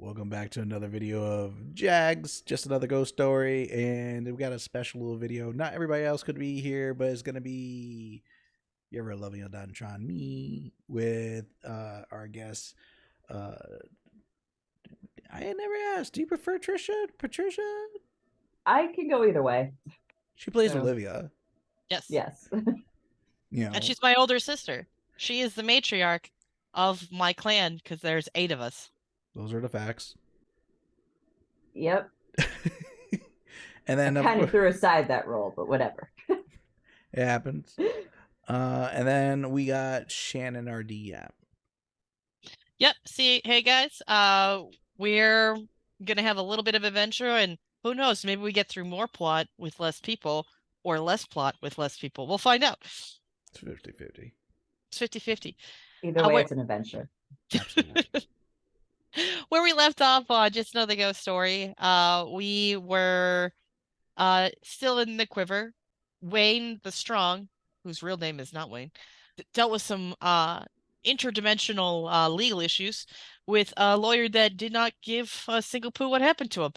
Welcome back to another video of Jags, just another ghost story, and we got a special little video. Not everybody else could be here, but it's gonna be you ever loving Ahdontron, me with our guest. I never asked. Do you prefer Patricia? I can go either way. She plays Olivia. Yes. You know, and she's my older sister. She is the matriarch of my clan because there's 8 of us. those are the facts. Yep. And then I kind of threw aside that role, but whatever. It happens. And then we got Shannon, our DM. Yep. See, hey guys, we're gonna have a little bit of adventure, and who knows, maybe we get through more plot with less people, or less plot with less people. We'll find out. It's 50-50. It's 50-50. Either way, it's an adventure. Absolutely. Where we left off on just another ghost story, we were still in the quiver. Wayne the Strong, whose real name is not Wayne, dealt with some interdimensional legal issues with a lawyer that did not give a single poo what happened to him.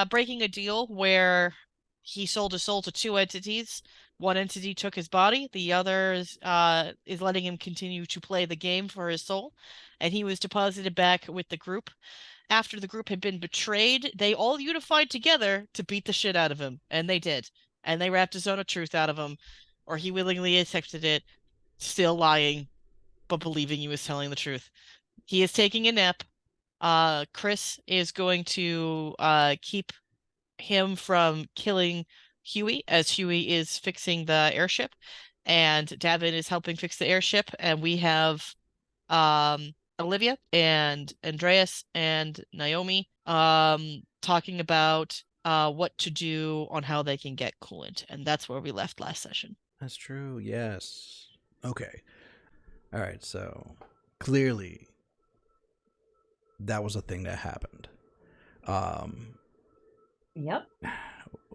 Breaking a deal where he sold his soul to 2 entities. One entity took his body, the other is letting him continue to play the game for his soul, and he was deposited back with the group. After the group had been betrayed, they all unified together to beat the shit out of him, and they did. And they wrapped a zone of truth out of him, or he willingly accepted it, still lying, but believing he was telling the truth. He is taking a nap. Chris is going to keep him from killing Huey, as Huey is fixing the airship, and Davin is helping fix the airship, and we have Olivia and Andreas and Naomi talking about what to do on how they can get coolant, and that's where we left last session. That's true. Yes. Okay. All right. So clearly, that was a thing that happened. Yep.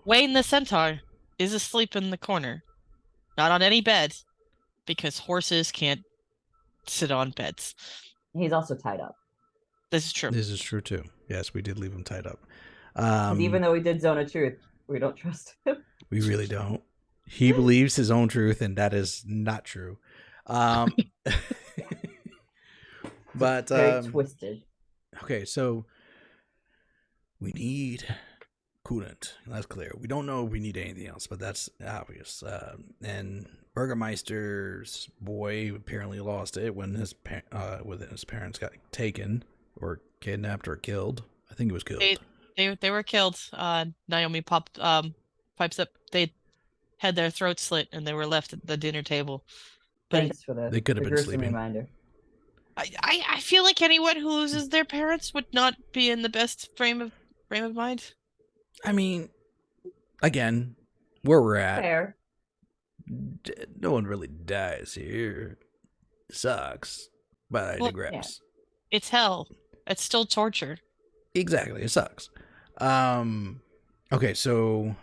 Wayne the Centaur is asleep in the corner, not on any bed, because horses can't sit on beds. He's also tied up. This is true. This is true too. Yes, we did leave him tied up. Even though we did Zone of Truth, we don't trust him. We really don't. He believes his own truth, and that is not true. But very twisted. Okay, so we need coolant. That's clear. We don't know if we need anything else, but that's obvious. And Burgermeister's boy apparently lost it when his parents got taken or kidnapped or killed. I think it was killed. They were killed. Naomi pipes up. They had their throats slit and they were left at the dinner table. But Thanks for they could have been sleeping. Reminder. I feel like anyone who loses their parents would not be in the best frame of mind. I mean, again, where we're at, Fair. No one really dies here. It sucks, but I digress. Yeah. It's hell. It's still torture. Exactly, it sucks. Okay, so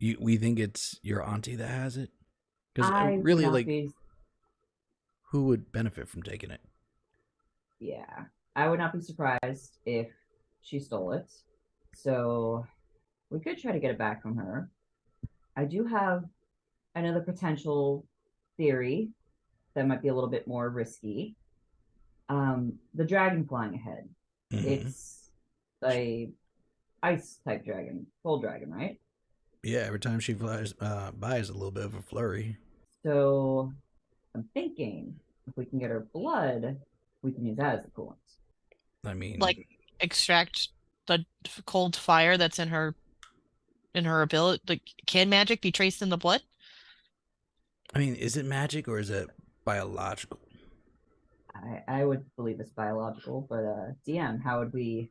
we think it's your auntie that has it? Because really, like, who would benefit from taking it? Yeah, I would not be surprised if she stole it. So we could try to get it back from her. I do have another potential theory that might be a little bit more risky. The dragon flying ahead. Mm-hmm. It's a ice type dragon, full dragon, right? Yeah, every time she flies by is a little bit of a flurry. So I'm thinking if we can get her blood, we can use that as the coolant. I mean, like extract the cold fire that's in her ability. Like, can magic be traced in the blood? I mean, is it magic or is it biological? I would believe it's biological, but DM, how would we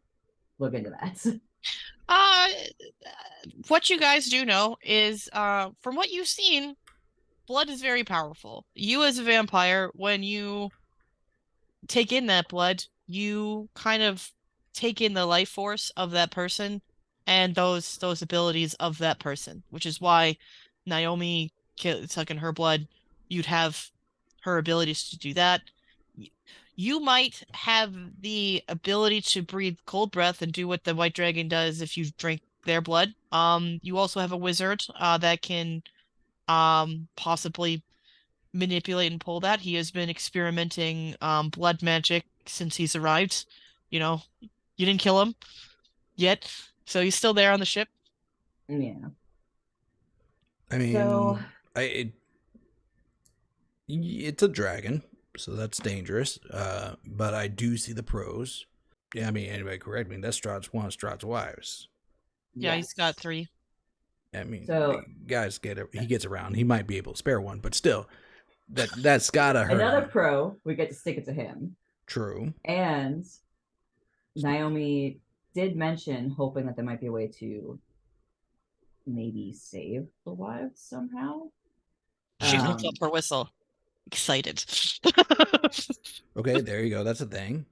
look into that? What you guys do know is, from what you've seen, blood is very powerful. You as a vampire, when you take in that blood, you kind of take in the life force of that person and those abilities of that person, which is why Naomi sucking her blood, you'd have her abilities to do that. You might have the ability to breathe cold breath and do what the white dragon does if you drink their blood. You also have a wizard that can possibly manipulate and pull that. He has been experimenting blood magic since he's arrived. You know, you didn't kill him yet, so he's still there on the ship. Yeah. I mean, So it's a dragon, so that's dangerous. But I do see the pros. Yeah, I mean, anybody correct me. That's Strahd's one of Strahd's wives. Yeah, he's got yes. 3. I mean, So guys he gets around. He might be able to spare one, but still, that's gotta hurt. another him. pro, we get to stick it to him. True. And Naomi did mention hoping that there might be a way to maybe save the wives somehow. She holds up her whistle, excited. Okay, there you go. That's a thing.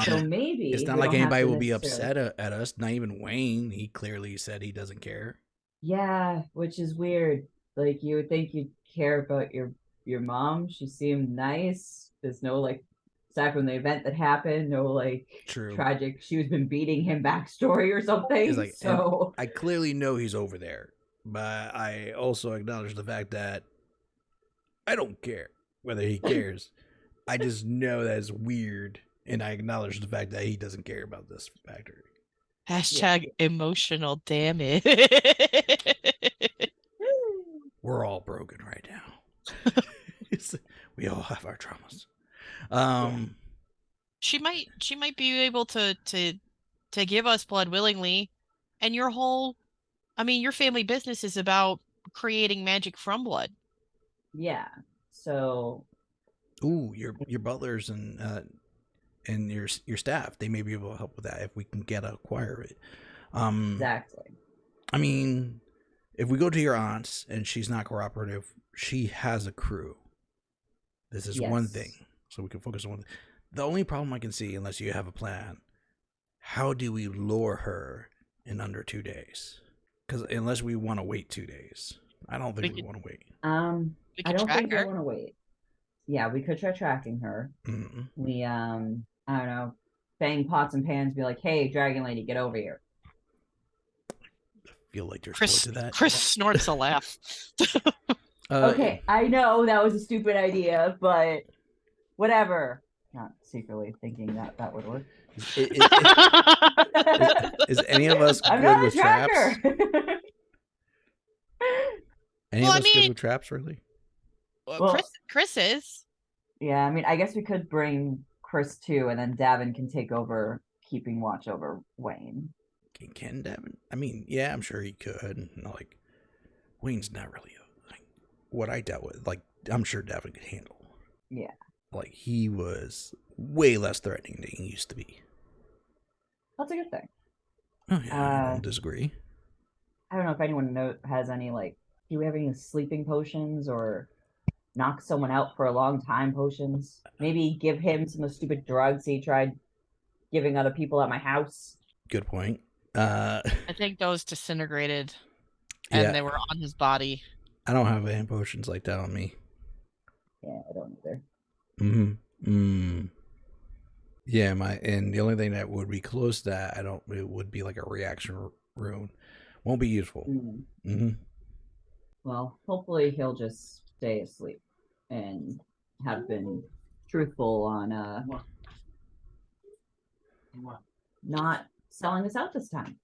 So maybe it's not like anybody will be upset at us. Not even Wayne. He clearly said he doesn't care. Yeah, which is weird. Like you would think you'd care about your mom. She seemed nice. There's no like, aside from the event that happened, no like tragic. She was been beating him backstory or something. Like, so I clearly know he's over there, but I also acknowledge the fact that I don't care whether he cares. I just know that it's weird, and I acknowledge the fact that he doesn't care about this factory. Hashtag emotional damage. We're all broken right now. We all have our traumas. She might be able to give us blood willingly, and your family business is about creating magic from blood. Yeah. So your butlers and your staff, they may be able to help with that if we can acquire it. Exactly. I mean, if we go to your aunt's and she's not cooperative, she has a crew. This is one thing, so we can focus on one thing. The only problem I can see, unless you have a plan, how do we lure her in under 2 days? Because unless we want to wait 2 days, I don't think we want to wait. I don't think we want to wait. Yeah, we could try tracking her. Mm-hmm. We I don't know, bang pots and pans, be like, "Hey, Dragon Lady, get over here." I feel like you're supposed to that. Chris snorts a laugh. Okay, I know that was a stupid idea, but whatever. Not secretly thinking that would work. Is any of us good with traps? Any of us good with traps, really? Well, Chris is. Yeah, I mean, I guess we could bring Chris too, and then Davin can take over keeping watch over Wayne. Can Davin? I mean, yeah, I'm sure he could. Like, Wayne's not really what I dealt with. Like, I'm sure Davin could handle. Yeah. Like, he was way less threatening than he used to be. That's a good thing. Oh, yeah, I don't disagree. I don't know if anyone has any, like, do we have any sleeping potions or knock someone out for a long time potions? Maybe give him some of the stupid drugs he tried giving other people at my house. Good point. I think those disintegrated and they were on his body. I don't have any potions like that on me. Yeah, I don't either. Yeah, and the only thing that would be close to that, it would be like a reaction rune. Won't be useful. Well, hopefully he'll just stay asleep and have been truthful on not selling us out this time.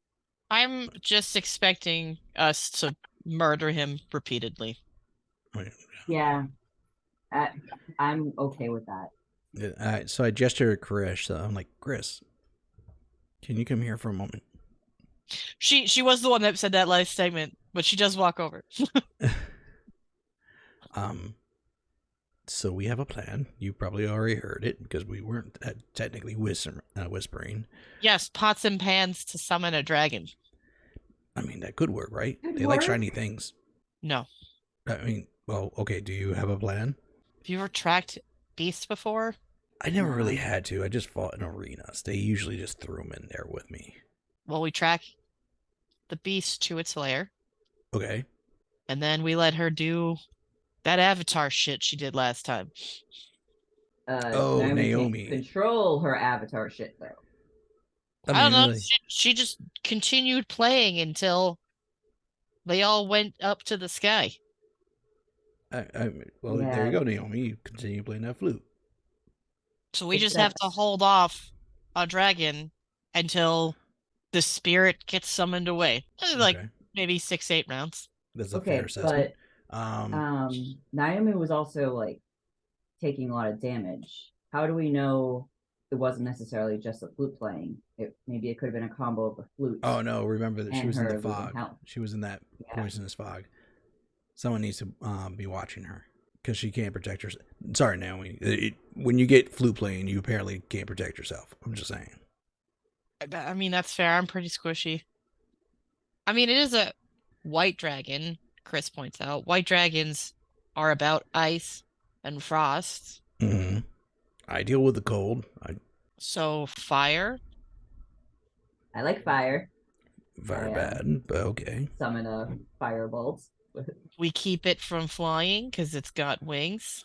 I'm just expecting us to murder him repeatedly. Yeah, I'm okay with that. So I gesture at Chris. So I'm like, Chris, can you come here for a moment? She was the one that said that last segment, but she does walk over. So we have a plan. You probably already heard it because we weren't technically whispering. Yes, pots and pans to summon a dragon. I mean, that could work, right? They like shiny things. No. I mean, well, okay. Do you have a plan? Have you ever tracked beasts before? I never really had to. I just fought in arenas. They usually just threw them in there with me. Well, we track the beast to its lair. Okay. And then we let her do that avatar shit she did last time. Oh, Naomi can't Naomi. control her avatar shit though. I don't know. Really, She just continued playing until they all went up to the sky. well, there you Yeah, go, Naomi. You continue playing that flute. So we just have except to hold off a dragon until the spirit gets summoned away. Like Okay, maybe 6-8 rounds. that's a fair okay, assessment. but Um, Naomi was also like taking a lot of damage. How do we know it wasn't necessarily just the flute playing? Maybe it could have been a combo of the flute oh no, remember that she and was in the her losing fog. health. She was in that Yeah. poisonous fog. Someone needs to be watching her because she can't protect herself. Sorry, Naomi. When you get flute playing, you apparently can't protect yourself. I'm just saying. I mean, that's fair. I'm pretty squishy. I mean, it is a white dragon, Chris points out. White dragons are about ice and frost. Mm-hmm. I deal with the cold. So fire. I like fire. Very bad, but okay. Summon a firebolt. We keep it from flying because it's got wings.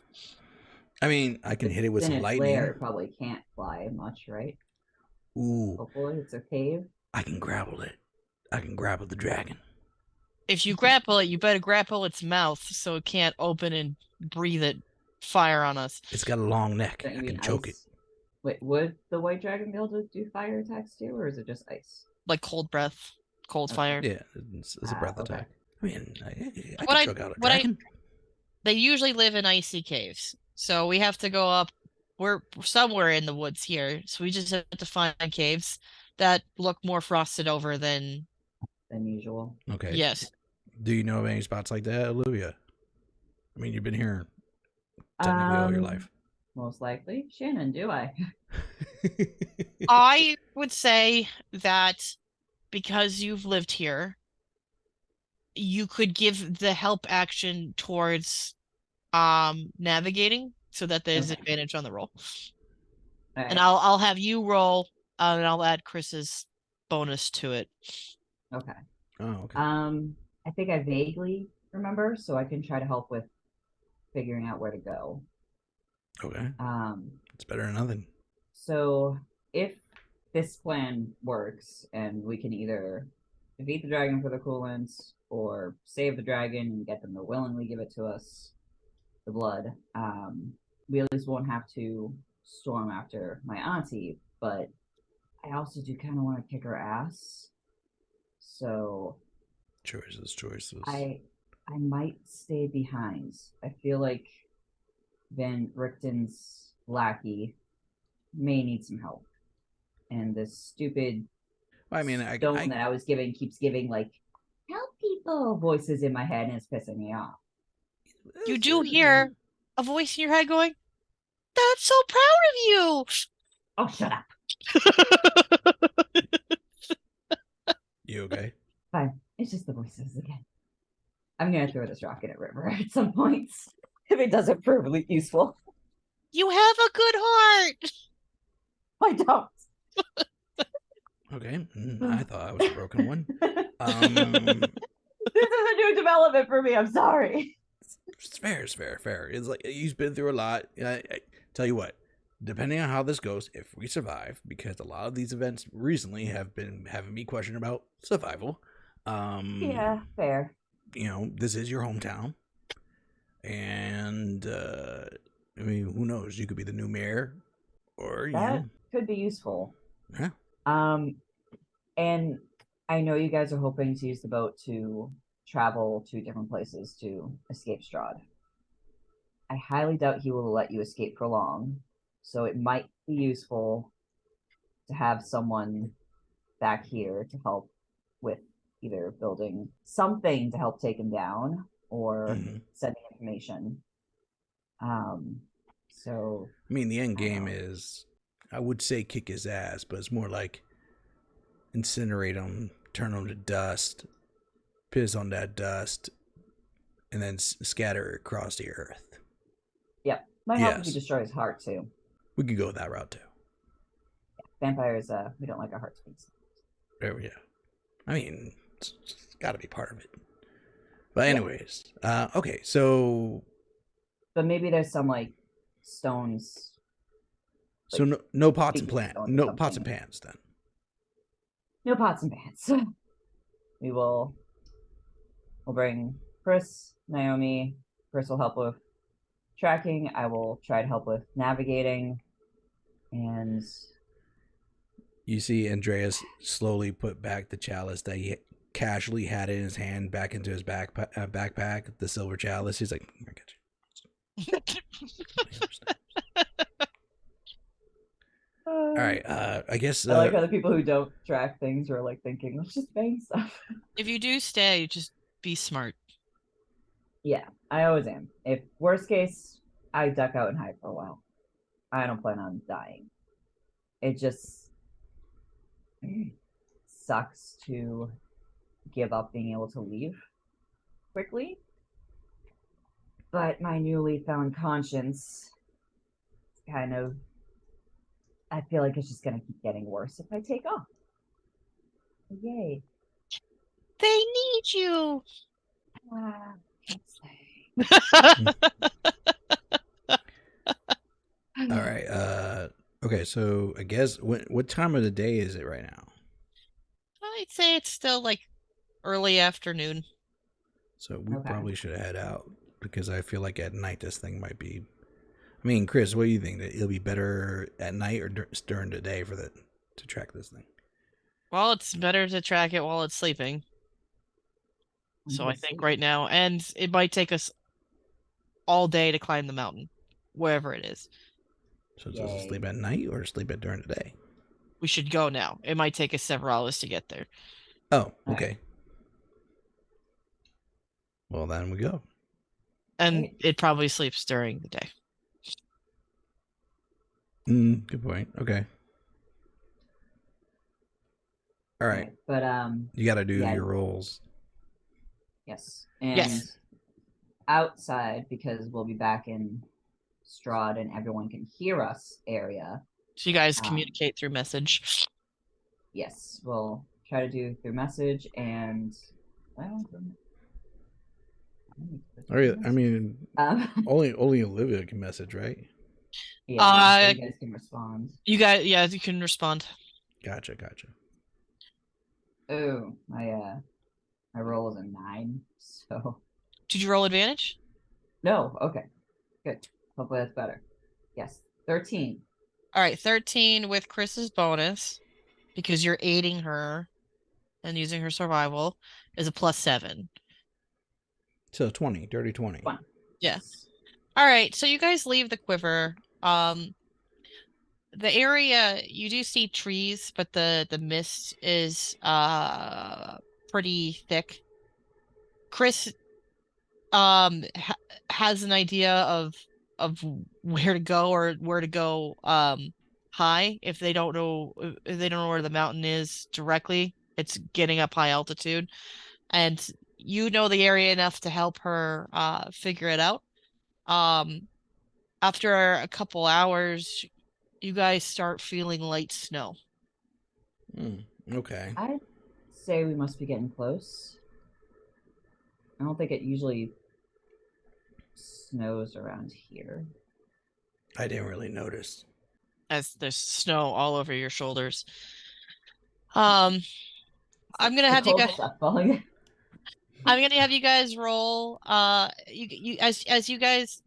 I mean, I can hit it with in some its lightning. lair, it probably can't fly much, right? Ooh, Hopefully, it's a cave. I can grapple it. I can grapple the dragon. If you grapple it, you better grapple its mouth so it can't open and breathe it fire on us. It's got a long neck. Don't you I mean can choke it. ice? Wait, would the white dragon be able to do fire attacks too, or is it just ice? Like cold breath, cold Okay. fire. Yeah, it's a breath Okay. attack. I mean, I What can I- choke out a what I- dragon. They usually live in icy caves, so we have to go up. We're somewhere in the woods here, so we just have to find caves that look more frosted over than Usual. Okay. yes. Do you know of any spots like that, Olivia? I mean, you've been here technically all your life. Most likely. Shannon, do I? I would say that because you've lived here, you could give the help action towards navigating so that there's Okay. advantage on the roll. All And right. I'll have you roll and I'll add Chris's bonus to it. Okay. Oh, okay. I think I vaguely remember, so I can try to help with figuring out where to go. Okay. Um, It's better than nothing. so if this plan works and we can either defeat the dragon for the coolants or save the dragon and get them to willingly give it to us, the blood, we at least won't have to storm after my auntie, but I also do kind of want to kick her ass. So Choices. I might stay behind. I feel like Van Richten's lackey may need some help. And this stupid I mean, stone that I was giving keeps giving like help people voices in my head and it's pissing me off. You do hear a voice in your head going, "That's so proud of you." Oh, shut up. You okay? Fine. It's just the voices again. I'm gonna throw this rock in a river at some point if it doesn't prove useful. You have a good heart. I don't. Okay. I thought I was a broken one. This is a new development for me. I'm sorry. It's fair. It's like you've been through a lot. I tell you what, depending on how this goes, if we survive, because a lot of these events recently have been having me question about survival. Yeah, fair. You know, this is your hometown, and I mean, who knows? You could be the new mayor, or that could be useful. Yeah. And I know you guys are hoping to use the boat to travel to different places to escape Strahd. I highly doubt he will let you escape for long, so it might be useful to have someone back here to help with either building something to help take him down or sending information. So I mean, the end game is, I would say kick his ass, but it's more like incinerate him, turn him to dust, piss on that dust, and then scatter it across the earth. Yep. Might help if you destroy his heart too. We could go that route too. Yeah. Vampires, we don't like our hearts being. There we go. I mean, it's got to be part of it. But anyways, okay, so. But maybe there's some like stones So no pots and speaking plant, stone or no pots and something. pans then. No pots and pans. We'll bring Chris, Naomi. Chris will help with tracking. I will try to help with navigating. And You see Andreas slowly put back the chalice that he casually had in his hand back into his backpack, the silver chalice. He's like, I got you. All right. I guess. I like how the people who don't track things are like thinking, let's just bang stuff. If you do stay, just be smart. Yeah, I always am. If worst case, I duck out and hide for a while. I don't plan on dying. It just sucks to give up being able to leave quickly. But my newly found conscience kind of, I feel like it's just going to keep getting worse if I take off. Yay. They need you. All right. Okay. So I guess what time of the day is it right now? I'd say it's still like early afternoon. So we probably should head out because I feel like at night this thing might be. I mean, Chris, what do you think? That it'll be better at night or during the day to track this thing? Well, it's better to track it while it's sleeping. So I think right now, and it might take us all day to climb the mountain, wherever it is. So does it sleep at night or sleep at during the day? We should go now. It might take us several hours to get there. Oh, okay. Well, then we go. And it probably sleeps during the day. Good point. Okay. All right. But you got to do your rolls. Yes. And yes. Outside, because we'll be back in Strahd and everyone can hear us area. So you guys communicate through message. Yes, we'll try to do through message and I mean, only Olivia can message, right? Yeah, so you guys can respond. You can respond. Gotcha. Oh, my roll is a 9, so. Did you roll advantage? No. Okay. Good. Hopefully that's better. Yes. 13. All right, 13 with Chris's bonus because you're aiding her and using her survival is a +7. So 20, dirty 20. Yeah. All right, so you guys leave the quiver. The area, you do see trees, but the mist is pretty thick. Chris has an idea of where to go or where to go high if they don't know where the mountain is directly. It's getting up high altitude, and you know the area enough to help her figure it out. After a couple hours, you guys start feeling light snow. Okay. I'd say we must be getting close. I don't think it usually snows around here. I didn't really notice. As there's snow all over your shoulders. I'm gonna have you guys. I'm gonna have you guys roll. You as you guys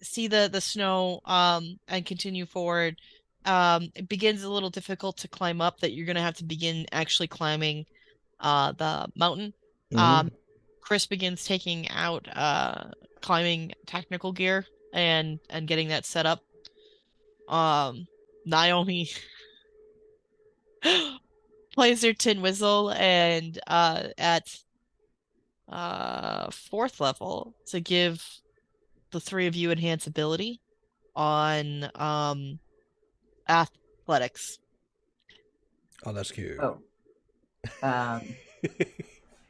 see the snow and continue forward. It begins a little difficult to climb up. That you're gonna have to begin actually climbing the mountain. Chris begins taking out climbing technical gear and getting that set up. Naomi plays her tin whistle and at 4th level to give the 3 of you enhance ability on athletics. Oh, that's cute. Oh. I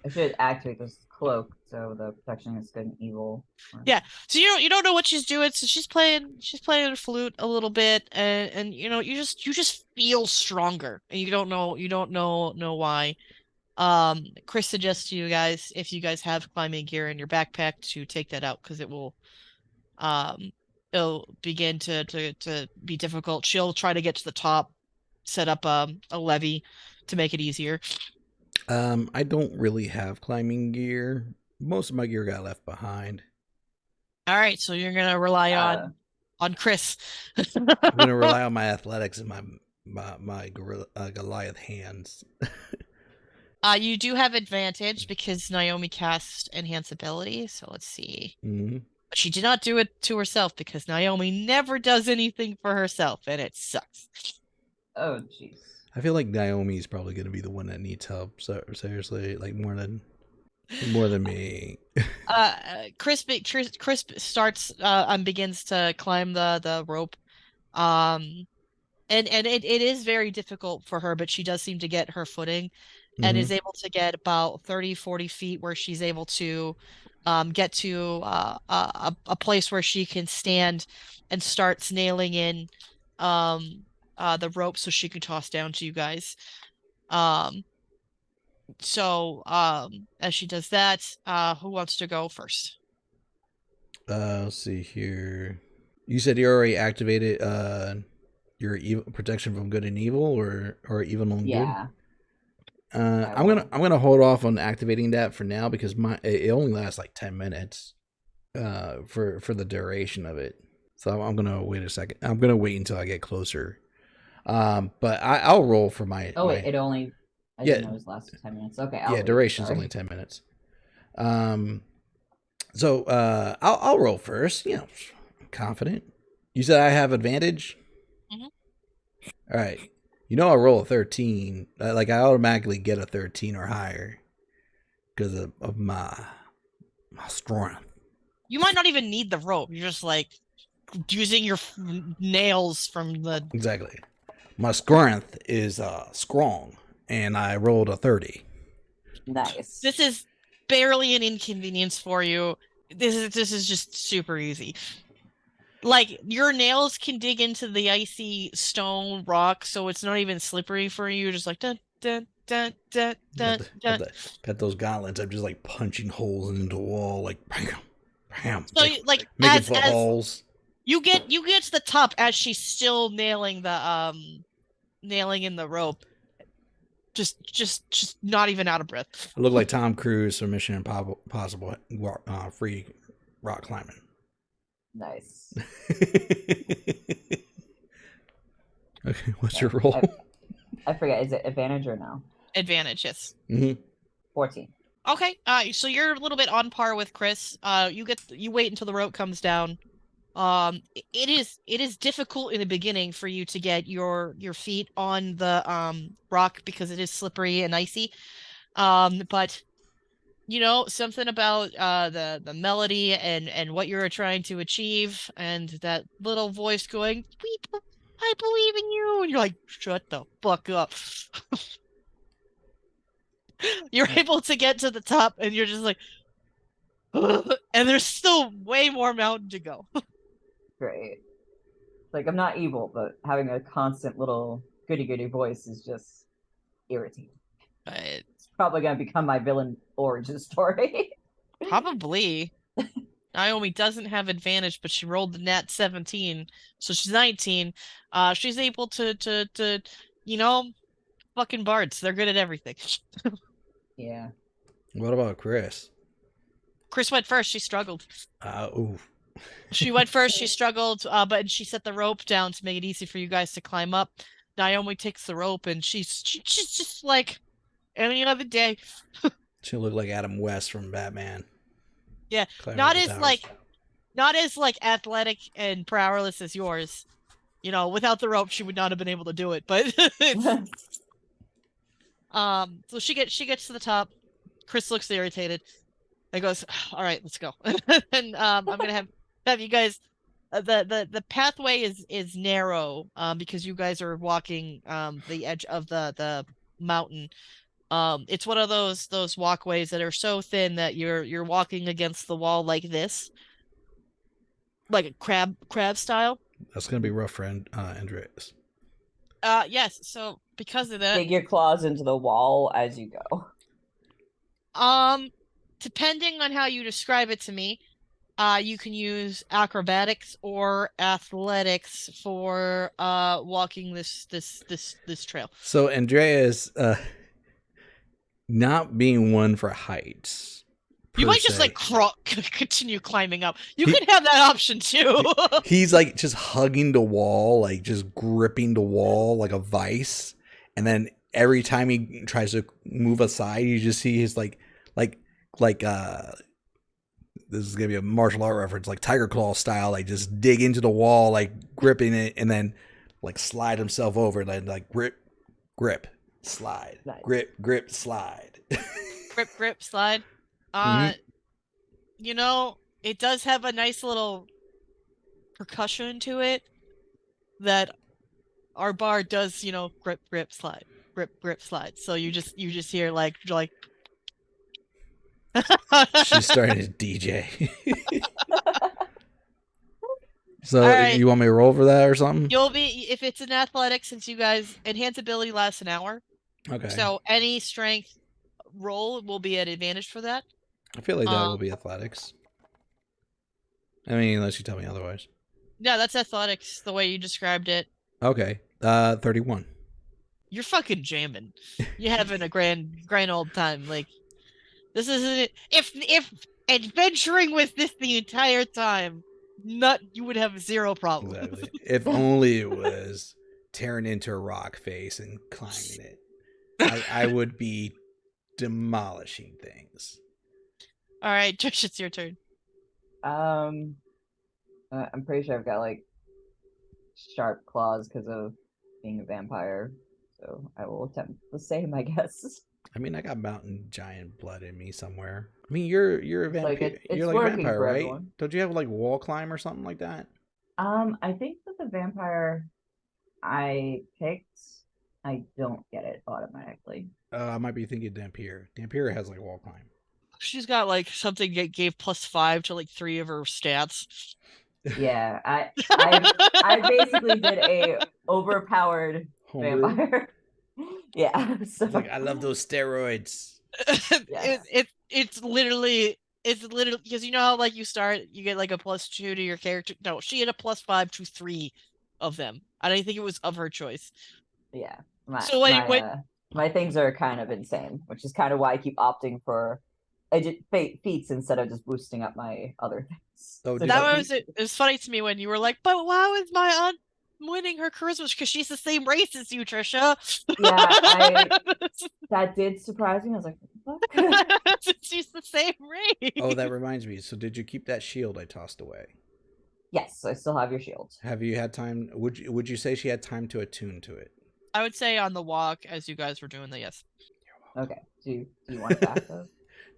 should activate this cloak so the protection is good and evil. Yeah. So you don't know what she's doing. So she's playing her flute a little bit, and you just feel stronger, and you don't know why. Chris suggests to you guys, if you guys have climbing gear in your backpack, to take that out because it'll it'll begin to be difficult. She'll try to get to the top, set up a levee to make it easier. I don't really have climbing gear. Most of my gear got left behind. All right, so you're gonna rely on Chris. I'm gonna rely on my athletics and my Goliath hands. You do have advantage because Naomi cast enhance ability. So let's see. Mm-hmm. But she did not do it to herself because Naomi never does anything for herself, and it sucks. Oh, jeez. I feel like Naomi's probably gonna be the one that needs help. So seriously, like more than me. Chris starts and begins to climb the rope. And it is very difficult for her, but she does seem to get her footing and is able to get about 30-40 feet where she's able to get to a place where she can stand and starts nailing in the rope so she can toss down to you guys. So as she does that, who wants to go first? Let's see here. You said you already activated your evil protection from good and evil, or evil and Yeah. good. I'm gonna hold off on activating that for now because it only lasts like 10 minutes. For the duration of it. So I'm gonna wait a second. I'm gonna wait until I get closer. But I'll roll for my. Oh wait, it only. I didn't know it was lasted 10 minutes. Okay. Yeah, duration's only 10 minutes. So I'll roll first. You know, I'm confident. You said I have advantage. Mm-hmm. All right. You know I roll a 13. Like I automatically get a 13 or higher because of my strength. You might not even need the rope. You're just like using your nails from the. Exactly. My strength is strong, and I rolled a 30. Nice. This is barely an inconvenience for you. This is just super easy. Like your nails can dig into the icy stone rock, so it's not even slippery for you. Just like dun dun dun dun dun dun. Got those gauntlets. I'm just like punching holes into the wall, like bam, bam. So like making footballs. You get to the top as she's still nailing in the rope. Just not even out of breath. I look like Tom Cruise from Mission Impossible, free rock climbing. Nice. Okay, what's your roll? I forget. Is it advantage or no? Advantage, yes. 14. Okay. So you're a little bit on par with Chris. You wait until the rope comes down. It is difficult in the beginning for you to get your feet on the rock because it is slippery and icy. But you know, something about the melody and what you're trying to achieve and that little voice going, I believe in you, and you're like, shut the fuck up. You're able to get to the top and you're just like and there's still way more mountain to go. Great. Like I'm not evil, but having a constant little goody voice is just irritating. It's probably gonna become my villain origin story. Probably. Naomi doesn't have advantage, but she rolled the nat 17, so she's 19. She's able to you know, fucking bards. They're good at everything. Yeah. What about Chris? Chris went first. She struggled. Ooh. She went first. She struggled, but she set the rope down to make it easy for you guys to climb up. Naomi takes the rope, and she's just like any other day. She looked like Adam West from Batman. Yeah, not as like athletic and powerless as yours. You know, without the rope, she would not have been able to do it. But so she gets to the top. Chris looks irritated and goes, "All right, let's go." And I'm gonna have you guys. The pathway is narrow because you guys are walking the edge of the mountain. It's one of those walkways that are so thin that you're walking against the wall like this, like a crab style. That's gonna be rough for Andreas. Yes. So because of that, dig your claws into the wall as you go. depending on how you describe it to me, You can use acrobatics or athletics for walking this trail. So Andreas, not being one for heights. You might just like continue climbing up. You could have that option too. He's like just hugging the wall, like just gripping the wall like a vice, and then every time he tries to move aside, you just see his like this is gonna be a martial art reference, like Tiger Claw style, like just dig into the wall, like gripping it, and then like slide himself over, then like grip, slide, grip, slide, grip, slide. You know, it does have a nice little percussion to it that our bar does, you know, grip, slide, grip, slide. So you just hear like she's starting to DJ. So right. You want me to roll for that or something? You'll be, if it's an athletics, since you guys, enhance ability lasts an hour. Okay. So any strength roll will be at advantage for that. I feel like that will be athletics. I mean, unless you tell me otherwise. Yeah, that's athletics, the way you described it. Okay. 31. You're fucking jamming. You're having a grand old time. Like, this isn't, if adventuring with this the entire time, you would have zero problem. Exactly. If only it was tearing into a rock face and climbing it. I would be demolishing things. All right, Josh, it's your turn. I'm pretty sure I've got like sharp claws because of being a vampire, so I will attempt the same, I guess. I mean, I got mountain giant blood in me somewhere. I mean, you're a vampire. Like you're like a vampire, right? Everyone. Don't you have like wall climb or something like that? I think that the vampire I picked, I don't get it automatically. I might be thinking Dampier. Dampier has like wall climb. She's got like something that gave +5 to like 3 of her stats. Yeah, I basically did a overpowered vampire. Yeah, so it's like I love those steroids. It's literally because you know how like you get like a +2 to your character. No, she had a +5 to 3 of them. I don't think it was of her choice. Yeah, my things are kind of insane, which is kind of why I keep opting for feats instead of just boosting up my other things. Oh, it was funny to me when you were like, "But why was my aunt winning her charisma? Because she's the same race as you, Trisha." Yeah, that did surprise me. I was like, what the fuck? She's the same race. Oh, that reminds me. So did you keep that shield I tossed away? Yes, I still have your shield. Have you had time? Would you say she had time to attune to it? I would say on the walk as you guys were doing that, yes. Okay. Do you want it back though?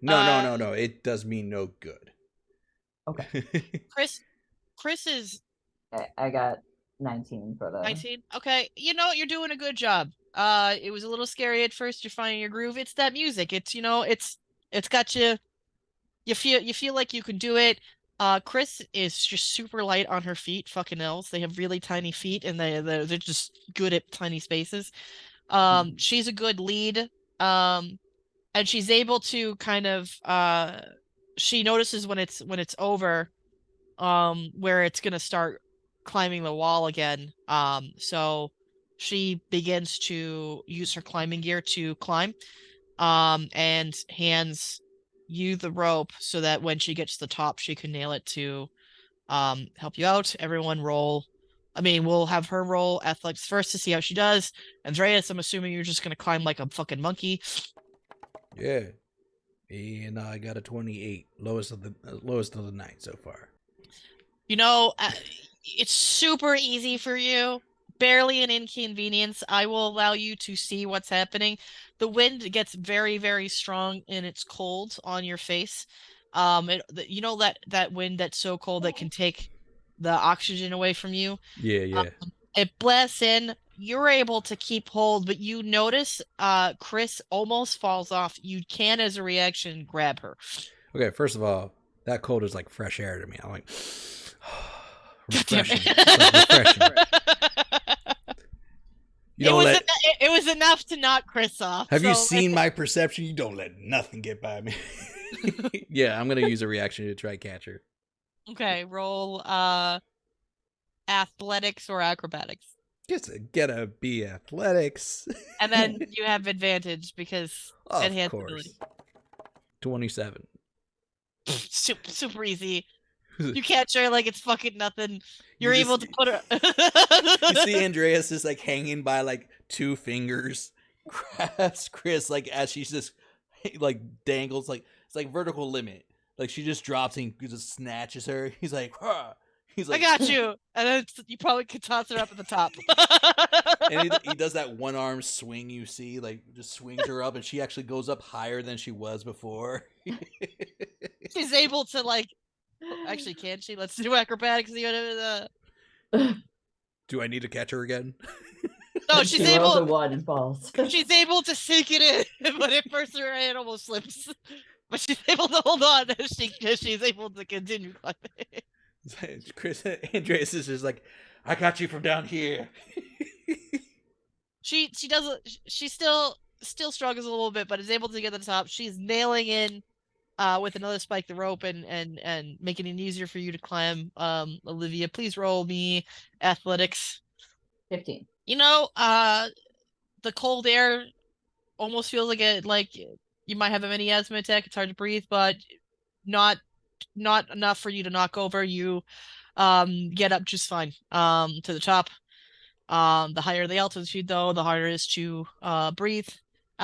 No. It does me no good. Okay. Chris is... I got 19 for the... 19? Okay. You know, you're doing a good job. It was a little scary at first. You're finding your groove. It's that music. It's, you know, it's got you... You feel like you can do it. Chris is just super light on her feet. Fucking elves. They have really tiny feet, and they're just good at tiny spaces. She's a good lead. And she's able to kind of she notices when it's over, where it's gonna start climbing the wall again. So she begins to use her climbing gear to climb, and hands you the rope so that when she gets to the top, she can nail it to help you out. Everyone roll. I mean, we'll have her roll athletics first to see how she does. Andreas, I'm assuming you're just gonna climb like a fucking monkey. Yeah, and I got a 28, lowest of the night so far. You know, it's super easy for you. Barely an inconvenience. I will allow you to see what's happening. The wind gets very, very strong and it's cold on your face. You know that wind that's so cold that can take the oxygen away from you. Yeah. It blasts in. You're able to keep hold, but you notice Chris almost falls off. You can, as a reaction, grab her. Okay, first of all, that cold is like fresh air to me. I'm like, refreshing. Refreshing. It was enough to knock Chris off. Have you seen my perception? You don't let nothing get by me. Yeah, I'm going to use a reaction to try to catch her. Okay, roll athletics or acrobatics. Guess it gotta be athletics. And then you have advantage because Of enhanced ability. course. 27. Super easy. You catch her like it's fucking nothing. You're You able just- to put her. You see Andreas is like hanging by like 2 fingers, grabs Chris like as she's just like dangles, like it's like vertical limit. Like she just drops and he just snatches her. He's like, "Huh." He's I like, got you. And then you probably could toss her up at the top. and he does that one arm swing you see, like just swings her up, and she actually goes up higher than she was before. She's able to like. Actually, can she? Let's do acrobatics. Do I need to catch her again? No, She she's rolls a able. 1 and falls. She's able to sink it in, but at first her hand almost slips. But she's able to hold on as she's able to continue climbing. Chris Andreas is just like, I got you from down here. She doesn't. She still struggles a little bit, but is able to get to the top. She's nailing in with another spike the rope and making it easier for you to climb. Olivia, please roll me athletics. 15. You know, the cold air almost feels like you might have a mini asthma attack. It's hard to breathe, but not enough for you to knock over. You get up just fine to the top. The higher the altitude, though, the harder it is to breathe.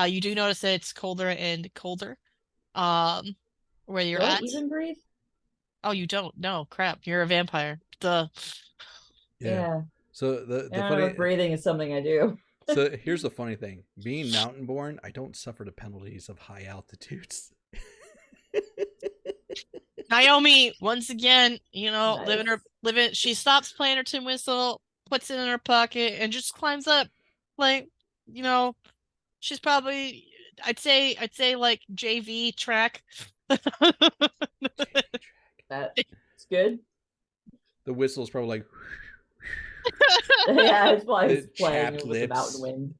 You do notice that it's colder and colder. Where you're Do I at. even breathe? Oh, you don't? No, crap. You're a vampire. Duh. Yeah. So the I don't know funny if breathing is something I do. So here's the funny thing: being mountain born, I don't suffer the penalties of high altitudes. Naomi, once again, Nice. living. She stops playing her tin whistle, puts it in her pocket, and just climbs up. Like, she's probably, I'd say like JV track. That's good. The whistle's probably like. Yeah, it's probably The playing chapped with the lips. mountain wind.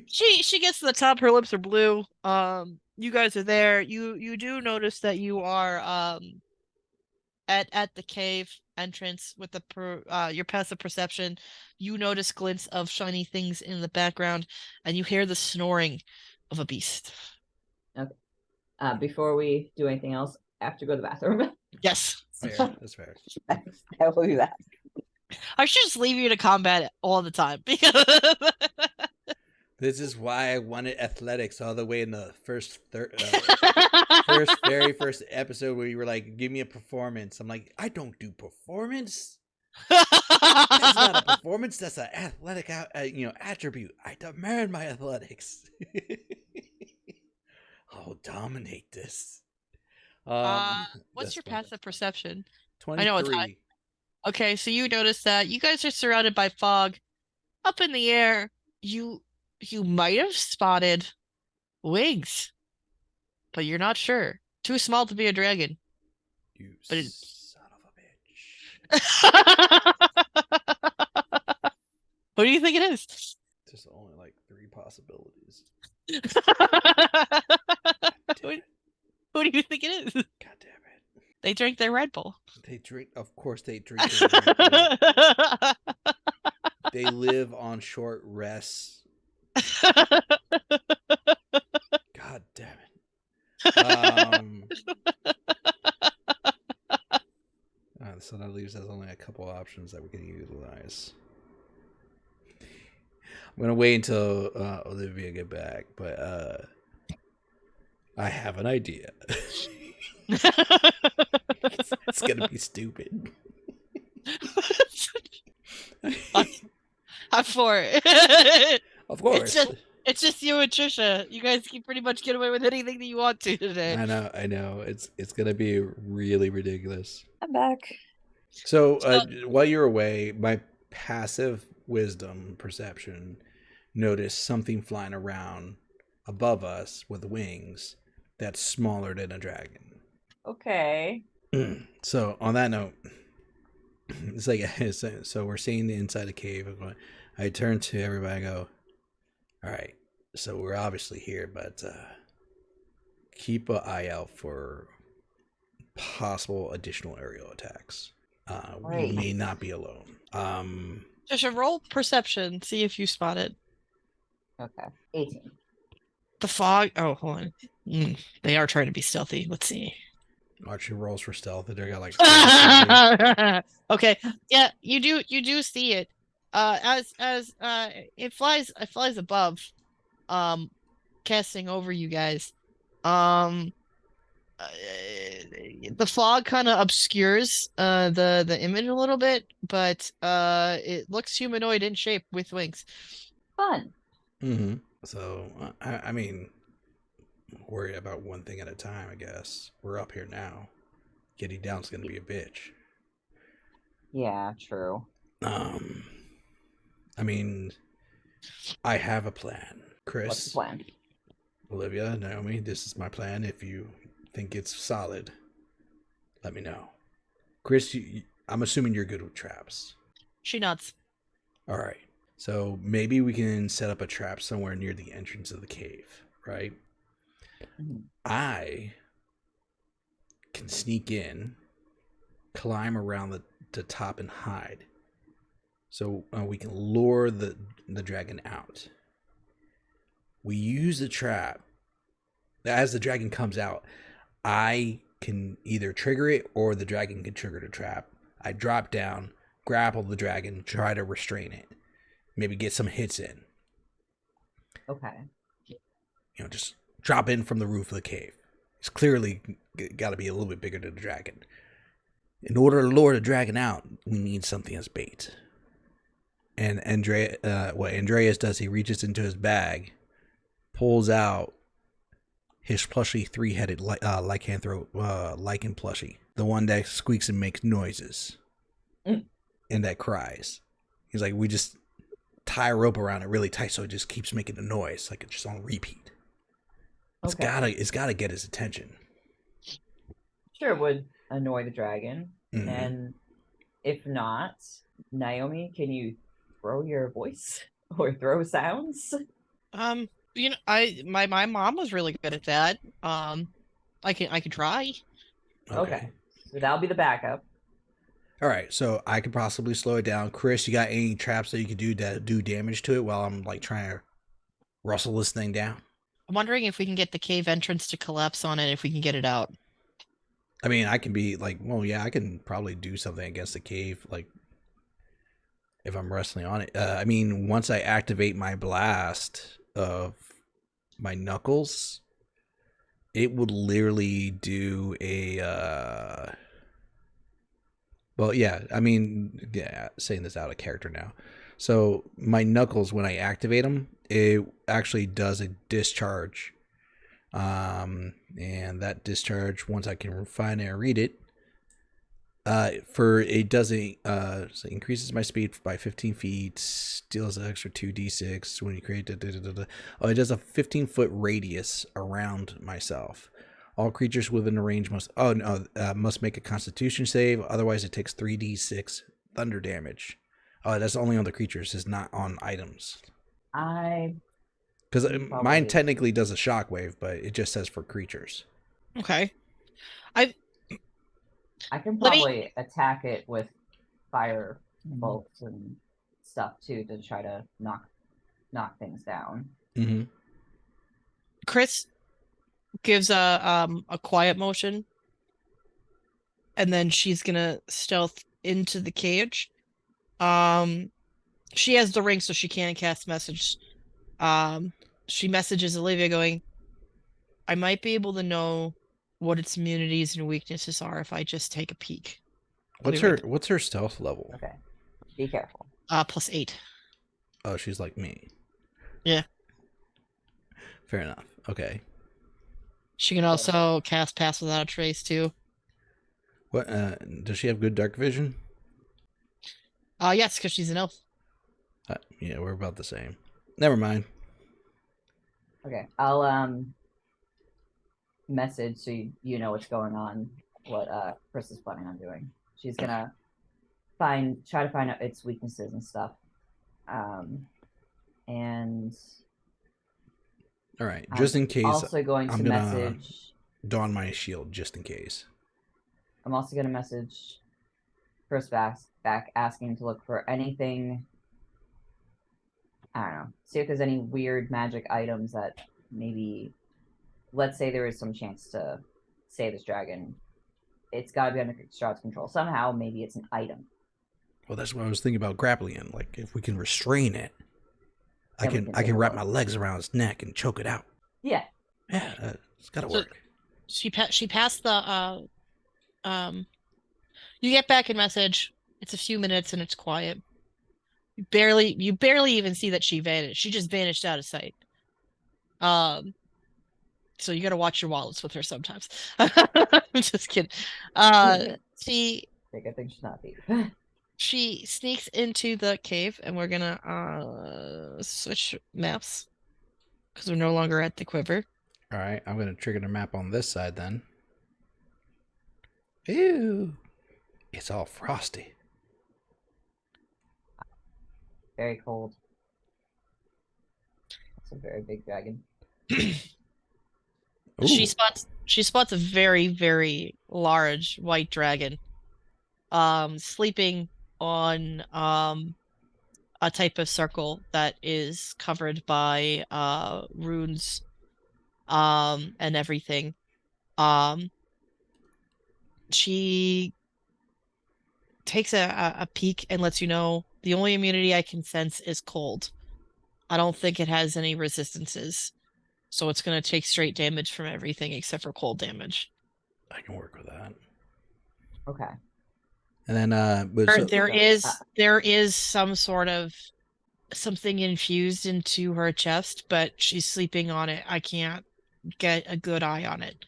She gets to the top. Her lips are blue. You guys are there. You do notice that you are at the cave entrance with your passive perception. You notice glints of shiny things in the background, and you hear the snoring of a beast. Okay. Before we do anything else, I have to go to the bathroom. Yes. Fair. That's fair. I will do that. I should just leave you to combat all the time because This is why I wanted athletics all the way in the very first episode where you were like, "Give me a performance." I'm like, I don't do performance. That's not a performance. That's an athletic, attribute. I demand my athletics. I'll dominate this. what's your passive perception? 23. I know it's high. Okay, so you notice that you guys are surrounded by fog. Up in the air, you might have spotted wings, but you're not sure. Too small to be a dragon. You But son of a bitch. Who do you think it is? There's only like 3 possibilities. Who do you think it is? God damn it. They drank their Red Bull. Of course they drink their Red Bull. They live on short rests. God damn it. So that leaves us only a couple options that we can utilize. I'm gonna wait until Olivia get back, but I have an idea. It's gonna be stupid. I'm for it. Of course. It's just you and Trisha. You guys can pretty much get away with anything that you want to today. I know. It's gonna be really ridiculous. I'm back. So while you're away, my passive wisdom perception noticed something flying around above us with wings that's smaller than a dragon. Okay. So on that note, it's like so we're seeing the inside of the cave. I turn to everybody and go, all right, so we're obviously here, but keep an eye out for possible additional aerial attacks. We Great. may not be alone. Just a roll perception. See if you spot it. Okay. 18. The fog. Oh, hold on. They are trying to be stealthy. Let's see. Archie rolls for stealth. They got like. Okay. Yeah, you do see it. As it flies above, casting over you guys. Uh, the fog kind of obscures the image a little bit, but it looks humanoid in shape with wings. Fun. Mm-hmm. So I mean, worry about one thing at a time. I guess we're up here now. Getting down's gonna be a bitch. Yeah, true. I mean, I have a plan. Chris, What's the plan? Olivia, Naomi, this is my plan. If you think it's solid, let me know. Chris, I'm assuming you're good with traps. She nods. All right. So maybe we can set up a trap somewhere near the entrance of the cave, right? Mm-hmm. I can sneak in, climb around the top and hide. So we can lure the dragon out. We use the trap. As the dragon comes out, I can either trigger it or the dragon can trigger the trap. I drop down, grapple the dragon, try to restrain it. Maybe get some hits in. Okay. Just drop in from the roof of the cave. It's clearly got to be a little bit bigger than the dragon. In order to lure the dragon out, we need something as bait. And what Andreas does, he reaches into his bag, pulls out his plushy 3-headed lycanthrope lichen plushie, the one that squeaks and makes noises, and that cries. He's like, we just tie a rope around it really tight so it just keeps making a noise, like it's just on repeat. It's gotta get his attention. Sure, it would annoy the dragon, Mm-hmm. and if not, Naomi, can you throw your voice or throw sounds? My mom was really good at that. I can try. Okay. So that'll be the backup. All right, so I could possibly slow it down. Chris, you got any traps that you could do that do damage to it while I'm like trying to rustle this thing down? I'm wondering if we can get the cave entrance to collapse on it, if we can get it out. I mean, I can be like, well, yeah, I can probably do something against the cave, like if I'm wrestling on it. I mean, once I activate my blast of my knuckles, it would literally do a. Well, yeah, I mean, yeah, saying this out of character now. So my knuckles, when I activate them, it actually does a discharge. And that discharge, once I can find it and read it, so it increases my speed by 15 feet, steals an extra 2d6 when you create it does a 15-foot radius around myself. All creatures within the range must make a Constitution save. Otherwise, it takes 3d6 thunder damage. Oh, that's only on the creatures. It's not on items. Because mine technically does a shockwave, but it just says for creatures. Okay. I can probably attack it with fire bolts and stuff too to try to knock things down. Mm-hmm. Chris gives a quiet motion, and then she's gonna stealth into the cage. She has the ring, so she can't cast message. She messages Olivia going, I might be able to know what its immunities and weaknesses are if I just take a peek. What's her stealth level? Okay. Be careful. +8. Oh, she's like me. Yeah. Fair enough. Okay. She can also cast Pass Without a Trace too. What does she have good dark vision? Yes, because she's an elf. Yeah, we're about the same. Never mind. Okay. I'll message so you know what's going on, what Chris is planning on doing. She's gonna try to find out its weaknesses and stuff. And all right, just in case, also going to message. Don my shield just in case. I'm also gonna message Chris back asking to look for anything. I don't know. See if there's any weird magic items that maybe. Let's say there is some chance to save this dragon. It's got to be under Strahd's control somehow. Maybe it's an item. Well, that's what I was thinking about grappling it. Like, if we can restrain it, I Then we can wrap look. my legs around its neck and choke it out. Yeah. Yeah, it's gotta So- work. She passed the you get back a message. It's a few minutes and it's quiet. You barely even see that she vanished. She just vanished out of sight. So you gotta watch your wallets with her sometimes. I'm just kidding. She I think I should not be. she sneaks into the cave and we're gonna switch maps because we're no longer at the quiver. All right, I'm gonna trigger the map on this side then. Ew, it's all frosty. Very cold. It's a very big dragon. Ooh. She spots a very, very large white dragon sleeping on a type of circle that is covered by runes and everything. She takes a peek and lets you know the only immunity I can sense is cold. I don't think it has any resistances. So it's going to take straight damage from everything except for cold damage. I can work with that. Okay. And then, but There is some sort of something infused into her chest, but she's sleeping on it. I can't get a good eye on it.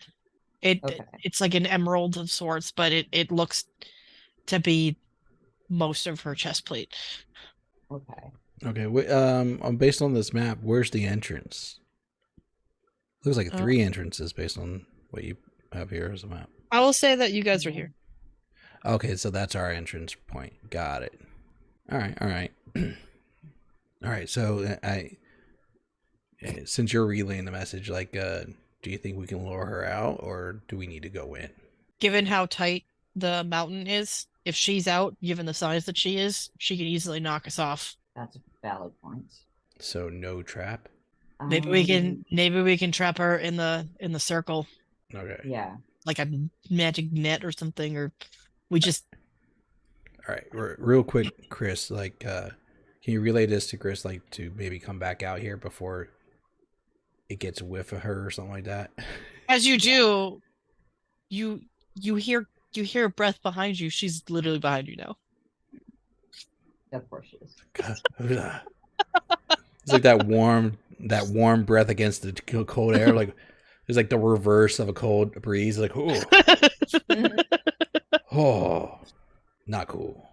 It's like an emerald of sorts, but it looks to be most of her chest plate. Okay. based on this map, where's the entrance? Looks like 3 entrances based on what you have here as a map. I will say that you guys are here. Okay, so that's our entrance point. Got it. All right. All right. So since you're relaying the message, like, do you think we can lure her out, or do we need to go in? Given how tight the mountain is, if she's out, given the size that she is, she could easily knock us off. That's a valid point. So no trap. Maybe we can trap her in the circle. Okay. Yeah. Like a magic net or something, or we just. All right, real quick, Chris. Like, can you relay this to Chris, like, to maybe come back out here before it gets a whiff of her or something like that? As you do, you hear a breath behind you. She's literally behind you now. Of course she is. It's like that warm breath against the cold air. Like, it's like the reverse of a cold breeze. Like, oh, not cool.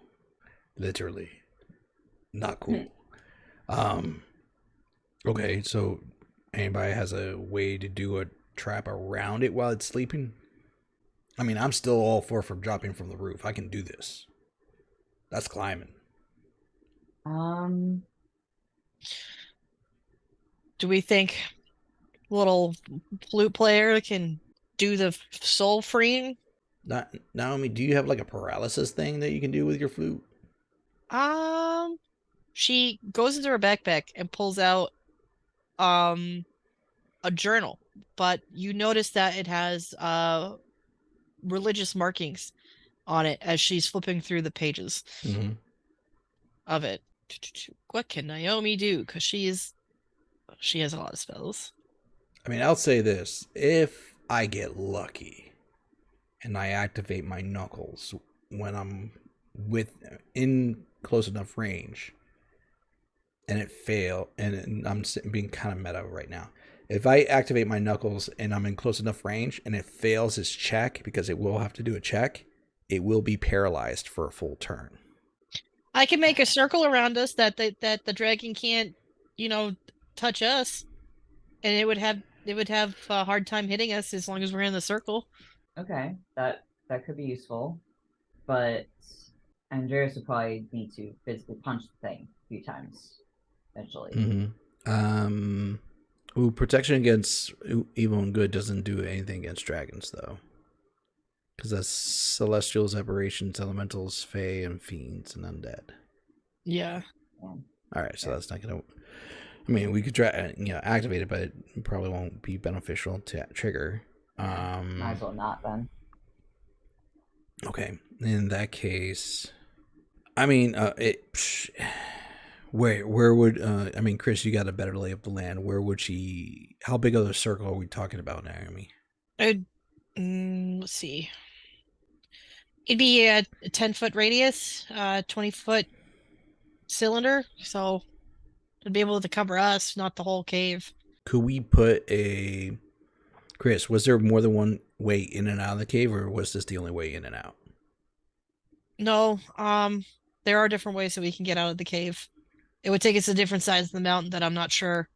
Literally, not cool. Okay, so anybody has a way to do a trap around it while it's sleeping? I mean, I'm still all for dropping from the roof. I can do this. That's climbing. Do we think little flute player can do the soul freeing? Naomi, do you have like a paralysis thing that you can do with your flute? She goes into her backpack and pulls out a journal, but you notice that it has religious markings on it as she's flipping through the pages of it. What can Naomi do? Because she has a lot of spells. I mean, I'll say this. If I get lucky and I activate my knuckles when I'm in close enough range and I'm being kind of meta right now. If I activate my knuckles and I'm in close enough range and it fails its check, because it will have to do a check, it will be paralyzed for a full turn. I can make a circle around us that the dragon can't, touch us, and it would have a hard time hitting us as long as we're in the circle. Okay, that could be useful, but Andreas would probably need to physically punch the thing a few times eventually. Protection against evil and good doesn't do anything against dragons, though. Because that's celestials, aberrations, elementals, fae, and fiends, and undead. Yeah. All right, so that's not gonna. I mean, we could try, activate it, but it probably won't be beneficial to trigger. Might as well not then. Okay, in that case, I mean, where would I mean, Chris, you got a better lay of the land. Where would she? How big of a circle are we talking about, Naomi? Let's see. It'd be a 10-foot radius, 20-foot cylinder, so it'd be able to cover us, not the whole cave. Could we put a Chris? Was there more than one way in and out of the cave, or was this the only way in and out? No, there are different ways that we can get out of the cave. It would take us a different sides of the mountain that I'm not sure.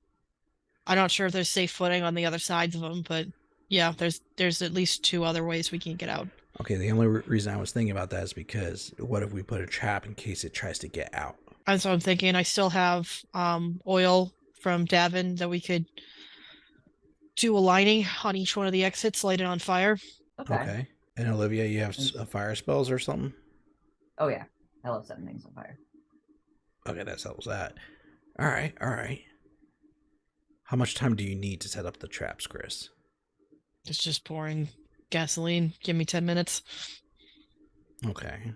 I'm not sure if there's safe footing on the other sides of them, but yeah, there's at least 2 other ways we can get out. Okay, the only reason I was thinking about that is because what if we put a trap in case it tries to get out? That's what I'm thinking. I still have oil from Davin that we could do a lining on each one of the exits, light it on fire. Okay. And Olivia, you have fire spells or something? Oh yeah, I love setting things on fire. Okay, that settles that. All right. How much time do you need to set up the traps, Chris? It's just pouring gasoline. Give me 10 minutes. Okay.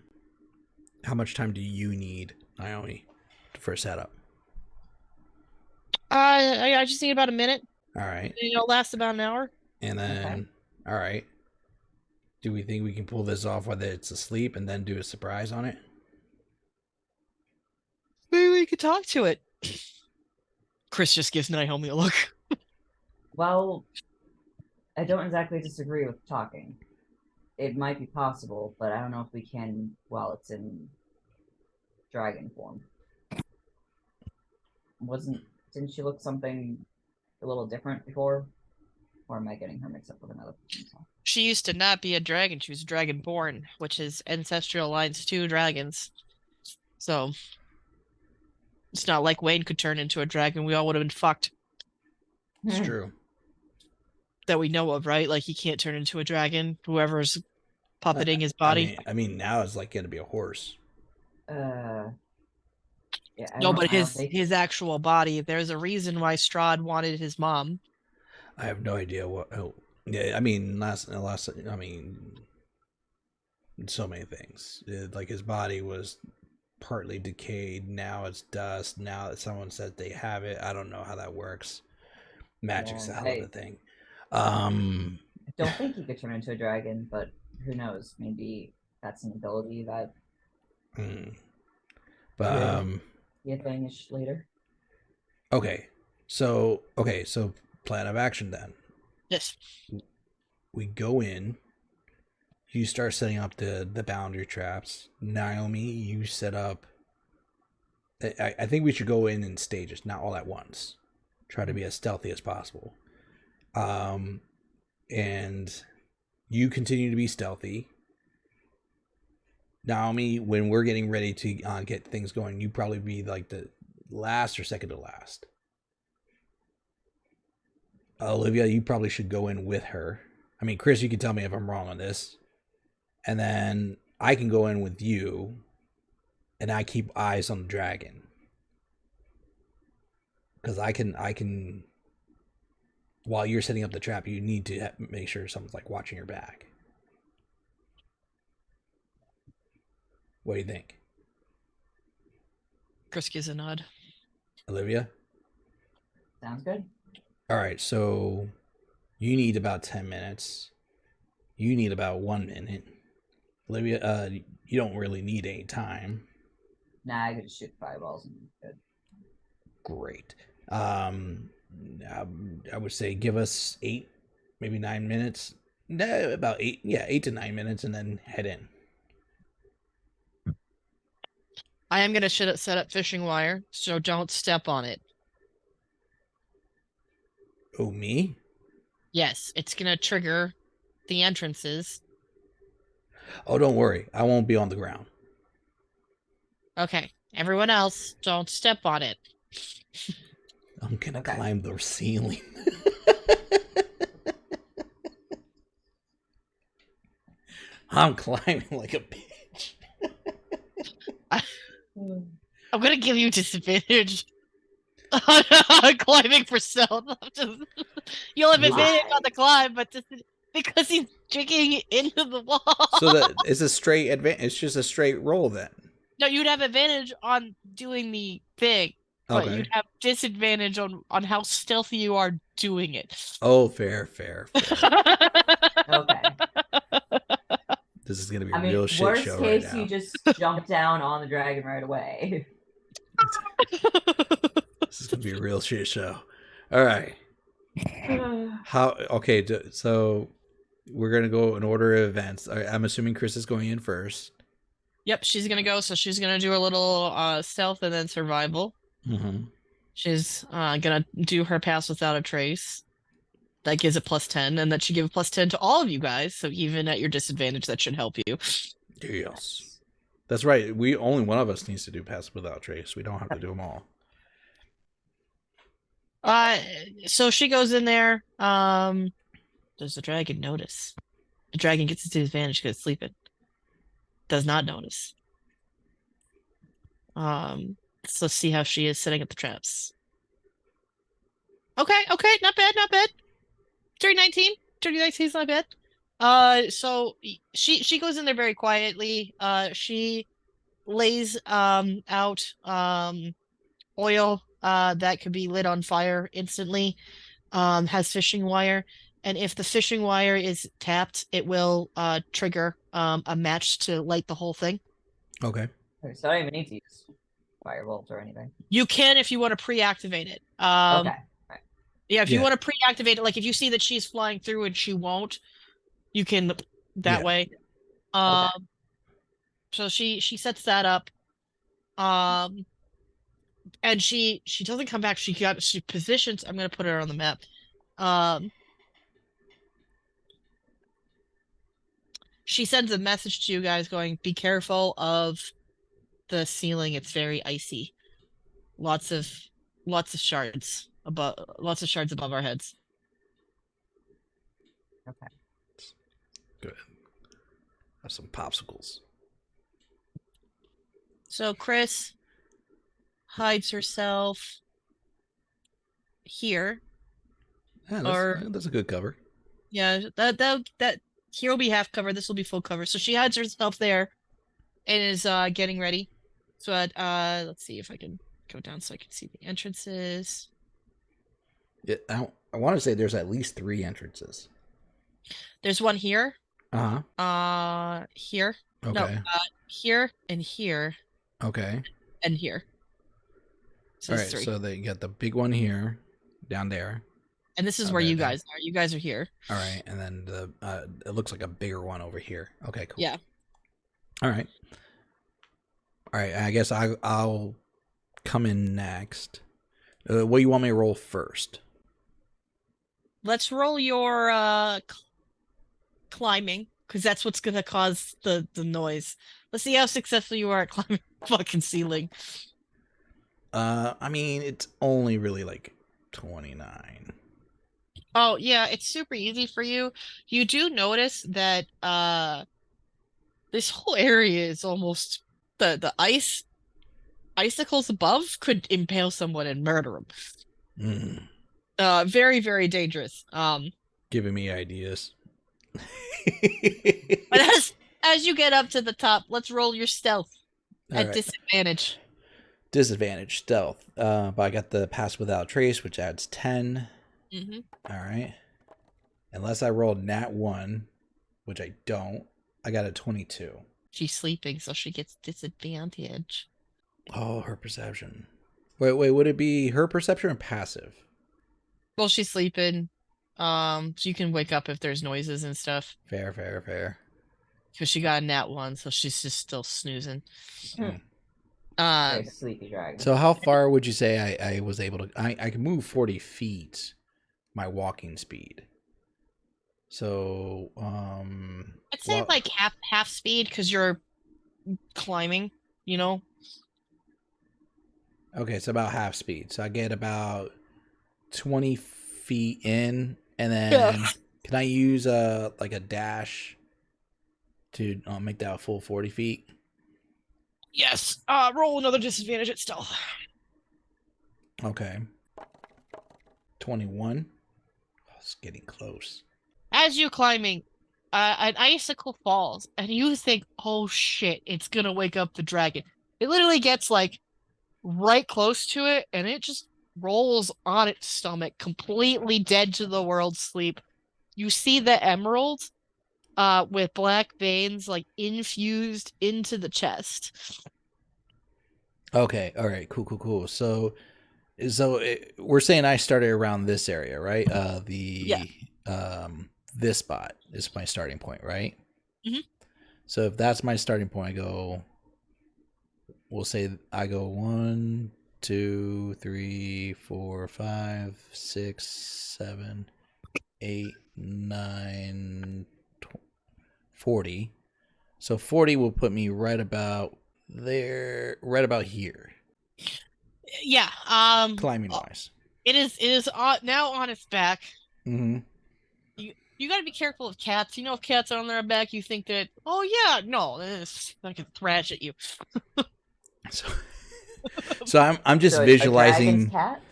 How much time do you need, Naomi, for setup? I just need about a minute. All right. It'll last about an hour. And then, all right. Do we think we can pull this off whether it's asleep and then do a surprise on it? Maybe we could talk to it. Chris just gives Naomi a look. Well, I don't exactly disagree with talking. It might be possible, but I don't know if we can while it's in dragon form. Didn't she look something a little different before? Or am I getting her mixed up with another person? She used to not be a dragon. She was dragonborn, which is ancestral lines to dragons. So it's not like Wayne could turn into a dragon. We all would have been fucked. It's true. That we know of, right? Like he can't turn into a dragon. Whoever's puppeting his body. I mean, now it's like going to be a horse. Yeah. No, but his actual body. There's a reason why Strahd wanted his mom. I have no idea what. Oh, yeah. I mean, I mean, so many things. Like his body was partly decayed. Now it's dust. Now that someone said they have it, I don't know how that works. Magic's a hell of a thing. I don't think he could turn into a dragon, but who knows? Maybe that's an ability that. But be a thing later. Okay, so plan of action then. Yes. We go in. You start setting up the boundary traps. Naomi, you set up. I think we should go in stages, not all at once. Try to be as stealthy as possible. And you continue to be stealthy. Naomi, when we're getting ready to get things going, you probably be like the last or second to last. Olivia, you probably should go in with her. I mean, Chris, you can tell me if I'm wrong on this. And then I can go in with you, and I keep eyes on the dragon. Because I can, while you're setting up the trap, you need to make sure someone's like watching your back. What do you think? Chris gives a nod. Olivia? Sounds good. All right, so you need about 10 minutes. You need about 1 minute. Olivia, you don't really need any time. Nah, I could just shoot fireballs and be good. Great. I would say give us 8, maybe 9 minutes. No, about 8. Yeah, 8 to 9 minutes, and then head in. I am going to set up fishing wire, so don't step on it. Oh, me? Yes, it's going to trigger the entrances. Oh, don't worry. I won't be on the ground. Okay. Everyone else, don't step on it. I'm going to climb the ceiling. I'm climbing like a bitch. I'm gonna give you disadvantage on climbing for stealth. You'll have advantage on the climb, but because he's digging into the wall. So that it's a straight advantage. It's just a straight roll then. No, you'd have advantage on doing the thing, but Okay. you'd have disadvantage on how stealthy you are doing it. Oh, fair. Okay. This is gonna be I a mean, real shit worst show case, right now. you just jump down on the dragon right away. This is gonna be a real shit show. All right. How? Okay. So we're gonna go in order of events. I'm assuming Chris is going in first. Yep, she's gonna go. So she's gonna do a little stealth and then survival. Mm-hmm. She's gonna do her pass without a trace. That gives it +10, and that should give a +10 to all of you guys. So even at your disadvantage, that should help you. Yes. That's right. Only one of us needs to do pass without trace. We don't have to do them all. So she goes in there. Does the dragon notice? The dragon gets its advantage because it's sleeping. Does not notice. So let's see how she is setting up the traps. Okay, not bad. 3019 is not bad. So she goes in there very quietly. She lays out oil that could be lit on fire instantly. Has fishing wire, and if the fishing wire is tapped, it will trigger a match to light the whole thing. Okay. So I don't even need to use firebolt or anything. You can if you want to pre-activate it. Okay. Right. Yeah, if you want to pre-activate it, like if you see that she's flying through and she won't, you can that way. Okay. So she sets that up. And she doesn't come back. She positions. I'm gonna put her on the map. She sends a message to you guys going, be careful of the ceiling. It's very icy. Lots of shards above our heads. Okay. Good. Have some popsicles. So Chris hides herself here. Yeah, that's a good cover. Yeah, that here will be half cover. This will be full cover. So she hides herself there and is getting ready. So let's see if I can go down so I can see the entrances. Yeah, I want to say there's at least 3 entrances. There's one here. Uh-huh. Here. Okay. No, here and here. Okay. And here. So all right, 3. so you got the big one here, down there. And this is where you guys are. You guys are here. All right, and then it looks like a bigger one over here. Okay, cool. Yeah. All right. I guess I'll come in next. What do you want me to roll first? Let's roll your climbing, because that's what's gonna cause the noise. Let's see how successful you are at climbing the fucking ceiling. I mean, it's only really like 29. Oh yeah, it's super easy for you. You do notice that this whole area is almost the icicles above could impale someone and murder them. Very, very dangerous. Giving me ideas. But as you get up to the top, let's roll your stealth at disadvantage. Disadvantage stealth. But I got the pass without trace, which adds 10. Mm-hmm. All right. Unless I rolled nat 1, which I don't, I got a 22. She's sleeping, so she gets disadvantage. Oh, her perception. Wait, would it be her perception or passive? Well, she's sleeping. So you can wake up if there's noises and stuff. Fair. Because she got a nat 1, so she's just still snoozing. Sleepy dragon. So how far would you say I was able to... I can move 40 feet, my walking speed. So, I'd say like half speed, because you're climbing, you know? Okay, so about half speed. So I get about 20 feet in, and then can I use like a dash To make that a full 40 feet. Yes. Roll another disadvantage at stealth. Okay. 21. Oh, it's getting close. As you're climbing, an icicle falls, and you think, "Oh shit, it's gonna wake up the dragon." It literally gets like right close to it, and it just rolls on its stomach, completely dead to the world sleep. You see the emerald, with black veins like infused into the chest. Okay. All right. Cool. So we're saying I started around this area, right? Yeah. This spot is my starting point, right? Mhm. So if that's my starting point, we'll say I go 1, 2, 3, 4, 5, 6, 7, 8, 9, 40. So 40 will put me right about there, right about here, Yeah. climbing wise. It is now on its back. Mm-hmm. You got to be careful of cats. You know, if cats are on their back, you think that, oh yeah, no, I can thrash at you. So I'm just So visualizing. A dragon's cat?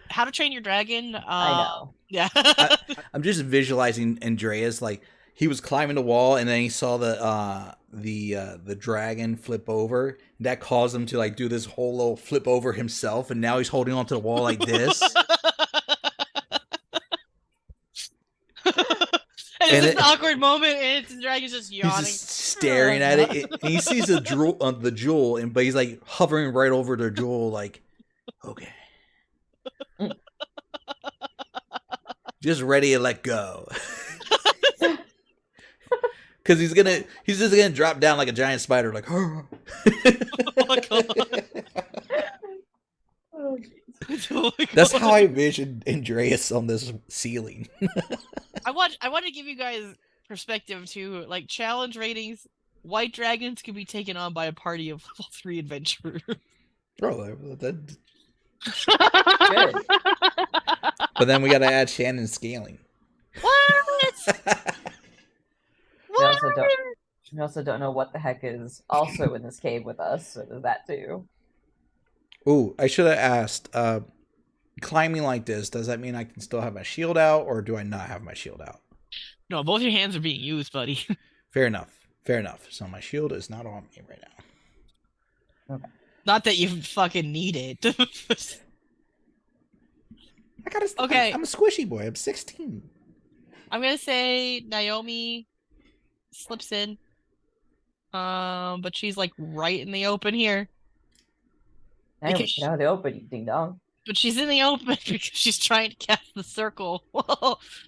How to Train Your Dragon. I know. Yeah. I'm just visualizing Andreas, like he was climbing the wall and then he saw the dragon flip over. That caused him to like do this whole little flip over himself, and now he's holding onto the wall like this. And it's an awkward moment, and the dragon's just yawning. He's just staring at it, and he sees the jewel, but he's like hovering right over the jewel, like, okay, just ready to let go, because he's just gonna drop down like a giant spider, like, oh my God. Oh, that's how I envisioned Andreas on this ceiling. I want to give you guys perspective to like challenge ratings. White dragons can be taken on by a party of level 3 adventurers. Bro, Good. but then we gotta add Shannon scaling. What? We also don't know what the heck is also in this cave with us, so there's that too. Ooh, I should have asked, climbing like this, does that mean I can still have my shield out, or do I not have my shield out? No, both your hands are being used, buddy. Fair enough. So my shield is not on me right now. Okay. Not that you fucking need it. Okay. I'm a squishy boy. I'm 16. I'm gonna say Naomi slips in. But she's like right in the open here. Hey, get out of the open, you ding dong. But she's in the open because she's trying to cast the circle,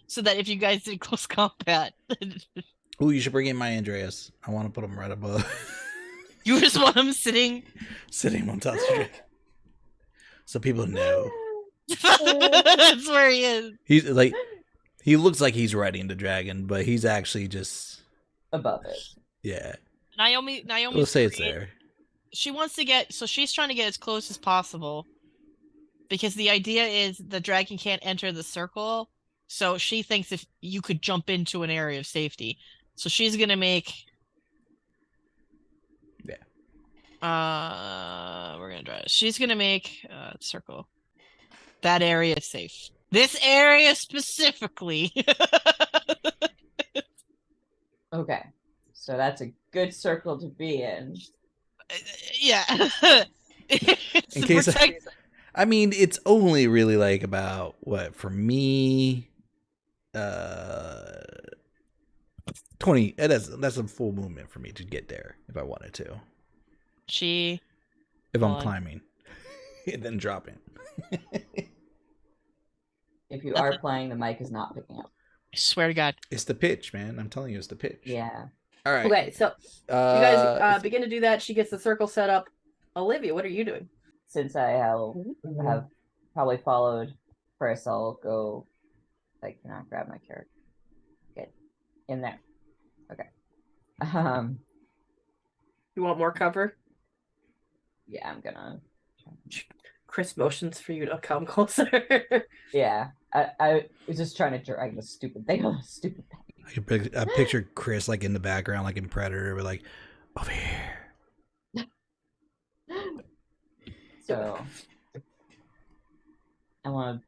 so that if you guys did close combat. Ooh, you should bring in my Andreas. I want to put him right above. You just want him sitting on top of the dragon, so people know. That's where he is. He's like, he looks like he's riding the dragon, but he's actually just above it. Yeah. Naomi. We'll say it's there. She wants to get, so she's trying to get as close as possible, because the idea is the dragon can't enter the circle. So she thinks if you could jump into an area of safety. So she's gonna make. Yeah. We're gonna try. She's gonna make circle. That area is safe. This area specifically. Okay, so that's a good circle to be in. Yeah. In case I mean, it's only really like about what for me. 20. That's a full movement for me to get there if I wanted to. If I'm climbing and then dropping. If you are playing, the mic is not picking up. I swear to God. It's the pitch, man. I'm telling you, it's the pitch. Yeah. All right. Okay, so you guys begin to do that. She gets the circle set up. Olivia, what are you doing? Since I have probably followed first, I'll go. I cannot grab my character. Get in there. Okay. You want more cover? Yeah, I'm gonna. Chris motions for you to come closer. Yeah, I was just trying to drag the stupid thing on the stupid thing. I picture Chris like in the background, like in Predator, but like over here. So I want to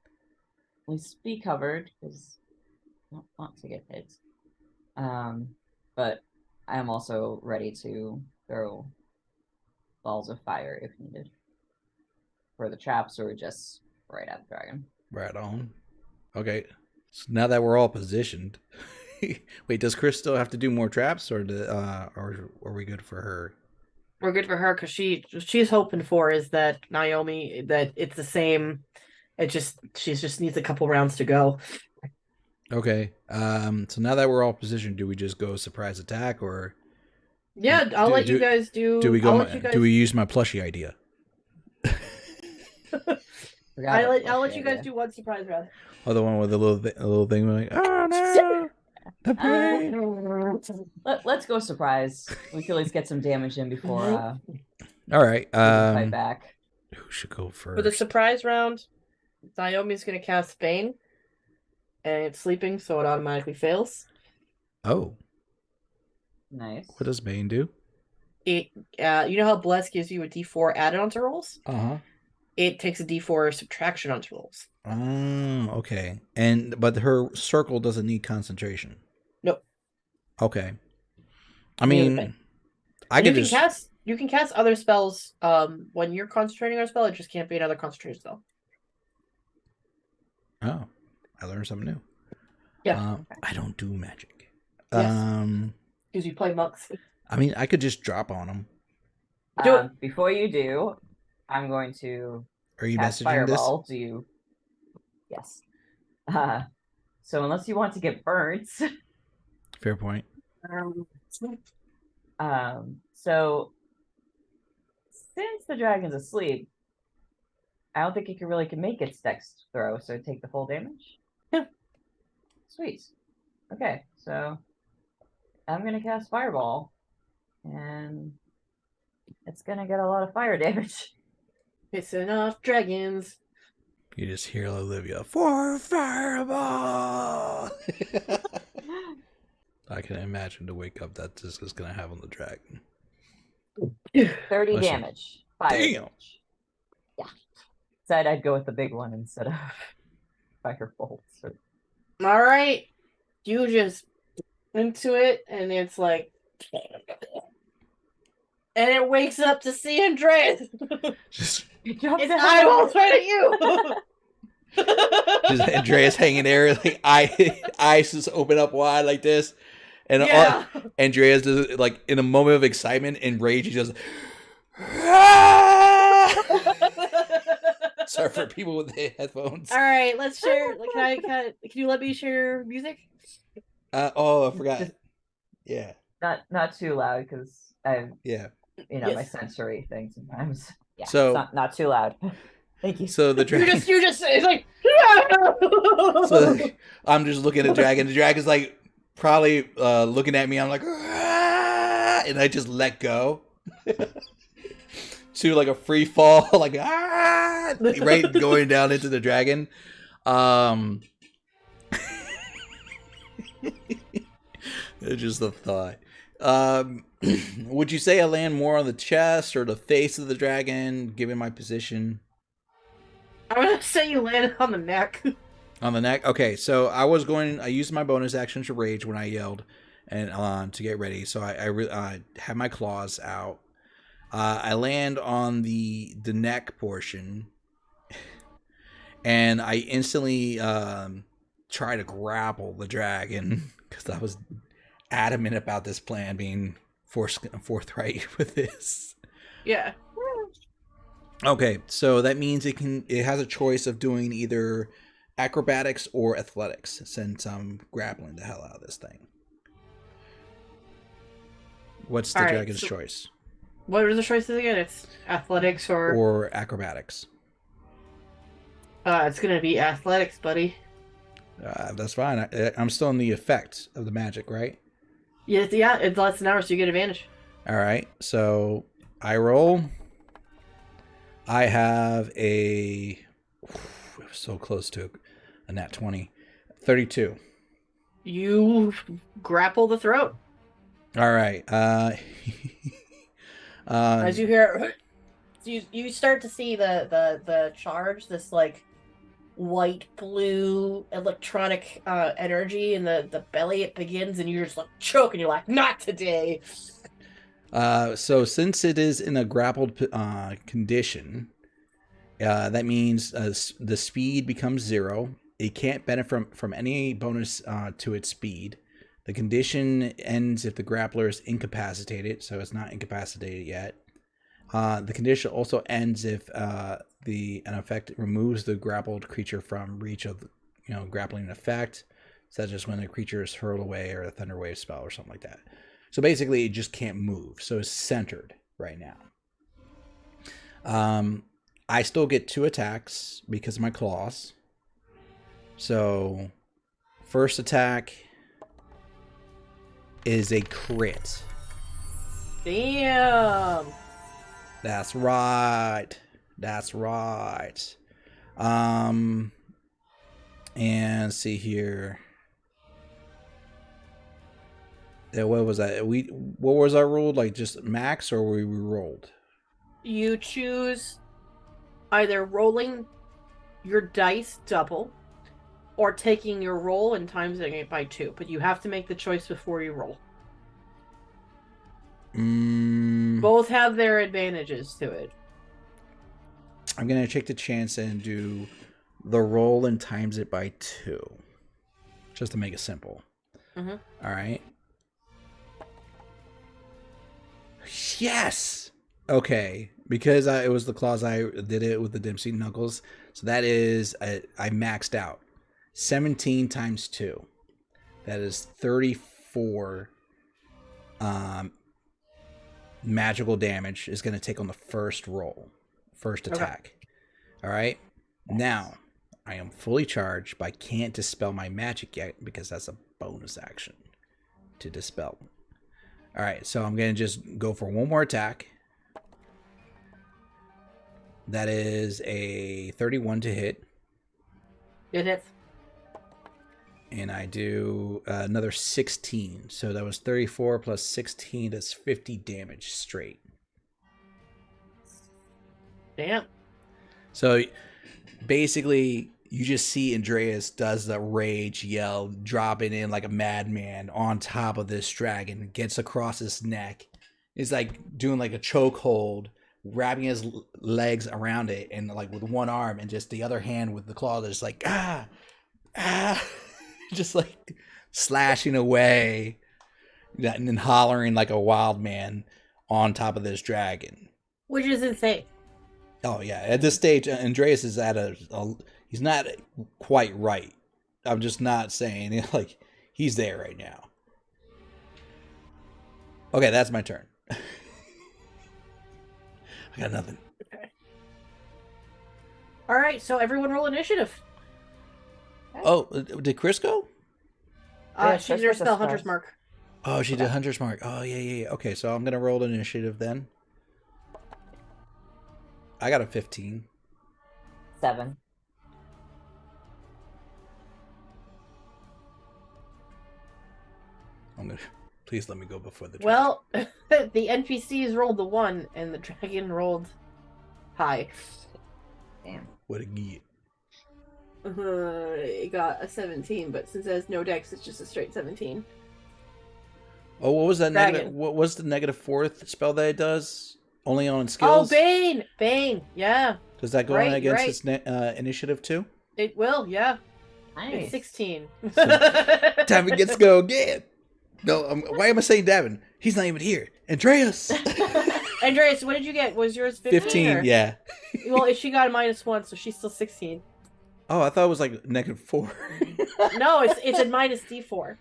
at least be covered because I don't want to get hit. But I am also ready to throw balls of fire if needed for the traps or just right at the dragon. Right on. Okay. So now that we're all positioned, wait, does Chris still have to do more traps, or are we good for her? We're good for her because she's hoping for is that Naomi that it's the same. She just needs a couple rounds to go. Okay. So now that we're all positioned, do we just go surprise attack, or? Yeah, I'll let you guys do. Do we go? Do we use my plushie idea? I'll let you guys do one surprise round. Oh, the one with the little thing like, oh no, the pain. Let's go surprise. We can at least get some damage in before. All right. Fight back. Who should go first? For the surprise round, Naomi's gonna cast Bane, and it's sleeping, so it automatically fails. Oh. Nice. What does Bane do? It, you know how Bless gives you a D4 added onto rolls? Uh-huh. It takes a D4 subtraction onto rolls. Oh, okay. But her circle doesn't need concentration. Nope. Okay. I mean, you can cast other spells when you're concentrating on a spell. It just can't be another concentration spell. Oh, I learned something new. Yeah. I don't do magic. Yes. Because you play monks. I mean, I could just drop on them. Before you do, I'm going to. Are you cast messaging fireball. this? Do you? Yes. So unless you want to get burnt. Fair point. So since the dragon's asleep, I don't think it can make its dex throw, so take the full damage. Yeah. Sweet. Okay, so I'm gonna cast fireball, and it's gonna get a lot of fire damage. Pissing off dragons. You just hear Olivia, for fireball! I can imagine the wake up that this is going to have on the dragon. 30 damage. Fire Damn! damage. Yeah. Said I'd go with the big one instead of fire bolts. Alright. You just into it, and it's like... And it wakes up to see Andreas. Just... Its eyeballs right at you. Just Andreas hanging there, like eyes just open up wide like this, and Andreas does like in a moment of excitement and rage. He just sorry for people with the headphones. All right, let's share. Can you let me share music? I forgot. Yeah. Not too loud because I my sensory thing sometimes. Yeah, so it's not too loud. Thank you. So the dragon. You just it's like. So I'm just looking at the dragon. The dragon's like probably looking at me. I'm like, and I just let go to like a free fall, like right going down into the dragon. It's just a thought. Would you say I land more on the chest or the face of the dragon, given my position? I'm gonna say you landed on the neck. On the neck? Okay, so I used my bonus action to rage when I yelled and to get ready. So I had my claws out. I land on the neck portion, and I instantly try to grapple the dragon because I was adamant about this plan, being forthright with this. Yeah. Okay, so that means it has a choice of doing either acrobatics or athletics, since I'm grappling the hell out of this thing. What's the dragon's choice? What are the choices again? It's athletics or acrobatics. It's gonna be athletics, buddy. That's fine. I'm still in the effect of the magic, right? Yeah, it's less than an hour, so you get advantage. All right, so I roll. I have so close to a nat 20. 32. You grapple the throat. All right. As you hear, you start to see the charge, this like white blue electronic energy in the belly. It begins, and you're just like choke, and you're like, not today. So since it is in a grappled condition, that means the speed becomes 0. It can't benefit from any bonus to its speed. The condition ends if the grappler is incapacitated, so it's not incapacitated yet. The condition also ends if an effect removes the grappled creature from reach of grappling effect, such as when the creature is hurled away or a thunder wave spell or something like that. So basically, it just can't move. So it's centered right now. I still get 2 attacks because of my claws. So first attack is a crit. Damn. That's right. That's right. And see here. Yeah, what was that? What was our rule? Like just max, or we rolled? You choose either rolling your dice double or taking your roll and timesing it by 2, but you have to make the choice before you roll. Both have their advantages to it. I'm gonna take the chance and do the roll and times it by 2, just to make it simple. All right. Yes. Okay, because it was the claws, I did it with the Dempsey Knuckles. So that is I maxed out 17 times 2. That is 34 magical damage is going to take on the first roll, first attack. Okay. All right. Now, I am fully charged, but I can't dispel my magic yet because that's a bonus action to dispel. All right, so I'm going to just go for one more attack. That is a 31 to hit. It hits. And I do another 16. So that was 34 plus 16. That's 50 damage straight. Damn. So basically, you just see Andreas does the rage yell, dropping in like a madman on top of this dragon, gets across his neck. It's like doing like a chokehold, wrapping his legs around it, and like with one arm, and just the other hand with the claw, just like just like slashing away, and then hollering like a wild man on top of this dragon. Which is insane. Oh yeah, at this stage, Andreas is at he's not quite right. I'm just not saying like he's there right now. Okay, that's my turn. I got nothing. Okay. All right, so everyone roll initiative. Oh, did Chris go? Yeah, She did her spell Hunter's Mark. Oh, she did Hunter's Mark. Oh, yeah. Okay, so I'm gonna roll initiative then. I got a 15. 7. Please let me go before the dragon. Well, the NPCs rolled the 1, and the dragon rolled high. Damn. What a get. It got a 17, but since it has no dex, it's just a straight 17. Oh, what was that Dragon. negative? What was the negative 4th spell that it does? Only on skills? Oh, Bane! Bane, yeah. Does that go Right, on against right. its initiative too? It will, yeah. Nice. It's 16. Davin gets to go again. No, why am I saying Davin? He's not even here. Andreas! Andreas, what did you get? Was yours 15? 15, or? yeah. Well, she got a -1, so she's still 16. Oh, I thought it was like negative 4. No, it's a minus D4.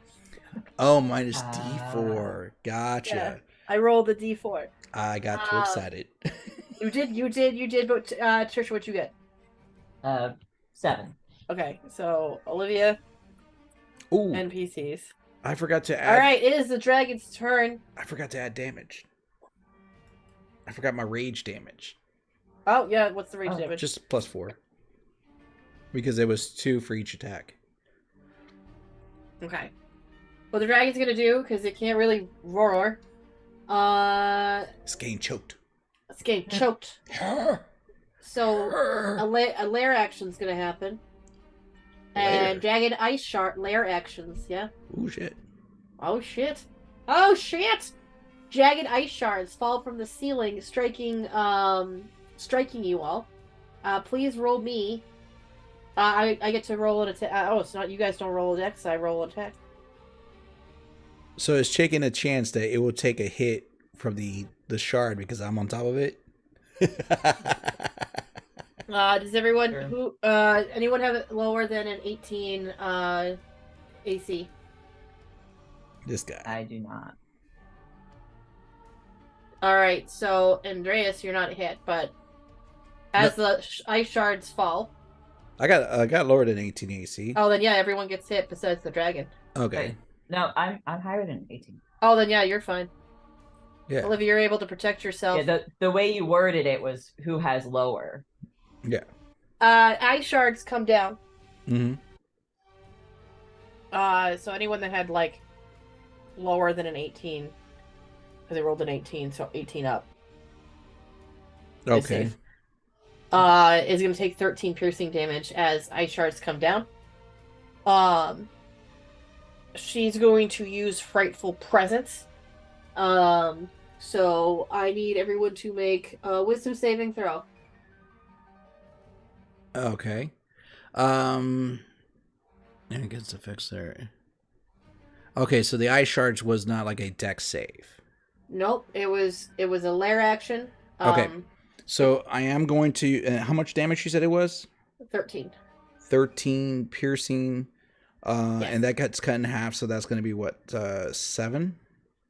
Oh, minus D4. Gotcha. Yeah, I rolled a D4. I got too excited. You did. But Trisha, what'd you get? 7. Okay, so Olivia, Ooh, NPCs. I forgot to add. All right, it is the dragon's turn. I forgot to add damage. I forgot my rage damage. Oh yeah, what's the rage damage? Just +4. Because it was 2 for each attack. Okay. what the dragon's gonna do, because it can't really roar, It's getting choked. it's getting choked. So a lair action's gonna happen. And Jagged Ice Shard lair actions, yeah. Ooh, shit. Oh shit. Oh shit! Jagged ice shards fall from the ceiling, striking you all. Please roll me. I get to roll an attack. Oh, it's not you guys don't roll a dex, I roll an attack. So it's taking a chance that it will take a hit from the shard because I'm on top of it. Does everyone Sure. anyone have it lower than an 18 AC? This guy. I do not. Alright, so Andreas, you're not hit, but as the ice shards fall. I got lower than 18 AC. Oh, then yeah, everyone gets hit besides the dragon. Okay. Wait, no, I'm higher than 18. Oh, then yeah, you're fine. Yeah. Olivia, you're able to protect yourself. Yeah, the way you worded it was who has lower. Yeah. Ice shards come down. Mm-hmm. So anyone that had like lower than an 18, because they rolled an 18, so 18 up. Okay. Is going to take 13 piercing damage as ice shards come down. She's going to use Frightful Presence. So I need everyone to make a Wisdom saving throw. Okay. I guess the fix there. Okay, so the ice shards was not like a dex save. Nope, it was a lair action. Okay. So I am going to. How much damage you said it was? 13. 13 piercing. Yes. And that gets cut in half, so that's going to be what? 7?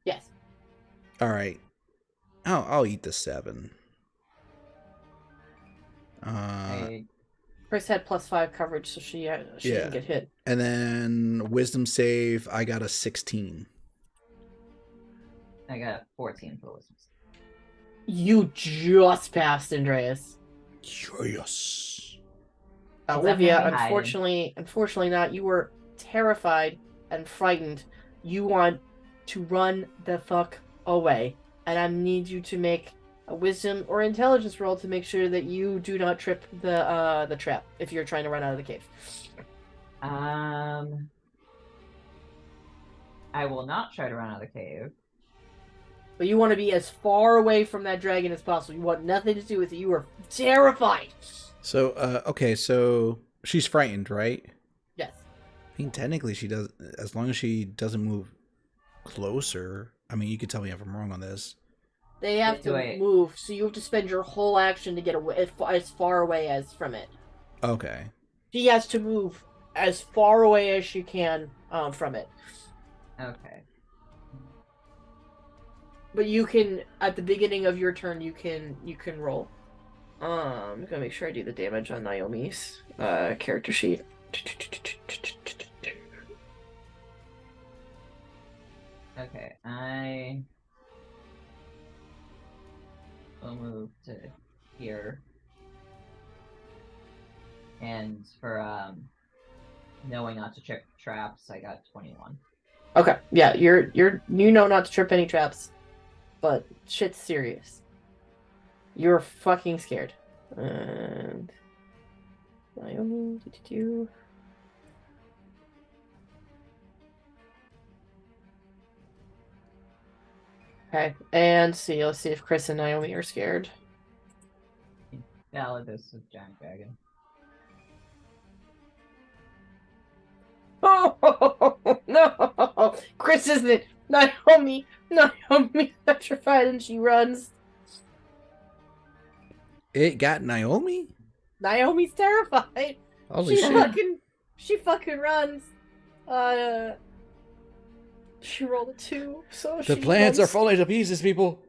Yes. All right. I'll eat the 7. Chris had +5 coverage, so she didn't get hit. And then wisdom save, I got a 16. I got 14 for wisdom. You just passed, Andreas. Curious. Olivia, definitely unfortunately not. You were terrified and frightened. You want to run the fuck away. And I need you to make a wisdom or intelligence roll to make sure that you do not trip the trap if you're trying to run out of the cave. I will not try to run out of the cave. But you want to be as far away from that dragon as possible. You want nothing to do with it. You are terrified. So, okay, so she's frightened, right? Yes. I mean, technically she does, as long as she doesn't move closer. I mean, you could tell me if I'm wrong on this. They have to move, so you have to spend your whole action to get away, as far away as from it. Okay. She has to move as far away as she can from it. Okay. But you can, at the beginning of your turn, you can roll. I'm gonna make sure I do the damage on Naomi's character sheet. Okay, I will move to here. And for knowing not to trip traps, I got 21. Okay, yeah, you know not to trip any traps, but shit's serious. You're fucking scared. And Naomi, did you? Okay, and let's see if Chris and Naomi are scared. Valid, this is giant dragon. Oh no! Chris isn't. Naomi petrified and she runs. It got Naomi? Naomi's terrified. Holy shit. She fucking runs. She rolled a 2, so The plans are falling to pieces, people.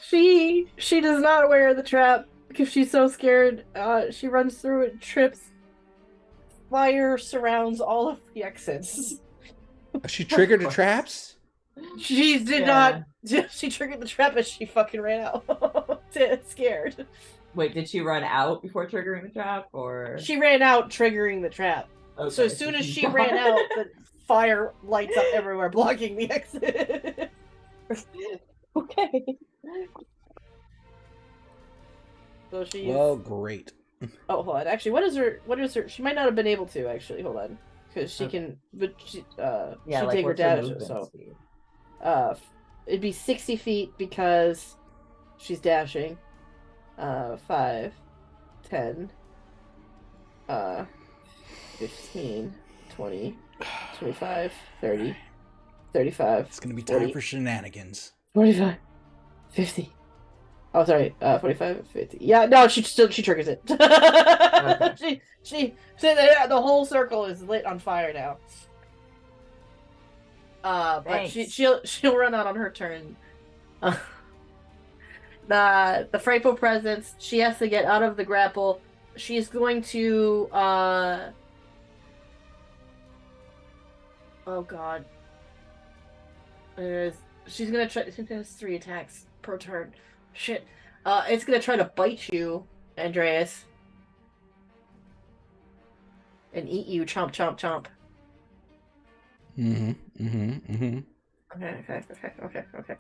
She does not wear the trap because she's so scared. She runs through it, trips. Fire surrounds all of the exits. She triggered the traps? She did not. She triggered the trap as she fucking ran out. Scared. Wait, did she run out before triggering the trap, or she ran out triggering the trap? Okay, So as soon as she ran out, the fire lights up everywhere, blocking the exit. Okay. So she's... Well, great. Oh, hold on. Actually, what is her... She might not have been able to, actually. Hold on. Because she can... But she, Yeah, she like take her what's her dash, movement so... speed? It'd be 60 feet because she's dashing. 5, 10, 15, 20, 25, 30, 35. It's gonna be 40, time for shenanigans. 45, 50. Oh, sorry. 45, 50. Yeah, no, she triggers it. Okay. The whole circle is lit on fire now. But Thanks. she'll run out on her turn. The frightful presence. She has to get out of the grapple. She's going to oh god. She's gonna try. I think there's 3 attacks per turn. Shit. It's gonna try to bite you, Andreas, and eat you. Chomp, chomp, chomp. Okay.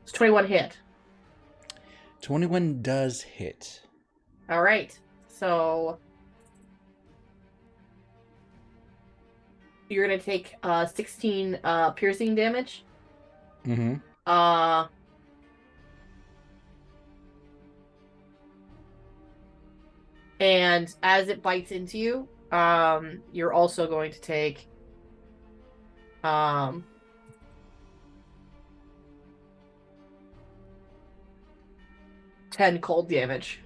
It's 21 hit. 21 does hit. All right. So you're gonna take 16 piercing damage. And as it bites into you, you're also going to take 10 cold damage.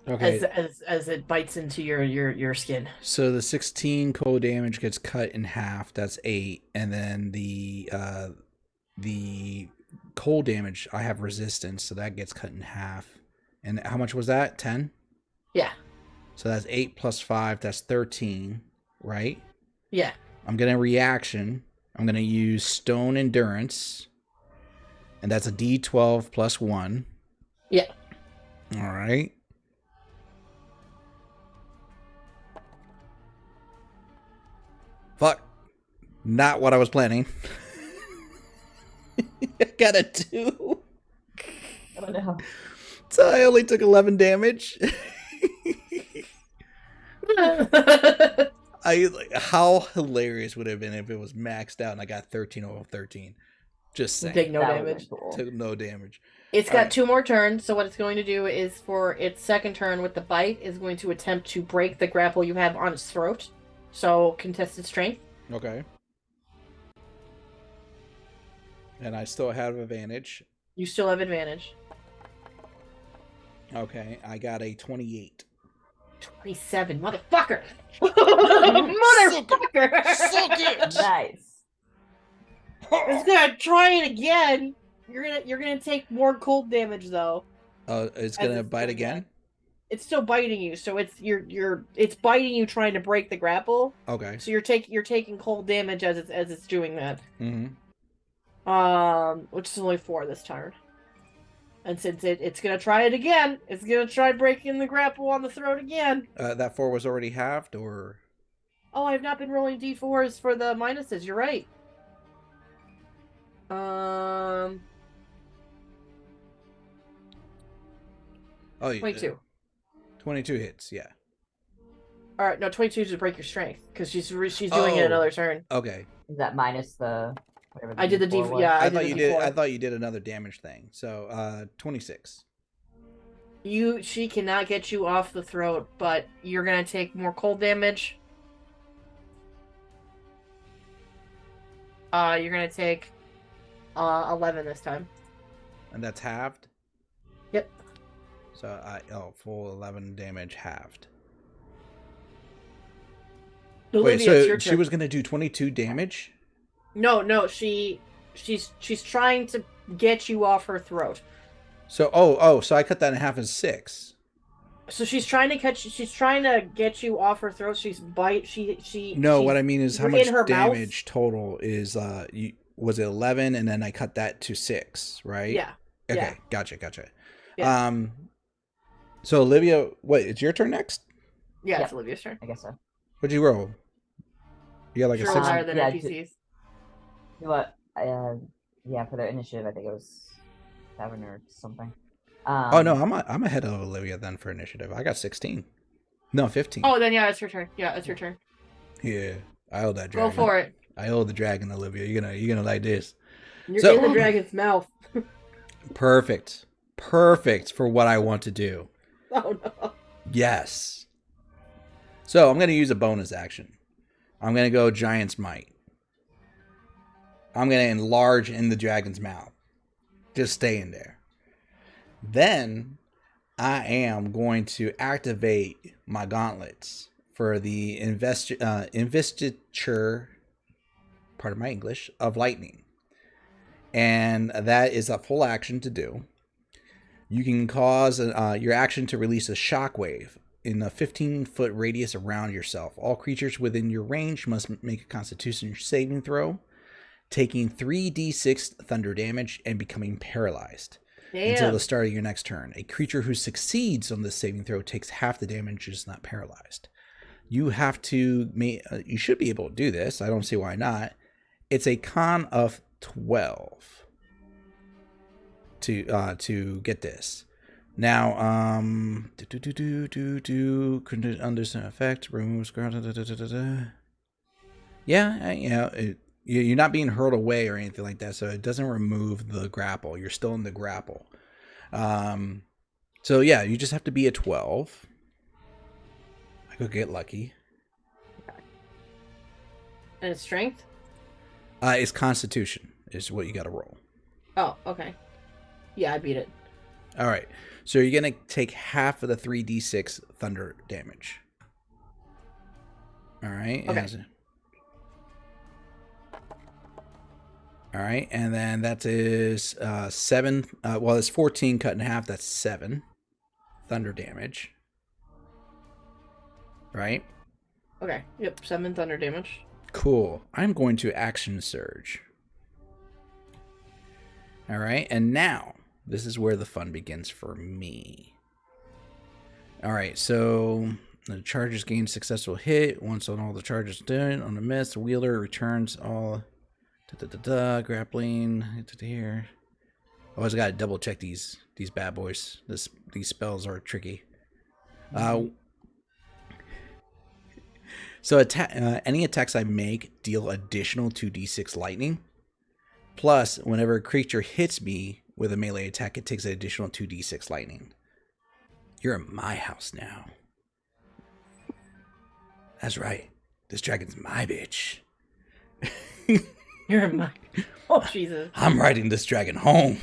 Okay. As it bites into your skin. So the 16 cold damage gets cut in half. That's 8, and then the cold damage, I have resistance, so that gets cut in half. And how much was that? 10? Yeah. So that's 8 plus 5. That's 13, right? Yeah. I'm gonna reaction. I'm gonna use Stone Endurance, and that's a D12 plus 1. Yeah. All right. Fuck. Not what I was planning. I got a 2. Oh no. So I only took 11 damage. How hilarious would it have been if it was maxed out and I got 13 over 13? Just saying. Take no That would've damage. been cool. Took no damage. It's got Alright. 2 more turns, so what it's going to do is for its second turn with the bite is going to attempt to break the grapple you have on its throat. So contested strength. Okay. And I still have advantage. You still have advantage. Okay, I got a 28. 27, motherfucker! Motherfucker! Suck it! Nice. It's gonna try it again. You're gonna take more cold damage though. It's As gonna it's bite doing again? that. It's still biting you, so it's biting you trying to break the grapple. Okay. So you're taking cold damage as it's doing that. Mm-hmm. Which is only 4 this turn. And since it's gonna try it again, it's gonna try breaking the grapple on the throat again. That 4 was already halved, or? Oh, I've not been rolling d4s for the minuses. You're right. Oh, 22. 22 hits, yeah. All right, no, 22 is to break your strength because she's doing it another turn. Okay. Is that minus the whatever the I did the D4 D4, was? yeah. I D4. thought you did another damage thing. So 26. She cannot get you off the throat, but you're gonna take more cold damage. You're gonna take 11 this time. And that's halved? Yep. So full 11 damage halved. Olivia, Wait, so it's your she turn. was gonna do 22 damage? No, she's trying to get you off her throat. So so I cut that in half as 6. So she's trying to get you off her throat. No, what I mean is how you're much in her damage total is was it 11 and then I cut that to 6, right? Yeah. Okay, Yeah. gotcha. Yeah. So Olivia, wait, it's your turn next? Yeah, Yep. it's Olivia's turn. I guess so. What'd you roll? You got like a Sure, 6. higher than yeah, NPCs. You know what? Yeah, for the initiative, I think it was 7 or something. Oh no, I'm ahead of Olivia then for initiative. I got 16. No, 15. Oh, then yeah, it's your turn. Yeah, it's your turn. Yeah, I owe that dragon. Go for it. I owe the dragon, Olivia. You're gonna like this. You're So- in the dragon's mouth. Perfect for what I want to do. Oh no. Yes. So I'm gonna use a bonus action. I'm gonna go Giant's Might. I'm gonna enlarge in the dragon's mouth. Just stay in there. Then I am going to activate my gauntlets for the investiture, pardon my English, of lightning. And that is a full action to do. You can cause your action to release a shockwave in a 15-foot radius around yourself. All creatures within your range must make a Constitution saving throw, taking 3d6 thunder damage and becoming paralyzed. Until Damn. the start of your next turn. A creature who succeeds on this saving throw takes half the damage and is not paralyzed. You have to you should be able to do this. I don't see why not. It's a con of 12 to get this. Now, couldn't understand effect, removes you're not being hurled away or anything like that, so it doesn't remove the grapple. You're still in the grapple. So yeah, you just have to be a 12. I could get lucky. And it's strength? It's Constitution is what you got to roll. Oh, okay. Yeah, I beat it. All right, so you're gonna take half of the 3d6 thunder damage. All right. Okay. All right, and then that is 7. Well, it's 14 cut in half. That's 7 thunder damage. Right? Okay. Yep, 7 thunder damage. Cool. I'm going to action surge. All right, and now this is where the fun begins for me. All right, so the charges gain successful hit. Once on all the charges done on a miss, the wielder returns all. Grappling here. Always got to double check these bad boys. These spells are tricky. So any attacks I make deal additional 2d6 lightning. Plus, whenever a creature hits me with a melee attack, it takes an additional 2d6 lightning. You're in my house now. That's right. This dragon's my bitch. You're in my... Oh, Jesus. I'm riding this dragon home.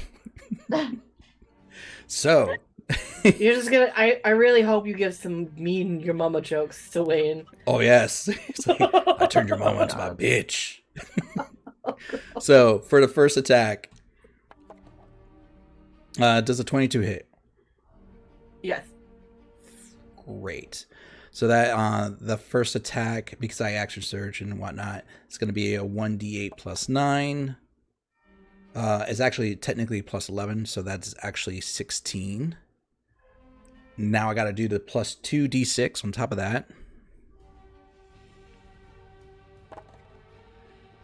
So... You're just gonna... I really hope you give some mean your mama jokes to Wayne. Oh, yes. It's like, I turned your mama into my bitch. So, for the first attack, does a 22 hit? Yes. Great. So that the first attack, because I action surge and whatnot, it's going to be a 1d8 plus 9. It's actually technically plus 11, so that's actually 16. Now I got to do the plus 2d6 on top of that.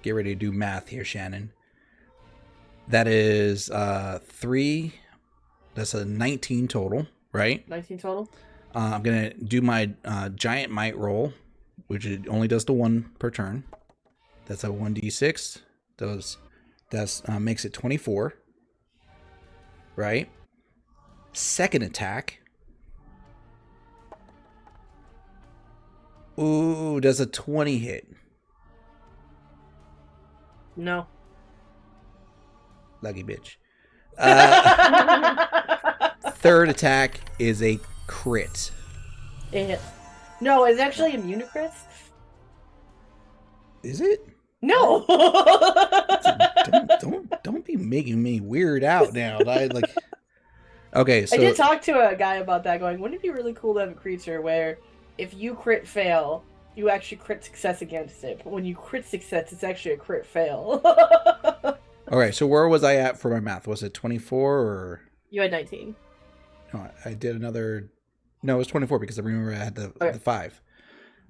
Get ready to do math here, Shannon. That is 3. That's a 19 total, right? 19 total? I'm going to do my giant might roll, which it only does the 1 per turn. That's a 1d6. That makes it 24. Right? Second attack. Ooh, does a 20 hit? No. Lucky bitch. Third attack is a crit. No, it's actually immune to crits. Is it? No. Don't be making me weird out now. Okay, so I did talk to a guy about that, going, wouldn't it be really cool to have a creature where if you crit fail, you actually crit success against it, but when you crit success, it's actually a crit fail. Okay, so where was I at for my math? Was it 24 or? You had 19. No, I did another No, it was 24 because I remember I had the 5.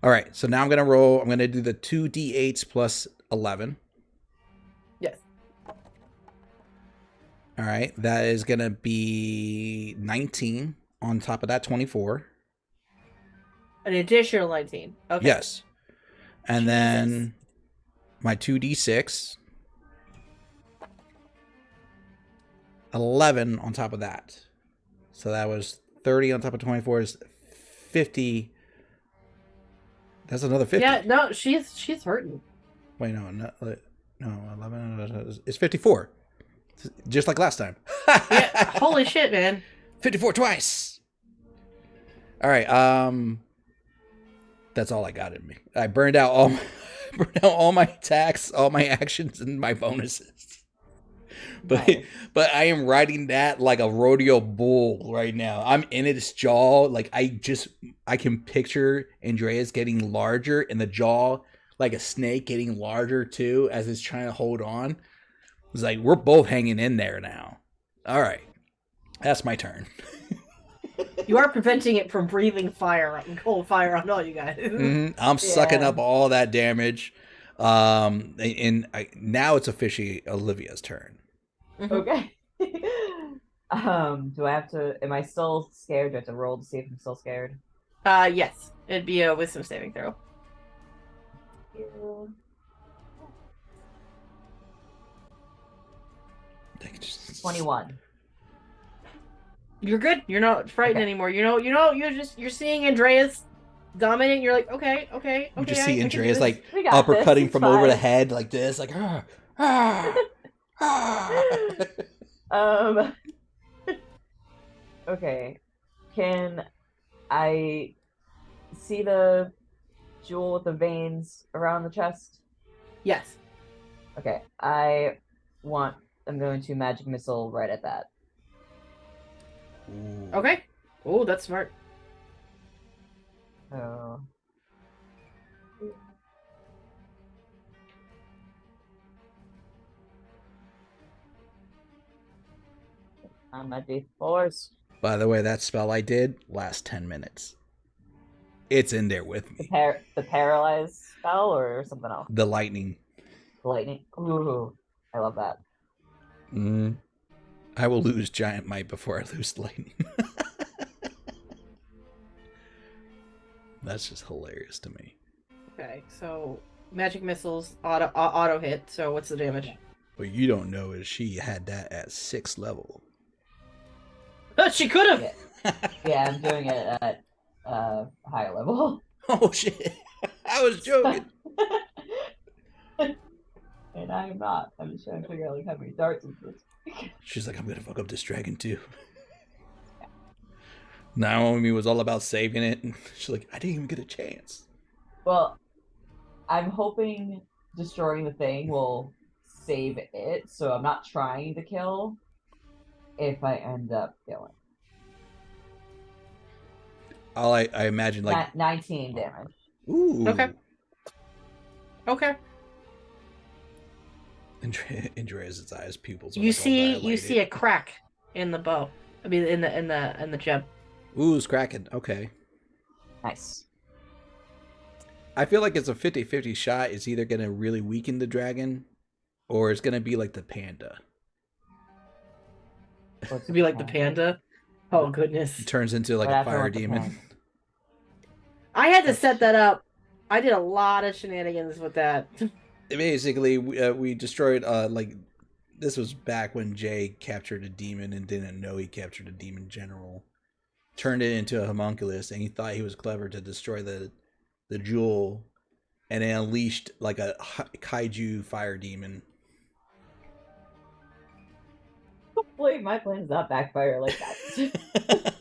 All right, so now I'm gonna roll. I'm gonna do the 2d8s plus 11. Yes. All right, that is gonna be 19 on top of that 24. An additional 19. Okay. Yes, and Jesus. then my 2d6, 11 on top of that. So that was 30 on top of 24 is 50. That's another 50. Yeah, no, she's hurting. Wait, no, 11. It's 54. Just like last time. Yeah, holy shit, man. 54 twice. All right, that's all I got in me. I burned out all my attacks, all my actions, and my bonuses. But Nice. but I am riding that like a rodeo bull right now. I'm in its jaw. Like I can picture Andreas getting larger and the jaw like a snake getting larger too as it's trying to hold on. It's like we're both hanging in there now. All right. That's my turn. You are preventing it from breathing fire and cold fire on all you guys. I'm sucking Yeah. up all that damage. Now it's officially Olivia's turn. Okay. Do I have to? Am I still scared? Do I have to roll to see if I'm still scared? Yes. It'd be a wisdom saving throw. 21. You're good. You're not frightened Okay. anymore. You're seeing Andreas dominate. And you're like, okay. You just I see can do Andreas this. like We got this, uppercutting it's from over the fine. head like this, like Okay. Can I see the jewel with the veins around the chest? Yes. Okay. I'm going to magic missile right at that. Okay. Oh, that's smart. So. On my D4s. By the way, that spell I did last 10 minutes. It's in there with me. The paralyzed spell or something else? The lightning. Lightning. Ooh, I love that. I will lose giant might before I lose lightning. That's just hilarious to me. Okay, so magic missiles auto hit. So what's the damage? What you don't know is she had that at 6th level. She could have. Yeah, I'm doing it at higher level. Oh shit! I was joking. And I am not. I'm just trying to figure out like how many darts is this. She's like, I'm gonna fuck up this dragon too. Naomi was all about saving it. And she's like, I didn't even get a chance. Well, I'm hoping destroying the thing will save it, so I'm not trying to kill if I end up killing. I imagine like 19 damage. ooh. Okay. Andreas' eyes pupils. Are You like all see dilated. a crack in the bow. I mean, in the gem. Ooh, it's cracking. Okay. Nice. I feel like it's a 50-50 shot. It's either gonna really weaken the dragon, or it's gonna be like the panda. What's To be like the panda. Oh goodness! It turns into like What a happened fire with the demon. panda? I had to set that up. I did a lot of shenanigans with that. Basically, we destroyed like this was back when Jay captured a demon and didn't know he captured a demon general. Turned it into a homunculus, and he thought he was clever to destroy the jewel, and then unleashed like a kaiju fire demon. Hopefully my plan's not backfire like that.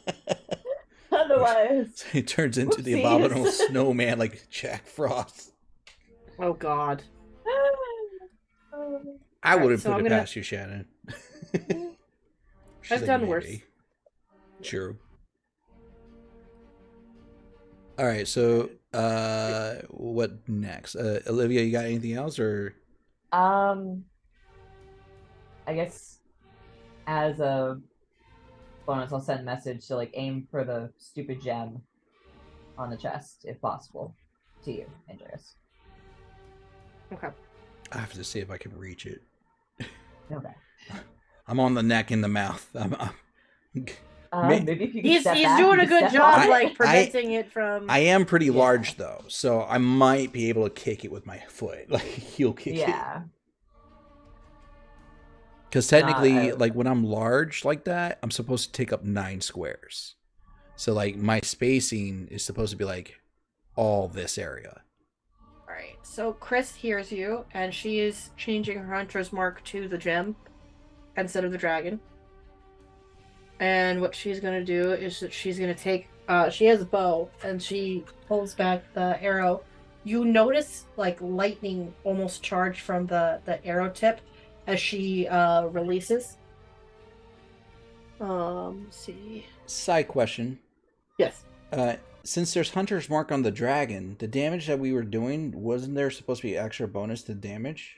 Otherwise. So he turns into the Whoopsies. abominable snowman like Jack Frost. Oh God. I Alright, wouldn't so put I'm it gonna- past you, Shannon. She's I've like, done worse. "Maybe." True. All right, so what next? Olivia, you got anything else, or I guess as a bonus, I'll send a message to like aim for the stupid gem on the chest, if possible, to you, Andreas. Okay. I have to see if I can reach it. Okay. I'm on the neck and the mouth. Maybe if you could He's step back, doing you a could good step job, on it. like preventing it from. I am pretty Yeah. large though, so I might be able to kick it with my foot, like heel kick it. Yeah. Because technically, Not- like when I'm large like that, I'm supposed to take up 9 squares. So like my spacing is supposed to be like all this area. All right. So Chris hears you, and she is changing her hunter's mark to the gem instead of the dragon. And what she's gonna do is that she's gonna take. She has a bow, and she pulls back the arrow. You notice like lightning almost charged from the arrow tip as she releases. Let's see. Side question. Yes. Since there's Hunter's Mark on the dragon, the damage that we were doing, wasn't there supposed to be extra bonus to damage?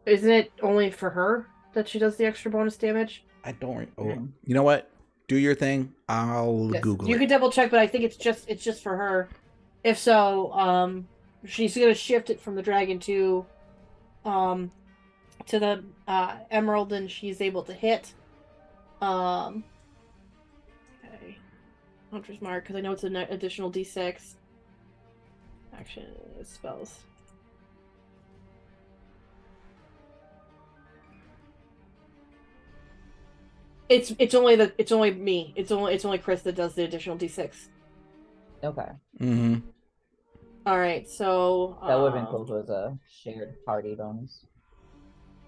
Isn't it only for her that she does the extra bonus damage? I don't. Oh, you know what? Do your thing. I'll Yes. Google You it. can double check, but I think it's just for her. If so, she's gonna shift it from the dragon to the emerald, and she's able to hit. Okay. Hunter's Mark, because I know it's an additional D6. Action spells. It's only me. It's only Chris that does the additional D6. Okay. Mm-hmm. All right, so That would have been cool if it was a shared party bonus.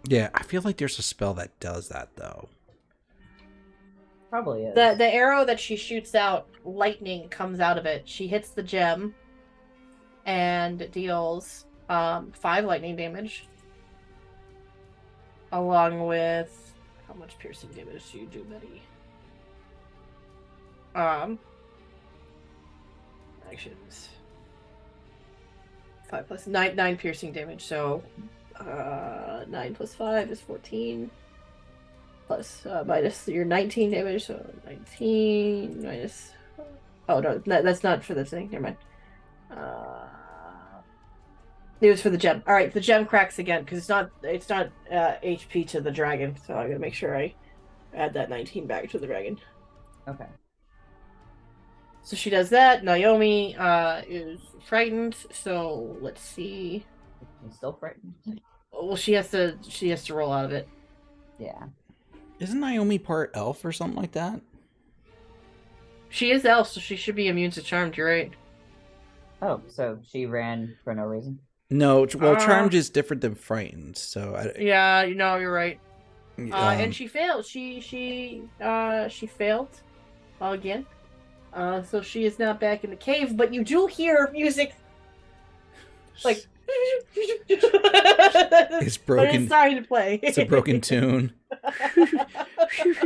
Yeah, I feel like there's a spell that does that though. Probably is. The arrow that she shoots out, lightning comes out of it. She hits the gem and deals 5 lightning damage, along with how much piercing damage do you do, Betty? Actions. 5 plus 9 piercing damage. So 9 plus 5 is 14. Plus minus your 19 damage, so 19 minus. Oh no, that's not for this thing. Never mind. It was for the gem. All right, the gem cracks again because it's not HP to the dragon. So I gotta make sure I add that 19 back to the dragon. Okay. So she does that. Naomi is frightened. So let's see. I'm still frightened. Well, she has to roll out of it. Yeah. Isn't Naomi part elf or something like that? She is elf, so she should be immune to charmed. You're right. Oh, so she ran for no reason? No, well, charmed is different than frightened. So Yeah, you're right. And she failed. She failed again. So she is now back in the cave. But you do hear music, like it's broken. But it's starting to play. It's a broken tune.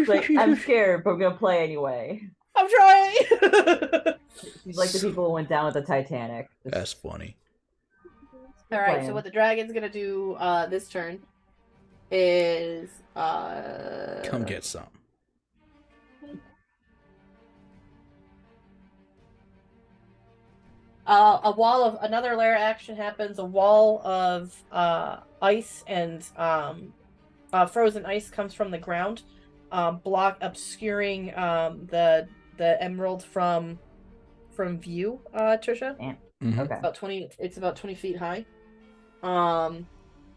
Like, I'm scared, but I'm gonna play anyway. I'm trying. She's like the people who went down with the Titanic. That's funny. All right. playing. So what the dragon's gonna do this turn is Come get some. Another layer action happens. A wall of ice and frozen ice comes from the ground, obscuring the emerald from view. Trisha, Mm-hmm. Okay. it's about 20 feet high, and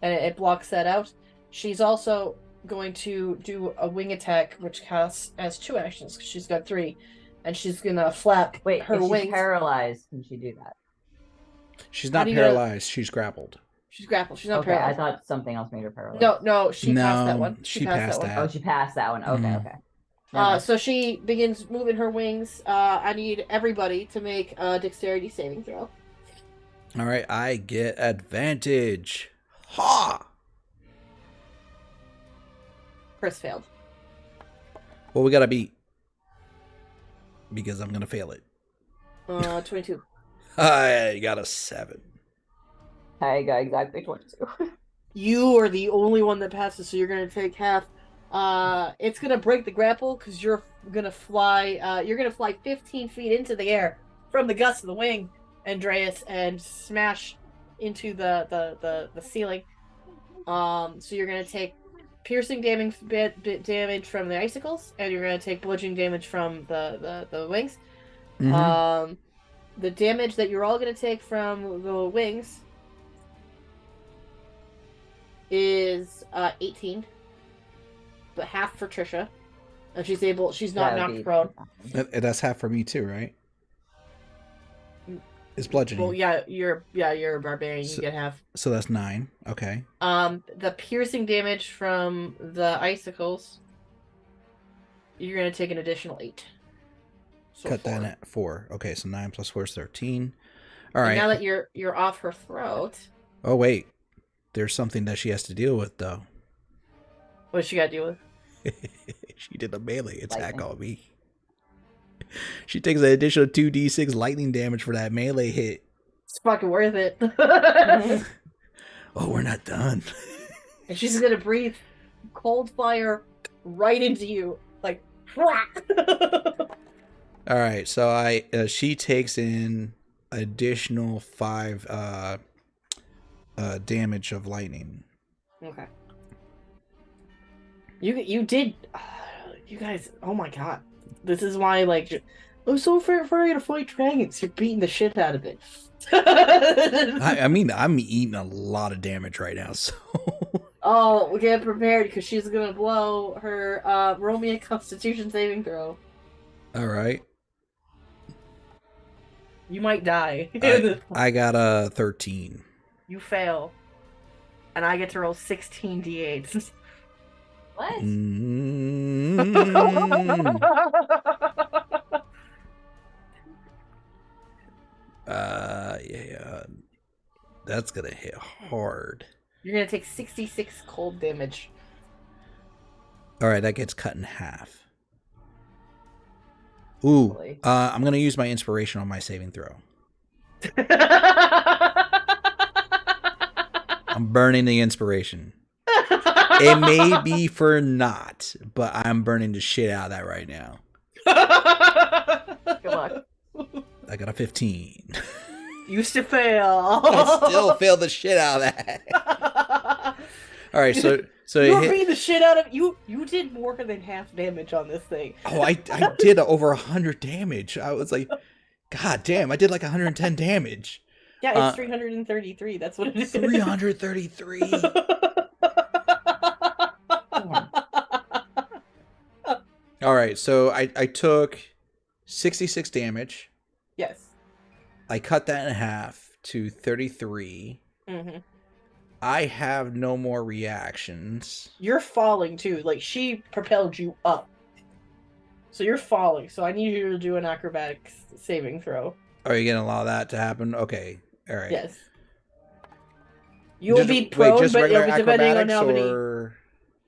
it blocks that out. She's also going to do a wing attack, which has 2 actions. She's got 3. And she's gonna flap Wait, her if wings. she's paralyzed, can she do that? She's not do you paralyzed. She's grappled. She's grappled. She's not Okay, paralyzed. I thought something else made her paralyzed. No, she passed that No, one. she passed that. Oh, she passed that one. Okay, Mhm. okay. Never mind. So she begins moving her wings. I need everybody to make a dexterity saving throw. All right, I get advantage. Ha! Chris failed. Well, we gotta beat because I'm gonna fail it. 22. I got a 7. I got exactly 22. You are the only one that passes, so you're gonna take half. It's gonna break the grapple because you're gonna fly. You're gonna fly 15 feet into the air from the gust of the wing, Andreas, and smash into the ceiling. So you're gonna take piercing damage damage from the icicles, and you're gonna take bludgeoning damage from the wings. Mhm. The damage that you're all gonna take from the wings is 18, but half for Trisha, and she's not That would knocked be prone. fine. That's half for me too, right? It's bludgeoning. Well, yeah, you're a barbarian. You So- get half. So that's 9. Okay. The piercing damage from the icicles, you're gonna take an additional 8. So Cut 4. that at 4. Okay, so 9 plus 4 is 13. All And right. now that you're off her throat, Oh wait, there's something that she has to deal with though. what's she got to deal with? She did a melee attack Lightning. on me. She takes an additional 2d6 lightning damage for that melee hit. It's fucking worth it. Oh, we're not done. And she's gonna breathe cold fire right into you, like. All right, so she takes in additional 5 damage of lightning. Okay. You did, you guys. Oh my god, this is why I'm so afraid to fight dragons. You're beating the shit out of it. I mean, I'm eating a lot of damage right now, so. Oh, get prepared because she's gonna blow her. Roll me a Constitution saving throw. All right. You might die. I got a 13. You fail, and I get to roll 16 d8s. What? Mm. Yeah. That's gonna hit hard. You're gonna take 66 cold damage. All right, that gets cut in half. Ooh, Boy. I'm gonna use my inspiration on my saving throw. I'm burning the inspiration. It may be for naught, but I'm burning the shit out of that right now. Good luck. I got a 15. Used to fail. I still failed the shit out of that. All right, so you it were hit. beating the shit out of you. You did more than half damage on this thing. Oh, I did over 100 damage. I was like, God damn, I did like 110 damage. Yeah, it's 333. That's what it is. 333. All right, so I took 66 damage. Yes. I cut that in half to 33. Mm-hmm. I have no more reactions. You're falling too. Like she propelled you up, so you're falling. So I need you to do an acrobatics saving throw. Are you gonna allow that to happen? Okay, all right. Yes. You will be prone, but it'll be depending on how many. Or...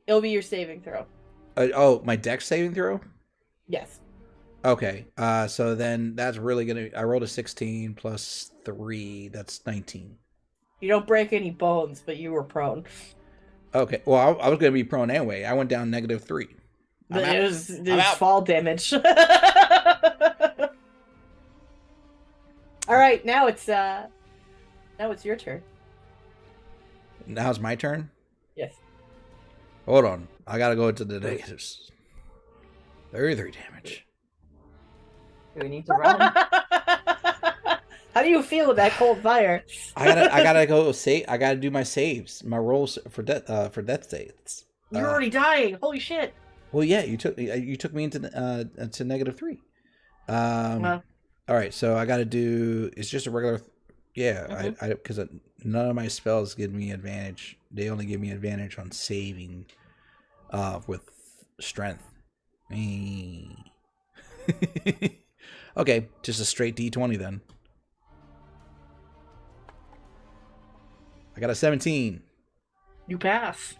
It'll be your saving throw. oh, my dex saving throw? Yes. Okay, so then that's really gonna... I rolled a 16 plus 3, that's 19. You don't break any bones, but you were prone. Okay, well, I was gonna be prone anyway. I went down -3. It was fall damage. All right, now it's your turn. Now it's my turn? Yes. Hold on. I gotta go into the negatives. 33 damage. Do we need to run? How do you feel with that cold fire? I gotta go save. I gotta do my saves, my rolls for death saves. You're already dying. Holy shit. Well, yeah, you took me into to -3. Well. All right, so I gotta do. It's just a regular. Yeah, I because none of my spells give me advantage. They only give me advantage on saving, with strength. Okay, just a straight D20 then. I got a 17. You pass.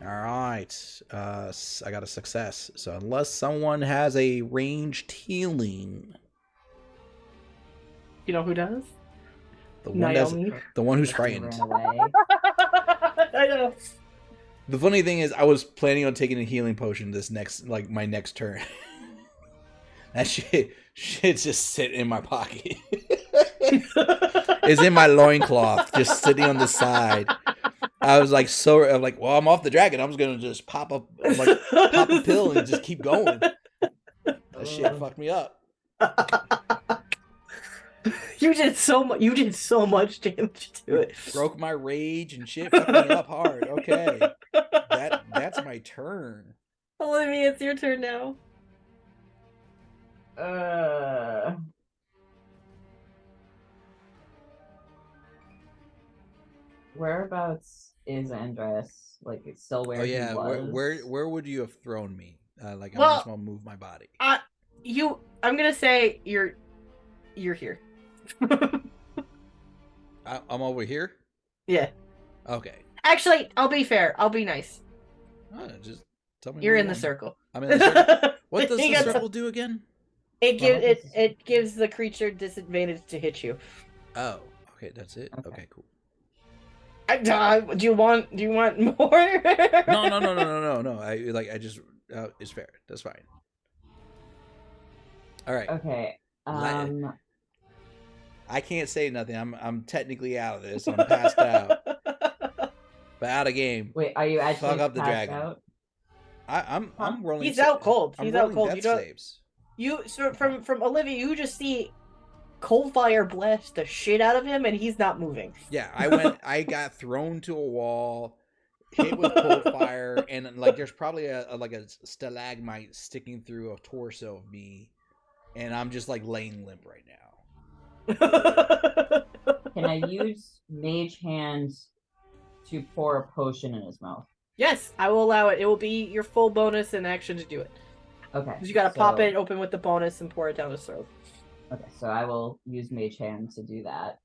All right. I got a success. So unless someone has a ranged healing, You know who does? the one Naomi. the one who's She frightened. ran away. I know. The funny thing is, I was planning on taking a healing potion my next turn. That shit's just sitting in my pocket. It's in my loincloth, just sitting on the side. I'm like, well, I'm off the dragon. I'm just gonna just pop a pill and just keep going. That shit fucked me up. You did so much. You did so much damage to it. Broke my rage and shit. Fucked me up hard. Okay, that's my turn. Olivia, it's your turn now. Whereabouts is Andreas? Like, it's still where he was? Where would you have thrown me? Like, I Well, just want to move my body. I'm gonna say you're here. I'm over here. Yeah. Okay. Actually, I'll be fair. I'll be nice. Just tell me. You're in the circle. I'm in the circle. What does the circle do again? It gives the creature disadvantage to hit you. Oh, okay, that's it. Okay, cool. Do you want more? No. It's fair. That's fine. All right. Okay. I can't say nothing. I'm technically out of this. I'm passed out. But out of game. Wait, are you actually fuck up the passed dragon? Out? I'm rolling. He's out cold. I'm He's out cold. Death saves. From Olivia, you just see cold fire blast the shit out of him, and he's not moving. Yeah, I got thrown to a wall, hit with cold fire, and like there's probably a stalagmite sticking through a torso of me, and I'm just like laying limp right now. Can I use Mage Hand to pour a potion in his mouth? Yes, I will allow it. It will be your full bonus and action to do it. Okay. You gotta pop it open with the bonus and pour it down his throat. Okay, so I will use Mage Hand to do that.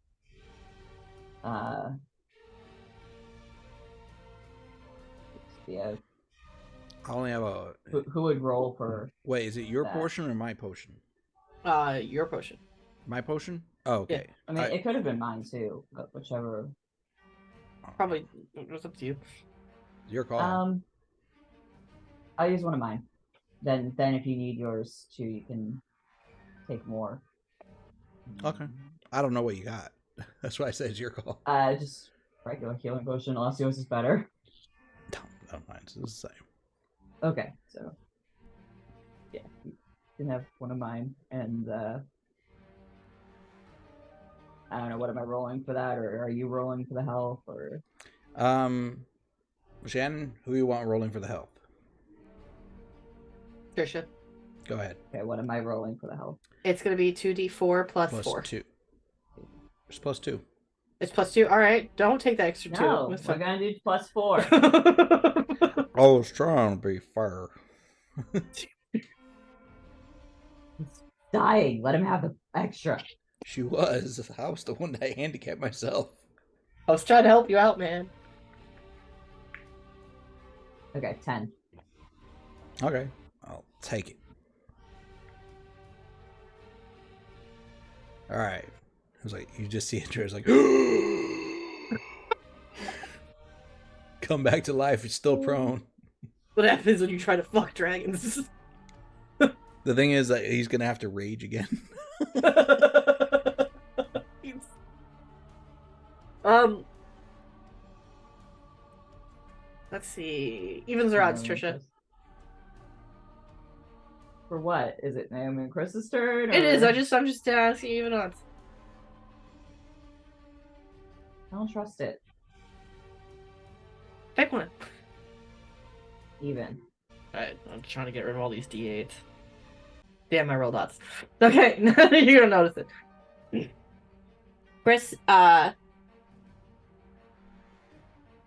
Yeah. I only have a. Who would roll for? Wait, is it your portion or my potion? Your potion. My potion? Oh, okay. Yeah. I mean, it could have been mine too, but whichever. Probably, it's up to you. Your call. I'll use one of mine. Then if you need yours too, you can take more. Okay. I don't know what you got. That's why I said it's your call. Just regular healing potion, unless yours is better. No, mine's the same. Okay, so yeah, you can have one of mine, and I don't know, what am I rolling for that, or are you rolling for the health, or? Shannon, who you want rolling for the health? Patricia. Go ahead. Okay, what am I rolling for the health? It's gonna be 2d4 plus 4. Plus 2. It's plus 2. It's plus 2. All right, don't take that extra 2. No, we're gonna do plus 4. I was trying to be fair. He's dying. Let him have the extra. She was. I was the one that handicapped myself. I was trying to help you out, man. Okay, 10. Okay, I'll take it. All right. I was like, you just see Andreas like, come back to life. It's still prone. What happens when you try to fuck dragons? The thing is that he's gonna have to rage again. Let's see. Evens or odds, Trisha? For what? Is it Naomi and Chris's turn? Or... It is. I'm just asking even odds. I don't trust it. Pick one. Even. Alright, I'm trying to get rid of all these D8s. Damn, I rolled odds. Okay, you're gonna notice it. Chris,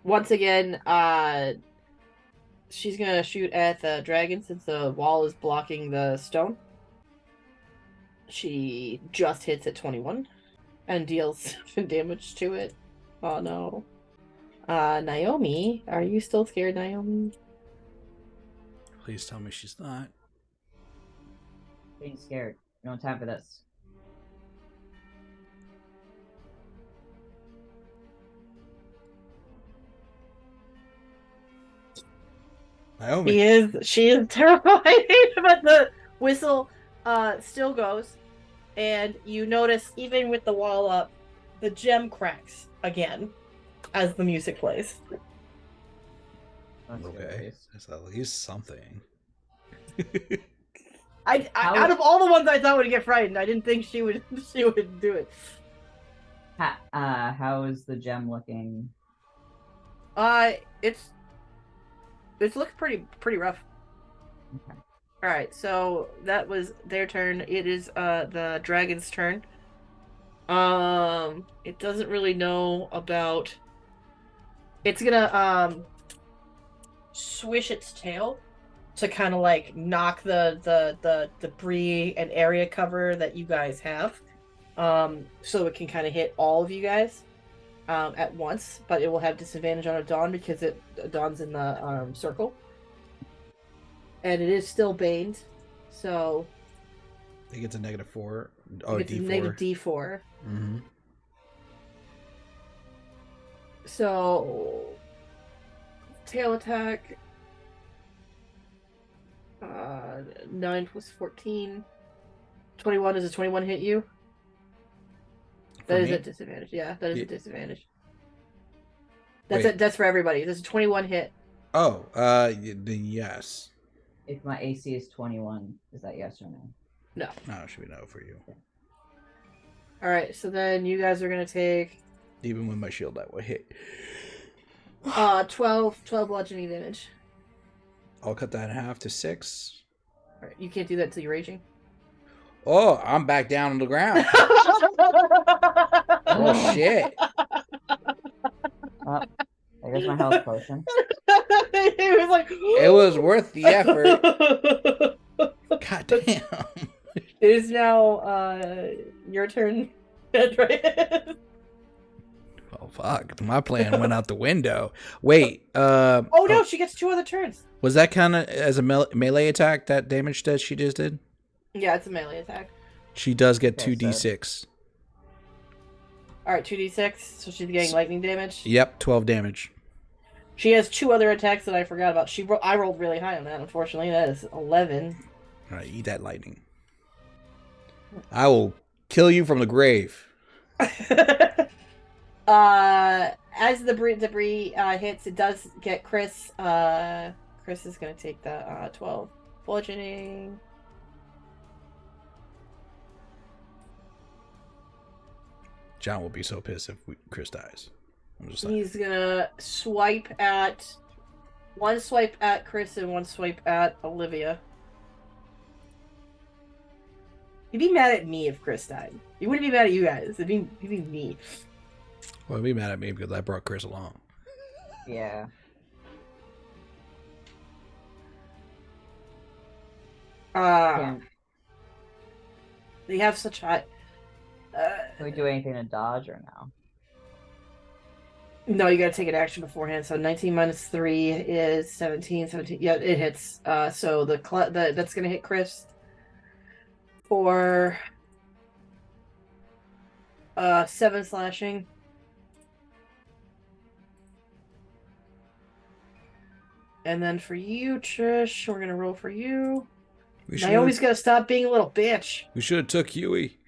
once again, she's gonna shoot at the dragon since the wall is blocking the stone. She just hits at 21 and deals 7 damage to it. Oh no. Naomi, are you still scared, Naomi? Please tell me she's not. Being scared. You don't have time for this. Naomi. She is terrified, but the whistle still goes, and you notice even with the wall up, the gem cracks again as the music plays. That's Okay. hilarious. That's at least something. Out of all the ones I thought would get frightened, I didn't think she would do it. How is the gem looking? It's looks pretty rough. Okay. All right, so that was their turn. It is the dragon's turn. It doesn't really know about. It's gonna swish its tail to kind of like knock the debris and area cover that you guys have, so it can kind of hit all of you guys at once. But it will have disadvantage on Adon because Adon's in the circle, and it is still baned, so It gets a -4. Oh, it's D4. negative D4. Mm-hmm. So tail attack. 9 plus 14. 21. Does a 21 hit you? That is a disadvantage. Yeah, that is a disadvantage. That's for everybody. There's a 21 hit. Oh, then yes. If my AC is 21, is that yes or no? No. No, it should be no for you. All right, so then you guys are gonna take Even with my shield, that will hit. 12 bludgeoning damage. I'll cut that in half to 6. All right, you can't do that till you're raging. Oh, I'm back down on the ground. Oh shit! Oh, there goes my health potion. It was like It was worth the effort. God damn. It is now your turn, Andreas. Oh fuck! My plan went out the window. Wait. Oh no, she gets 2 other turns. Was that kind of as a melee attack that damage that she just did? Yeah, it's a melee attack. She does get Okay, 2d6. All right, 2d6. So she's getting lightning damage. Yep, 12 damage. She has 2 other attacks that I forgot about. I rolled really high on that. Unfortunately, that is 11. All right, eat that lightning. I will kill you from the grave. As the debris hits, it does get Chris. Chris is gonna take the 12 bludgeoning. John will be so pissed if Chris dies. I'm just saying. He's gonna one swipe at Chris and one swipe at Olivia. He'd be mad at me if Chris died. He wouldn't be mad at you guys. He'd be me. Well, be mad at me because I brought Chris along. Yeah. They have such high. Can we do anything to dodge or no? No, you gotta take an action beforehand. So 19 minus 3 is 17. 17. Yeah, it hits. So that's gonna hit Chris for 7 slashing. And then for you, Trish, we're gonna roll for you. Naomi's gotta stop being a little bitch. We should have took Huey.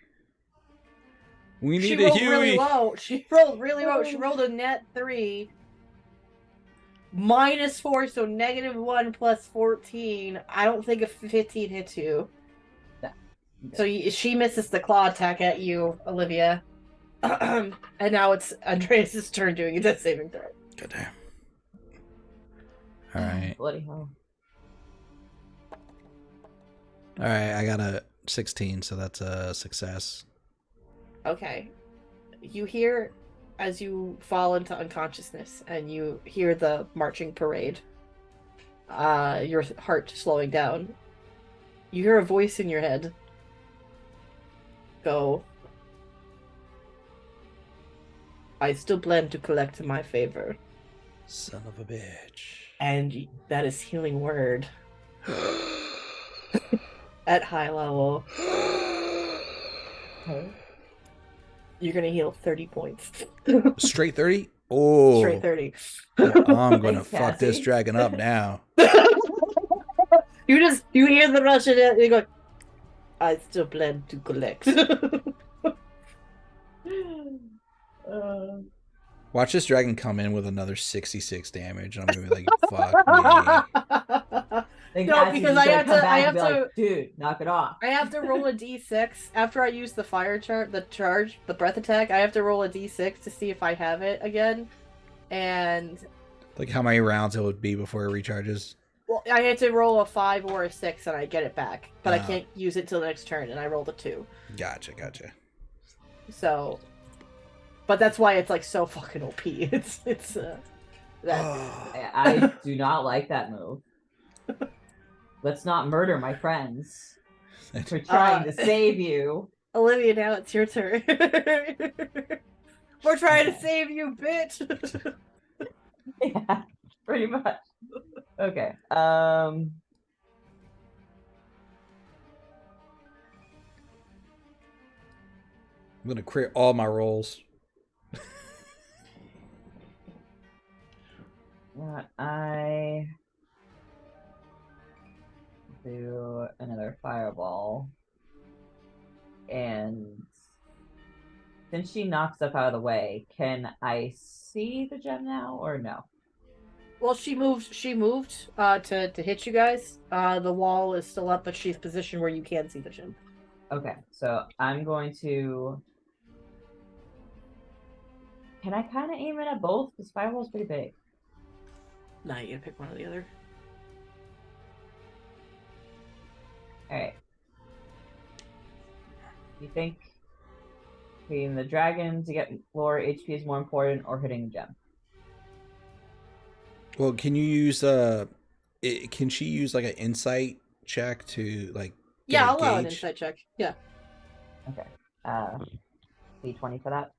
We need She a rolled Huey. really low. She rolled really low. She rolled a net 3. -4, so -1 plus 14. I don't think a 15 hits you. No. So she misses the claw attack at you, Olivia. And now it's Andreas' turn doing a death saving throw. Goddamn. All right. Bloody hell. All right, I got a 16, so that's a success. Okay. You hear as you fall into unconsciousness and you hear the marching parade. Your heart slowing down. You hear a voice in your head go, I still plan to collect my favor. Son of a bitch. And that is healing word. At high level. Okay. You're gonna heal 30 points. Straight 30? Oh. Straight 30. I'm gonna Thanks, fuck this Cassie. dragon up now. You hear the Russian and you go, I still plan to collect. Watch this dragon come in with another 66 damage, and I'm gonna be like, "Fuck me." Then No, Cassie's because just I gonna have come to- back I and have be to- like, dude, knock it off. I have to roll a d6 after I use the the breath attack. I have to roll a d6 to see if I have it again. And Like how many rounds it would be before it recharges. well, I had to roll a 5 or a 6 and I get it back. But I Oh. can't use it till the next turn, and I rolled a 2. Gotcha. So, but that's why it's like so fucking OP. It's that. I do not like that move. Let's not murder my friends. We're trying to save you. Olivia, now it's your turn. We're trying to save you, bitch. Yeah, pretty much. Okay. I'm gonna crit all my rolls. I do another fireball, and since she knocks stuff out of the way, can I see the gem now or no? Well, she moved to hit you guys. The wall is still up, but she's positioned where you can see the gem. Okay, so I'm going to. Can I kind of aim it at both? Because fireball's pretty big. Nah, you gotta pick one or the other. Alright. You think hitting the dragon to get floor HP is more important or hitting the gem? Well, can you use can she use like an insight check to like? Yeah, get a I'll allow an gauge? insight check. Yeah. Okay. D20 for that.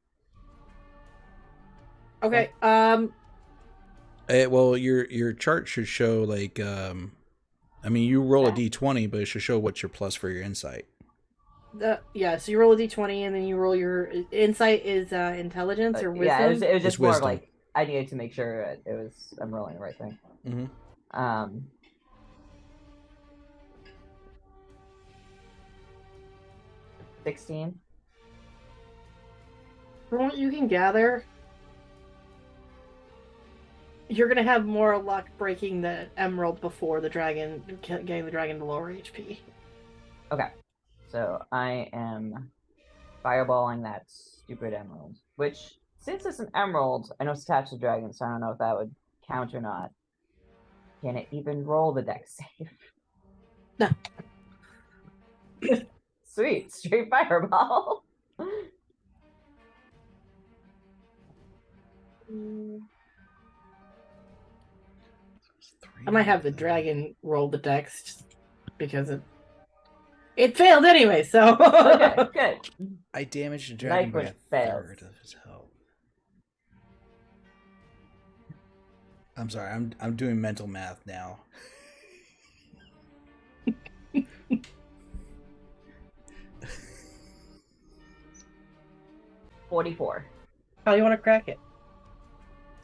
Okay. Well, your chart should show like I mean, you roll a d20, but it should show what's your plus for your insight. Yeah. So you roll a d20, and then you roll your insight is intelligence or wisdom. Yeah, it was just It's more wisdom. like I needed to make sure it was I'm rolling the right thing. Mm-hmm. 16. From what you can gather, you're gonna have more luck breaking the emerald before the dragon, getting the dragon to lower HP. Okay. So I am fireballing that stupid emerald. Which, since it's an emerald, I know it's attached to the dragon, so I don't know if that would count or not. Can it even roll the dex save? No. Sweet, straight fireball. I might have the dragon roll the dex just because it failed anyway. So Okay, good. I damaged the dragon by when a it fails. third of his health. I'm sorry, I'm doing mental math now. $44. How do you want to crack it?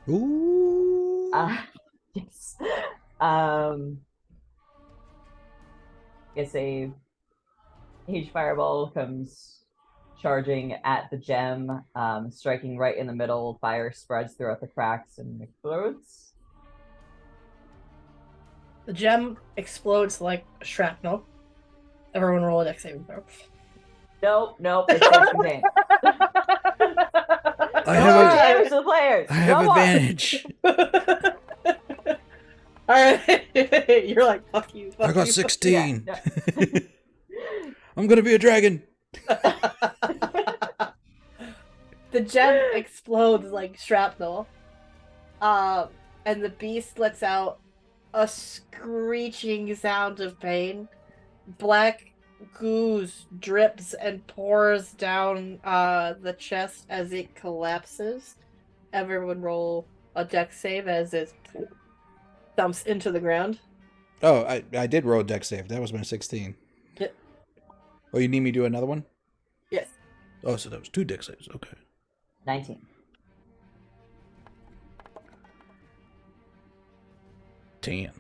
Ooh. Yes. It's a huge fireball comes charging at the gem, striking right in the middle. Fire spreads throughout the cracks and explodes. The gem explodes like shrapnel. Everyone roll a dex saving throw. Nope, it's self-contained. I have damage to the players. I have Go on. advantage. Alright. You're like, fuck you. I got you. 16. Yeah, I'm gonna be a dragon. The gem explodes like shrapnel. And the beast lets out a screeching sound of pain. Black ooze drips and pours down the chest as it collapses. Everyone roll a dex save as it dumps into the ground. Oh, I did roll a dex save. That was my 16. Yep. Oh, you need me to do another one? Yes. Oh, so that was 2 dex saves. Okay. 19. 10.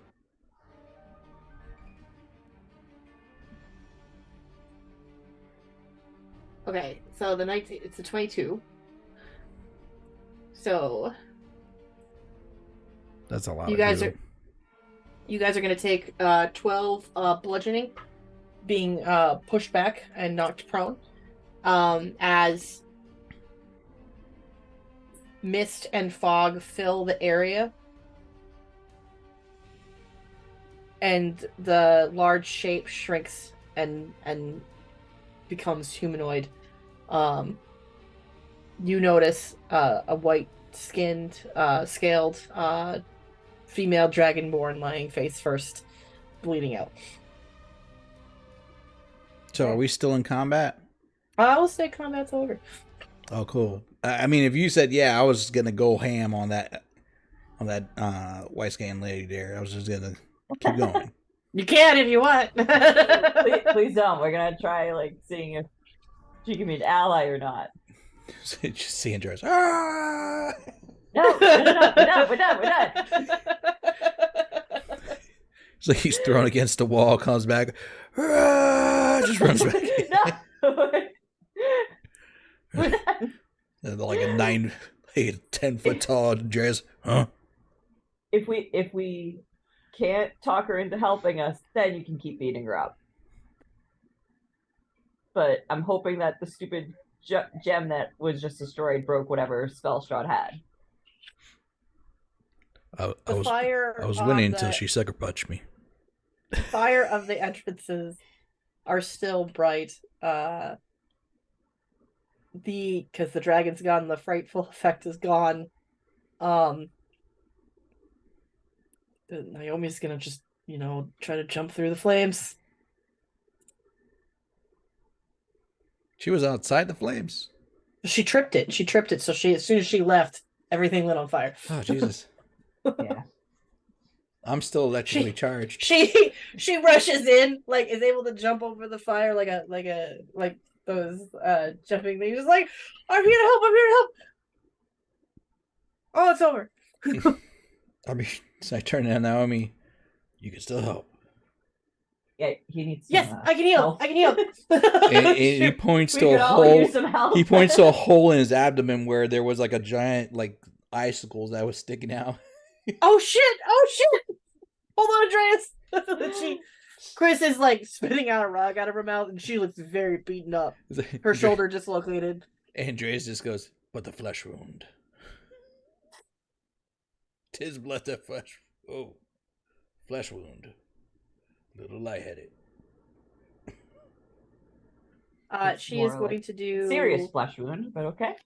Okay, so the 19, it's a 22. So That's a lot. you guys are gonna take 12 bludgeoning, being pushed back and knocked prone. As mist and fog fill the area, and the large shape shrinks and becomes humanoid. You notice a white-skinned, scaled female dragonborn lying face first, bleeding out. So are we still in combat? I will say combat's over. Oh, cool. I mean, if you said I was gonna go ham on that white scan lady there. I was just gonna keep going. You can if you want. Please don't. We're gonna try like seeing if she can be an ally or not. Just see Andreas. Ah! No, we're done. So he's thrown against the wall, comes back, just runs back. No. We're done. Like a 10-foot tall Andreas. Huh? If we can't talk her into helping us, then you can keep beating her up. But I'm hoping that the stupid gem that was just destroyed broke whatever spell Strahd had. I was winning until she sucker punched me. The fire of the entrances are still bright. Because the dragon's gone, the frightful effect is gone. Naomi's gonna just, try to jump through the flames. She was outside the flames. She tripped it. So as soon as she left, everything lit on fire. Oh Jesus! Yeah. I'm still electrically charged. She rushes in, like is able to jump over the fire like those jumping things. Just like, I'm here to help. Oh, it's over. I mean, so I turn to Naomi. You can still help. Yeah, he needs. Yes, I can heal. I can heal. And he points to a hole. He points to a hole in his abdomen where there was like a giant like icicles that was sticking out. Oh shit! Hold on, Andreas. Chris is like spitting out a rug out of her mouth, and she looks very beaten up. Her shoulder dislocated. Andreas just goes, "But the flesh wound. 'Tis blood that flesh. Oh, flesh wound. Little lightheaded." She is going to do serious flesh wound, but okay.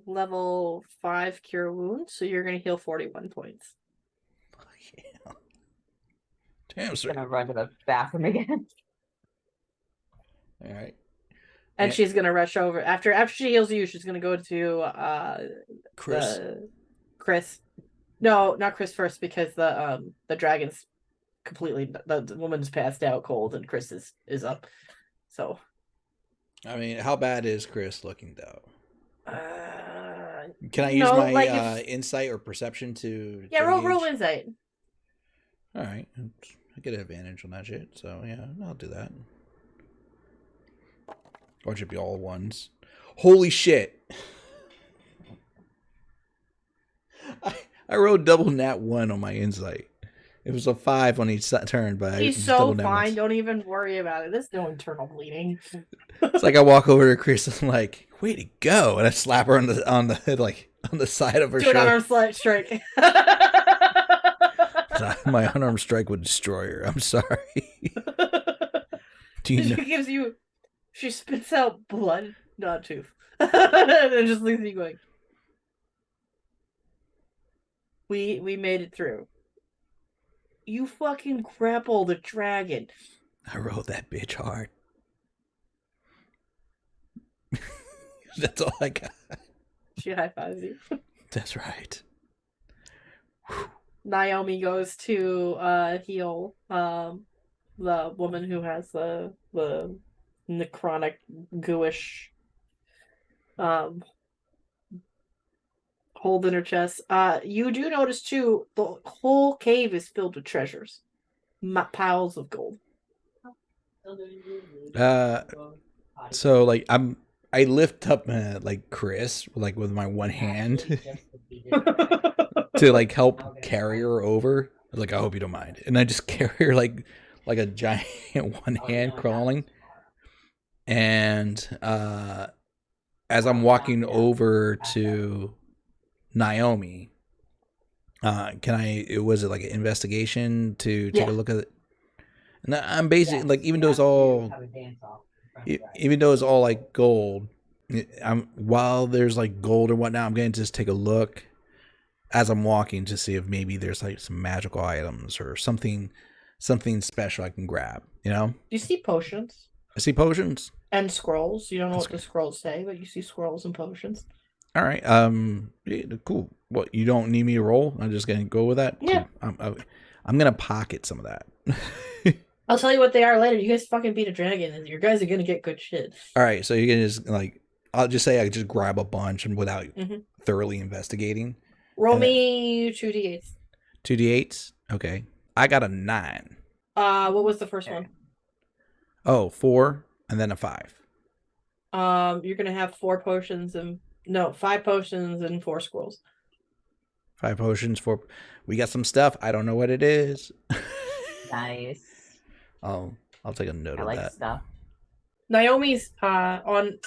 Level 5 cure wound, so you're going to heal 41 points. Yeah. Damn, sir. I'm gonna run to the bathroom again. All right. And she's going to rush over after she heals you. She's going to go to Chris. Chris. No, not Chris first, because the dragon's completely, the woman's passed out cold, and Chris is up. So, I mean, how bad is Chris looking though? Can I use my insight or perception to? Yeah, roll insight. All right, I get an advantage on that shit, so yeah, I'll do that. Or it should be all ones. Holy shit! I rolled double nat 1 on my insight. It was a 5 on each turn, but he's so fine. Don't even worry about it. There's no internal bleeding. It's like I walk over to Chris and I'm like, "Way to go!" And I slap her on the head, like on the side of her shoulder. Do an unarmed strike. My unarmed strike would destroy her. I'm sorry. She spits out blood, not tooth, and just leaves you going. We made it through. You fucking grapple the dragon. I rode that bitch hard. That's all I got. She high fives you. That's right. Whew. Naomi goes to heal the woman who has the necrotic gooish hold in her chest. You do notice too, the whole cave is filled with treasures, piles of gold. So like I lift up like Chris like with my one hand to like help carry her over. Like I hope you don't mind, and I just carry her like a giant one hand crawling. And as I'm walking over to Naomi, can I? Was it like an investigation to take a look at it? And I'm basically like, even though it's all like gold, while there's like gold or whatnot, I'm going to just take a look as I'm walking to see if maybe there's like some magical items or something special I can grab. You know? You see potions. I see potions and scrolls. You don't know what the scrolls say, but you see scrolls and potions. All right. Yeah, cool. What, you don't need me to roll? I'm just gonna go with that. Yeah. Cool. I'm gonna pocket some of that. I'll tell you what they are later. You guys fucking beat a dragon, and your guys are gonna get good shit. All right. So you can just like, I'll just say I just grab a bunch and without thoroughly investigating. Roll me 2d8s. 2d8s. Okay. I got a 9. What was the first one? Oh, 4 and then a 5. You're gonna have 5 potions and 4 scrolls. 5 potions, 4. We got some stuff. I don't know what it is. Nice. I'll take a note of that. Stuff. Naomi's on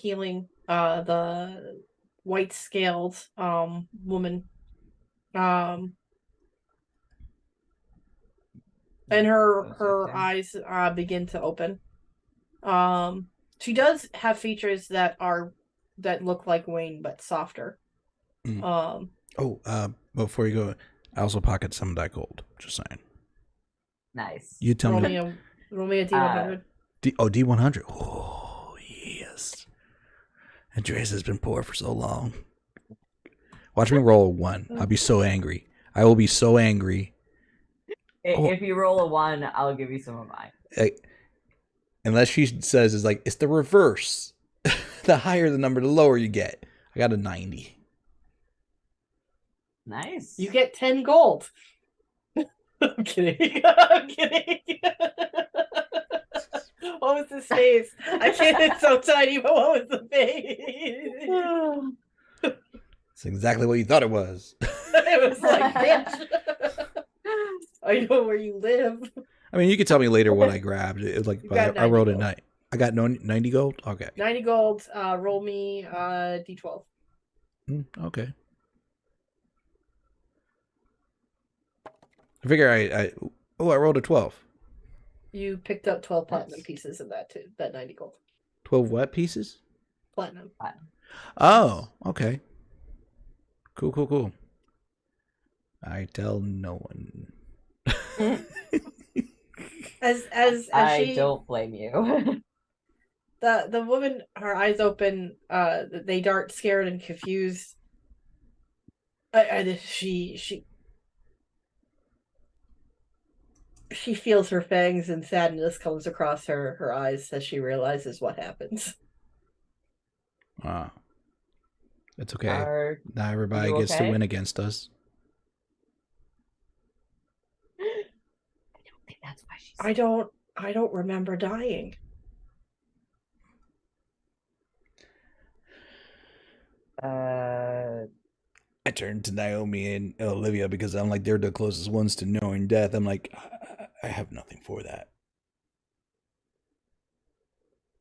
healing the white scaled woman. And her eyes begin to open. She does have features that look like Wayne but softer. Before you go, I also pocket some of that gold. Just saying. Nice. You tell me. Roll me a D100. D100. Oh yes. Andreas has been poor for so long. Watch me roll a 1. I'll be so angry. I will be so angry. If you roll a 1, I'll give you some of mine. Unless she says it's the reverse. The higher the number, the lower you get. I got a 90. Nice. You get 10 gold. I'm kidding. I'm kidding. What was his face? I can't. It's so tiny, but what was the face? It's exactly what you thought it was. It was like, bitch. I know where you live. I mean, you can tell me later what I grabbed. It was I rolled a 9. I got 90 gold? Okay. 90 gold. Roll me D12. Okay. I figure I rolled a 12. You picked up 12 platinum pieces of that too. That 90 gold. 12 what pieces? Platinum. Oh, okay. Cool. I tell no one. I don't blame you. The woman, her eyes open, they dart scared and confused. She feels her fangs and sadness comes across her eyes as she realizes what happens. It's okay. Not everybody gets to win against us. I don't think that's why she's. I don't remember dying. I turned to Naomi and Olivia because I'm like, they're the closest ones to knowing death. I'm like, I have nothing for that.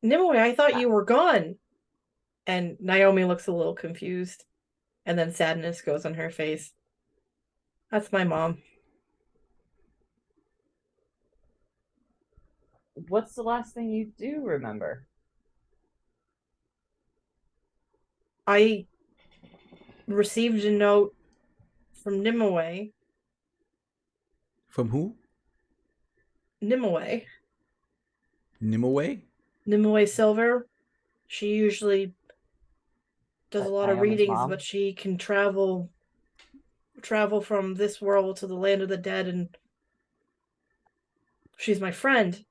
Nimue, I thought you were gone. And Naomi looks a little confused. And then sadness goes on her face. That's my mom. What's the last thing you do remember? I received a note from Nimue. From who? Nimue. Nimue? Nimue Silver. She usually does a lot of readings, but she can travel from this world to the land of the dead, and she's my friend,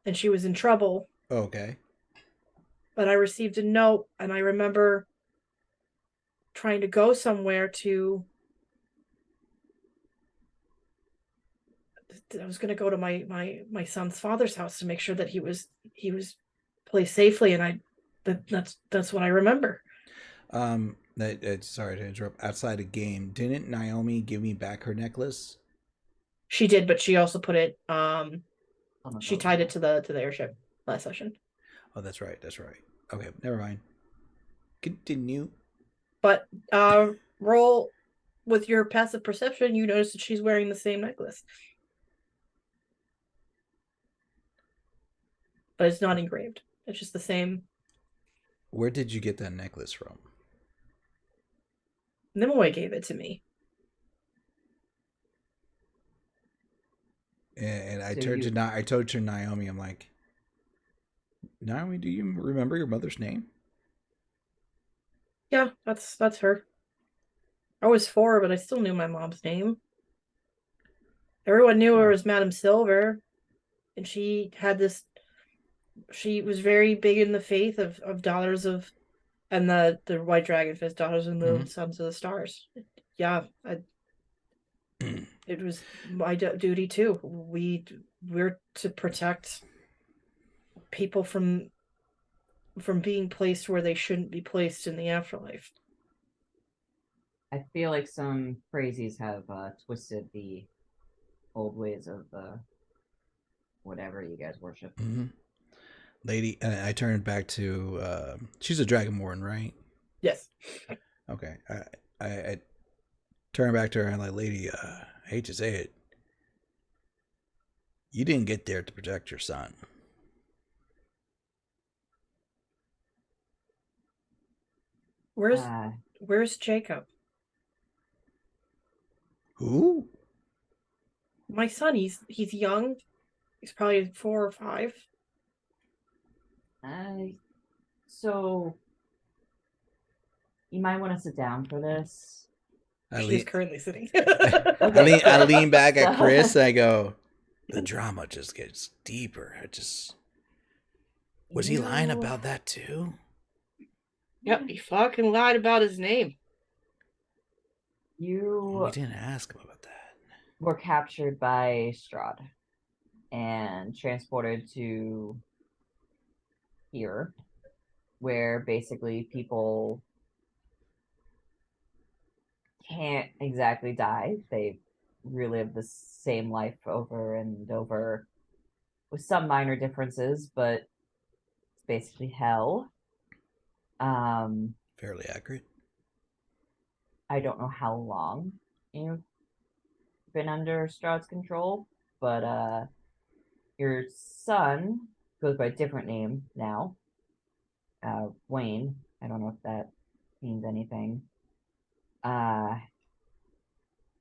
and she was in trouble. Okay. But I received a note, and I remember trying to go somewhere to I was gonna go to my son's father's house to make sure that he was placed safely, and that's what I remember. Sorry to interrupt. Outside of game, didn't Naomi give me back her necklace? She did, but she also put it. She boat. tied it to the airship last session. Oh, that's right. That's right. Okay, never mind. Continue. But roll with your passive perception. You notice that she's wearing the same necklace, but it's not engraved. It's just the same. Where did you get that necklace from? Nimue gave it to me. And I So turned you- to I told to Naomi, I'm like, Naomi, do you remember your mother's name? Yeah, that's her. I was 4, but I still knew my mom's name. Everyone knew her as Madame Silver, and she had this. She was very big in the faith of Daughters of, and the White Dragonfist, Daughters of the Moon, Sons of the Stars. Yeah, it was my duty too. We're to protect people from being placed where they shouldn't be placed in the afterlife. I feel like some crazies have twisted the old ways of whatever you guys worship. Mm-hmm. Lady, I turned back to. She's a Dragonborn, right? Yes. Okay. I turned back to her and I'm like, lady, I hate to say it, you didn't get there to protect your son. Where's Jacob? Who? My son. He's young. He's probably 4 or 5. So you might want to sit down for this. She's currently sitting. I lean back at Chris and I go, the drama just gets deeper. Was he lying about that too? Yep, he fucking lied about his name. We didn't ask him about that. Were captured by Strahd and transported to here, where basically people can't exactly die. They relive the same life over and over with some minor differences, but it's basically hell. Fairly accurate. I don't know how long you've been under Strahd's control, but your son goes by a different name now. Wayne. I don't know if that means anything.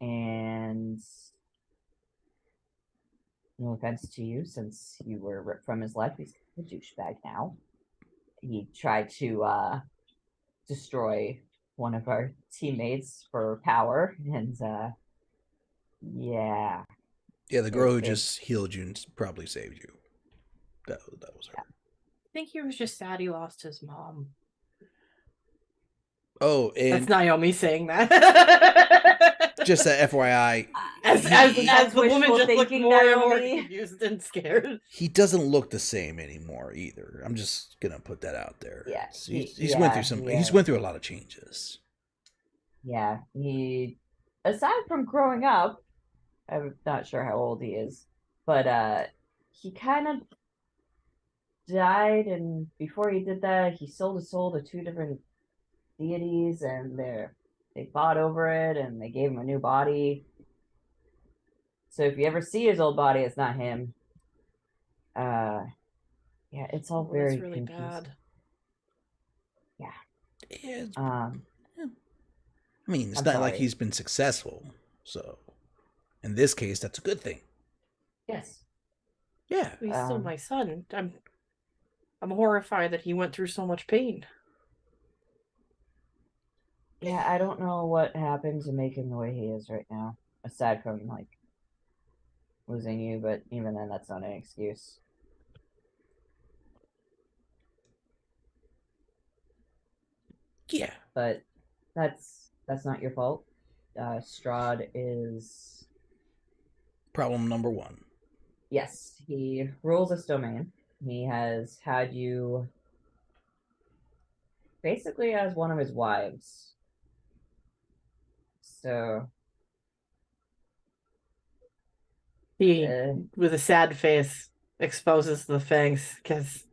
And no offense to you, since you were ripped from his life, he's a douchebag now. He tried to destroy one of our teammates for power, and yeah. Yeah, the girl who just healed you and probably saved you. That was her. I think he was just sad he lost his mom. Oh, and that's Naomi saying that. Just a FYI, as the woman just looked more and more confused and scared. He doesn't look the same anymore either. I'm just gonna put that out there. Yeah, he's went through some. He's went through a lot of changes. Yeah, he, aside from growing up, I'm not sure how old he is, but he kind of died, and before he did that, he sold his soul to 2 different deities, and they fought over it, and they gave him a new body. So if you ever see his old body, it's not him. Yeah, it's all very That's really confusing. bad. Yeah. I mean, it's not like he's been successful. So, in this case, that's a good thing. Yes. Yeah. He's still my son. I'm horrified that he went through so much pain. Yeah, I don't know what happened to make him the way he is right now, aside from like losing you, but even then, that's not an excuse. Yeah, but that's not your fault. Strahd is Problem number 1. Yes, he rules this domain. He has had you basically as one of his wives. So He, with a sad face, exposes the fangs because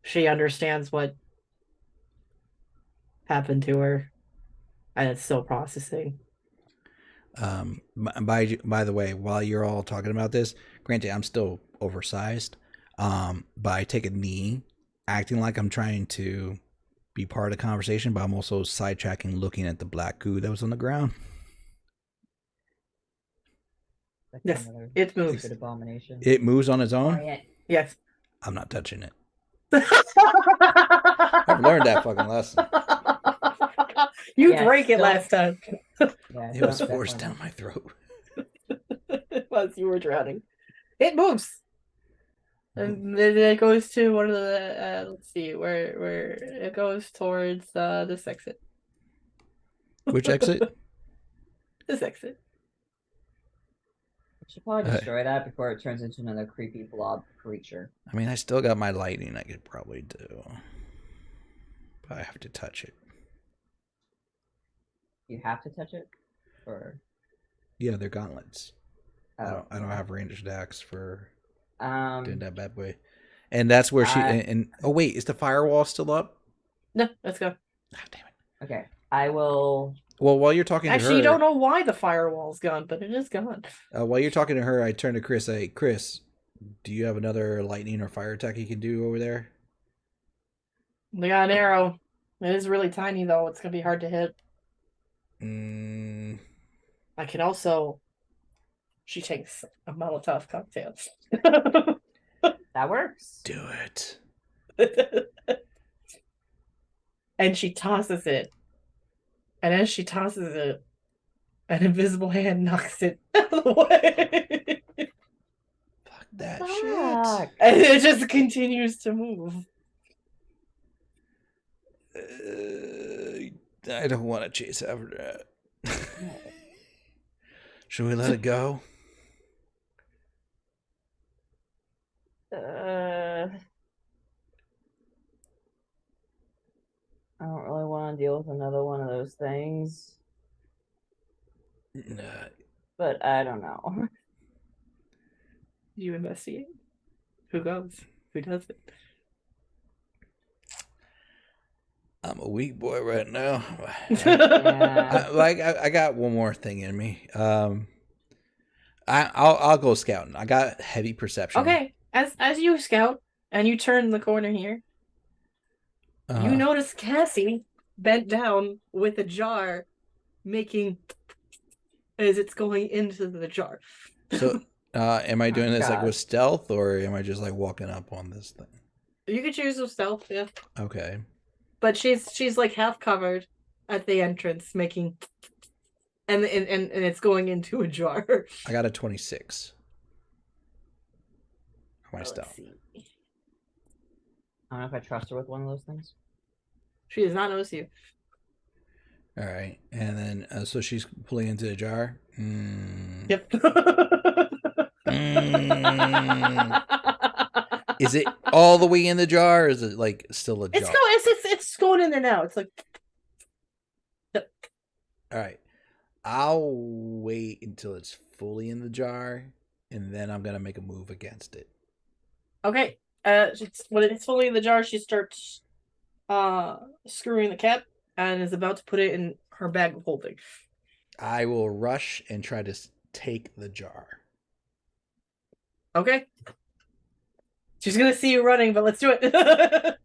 she understands what happened to her, and it's still processing. By the way, while you're all talking about this, granted, I'm still oversized. But I take a knee, acting like I'm trying to be part of the conversation, but I'm also sidetracking, looking at the black goo that was on the ground. Yes, it moves. Abomination. It moves on its own? Yes. I'm not touching it. I've learned that fucking lesson. You drank it last time. Yeah, it was forced down my throat. It was. You were drowning. It moves. And then it goes to one of the, let's see, where it goes towards this exit. Which exit? This exit. I should probably destroy that before it turns into another creepy blob creature. I mean, I still got my lightning I could probably do. But I have to touch it. You have to touch it? Or yeah, they're gauntlets. Oh, I don't have ranged attacks for doing that bad boy. And that's where she and oh wait, is the firewall still up? No, let's go. Oh, damn it. Okay. I will. Well, while you're talking to her, actually, you don't know why the firewall's gone, but it is gone. While you're talking to her, I turn to Chris. Hey, Chris, do you have another lightning or fire attack you can do over there? They got an arrow. It is really tiny, though. It's gonna be hard to hit. I can also. She takes a Molotov cocktail. That works. Do it. And she tosses it. And as she tosses it, an invisible hand knocks it out of the way. Fuck that shit. And it just continues to move. I don't want to chase after that. Should we let it go? I don't really want to deal with another one of those things. Nah. But I don't know. You investigate. Who goes? Who does it? I'm a weak boy right now. Yeah. I got one more thing in me. I'll go scouting. I got heavy perception. Okay, as you scout and you turn the corner here, you notice Cassie bent down with a jar, making as it's going into the jar. So, am I doing this like with stealth, or am I just like walking up on this thing? You could choose with stealth, yeah. Okay. But she's like half covered at the entrance, making, and it's going into a jar. I got a 26. My stealth. I don't know if I trust her with one of those things. She does not notice you. All right, and then so she's pulling into the jar. Yep. Is it all the way in the jar, or is it like still a jar? It's going in there now. It's like. All right, I'll wait until it's fully in the jar, and then I'm gonna make a move against it. Okay. When it's fully in the jar, she starts screwing the cap and is about to put it in her bag of holding. I will rush and try to take the jar. Okay. She's gonna see you running, but let's do it.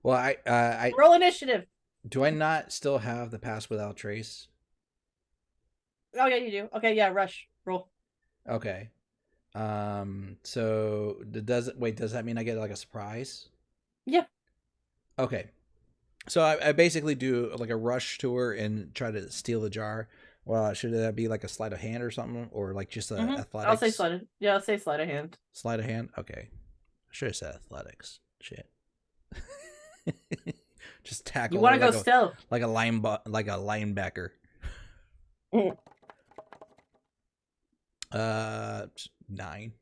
Well, I roll initiative. Do I not still have the pass without trace? Oh yeah, you do. Okay, yeah, rush. Roll. Okay. So does that mean I get like a surprise? Yeah. Okay. So I basically do like a rush to her and try to steal the jar. Well, should that be like a sleight of hand or something, or like just athletics? I'll say sleight. Yeah, I'll say sleight of hand. Sleight of hand. Okay. I should have said athletics. Shit. Just tackle. You want to go stealth, like a linebacker. 9.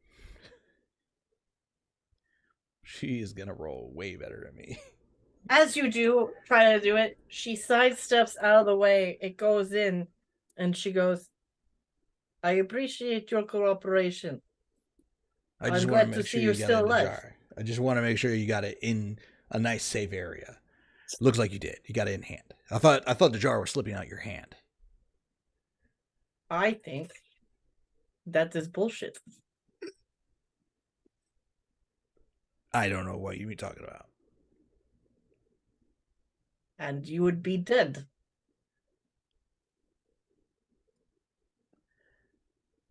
She is gonna roll way better than me. As you do try to do it, she sidesteps out of the way. It goes in, and she goes, "I appreciate your cooperation. I just I'm want glad to to make see sure you're you got it still in the alive." jar. I just want to make sure you got it in a nice safe area. Looks like you did. You got it in hand. I thought the jar was slipping out your hand. I think that is bullshit. I don't know what you be talking about. And you would be dead.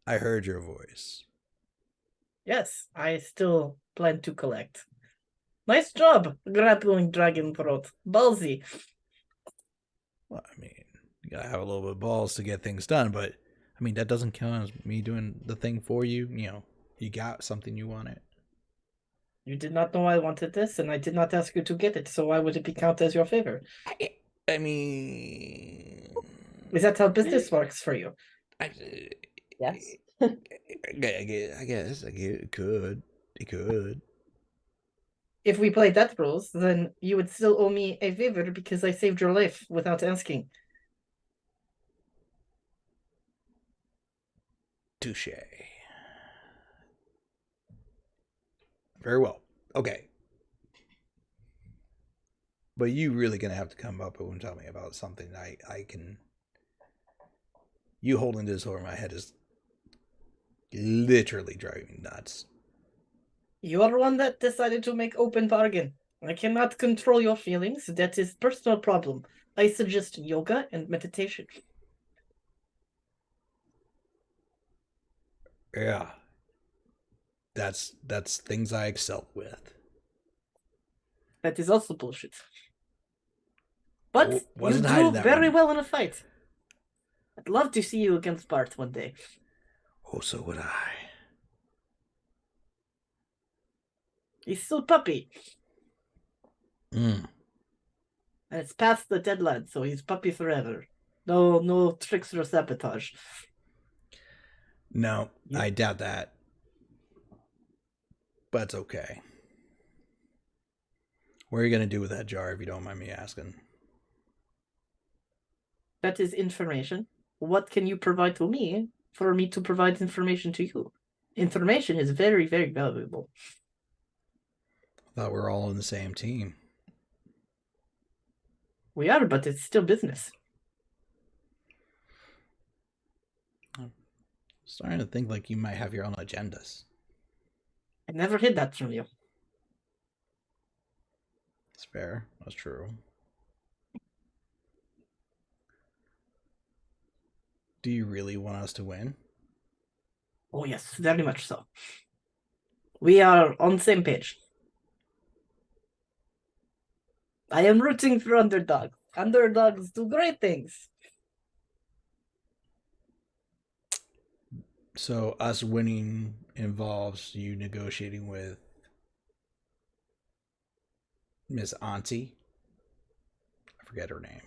I heard your voice. Yes, I still plan to collect. Nice job, grappling dragon throat. Ballsy. Well, I mean, you gotta have a little bit of balls to get things done, but I mean that doesn't count as me doing the thing for you. You know, you got something you wanted. You did not know I wanted this, and I did not ask you to get it, so why would it be counted as your favor? I mean, Is that how business works for you? Yes. I guess it could. It could. If we played that rules, then you would still owe me a favor because I saved your life without asking. Touche. Very well. Okay. But you really gonna have to come up and tell me about something I can. You holding this over my head is literally driving me nuts. You are one that decided to make open bargain. I cannot control your feelings. That is personal problem. I suggest yoga and meditation. Yeah. That's things I excel with. That is also bullshit. But you Wasn't do hiding that very one. well in a fight. I'd love to see you against Bart one day. Oh, so would I. He's still puppy. Mm. And it's past the deadline, so he's puppy forever. No tricks or sabotage. No, Yeah. I doubt that. But it's okay. What are you gonna do with that jar if you don't mind me asking? That is information. What can you provide to me for me to provide information to you? Information is very, very valuable. I thought we were all on the same team. We are, but it's still business. I'm starting to think like you might have your own agendas. I never hid that from you. That's fair. That's true. Do you really want us to win? Oh yes, very much so. We are on the same page. I am rooting for underdogs. Underdogs do great things. So us winning involves you negotiating with Miss Auntie. I forget her name.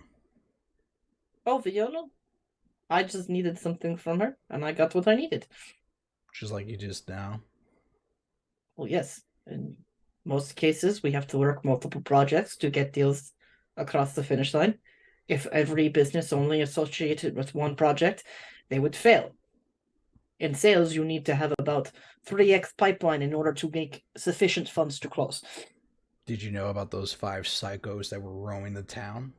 Oh, Fiona? I just needed something from her, and I got what I needed. Just like you just now. Well, yes. In most cases, we have to work multiple projects to get deals across the finish line. If every business only associated with one project, they would fail. In sales, you need to have about 3x pipeline in order to make sufficient funds to close. Did you know about those 5 psychos that were roaming the town?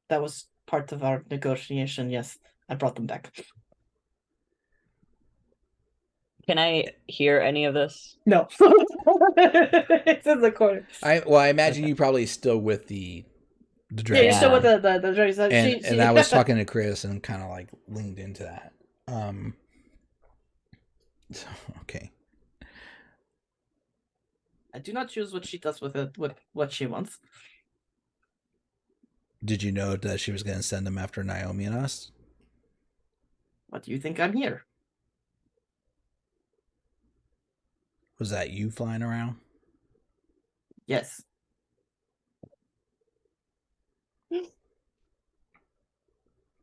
That was part of our negotiation, yes. I brought them back. Can I hear any of this? No. It's in the corner. I imagine you probably still with the Yeah, dragon. you're still with Yeah. the Dragon's Eye. And I was talking to Chris and kind of like leaned into that. So, okay. I do not choose what she does with it, with what she wants. Did you know that she was going to send them after Naomi and us? What do you think I'm here? Was that you flying around? Yes.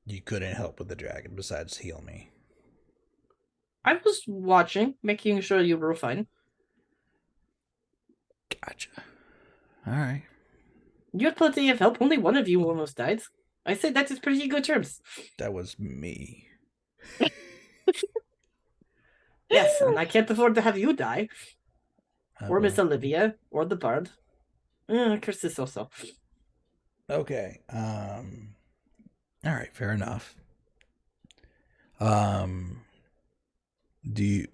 You couldn't help with the dragon besides heal me. I was watching, making sure you were fine. Gotcha. All right. You had plenty of help. Only one of you almost died. I say that is pretty good terms. That was me. Yes, and I can't afford to have you die. Or Miss Well, Olivia, or the bard. Chris is also. okay. All right. Fair enough. Do you?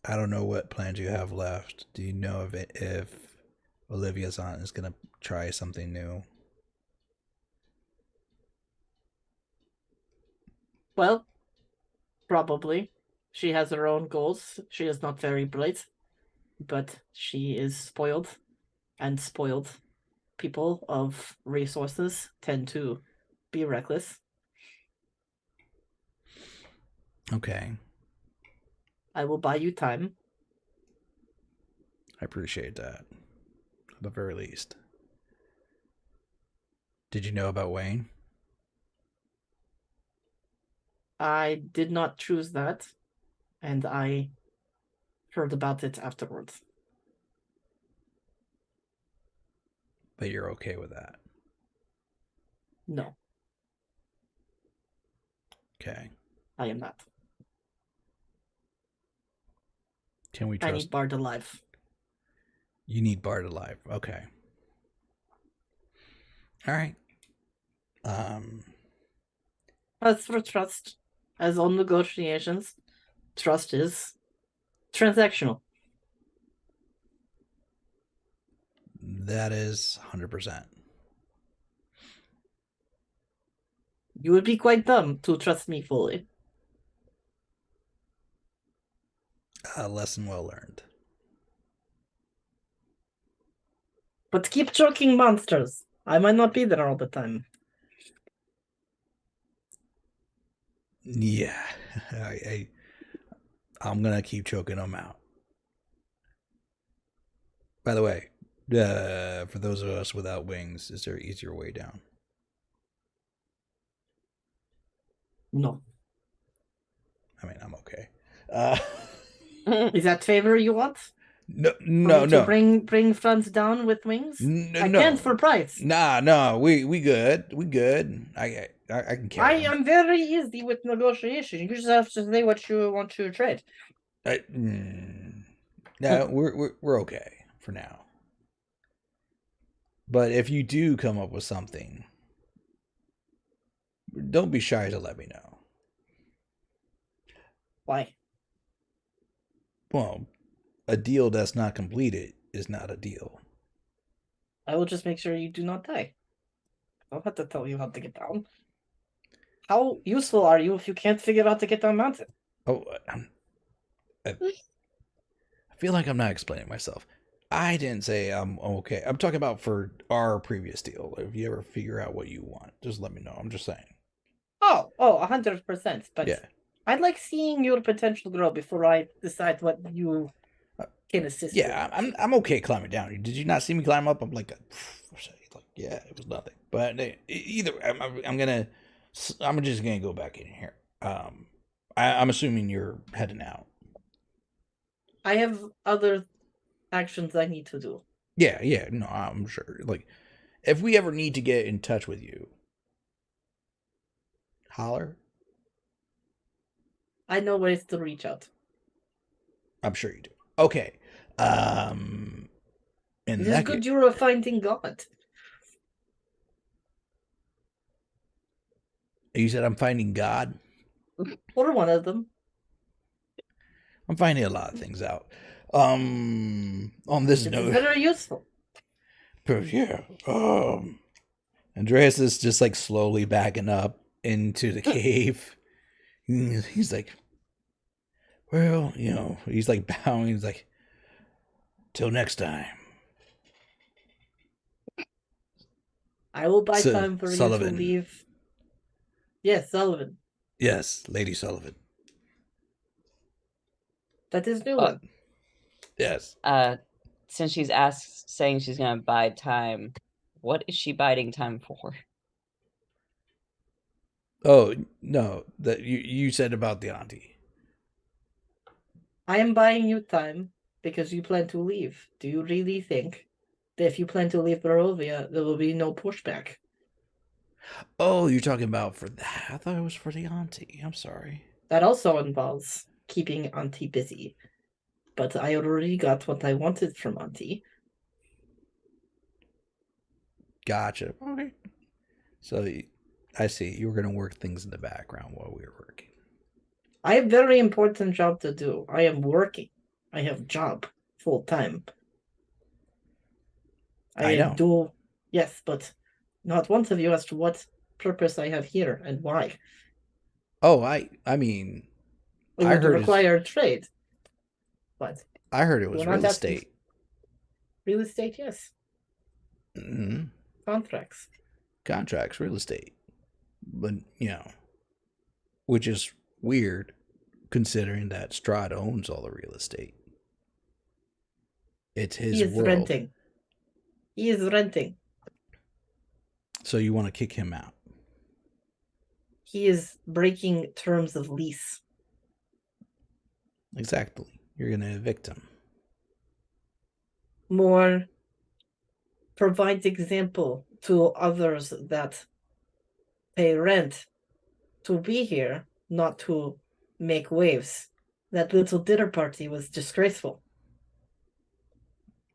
I don't know what plans you have left. Do you know if Olivia's aunt is gonna try something new? Well, probably. She has her own goals. She is not very bright, but she is spoiled, and spoiled people of resources tend to be reckless. Okay. I will buy you time. I appreciate that. At the very least. Did you know about Wayne? I did not choose that, and I heard about it afterwards. But you're okay with that? No, Okay. I am not. Can we I trust? need Bard alive. You need Bard alive. Okay. All right. As for trust, as on negotiations, trust is transactional. That is 100%. You would be quite dumb to trust me fully. Lesson well learned. But keep choking monsters. I might not be there all the time. Yeah. I'm gonna keep choking them out. By the way, for those of us without wings, is there an easier way down? No. I mean, I'm okay. Is that favor you want? No. To bring friends down with wings? I can't for price. Nah, we good. We good. I can carry. I am very easy with negotiation. You just have to say what you want to trade. No, we're okay for now. But if you do come up with something, don't be shy to let me know. Why? Well, a deal that's not completed is not a deal. I will just make sure you do not die. I don't have to tell you how to get down. How useful are you if you can't figure out to get down mountain? Oh, I feel like I'm not explaining myself. I didn't say I'm okay. I'm talking about for our previous deal. If you ever figure out what you want, just let me know. I'm just saying. Oh, 100%. But Yeah. I'd like seeing your potential grow before I decide what you can assist with. Yeah, I'm okay climbing down. Did you not see me climb up? I'm like, yeah, it was nothing. But either I'm just gonna go back in here. I'm assuming you're heading out. I have other actions I need to do. Yeah, no, I'm sure. Like, if we ever need to get in touch with you, holler. I know ways to reach out. I'm sure you do. Okay. It is good you are finding God. You said I'm finding God? Or one of them. I'm finding a lot of things out. On this note, It's very useful. Yeah. Andreas is just like slowly backing up into the cave. He's like, well, he's like bowing. He's like, till next time. I will buy time for Sullivan. you to leave. Yes, Sullivan. Yes, Lady Sullivan. That is new one. Yes. Since she's saying she's gonna buy time, what is she biding time for? Oh no, that you said about the auntie. I am buying you time because you plan to leave. Do you really think that if you plan to leave Barovia, there will be no pushback? Oh, you're talking about for that? I thought it was for the auntie. I'm sorry. That also involves keeping Auntie busy. But I already got what I wanted from Auntie. Gotcha. Okay. So I see. You were gonna work things in the background while we were working. I have very important job to do. I am working. I have job full time. I know. do, yes, but not once of you as to what purpose I have here and why. Oh, I mean, It I would heard require trade. But I heard it was We're not real asking- estate. real estate, yes. Hmm. Contracts. Contracts, real estate, but which is weird considering that Strahd owns all the real estate. It's his He is world. renting. He is renting. So you want to kick him out? He is breaking terms of lease. Exactly. You're going to evict him. More provides example to others that pay rent to be here, not to make waves. That little dinner party was disgraceful.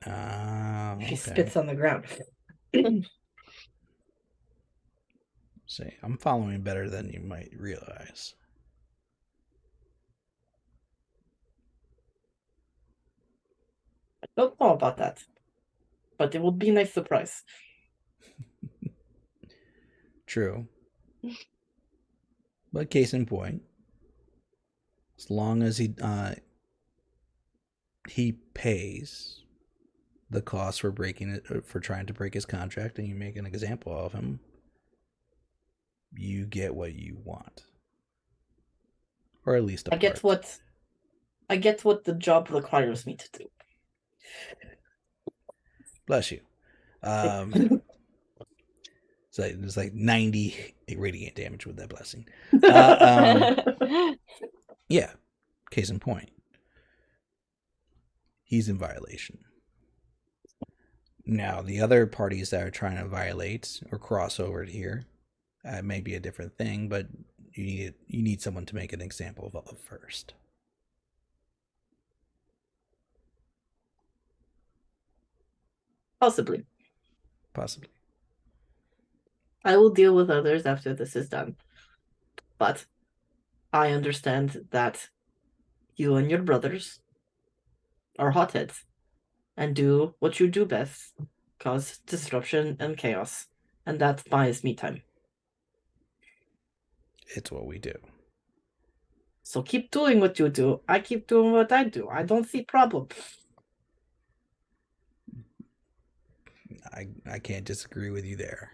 She spits on the ground. See, I'm following better than you might realize. I don't know about that, but it would be a nice surprise. True. But case in point, as long as he pays the cost for breaking it, for trying to break his contract, and you make an example of him, you get what you want, or at least I get what the job requires me to do. Bless you. So there's like 90 radiant damage with that blessing. Yeah. Case in point, he's in violation. Now, the other parties that are trying to violate or cross over here, may be a different thing, but you need someone to make an example of first. Possibly. I will deal with others after this is done. But I understand that you and your brothers are hotheads and do what you do best, cause disruption and chaos, and that buys me time. It's what we do. So keep doing what you do. I keep doing what I do. I don't see problem. I can't disagree with you there.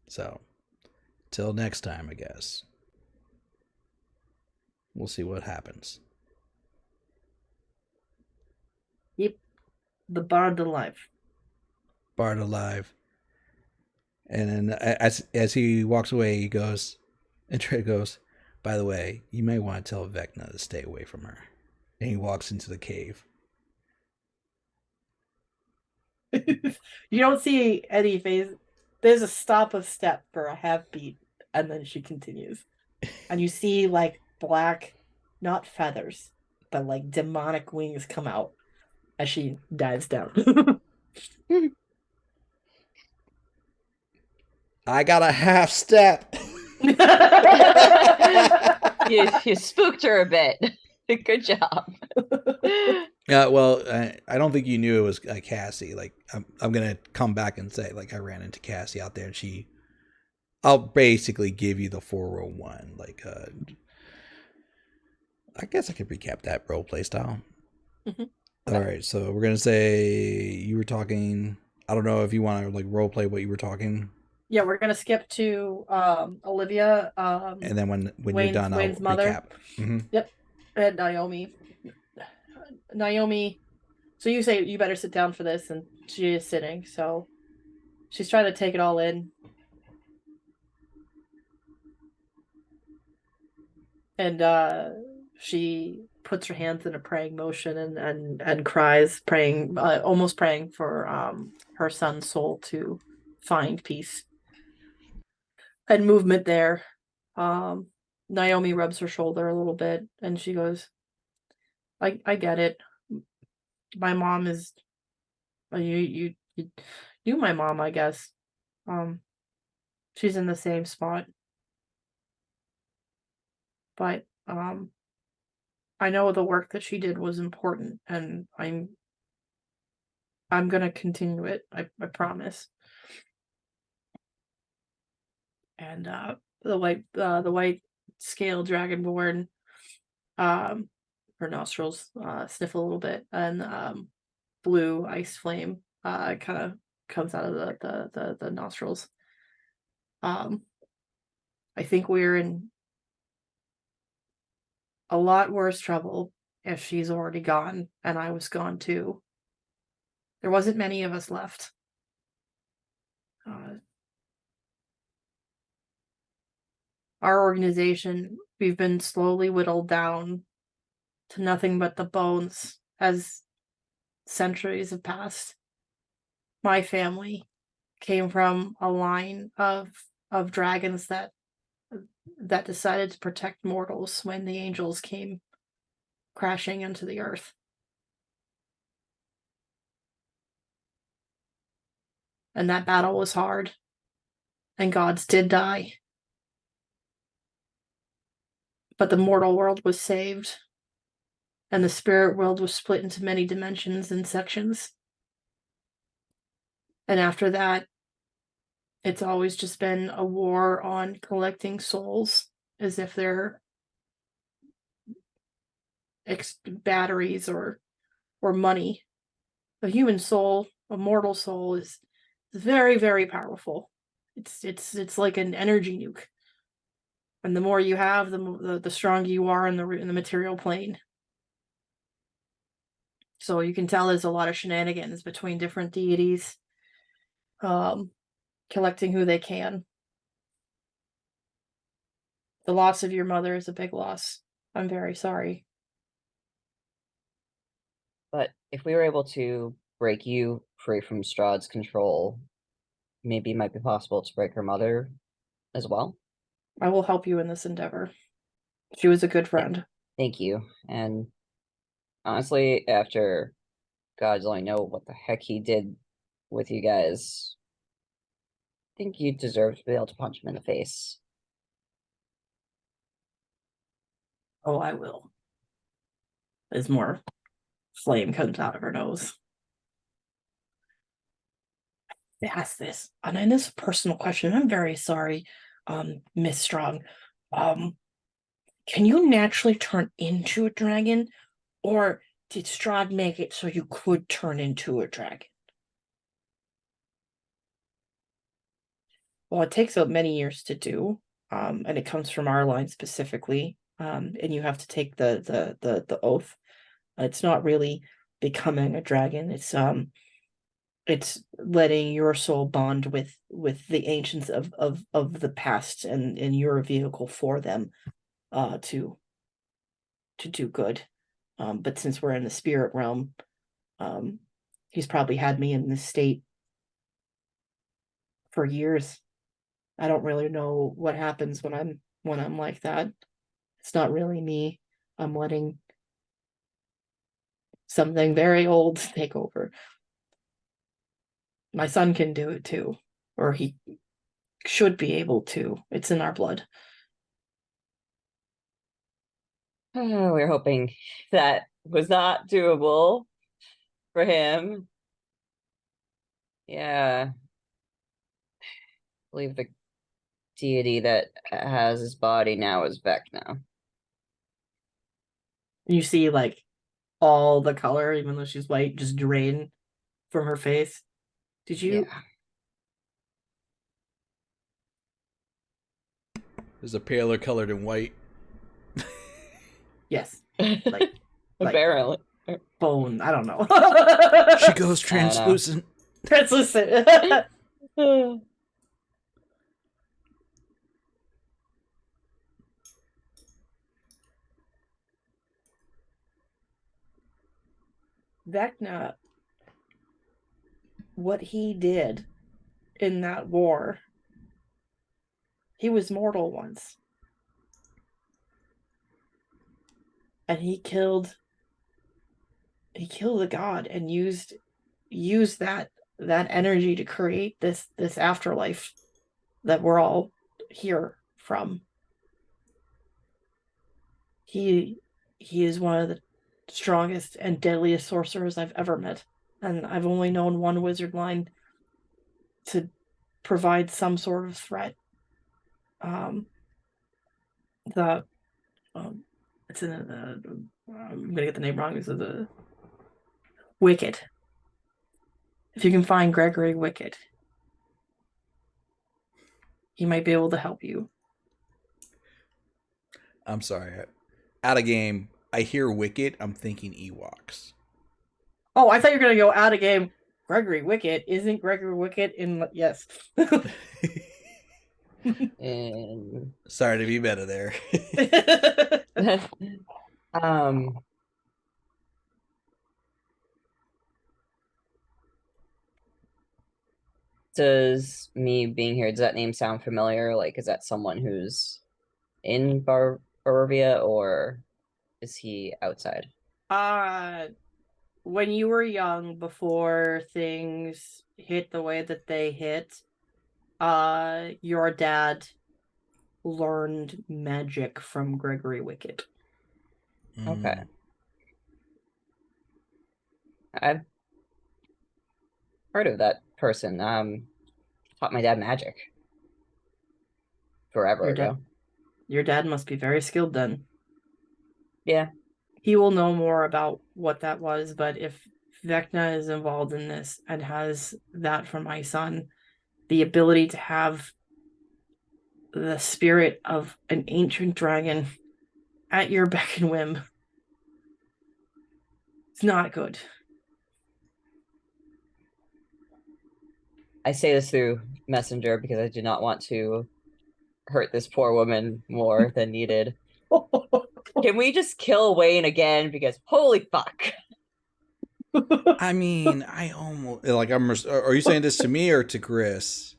So, till next time, I guess. We'll see what happens. Keep the bard alive. Bard alive. And then as he walks away, he goes, and Trey goes, by the way, you may want to tell Vecna to stay away from her. And he walks into the cave. You don't see any phase. There's a stop of step for a half beat, and then she continues. And you see like black, not feathers, but like demonic wings come out as she dives down. I got a half step. You spooked her a bit. Good job. Well, I don't think you knew it was Cassie. Like, I'm gonna come back and say, like, I ran into Cassie out there, and I'll basically give you the 401. Like, I guess I could recap that role play style. Mm-hmm. All right, so we're gonna say you were talking. I don't know if you want to like role play what you were talking. Yeah, we're gonna skip to Olivia. And then when you're done, Wayne's I'll mother. recap. Mm-hmm. Yep, and Naomi. So you say you better sit down for this, and she is sitting. So she's trying to take it all in. And she puts her hands in a praying motion and cries, praying, almost praying for her son's soul to find peace and movement there. Naomi rubs her shoulder a little bit and she goes, I get it. My mom is you knew my mom, I guess. She's in the same spot. But I know the work that she did was important, and I'm gonna continue it. I promise. And the white scale dragonborn, her nostrils sniff a little bit, and blue ice flame kind of comes out of the nostrils. I think we're in a lot worse trouble if she's already gone and I was gone too. There wasn't many of us left. Our organization, we've been slowly whittled down to nothing but the bones as centuries have passed. My family came from a line of dragons that decided to protect mortals when the angels came crashing into the earth. And that battle was hard. And gods did die. But the mortal world was saved. And the spirit world was split into many dimensions and sections. And after that, it's always just been a war on collecting souls as if they're batteries or money. A human soul, a mortal soul, is very, very powerful. It's like an energy nuke. And the more you have, the stronger you are in the material plane. So you can tell there's a lot of shenanigans between different deities, collecting who they can. The loss of your mother is a big loss. I'm very sorry. But if we were able to break you free from Strahd's control, maybe it might be possible to break her mother as well. I will help you in this endeavor. She was a good friend. Thank you. And honestly, after gods only know what the heck he did with you guys, I think you deserve to be able to punch him in the face. Oh, I will. As more flame comes out of her nose. They ask this, and then this is a personal question. I'm very sorry, Miss Strong. Can you naturally turn into a dragon, or did Strahd make it so you could turn into a dragon? Well, it takes many years to do, and it comes from our line specifically. And you have to take the oath. It's not really becoming a dragon. It's letting your soul bond with the ancients of the past, and you're a vehicle for them to do good. But since we're in the spirit realm, he's probably had me in this state for years. I don't really know what happens when I'm like that. It's not really me. I'm letting something very old take over. My son can do it too, or he should be able to. It's in our blood. We're hoping that was not doable for him. Yeah. I believe the deity that has his body now is Vecna. You see, like, all the color, even though she's white, just drain from her face. Did you? Yeah. There's a paler color than white. Yes. Like Apparently. bone. I don't know. She goes translucent. Translucent. Vecna, what he did in that war, he was mortal once. And he killed a god and used that energy to create this afterlife that we're all here from. He is one of the strongest and deadliest sorcerers I've ever met, and I've only known one wizard line to provide some sort of threat. It's in I'm gonna get the name wrong. This is the Wicked. If you can find Gregory Wicked, he might be able to help you. I'm sorry. Out of game, I hear Wicked, I'm thinking Ewoks. Oh, I thought you were going to go out of game. Gregory Wicked. Isn't Gregory Wicked in... Yes. And Sorry to be meta there. Does me being here, does that name sound familiar? Like, is that someone who's in Barovia, or is he outside? When you were young, before things hit the way that they hit, your dad learned magic from Gregory Wicked. Okay. I've heard of that person. Taught my dad magic forever ago. Your dad must be very skilled then. Yeah. He will know more about what that was, but if Vecna is involved in this and has that from my son, the ability to have the spirit of an ancient dragon at your beck and whim, it's not good. I say this through Messenger because I do not want to hurt this poor woman more than needed. Can we just kill Wayne again? Because holy fuck. I mean, I almost like are you saying this to me or to Chris?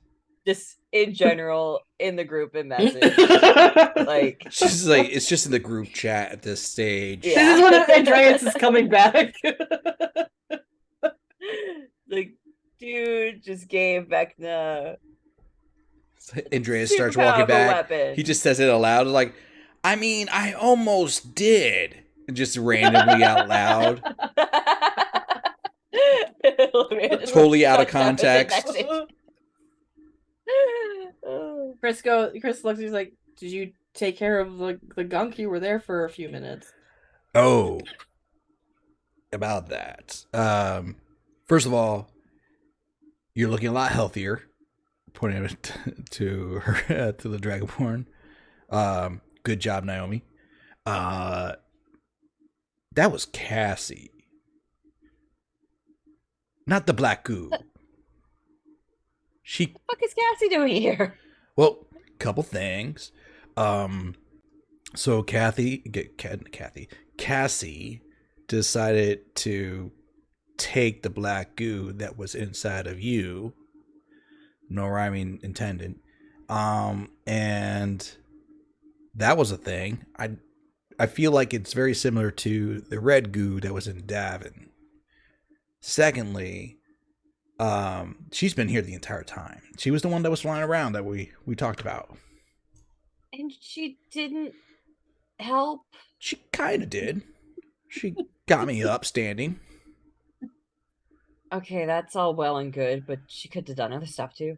Just in general, in the group and message. Like She's like, it's just in the group chat at this stage. Yeah. This is when Andreas is coming back. Like, dude just gave Vecna Andreas super starts walking powerful back. weapon. He just says it aloud, like, I mean, I almost did. Just randomly out loud. Totally out of context. Chris looks, he's like, did you take care of the gunk? You were there for a few minutes. Oh, about that. First of all, you're looking a lot healthier. Pointing it to her, to the Dragonborn. Good job, Naomi. That was Cassie. Not the black goo. What the fuck is Cassie doing here? Well, couple things. So Cassie decided to take the black goo that was inside of you. No rhyming intended. And that was a thing. I feel like it's very similar to the red goo that was in Davin. Secondly, she's been here the entire time. She was the one that was flying around that we talked about. And she didn't help? She kind of did. She got me up standing. Okay, that's all well and good, but she could have done other stuff too.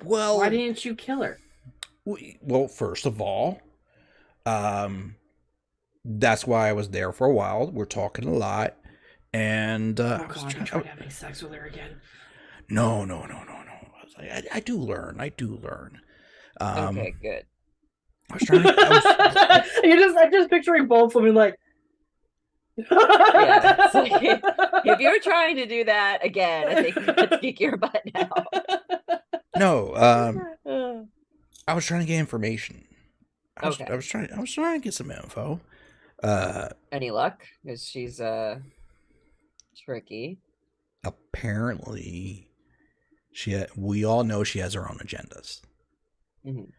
Well, why didn't you kill her? Well, first of all, that's why I was there for a while. We're talking a lot, and I was trying to have sex with her again. No. I was like, I do learn. Okay, good. I was trying to. I'm just picturing both of them like. Yeah, so if you're trying to do that again, I think let's kick your butt now. No, I was trying to get information. I was trying to get some info. Any luck? Because she's Tricky. Apparently, we all know she has her own agendas. Mhm.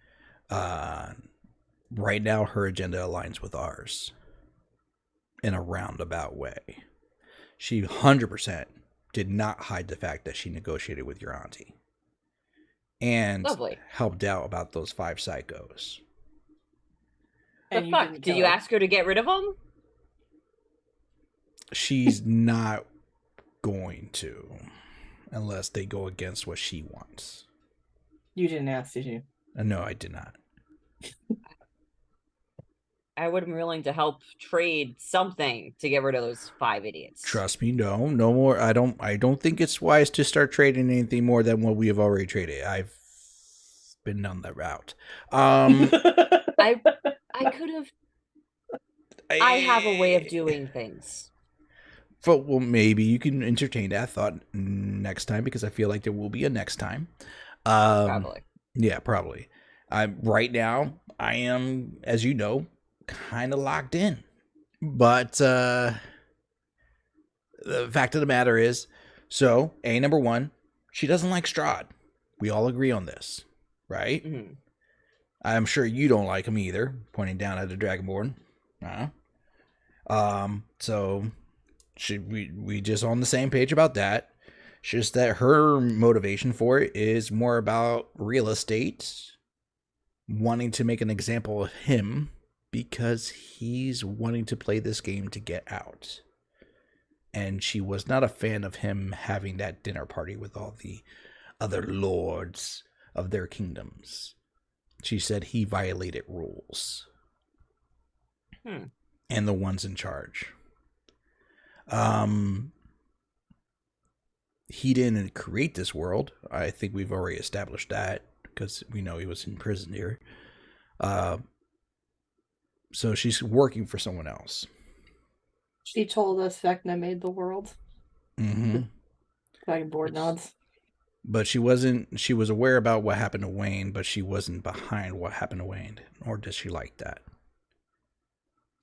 Right now, her agenda aligns with ours in a roundabout way. She 100% did not hide the fact that she negotiated with your auntie and Lovely. helped out about those 5 psychos. The And you fuck? didn't Did kill you her. ask her to get rid of them? She's not going to, unless they go against what she wants. You didn't ask, did you? No, I did not. I would be willing to help trade something to get rid of those 5 idiots. Trust me, no more. I don't think it's wise to start trading anything more than what we have already traded. I've been down that route. I could have. I have a way of doing things. But well, maybe you can entertain that thought next time, because I feel like there will be a next time. Probably. Yeah, probably. Right now, I am, as you know, kind of locked in. But the fact of the matter is, so number 1, she doesn't like Strahd. We all agree on this, right? Mm-hmm. I'm sure you don't like him either. Pointing down at the Dragonborn. So we just on the same page about that. It's just that her motivation for it is more about real estate, wanting to make an example of him because he's wanting to play this game to get out. And she was not a fan of him having that dinner party with all the other lords of their kingdoms. She said he violated rules. And the ones in charge. He didn't create this world. I think we've already established that because we know he was in prison here. So she's working for someone else. She told us Vecna made the world. Mm-hmm. Dragonborn nods. But she was aware about what happened to Wayne, but she wasn't behind what happened to Wayne, nor does she like that.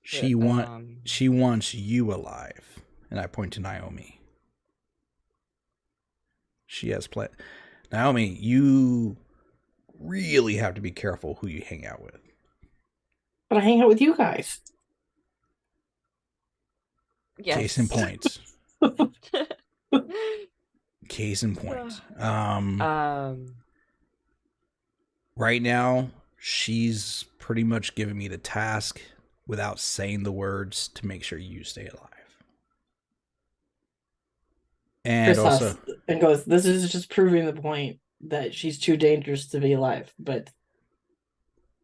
She wants you alive. And I point to Naomi. She has plans. Naomi, you really have to be careful who you hang out with. But I hang out with you guys. Yes. Case in point. Case in point. Right now, she's pretty much giving me the task without saying the words to make sure you stay alive. And Chris also, and goes, this is just proving the point that she's too dangerous to be alive. But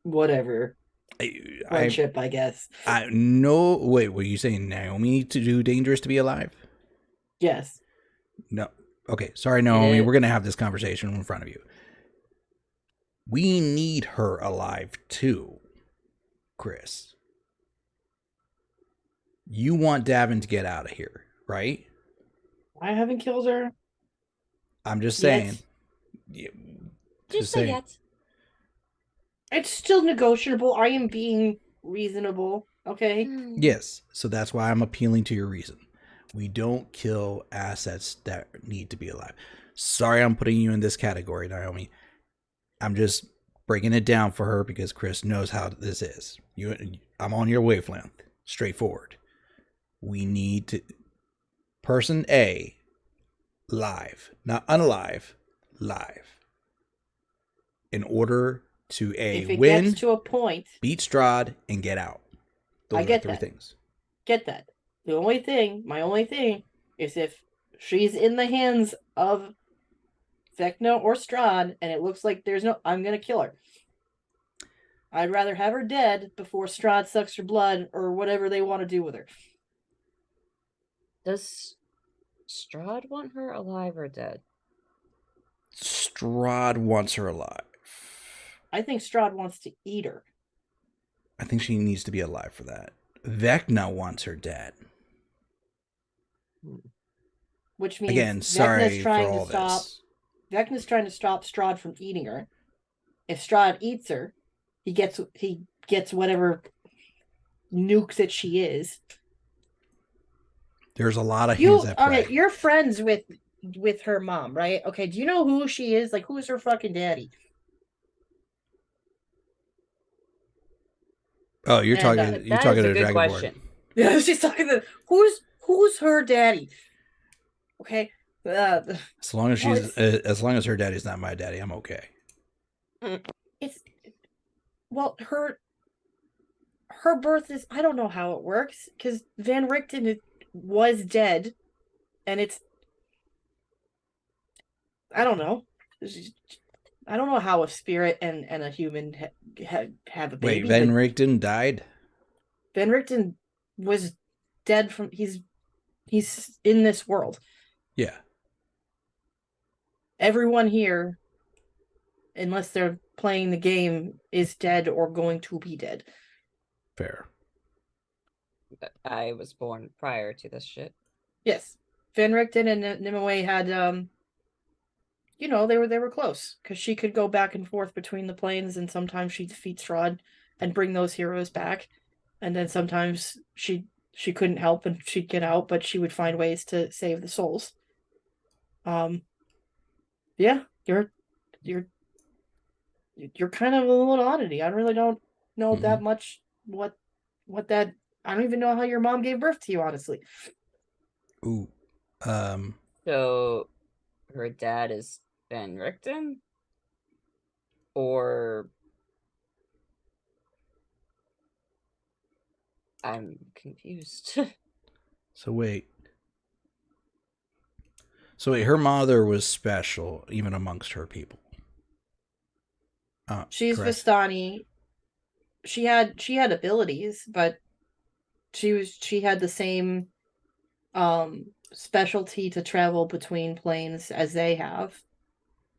whatever. Friendship, I guess. No, wait, were you saying Naomi to do dangerous to be alive? Yes. No. Okay, sorry, Naomi. We're going to have this conversation in front of you. We need her alive too, Chris. You want Davin to get out of here, right? I haven't killed her. I'm just saying. Just say yet. It's still negotiable. I am being reasonable. Okay. Yes. So that's why I'm appealing to your reason. We don't kill assets that need to be alive. Sorry, I'm putting you in this category, Naomi. I'm just breaking it down for her because Chris knows how this is. I'm on your wavelength. Straightforward. We need to... Person A, live. Not unalive, live. In order to if it win, gets to a point, beat Strahd, and get out. Those I get are 3 that. things. Get that. My only thing is if she's in the hands of Vecna or Strahd and it looks like I'm going to kill her. I'd rather have her dead before Strahd sucks her blood or whatever they want to do with her. Does Strahd want her alive or dead? Strahd wants her alive. I think Strahd wants to eat her. I think she needs to be alive for that. Vecna wants her dead. Which means again, sorry for all this. Vecna's trying to stop Strahd from eating her. If Strahd eats her, he gets whatever nuke that she is. There's a lot of hands at play. Okay, you're friends with her mom, right? Okay, do you know who she is? Like, who's her fucking daddy? Oh, you're And, talking That to is a good Dragonborn. question. Yeah, she's talking to who's her daddy? Okay, As long as Well, she's as long as her daddy's not my daddy, I'm okay. it's well her birth is, I don't know how it works because Van Richten was dead, and it's, I don't know. I don't know how a spirit and a human have a baby. Wait, Van Richten died? Van Richten was dead from he's in this world. Yeah. Everyone here, unless they're playing the game, is dead or going to be dead. Fair. I was born prior to this shit. Yes. Van Richten and Nimue had you know, they were close because she could go back and forth between the planes, and sometimes she defeats Strahd and bring those heroes back, and then sometimes she couldn't help and she'd get out, but she would find ways to save the souls. Yeah, you're kind of a little oddity. I really don't know that much what that. I don't even know how your mom gave birth to you, honestly. Ooh. So her dad is Van Richten? Or I'm confused. So wait, her mother was special even amongst her people. She's correct. Vistani. She had abilities, but she had the same specialty to travel between planes as they have.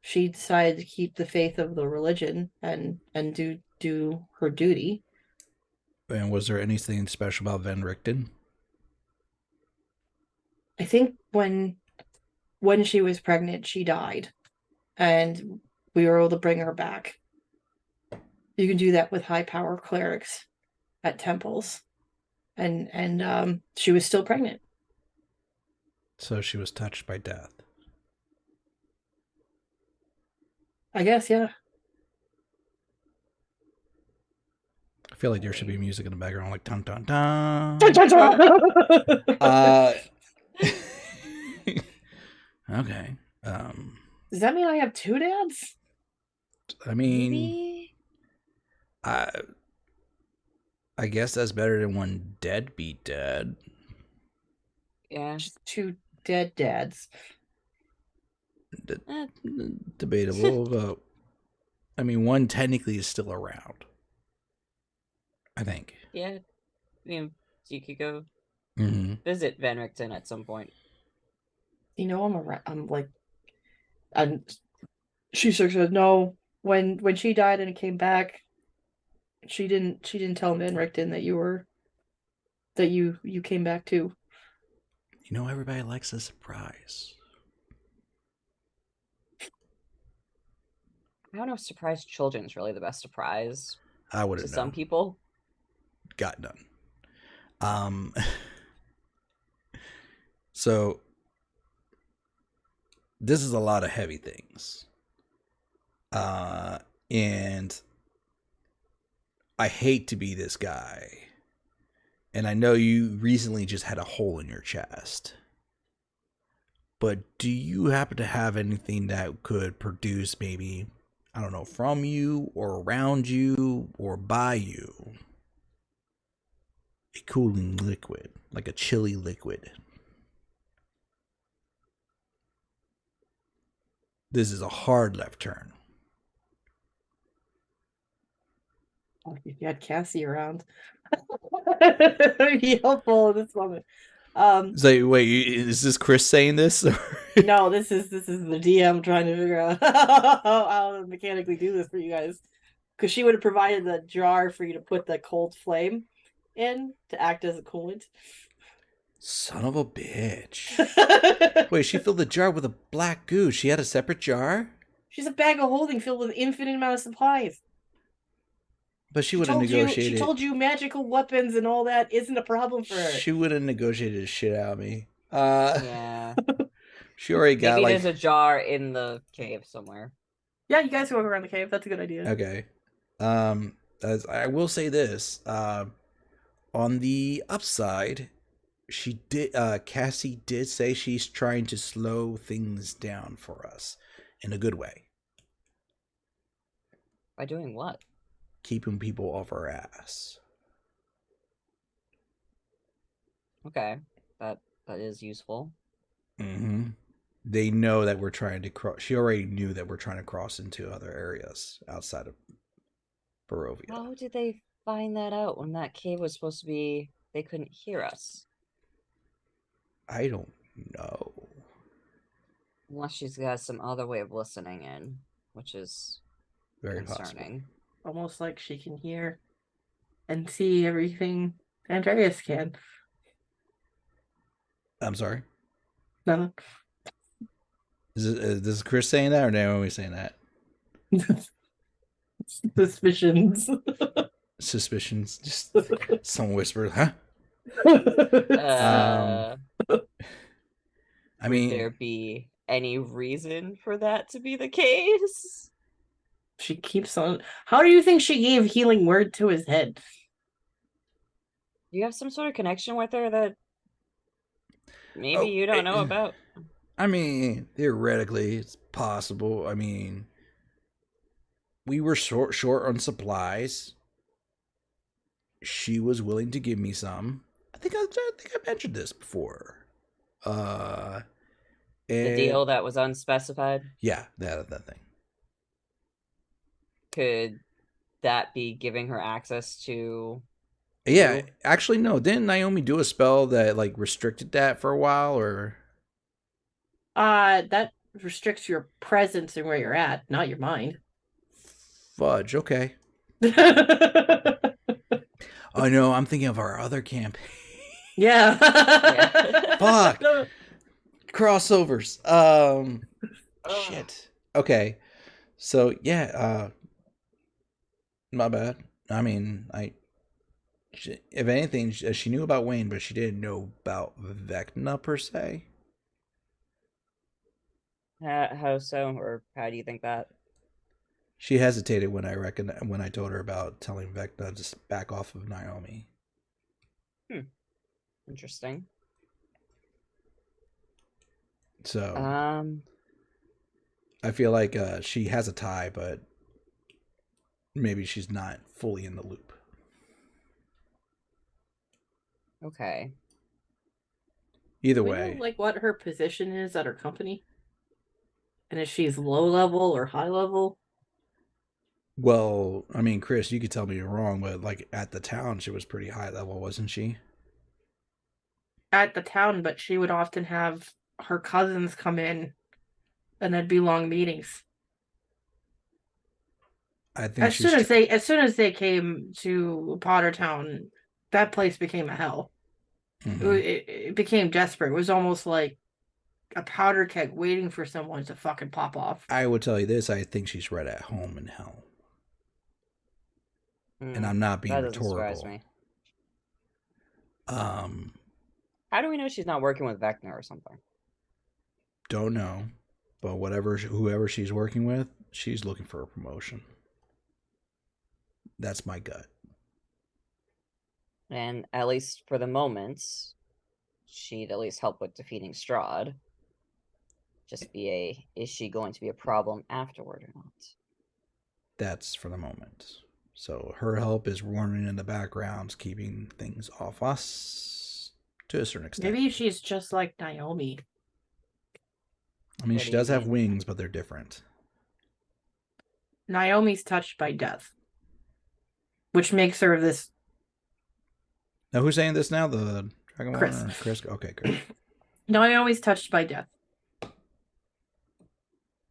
She decided to keep the faith of the religion and do her duty. And was there anything special about Van Richten? I think when she was pregnant, she died, and we were able to bring her back. You can do that with high power clerics at temples, and she was still pregnant. So she was touched by death. I guess, yeah. I feel like there should be music in the background, like dun dun dun. Okay. Does that mean I have two dads? I mean, Maybe? I guess that's better than one deadbeat dad. Yeah. Just two dead dads. Debatable, but I mean, one technically is still around. I think. Yeah. I mean, you could go Mm-hmm. visit Van Richten at some point. You know, I'm like, and she said no. When she died and came back, she didn't tell Van Richten that you came back too. You know, everybody likes a surprise. I don't know if surprise children is really the best surprise I would to have some people. got done. So this is a lot of heavy things. And I hate to be this guy. And I know you recently just had a hole in your chest. But do you happen to have anything that could produce maybe, I don't know, from you or around you or by you, a cooling liquid, like a chilly liquid? This is a hard left turn. Oh, if you had Cassie around, that would be helpful in this moment. So wait, is this Chris saying this? No, this is the DM trying to figure out how to mechanically do this for you guys, because she would have provided the jar for you to put the cold flame in to act as a coolant. Son of a bitch. Wait, she filled the jar with a black goo. She had a separate jar? She's a bag of holding filled with infinite amount of supplies. But she would have negotiated. She told you magical weapons and all that isn't a problem for her. She would have negotiated the shit out of me. Yeah. She already got Maybe like. there's a jar in the cave somewhere. Yeah, you guys can walk around the cave. That's a good idea. Okay. I will say this. On the upside, Cassie did say she's trying to slow things down for us in a good way. By doing what? Keeping people off our ass. Okay, that is useful. Mm-hmm. They know that we're trying to cross. She already knew that we're trying to cross into other areas outside of Barovia. How did they find that out when that cave was supposed to be? They couldn't hear us. I don't know. Unless she's got some other way of listening in, which is Very concerning. Almost like she can hear and see everything Andreas can. I'm sorry. No. Is this Chris saying that or Naomi saying that? Suspicions. Suspicions. Just someone whispered, huh? I mean, would there be any reason for that to be the case? She keeps on. How do you think she gave healing word to his head? Do you have some sort of connection with her that maybe you don't know about? I mean, theoretically, it's possible. I mean, we were short on supplies. She was willing to give me some. I think I mentioned this before. The deal that was unspecified? Yeah, that thing. Could that be giving her access to... Yeah, actually, no. Didn't Naomi do a spell that, like, restricted that for a while, or... That restricts your presence and where you're at, not your mind. Fudge, okay. Oh, no, I'm thinking of our other campaign. Yeah. Fuck. Crossovers. Shit. Okay. So, yeah, my bad. I mean, if anything, she knew about Wayne, but she didn't know about Vecna, per se. How so? Or how do you think that? She hesitated when I told her about telling Vecna to just back off of Naomi. Interesting. So, I feel like she has a tie, but maybe she's not fully in the loop. Okay. Either Do we way, know, like, what her position is at her company? And if she's low level or high level? well, I mean, Chris, you could tell me you're wrong, but like at the town, she was pretty high level, wasn't she? At the town, but she would often have her cousins come in and there'd be long meetings. I think As soon as they came to Pottertown, that place became a hell. Mhm. It became desperate. It was almost like a powder keg waiting for someone to fucking pop off. I would tell you this: I think she's right at home in hell, and I'm not being that doesn't rhetorical. surprise me. How do we know she's not working with Vecna or something? Don't know, but whoever she's working with, she's looking for a promotion. That's my gut. And at least for the moment, she'd at least help with defeating Strahd. Just is she going to be a problem afterward or not? That's for the moment. So her help is running in the background, keeping things off us to a certain extent. Maybe she's just like Naomi. I mean, What she do you does have mean? wings, but they're different. Naomi's touched by death, which makes her this. Now, who's saying this now? The Dragon Chris. One or Chris? Okay, Chris. Naomi's touched by death.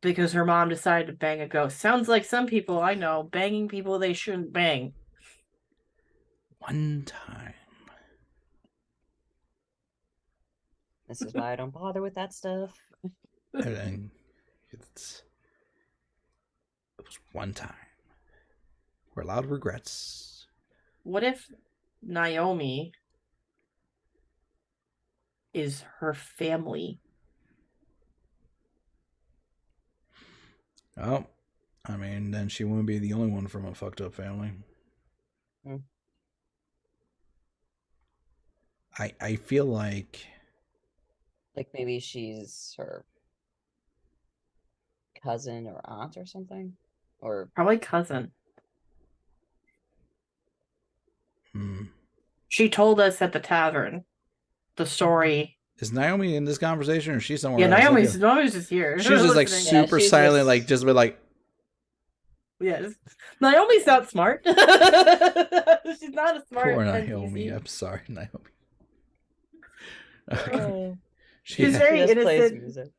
Because her mom decided to bang a ghost. Sounds like some people I know banging people they shouldn't bang. One time. This is why I don't bother with that stuff. And it was one time. We're allowed regrets. What if Naomi is her family? Oh, I mean, then she wouldn't be the only one from a fucked up family. Hmm. I feel like maybe she's her cousin or aunt or something, or Probably cousin. hmm. She told us at the tavern the story. Is Naomi in this conversation, or is she somewhere Yeah, else? Naomi's just here. She's just like listening. super she's silent, just- like just with like. Yes. Naomi's not smart. She's not a smart Poor NPC. Naomi. I'm sorry, Naomi. Oh. She's Yeah. very She just plays innocent. music.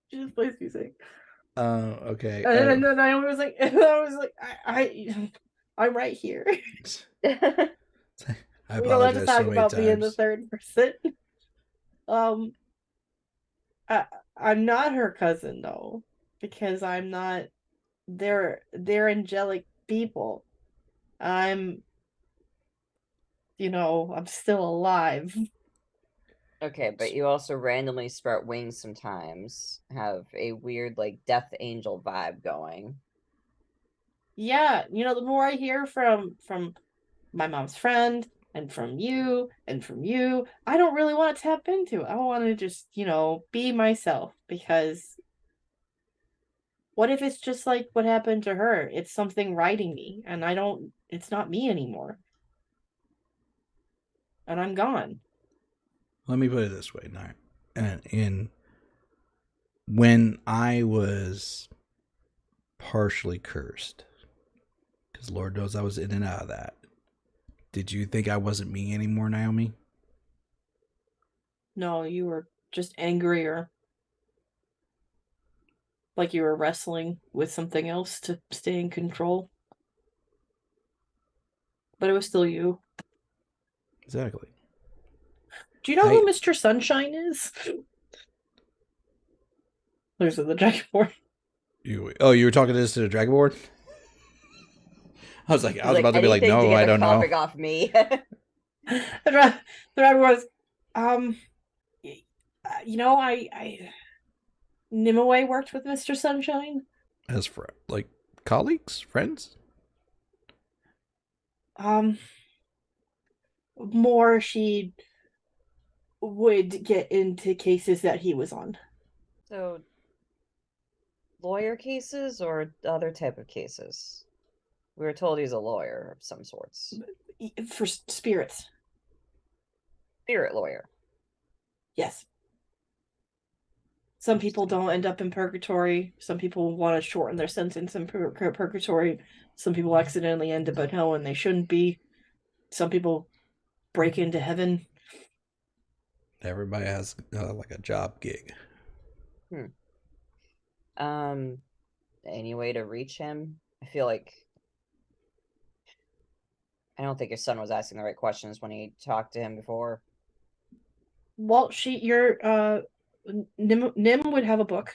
She just plays music. Okay. And then Naomi was like, I'm right here. I We don't have to apologize talk so many about being the times. third person. I'm not her cousin though, because I'm not. They're angelic people. I'm still alive. Okay, but you also randomly sprout wings sometimes, have a weird like death angel vibe going. Yeah, the more I hear from my mom's friend and from you, I don't really want to tap into it. I want to just, be myself, because what if it's just like what happened to her? It's something riding me, and it's not me anymore. And I'm gone. Let me put it this way, when I was partially cursed, because Lord knows I was in and out of that. Did you think I wasn't me anymore, Naomi? No, you were just angrier. Like you were wrestling with something else to stay in control. But it was still you. Exactly. Do you know who Mr. Sunshine is? There's the dragonborn. You were talking to the Dragonborn? I was about to be like, anything no, to get I the don't know. coughing off me. The dragonborn was, Nimue worked with Mr. Sunshine. As for like colleagues, friends? More she would get into cases that he was on. So, lawyer cases or other type of cases? We were told he's a lawyer of some sorts. For spirits. Spirit lawyer. Yes. Some people don't end up in purgatory. Some people want to shorten their sentence in purgatory. Some people accidentally end up in hell when they shouldn't be. Some people break into heaven. Everybody has like a job gig. Any way to reach him? I feel like I don't think your son was asking the right questions when he talked to him before. Well, Nim would have a book.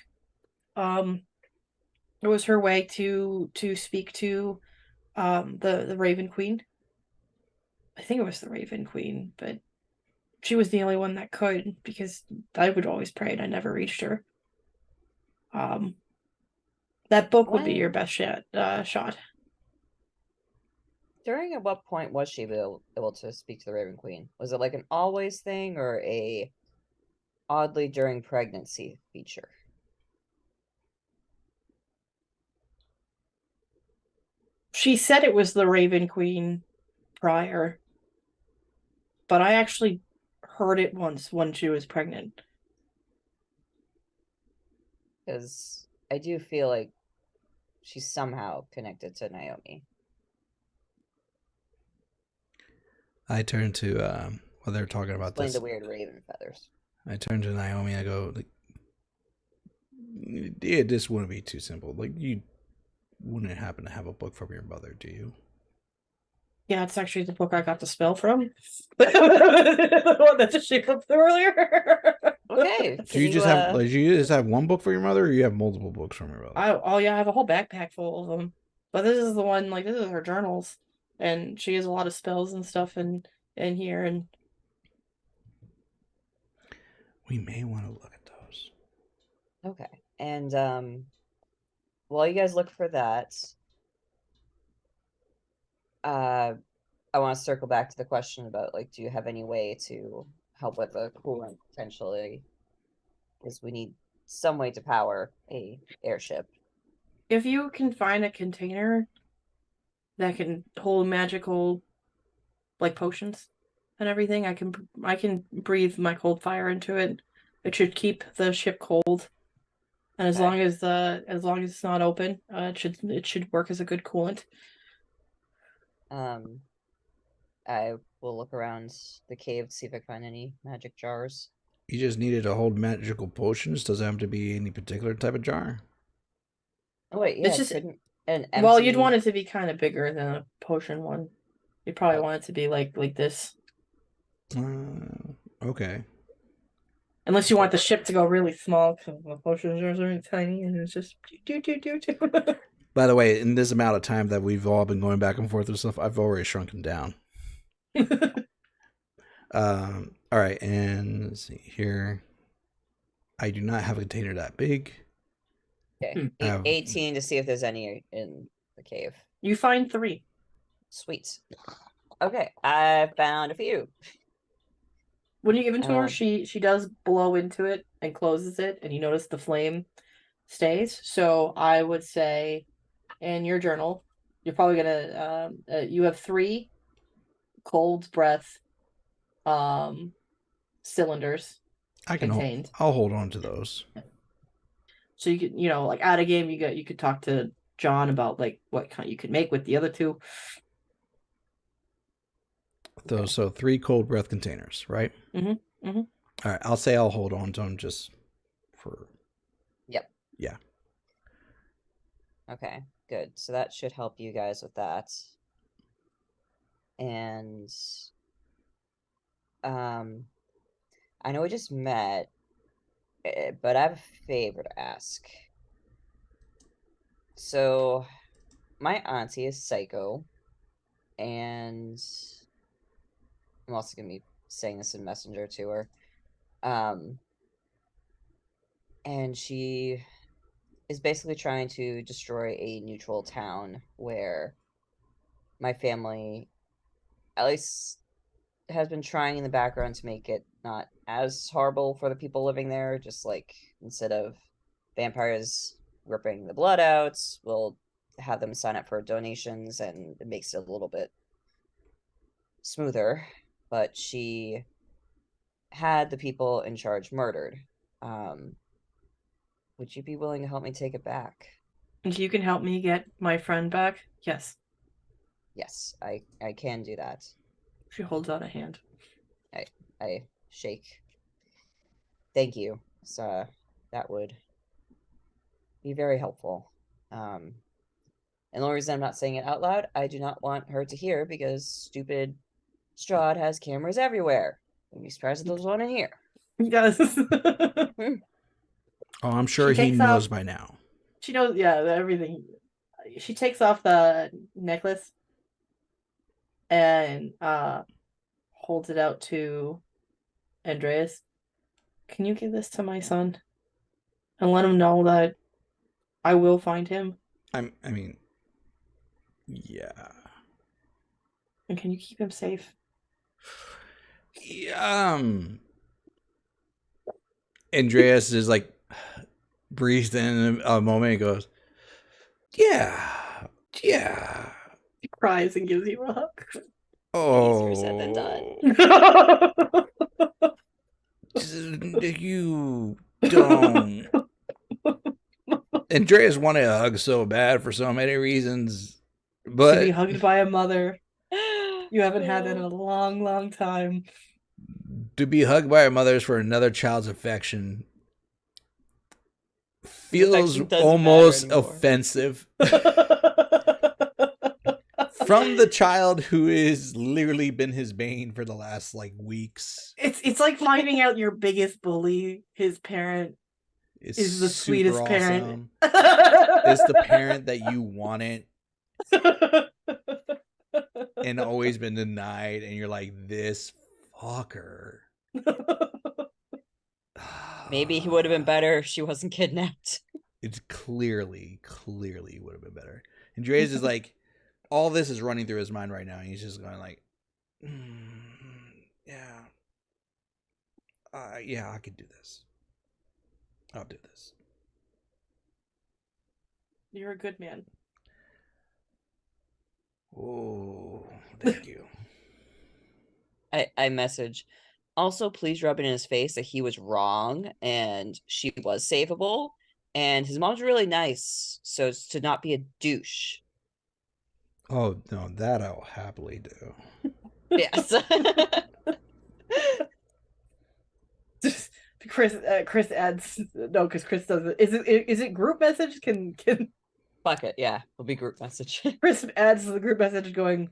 It was her way to speak to the Raven Queen. I think it was the Raven Queen, but she was the only one that could, because I would always pray and I never reached her. That book would be your best shot. At what point was she able to speak to the Raven Queen? Was it like an always thing or a oddly during pregnancy feature? She said it was the Raven Queen prior, but I actually heard it once when she was pregnant. Because I do feel like she's somehow connected to Naomi. I turned to while they're talking about Explain this. the weird raven feathers. I turned to Naomi. I go, like, yeah, this wouldn't be too simple. Like, you wouldn't happen to have a book from your mother, do you? Yeah, it's actually the book I got the spell from. The one that just shaped up Okay. Do you just have one book for your mother, or you have multiple books from your mother? I have a whole backpack full of them. But this is the one, like, this is her journals. And she has a lot of spells and stuff in here. And We may want to look at those. Okay. And while you guys look for that, I want to circle back to the question about, like, do you have any way to help with the coolant potentially? Because we need some way to power a airship. if you can find a container that can hold magical, like, potions and everything, I can breathe my cold fire into it. It should keep the ship cold. And as Okay. long as it's not open, it should work as a good coolant. I will look around the cave to see if I can find any magic jars. You just needed to hold magical potions. Does it have to be any particular type of jar? Oh wait, yeah, It's just couldn't an well, you'd empty- want it to be kind of bigger than a potion one. You'd probably want it to be like this, Okay. unless you want the ship to go really small because the potion jars are really tiny and it's just do. By the way, in this amount of time that we've all been going back and forth with stuff, I've already shrunken down. All right, and let's see here. I do not have a container that big. Okay, 18 to see if there's any in the cave. You find 3. Sweet. Okay, I found a few. When you give it to her, Um, she does blow into it and closes it, and you notice the flame stays. So I would say, in your journal, you're probably gonna you have 3 cold breath cylinders I can contained. I'll hold on to those. So you could, like, out of game, you could talk to John about, like, what kind you could make with the other 2. Those, so 3 cold breath containers, right? Mm-hmm. Mm-hmm. All right, I'll say I'll hold on to them just for. Yep. Yeah. Okay, good. So that should help you guys with that. And I know we just met, but I have a favor to ask. So, my auntie is psycho, and I'm also gonna be saying this in Messenger to her. And she is basically trying to destroy a neutral town where my family, at least, has been trying in the background to make it not as horrible for the people living there. Just like, instead of vampires ripping the blood out, we'll have them sign up for donations, and it makes it a little bit smoother. But she had the people in charge murdered. Would you be willing to help me take it back? If you can help me get my friend back, yes. Yes, I can do that. She holds out a hand. I shake. Thank you. So that would be very helpful. And the only reason I'm not saying it out loud, I do not want her to hear, because stupid Strahd has cameras everywhere. I'd be surprised if there's one in here. Yes. Oh, I'm sure She he takes knows off- by now. She knows, yeah, everything. She takes off the necklace and holds it out to Andreas. Can you give this to my son and let him know that I will find him? I mean, yeah. And can you keep him safe? Andreas is like breathed in a moment and goes, yeah. He cries and gives you a hug. Oh, Easier said than done. You don't. Andreas wanted a hug so bad for so many reasons, To be but hugged by a mother. You haven't had that in a long, long time. to be hugged by a mother for another child's affection feels Affection doesn't almost matter anymore. offensive from the child who has literally been his bane for the last like weeks. It's like finding out your biggest bully, his parent, It's is the super sweetest parent. awesome. It's the parent that you wanted and always been denied, and you're like, this fucker. Maybe he would have been better if she wasn't kidnapped. It's clearly would have been better. And Dre's is like, all this is running through his mind right now. And he's just going like, yeah, I could do this. I'll do this. You're a good man. Oh, thank you. I message. Also, please rub it in his face that he was wrong and she was savable. And his mom's really nice, so as to not be a douche. Oh, no, that I'll happily do. Yes. Chris adds no, because Chris doesn't. Is it group message? Can Fuck it, yeah. It'll be group message. Chris adds the group message going,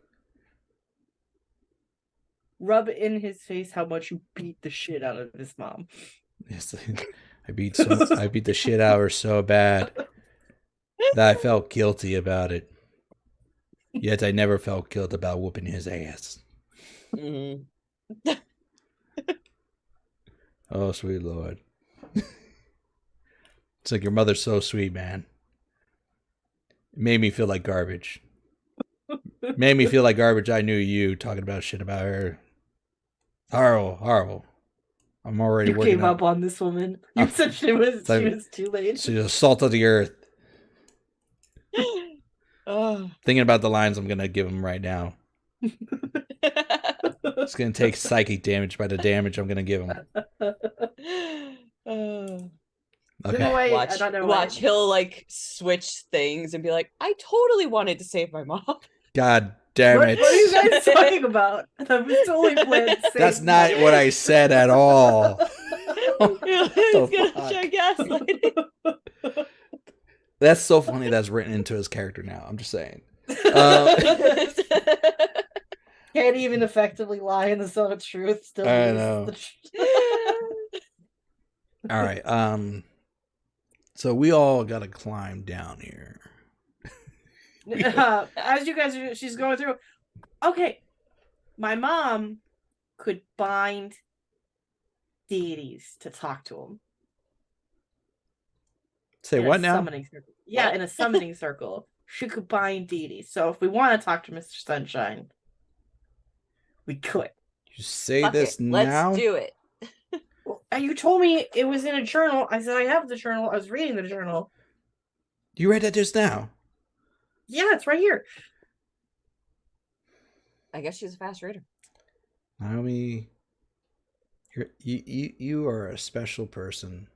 rub in his face how much you beat the shit out of his mom. Yes, I beat the shit out of her so bad that I felt guilty about it. Yet I never felt guilt about whooping his ass. Mm-hmm. Oh, sweet Lord. It's like your mother's so sweet, man. It made me feel like garbage. Made me feel like garbage. I knew you talking about shit about her. Horrible. I'm already You working came up on this woman. You said she was too late. She's the salt of the earth. Oh. Thinking about the lines I'm gonna give him right now. It's gonna take psychic damage by the damage I'm gonna give him. Okay. Watch. He'll like switch things and be like, "I totally wanted to save my mom." God damn it! What are you guys talking about? That was totally planned. That's not what I said at all. He's gonna try gaslighting. That's so funny. That's written into his character now. I'm just saying. Can't even effectively lie in the Son of Truth. Still, I know. All right. So we all gotta climb down here. As you guys are, she's going through. Okay, my mom could bind deities to talk to them. Say what now? Summoning circle. Yeah, in a summoning circle, she could bind deities. So if we want to talk to Mr. Sunshine, we could. You say this now? Let's do it. Well, you told me it was in a journal. I said I have the journal. I was reading the journal. You read that just now? Yeah, it's right here. I guess she's a fast reader. Naomi, you are a special person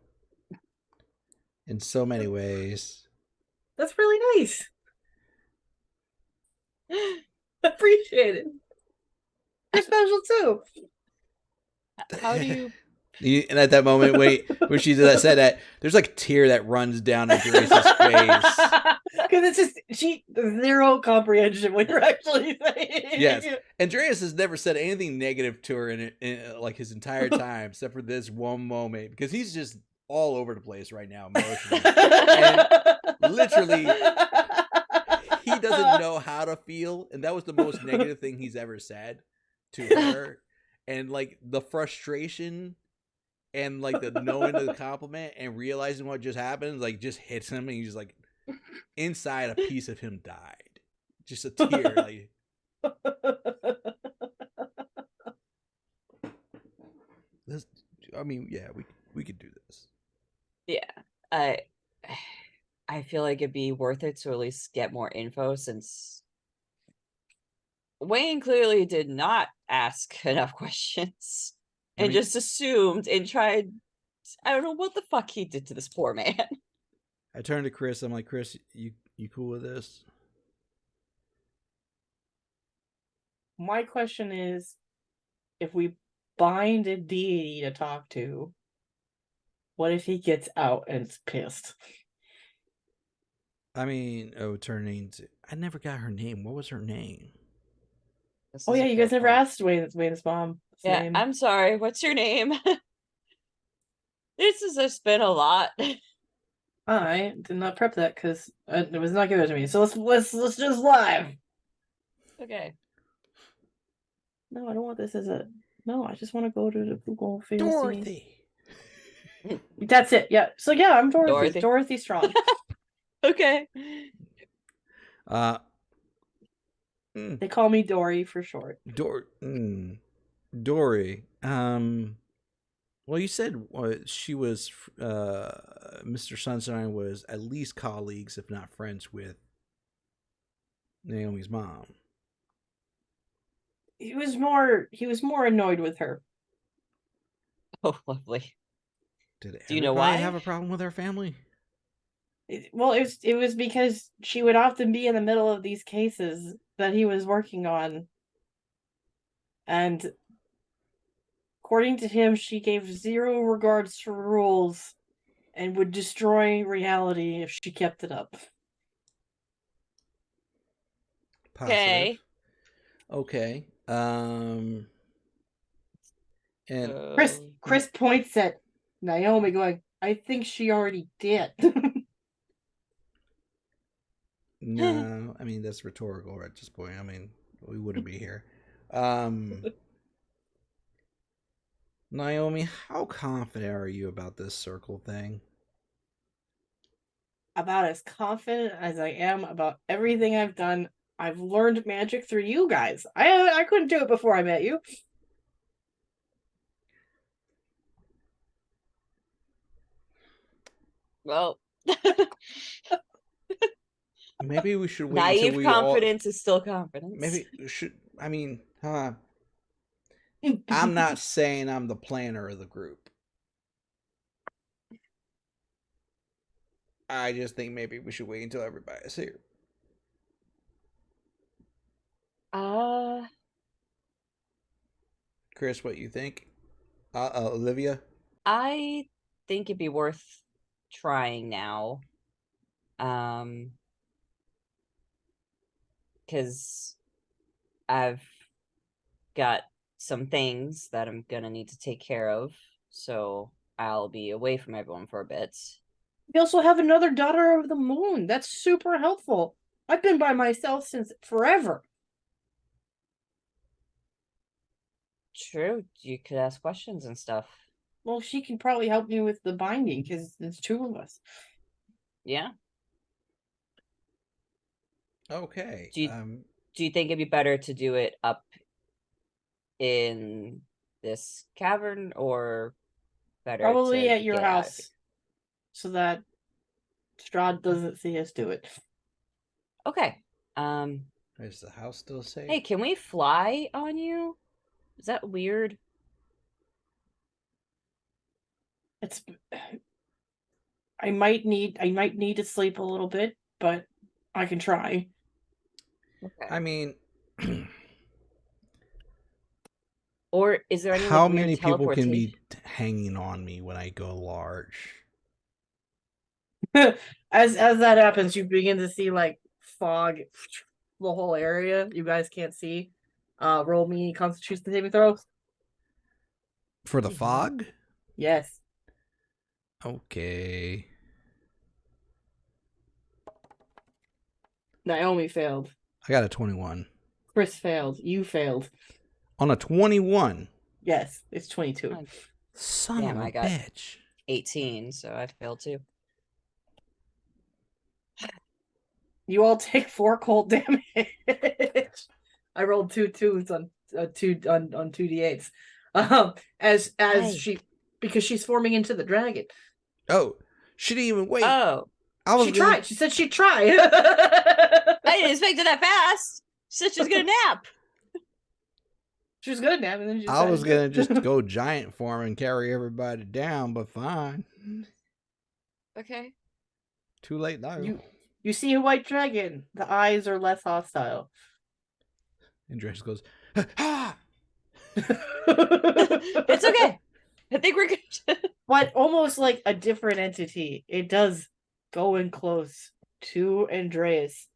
in so many ways. That's really nice. Appreciate it. You're special too. How do you? And at that moment, when she said that, there's like a tear that runs down Andreas' face. Because it's just zero comprehension what you're actually saying. Yes, Andreas has never said anything negative to her in like his entire time, except for this one moment, because he's just all over the place right now emotionally. And literally, he doesn't know how to feel, and that was the most negative thing he's ever said to her. And like the frustration and like the knowing of the compliment and realizing what just happened, like just hits him, and he's just like, inside a piece of him died. Just a tear. Like, this, I mean, yeah, we could do this. Yeah, I feel like it'd be worth it to at least get more info, since Wayne clearly did not ask enough questions and just assumed and tried. I don't know what the fuck he did to this poor man. I turned to Chris. I'm like, Chris, you cool with this? My question is, if we bind a deity to talk to, what if he gets out and is pissed? I mean, turning to... I never got her name. What was her name? Oh yeah, you guys never asked Wayne's mom. Yeah, name. I'm sorry. What's your name? This has just been a lot. I did not prep that because it was not given to me. So let's just live. Okay. No, I don't want this as a. No, I just want to go to the Google Fantasy. Dorothy. That's it. Yeah. So yeah, I'm Dorothy. Dorothy. Dorothy Strong. Okay. They call me Dory for short. Dory. Well, you said she was, Mr. Sunshine was at least colleagues, if not friends, with Naomi's mom. He was more annoyed with her. Oh, lovely. Did Do you know everybody why? have a problem with her family? It was because she would often be in the middle of these cases that he was working on. And according to him, she gave zero regards to rules and would destroy reality if she kept it up. Positive. Okay. And Chris points at Naomi going, I think she already did. no, I mean, that's rhetorical at this point. I mean, we wouldn't be here. Naomi, how confident are you about this circle thing? About as confident as I am about everything I've done. I've learned magic through you guys. I couldn't do it before I met you. Well, maybe we should wait naive until we confidence is still confidence. Maybe we should. I mean, I'm not saying I'm the planner of the group. I just think maybe we should wait until everybody's here. Chris, what you think? Olivia? I think it'd be worth trying now. Because I've got some things that I'm gonna need to take care of, so I'll be away from everyone for a bit. We also have another daughter of the moon. That's super helpful. I've been by myself since forever. True, you could ask questions and stuff. Well, she can probably help me with the binding because there's two of us. Yeah. Okay. Do you think it'd be better to do it up in this cavern or better Probably to at your get out of house, here? so that Strahd doesn't see us do it. Okay. Is the house still safe? Hey, can we fly on you? Is that weird? It's. I might need to sleep a little bit, but I can try. Okay. I mean, or is there any how like, weird many people can be teleportation? hanging on me when I go large? As that happens, you begin to see like fog, the whole area. You guys can't see. Roll me Constitution saving throws. For the fog? Yes. Okay. Naomi failed. I got a 21. Chris failed. You failed. On a 21? Yes, it's 22. Son of a got bitch. 18, so I failed too. You all take 4 cold damage. I rolled 2 2s on 2d8s. Because she's forming into the dragon. Oh, she didn't even wait. Oh, she tried. She said she'd try. I didn't expect it that fast. She said she was gonna nap. She was gonna nap, and then I was gonna just go giant form and carry everybody down, but fine. Okay. Too late now. You see a white dragon. The eyes are less hostile. Andreus goes, ha! It's okay. I think we're good. But almost like a different entity. It does go in close to Andreas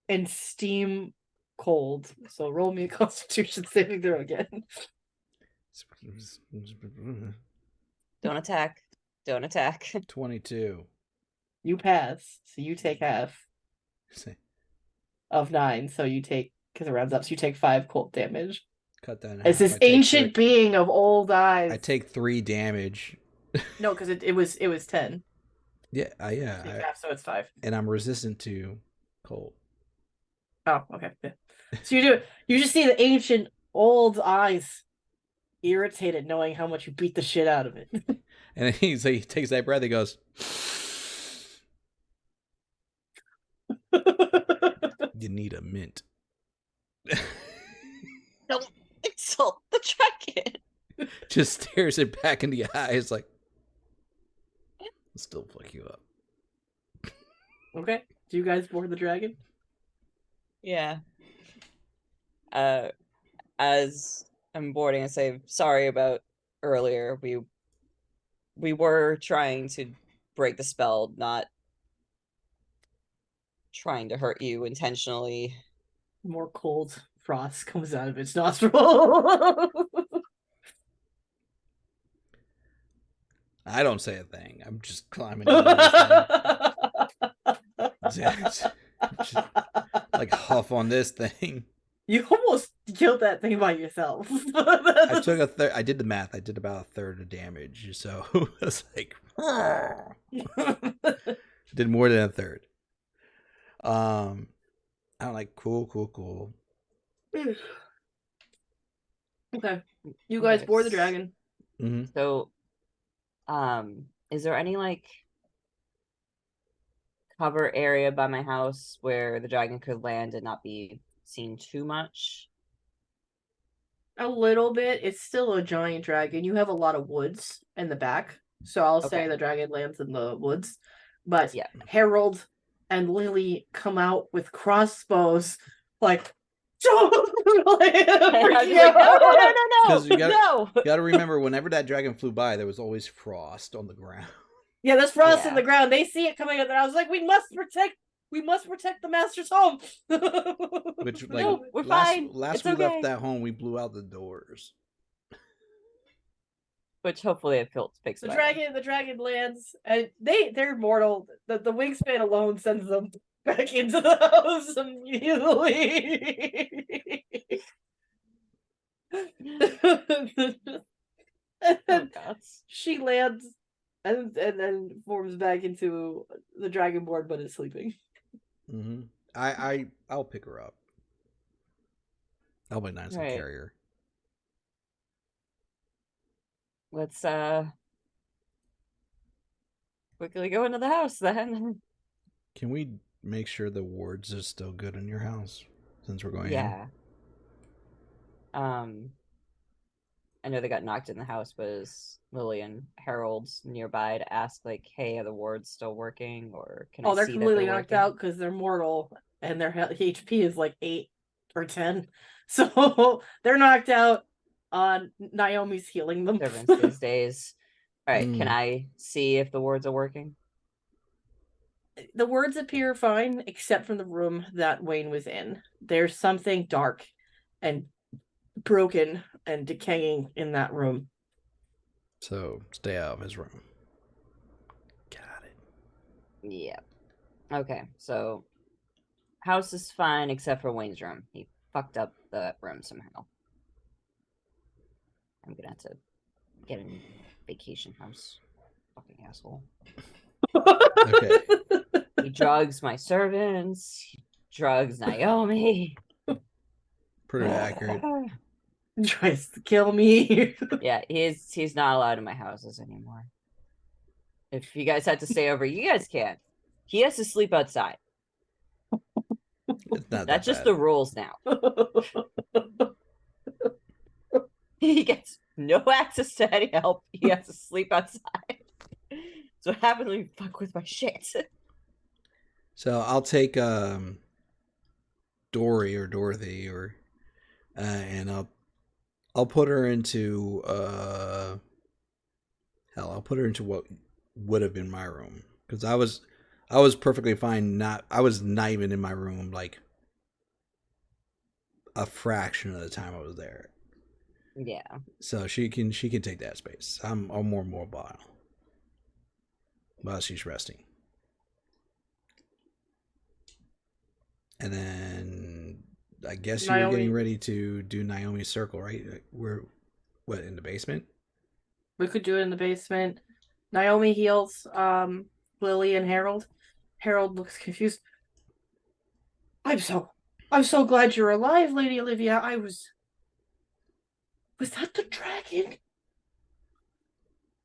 and steam cold. So roll me a Constitution saving throw again. Don't attack. Don't attack. 22. You pass, so you take half See, of 9. So you take, because it rounds up, so you take 5 cold damage. cut that in As half. this ancient being of old eyes. I take 3 damage. No, because it was 10. Yeah, Take half, so it's 5. and I'm resistant to cold. Oh, okay. Yeah. So you just see the ancient old eyes irritated knowing how much you beat the shit out of it. And then he takes that breath. He goes, "You need a mint." Don't insult the dragon. Just stares it back in the eyes like, "I'll still fuck you up." Okay. Do you guys board the dragon? Yeah. As I'm boarding, I say sorry about earlier. We were trying to break the spell, not trying to hurt you intentionally. More cold frost comes out of its nostril. I don't say a thing. I'm just climbing over this thing. Just like huff on this thing. You almost killed that thing by yourself. I took a third. I did the math. I did about a third of damage. So it's like, did more than a third. I'm like, cool. Okay. You guys board the dragon. Mm-hmm. So, is there any like cover area by my house where the dragon could land and not be seen too much? A little bit. It's still a giant dragon. You have a lot of woods in the back. So I'll say the dragon lands in the woods. But yeah, Harold and Lily come out with crossbows, like, no. Because you gotta remember, whenever that dragon flew by, there was always frost on the ground. Yeah, there's frost in the ground. They see it coming up, and I was like, we must protect the master's home. Which, like, no, we're fine. Last we left that home, we blew out the doors. Which hopefully it fixed. The dragon lands, and they're mortal. The wingspan alone sends them back into the house immediately. She lands and then forms back into the dragon board, but is sleeping. Mm-hmm. I'll pick her up. I'll be nice and carry her. Let's quickly go into the house then. Can we make sure the wards are still good in your house since we're going in? I know they got knocked in the house, but is Lily and Harold's nearby to ask, like, hey, are the wards still working? Or can I see that they're completely knocked out because they're mortal and their HP is like 8 or 10. So they're knocked out. Naomi's healing them. Servants these days. Alright, can I see if the wards are working? The wards appear fine, except from the room that Wayne was in. There's something dark and broken and decaying in that room. So stay out of his room. Got it. Yeah. Okay, so house is fine except for Wayne's room. He fucked up the room somehow. I'm gonna have to get a vacation house. Fucking asshole. Okay. He drugs my servants. He drugs Naomi. Pretty accurate. Tries to kill me. Yeah, he's not allowed in my houses anymore. If you guys had to stay over, you guys can. He has to sleep outside. That's just the rules now. He gets no access to any help. He has to sleep outside. So what happens when you fuck with my shit? So I'll take Dory or Dorothy or and I'll put her into I'll put her into what would have been my room, because I was perfectly fine. I was not even in my room like a fraction of the time I was there. Yeah. So she can take that space. I'm more mobile. while she's resting. And then I guess you were getting Naomi- ready to do Naomi's circle, right? We're what, in the basement? We could do it in the basement. Naomi heals Lily and Harold. Harold looks confused. I'm so glad you're alive, Lady Olivia. Was that the dragon?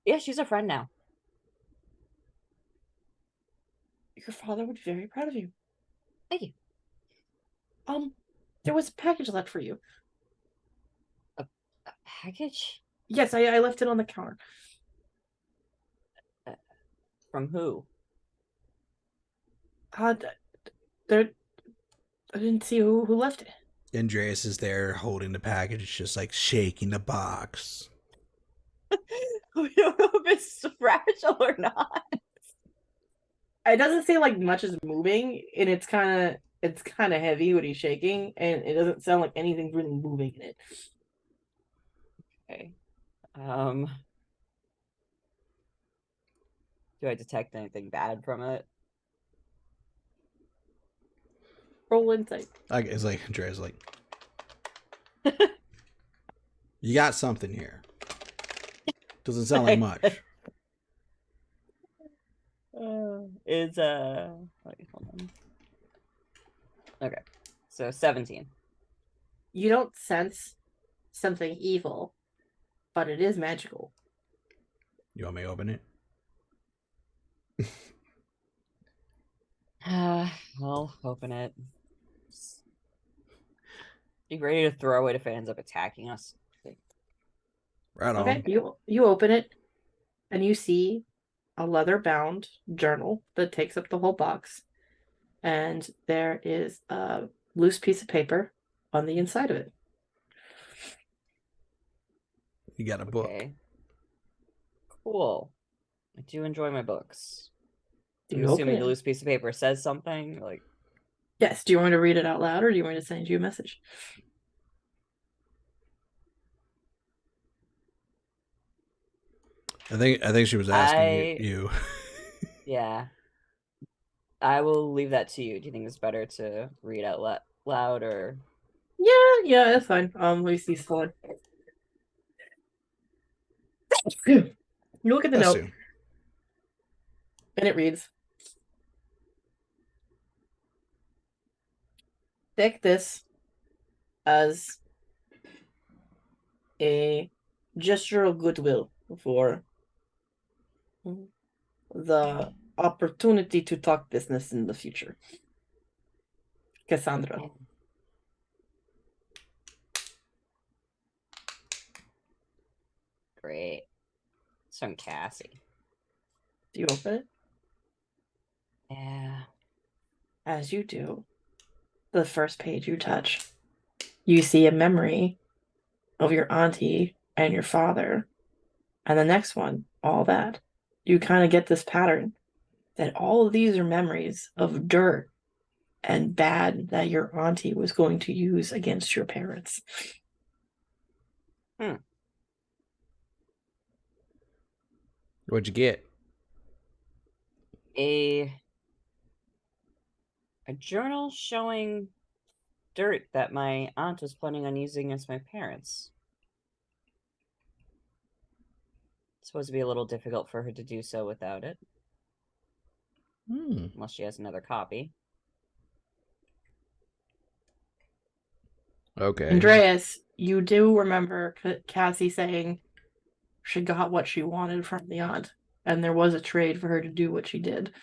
Yeah, she's a friend now. Your father would be very proud of you. Thank you. There was a package left for you. A package? Yes, I left it on the counter. From who? There, I didn't see who left it. Andreas is there holding the package, just like shaking the box. We don't know if it's fragile or not. It doesn't seem like much is moving, and it's kind of heavy when he's shaking, and it doesn't sound like anything's really moving in it. Okay. Do I detect anything bad from it? Roll insight. It's like Andreas, like, you got something here. Doesn't sound like much. Wait, hold on. Okay, so 17. You don't sense something evil, but it is magical. You want me to open it? I'll open it. Be ready to throw it if it ends up attacking us. Right on. Okay, you open it, and you see a leather-bound journal that takes up the whole box, and there is a loose piece of paper on the inside of it. You got a book. Okay. Cool. I do enjoy my books. Do I'm you open assuming it? the loose piece of paper says something like. Yes. Do you want me to read it out loud, or do you want me to send you a message? I think she was asking you. Yeah. I will leave that to you. Do you think it's better to read out loud or? Yeah, that's fine. Let me see one. You look at the note, Assume. and it reads, take this as a gesture of goodwill for the opportunity to talk business in the future. Cassandra. Great. It's from Cassie. Do you open it? Yeah. As you do, the first page you touch, you see a memory of your auntie and your father. And the next one, all that. You kind of get this pattern that all of these are memories of dirt and bad that your auntie was going to use against your parents. What'd you get? A journal showing dirt that my aunt was planning on using against my parents. It's supposed to be a little difficult for her to do so without it. Unless she has another copy. Okay. Andreas, you do remember Cassie saying she got what she wanted from the aunt, and there was a trade for her to do what she did.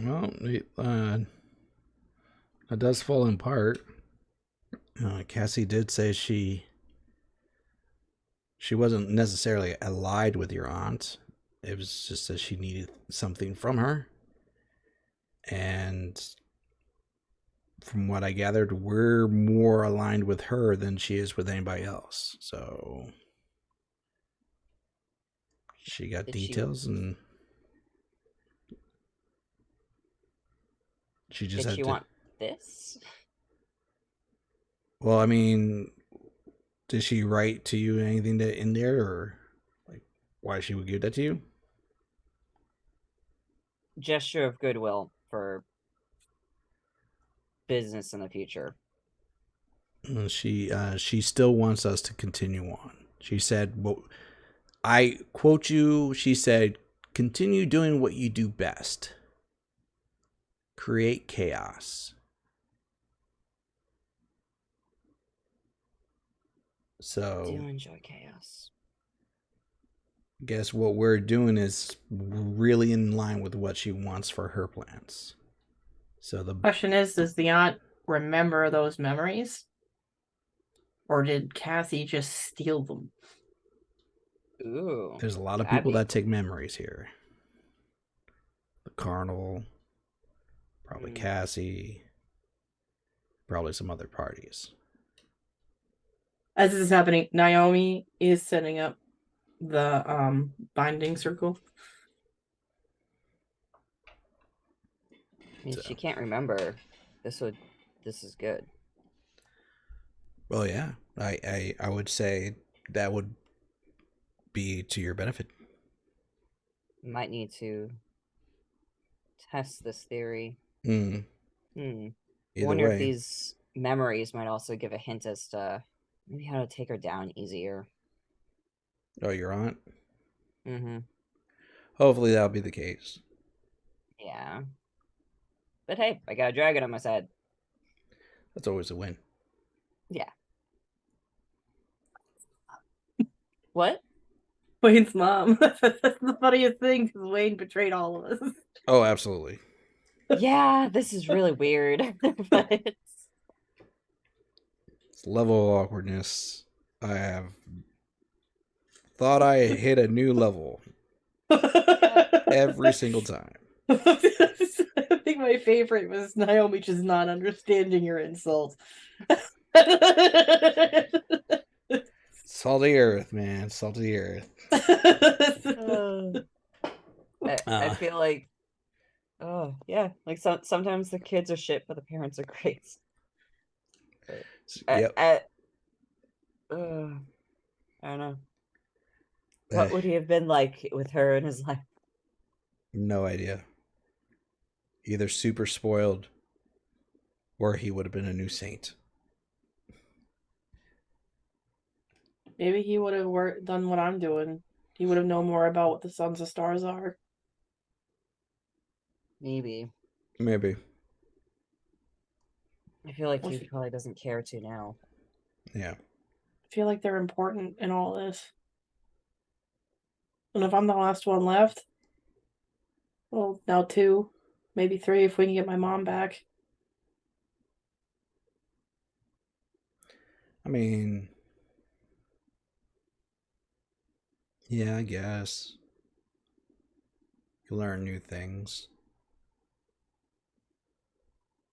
Well, that does fall in part. Cassie did say she wasn't necessarily allied with your aunt. It was just that she needed something from her. And from what I gathered, we're more aligned with her than she is with anybody else. So she got details and she just Did had she to want this? Well, I mean, did she write to you anything in there, or like why she would give that to you? gesture of goodwill for business in the future. She still wants us to continue on. She said, well, I quote you, she said, continue doing what you do best. Create chaos. So I do enjoy chaos. guess what we're doing is really in line with what she wants for her plans. So the Question is, does the aunt remember those memories? Or did Cassie just steal them? Ooh. there's a lot of that'd people be- that take memories here. The Carnival, probably Cassie, probably some other parties. As this is happening, Naomi is setting up the binding circle. I mean, she can't remember. This is good. Well, yeah, I would say that would be to your benefit. Might need to test this theory. Either Wonder way, if these memories might also give a hint as to maybe how to take her down easier. oh, your aunt. Mm-hmm. Hopefully that'll be the case. Yeah. But hey, I got a dragon on my side. That's always a win. Yeah. What? Wayne's mom. That's the funniest thing because Wayne betrayed all of us. Oh, absolutely. Yeah, this is really weird. But It's level of awkwardness. I have thought I hit a new level every single time. I think my favorite was Naomi just not understanding your insult. Salty earth, man. Salty earth. I feel like, oh yeah, like sometimes the kids are shit, but the parents are great. Yep. I don't know. What would he have been like with her in his life? No idea. Either super spoiled, or he would have been a new saint. Maybe he would have done what I'm doing. He would have known more about what the Sons of Stars are. Maybe. Maybe. I feel like he probably doesn't care to now. Yeah. I feel like they're important in all this. And if I'm the last one left, well, now 2, maybe 3 if we can get my mom back. I mean, yeah, I guess. You learn new things.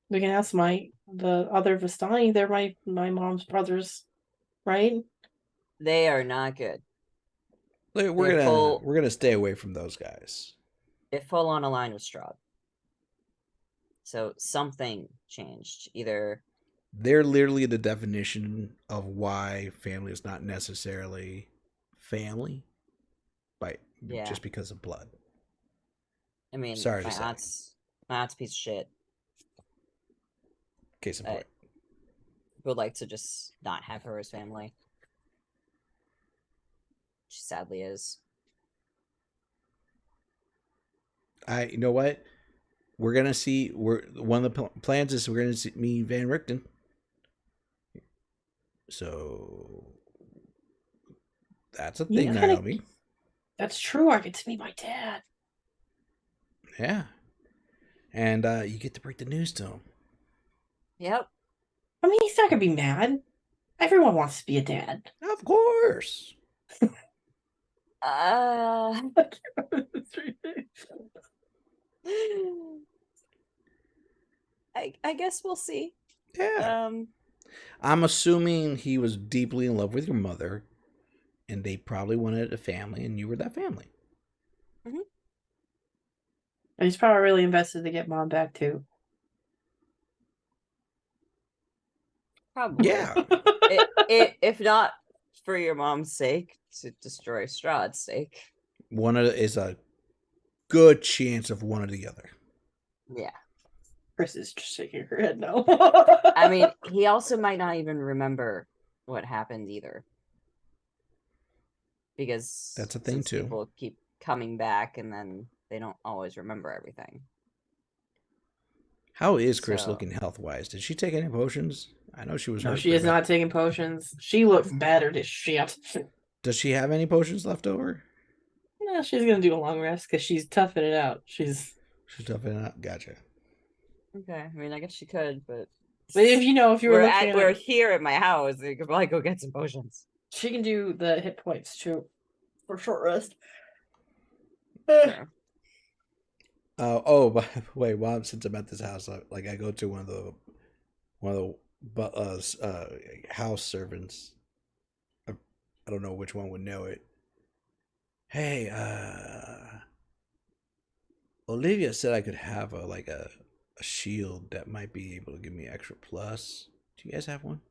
We can ask the other Vistani. They're my mom's brothers, right? They are not good. We're gonna stay away from those guys. It full on aligned with Strahd. So something changed. Either they're literally the definition of why family is not necessarily family, just because of blood. I mean, sorry my to say. aunt's a piece of shit. Case in point. Would like to just not have her as family. She sadly is. You know what? We're gonna see. One of the plans is we're gonna meet Van Richten. So that's a thing, Naomi. That's true. I get to meet my dad. Yeah, and you get to break the news to him. Yep. I mean, he's not gonna be mad. Everyone wants to be a dad. Of course. I guess we'll see. Yeah. I'm assuming he was deeply in love with your mother, and they probably wanted a family, and you were that family. Mm-hmm. And he's probably really invested to get mom back too. Probably. Yeah. If not for your mom's sake, to destroy Strahd's sake. One is a good chance of one or the other. Yeah. Chris is just shaking her head no. I mean, he also might not even remember what happened either. Because That's a thing, since too. People keep coming back and then they don't always remember everything. How is Chris So- looking health-wise? Did she take any potions? I know she was No, hurt she pretty is bad. not taking potions. She looks battered as shit. Does she have any potions left over? No, she's gonna do a long rest because she's toughing it out. She's toughing it out. Gotcha. Okay, I mean, I guess she could, but if you were we're looking at we're it, here at my house. You could probably go get some potions. she can do the hit points too for short rest. Sure. By the way, since I'm at this house, I go to one of the house servants. I don't know which one would know it. Hey, Olivia said I could have a shield that might be able to give me extra plus. Do you guys have one?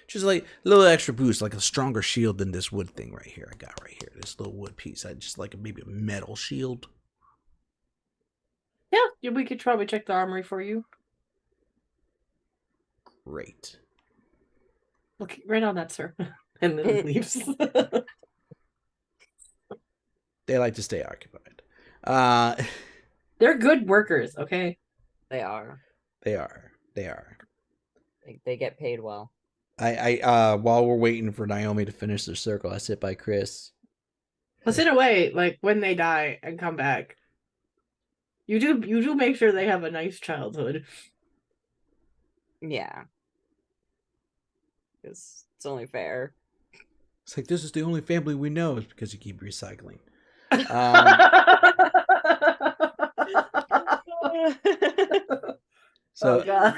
Just a little extra boost, like a stronger shield than this wood thing right here. I got right here, this little wood piece. I just like maybe a metal shield. Yeah, we could probably check the armory for you. Great. Look right on that, sir. And then leaves. They like to stay occupied. They're good workers, okay? They are. They are. They get paid well. I while we're waiting for Naomi to finish their circle, I sit by Chris. Plus, in a way, like when they die and come back, you do make sure they have a nice childhood. Yeah. Because it's only fair. It's like, this is the only family we know, is because you keep recycling. So, oh god.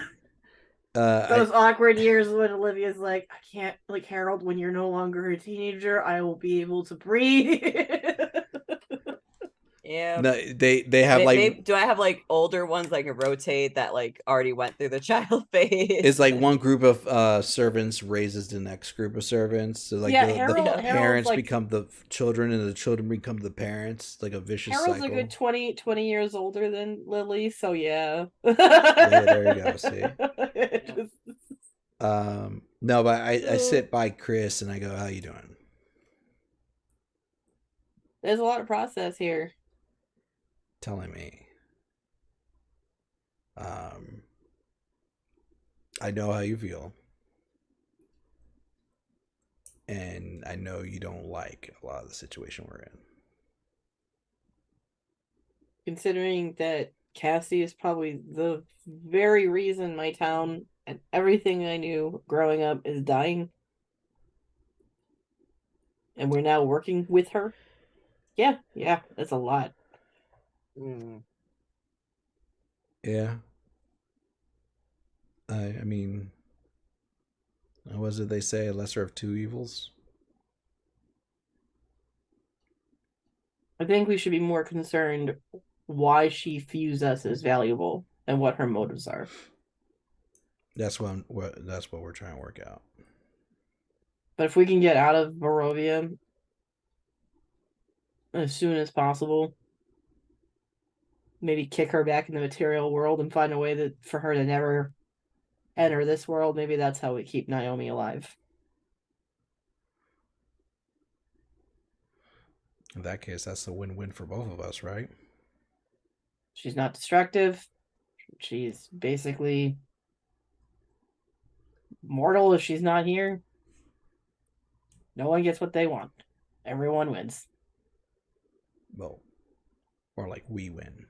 Those I, awkward years when Olivia's like, I can't, like, Harold, when you're no longer a teenager, I will be able to breathe. Yeah. no, they have do I have like older ones I can rotate that like already went through the child phase? it's like one group of servants raises the next group of servants. So like Yeah, the Harold's parents like- become the children, and the children become the parents. Like a vicious Harold's cycle. a good 20 years older than Lily, so yeah. Yeah, there you go. See. Just- No, but I sit by Chris and I go, "How you doing?" There's a lot of process here. Telling me. I know how you feel. And I know you don't like a lot of the situation we're in. Considering that Cassie is probably the very reason my town and everything I knew growing up is dying. And we're now working with her. Yeah, that's a lot. Mm. Yeah. I mean, what was it they say? Lesser of two evils? I think we should be more concerned why she views us as valuable and what her motives are. That's what we're trying to work out. But if we can get out of Barovia as soon as possible, maybe kick her back in the material world and find a way that for her to never enter this world, maybe that's how we keep Naomi alive. In that case, that's a win-win for both of us, right? She's not destructive. She's basically mortal if she's not here. No one gets what they want. Everyone wins. Well, or like we win.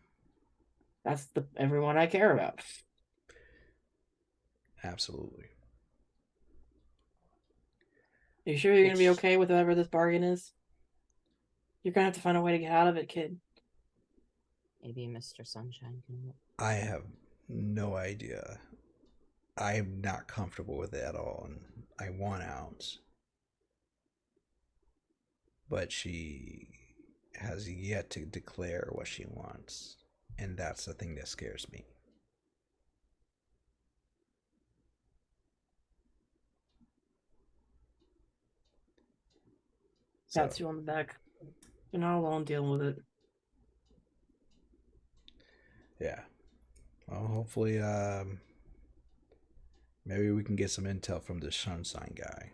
That's the everyone I care about. Absolutely. You sure you're gonna be It's- okay with whatever this bargain is? You're gonna have to find a way to get out of it, kid. Maybe Mr. Sunshine can. I have no idea. I am not comfortable with it at all, and I want out. But she has yet to declare what she wants, and that's the thing that scares me. Pats you on the back. You're not alone dealing with it. Yeah. Well, hopefully, maybe we can get some intel from this Sunshine guy.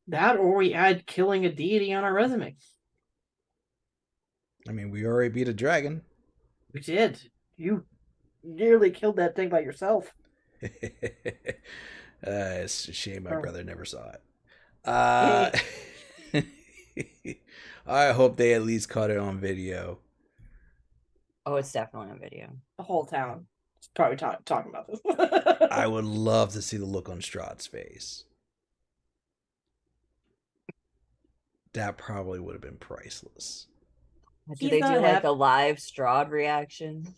That, or we add killing a deity on our resume. I mean, we already beat a dragon. We did. You nearly killed that thing by yourself. It's a shame my brother never saw it. I hope they at least caught it on video. Oh, it's definitely on video. The whole town is probably talking about this. I would love to see the look on Strahd's face. That probably would have been priceless. Do they do like a live Strahd reaction?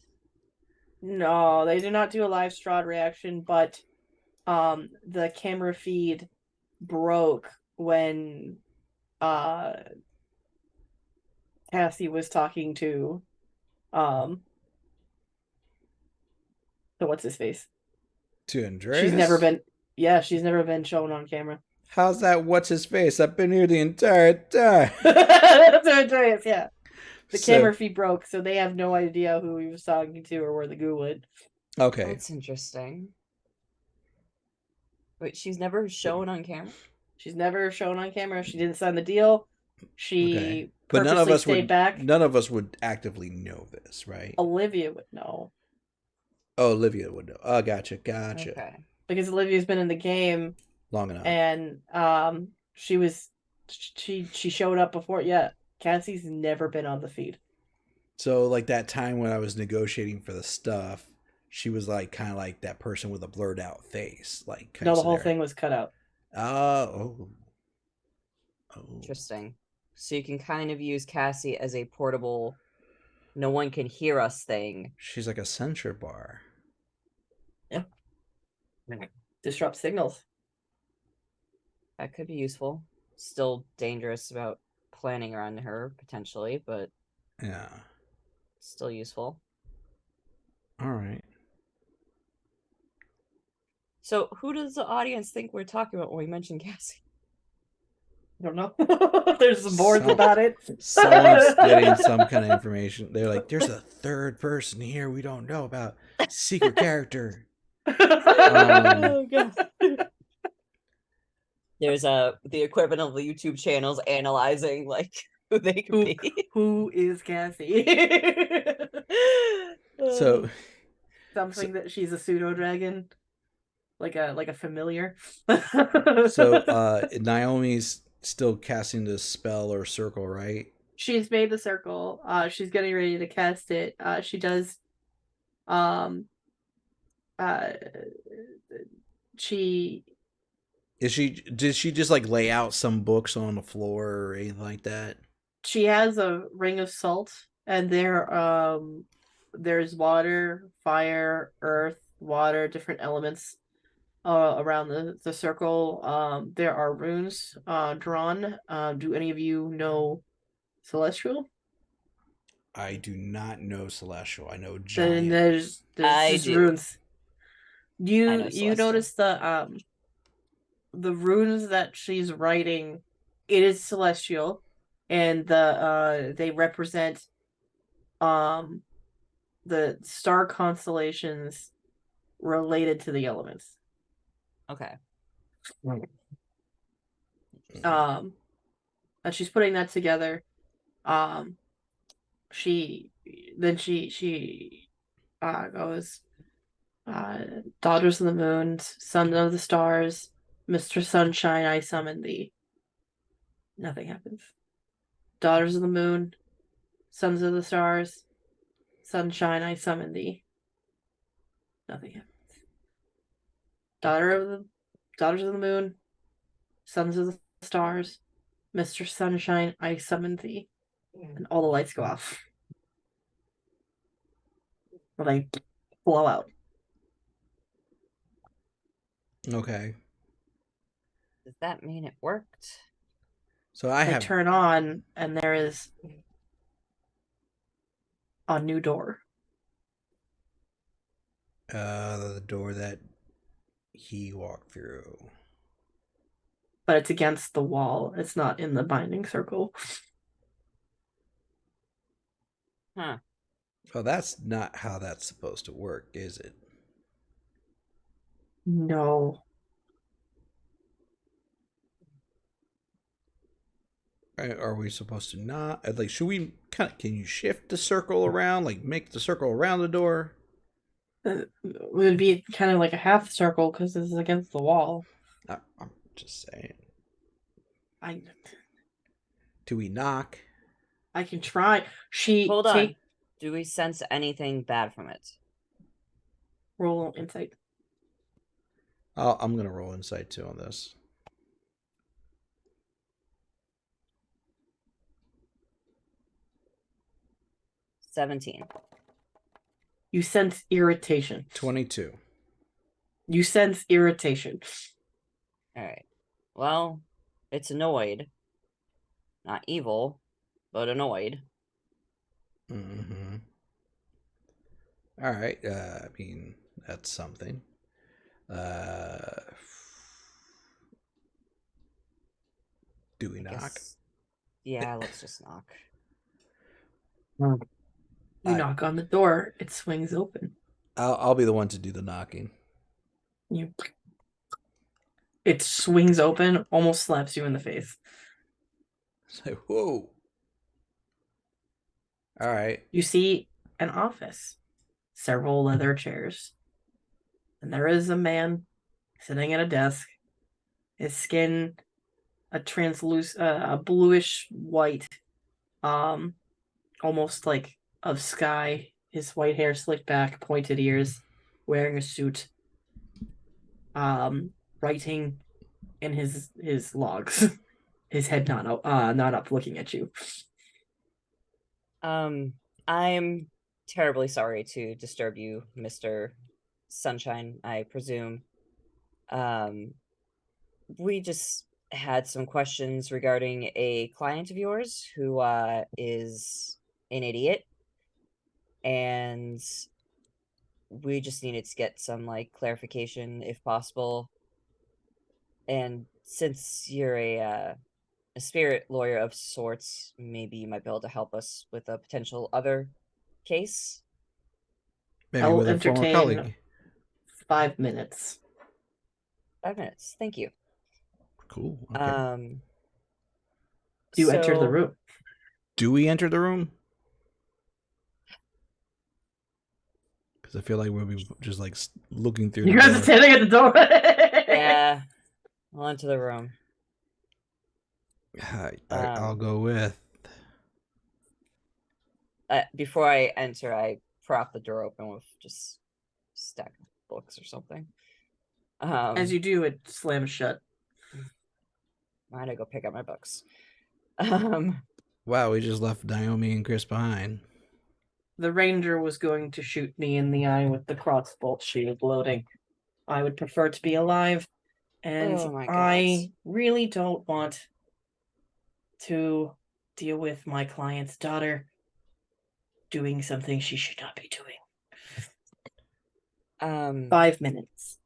No, they do not do a live Strahd reaction, but the camera feed broke when Cassie was talking to so what's his face? To Andreas? She's never been shown on camera. How's that? What's his face? I've been here the entire time. That's Andreas, yeah. The camera feed broke, so they have no idea who he was talking to or where the goo went. Okay. That's interesting. Wait, she's never shown on camera? She's never shown on camera. She didn't sign the deal. She but none of us stayed would back. None of us would actively know this, right? Olivia would know. Oh, Olivia would know. Oh, gotcha. Okay. Because Olivia's been in the game long enough. And she showed up before. Yeah, Cassie's never been on the feed. So like that time when I was negotiating for the stuff, she was like kind of like that person with a blurred out face. Like no, the whole thing was cut out. Oh. Interesting. So you can kind of use Cassie as a portable, no one can hear us thing. She's like a censor bar. Yeah. Disrupt signals. That could be useful. Still dangerous about planning around her, potentially, but... Yeah. Still useful. Alright. So, who does the audience think we're talking about when we mention Cassie? I don't know. There's some boards about it. Someone's getting some kind of information. They're like, there's a third person here we don't know about. Secret character. Oh, God. There's the equivalent of the YouTube channels analyzing like who they could be. Who is Cassie? So something that she's a pseudo dragon, like a familiar. So Naomi's still casting the spell or circle, right? She's made the circle. She's getting ready to cast it. She does. Did she just like lay out some books on the floor or anything like that? She has a ring of salt, and there's water, fire, earth, water, different elements around the circle. There are runes drawn. Do any of you know Celestial? I do not know Celestial. I know Then Giant. there's just runes. You notice the runes that she's writing, it is Celestial, and they represent the star constellations related to the elements. Okay. And she's putting that together. She goes, daughters of the moon, sons of the stars, Mr. Sunshine, I summon thee. Nothing happens. Daughters of the moon, sons of the stars, sunshine, I summon thee. Nothing happens. Daughters of the moon, sons of the stars, Mr. Sunshine, I summon thee. And all the lights go off. Or they blow out. Okay. Does that mean it worked? So They turn on, and there is a new door. The door that he walked through. But it's against the wall. It's not in the binding circle. Huh. Well, that's not how that's supposed to work, is it? No. Are we supposed to not? Like, should we kind of? Can you shift the circle around? Like, make the circle around the door? It would be kind of like a half circle because this is against the wall. I'm just saying. I Do we knock? can try. Hold on. Do we sense anything bad from it? Roll insight. I'm gonna roll insight too on this. $17. You sense irritation. 22. You sense irritation. All right. Well, it's annoyed. Not evil, but annoyed. Mm-hmm. All right. I mean, that's something. Do we knock? Yeah, let's just knock. You knock on the door. It swings open. I'll be the one to do the knocking. It swings open, almost slaps you in the face. Say, whoa. All right. You see an office, several leather chairs, and there is a man sitting at a desk. His skin, a bluish white, almost like of sky. His white hair slicked back, pointed ears, wearing a suit. Writing in his logs. His head not up, looking at you. I'm terribly sorry to disturb you, Mr. Sunshine, I presume. We just had some questions regarding a client of yours who is an idiot, and we just needed to get some clarification if possible. And since you're a spirit lawyer of sorts, maybe you might be able to help us with a potential other case. Maybe I'll with a former entertain colleague. 5 minutes. 5 minutes. Thank you. Cool. Okay. You enter the room. Do we enter the room? Because I feel like we'll be just looking through. You guys are standing at the door. Yeah. I'll enter the room. I'll go with. Before I enter, I prop the door open with just a stack of books or something. As you do, it slams shut. Mind I go pick up my books. Wow, we just left Naomi and Chris behind. The ranger was going to shoot me in the eye with the crossbow she was loading. I would prefer to be alive, and Oh my I God. really don't want to deal with my client's daughter doing something she should not be doing. 5 minutes.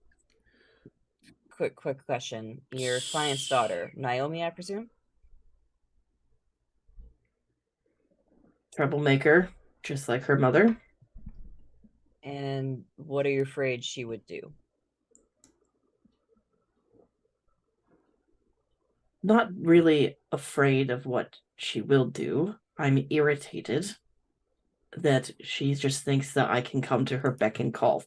Quick question. Your client's daughter, Naomi, I presume? Troublemaker, just like her mother. And what are you afraid she would do? Not really afraid of what she will do. I'm irritated that she just thinks that I can come to her beck and call.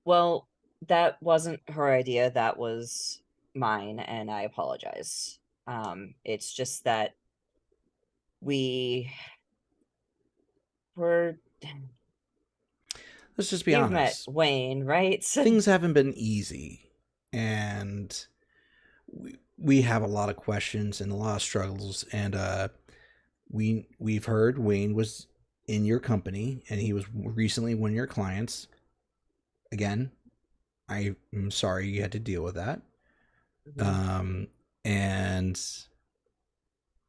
Well, that wasn't her idea. That was mine, and I apologize. It's just that we're... Let's just be You've honest. met Wayne, right? Things haven't been easy, and we have a lot of questions and a lot of struggles. And we've heard Wayne was in your company, and he was recently one of your clients. Again, I'm sorry you had to deal with that. Mm-hmm. And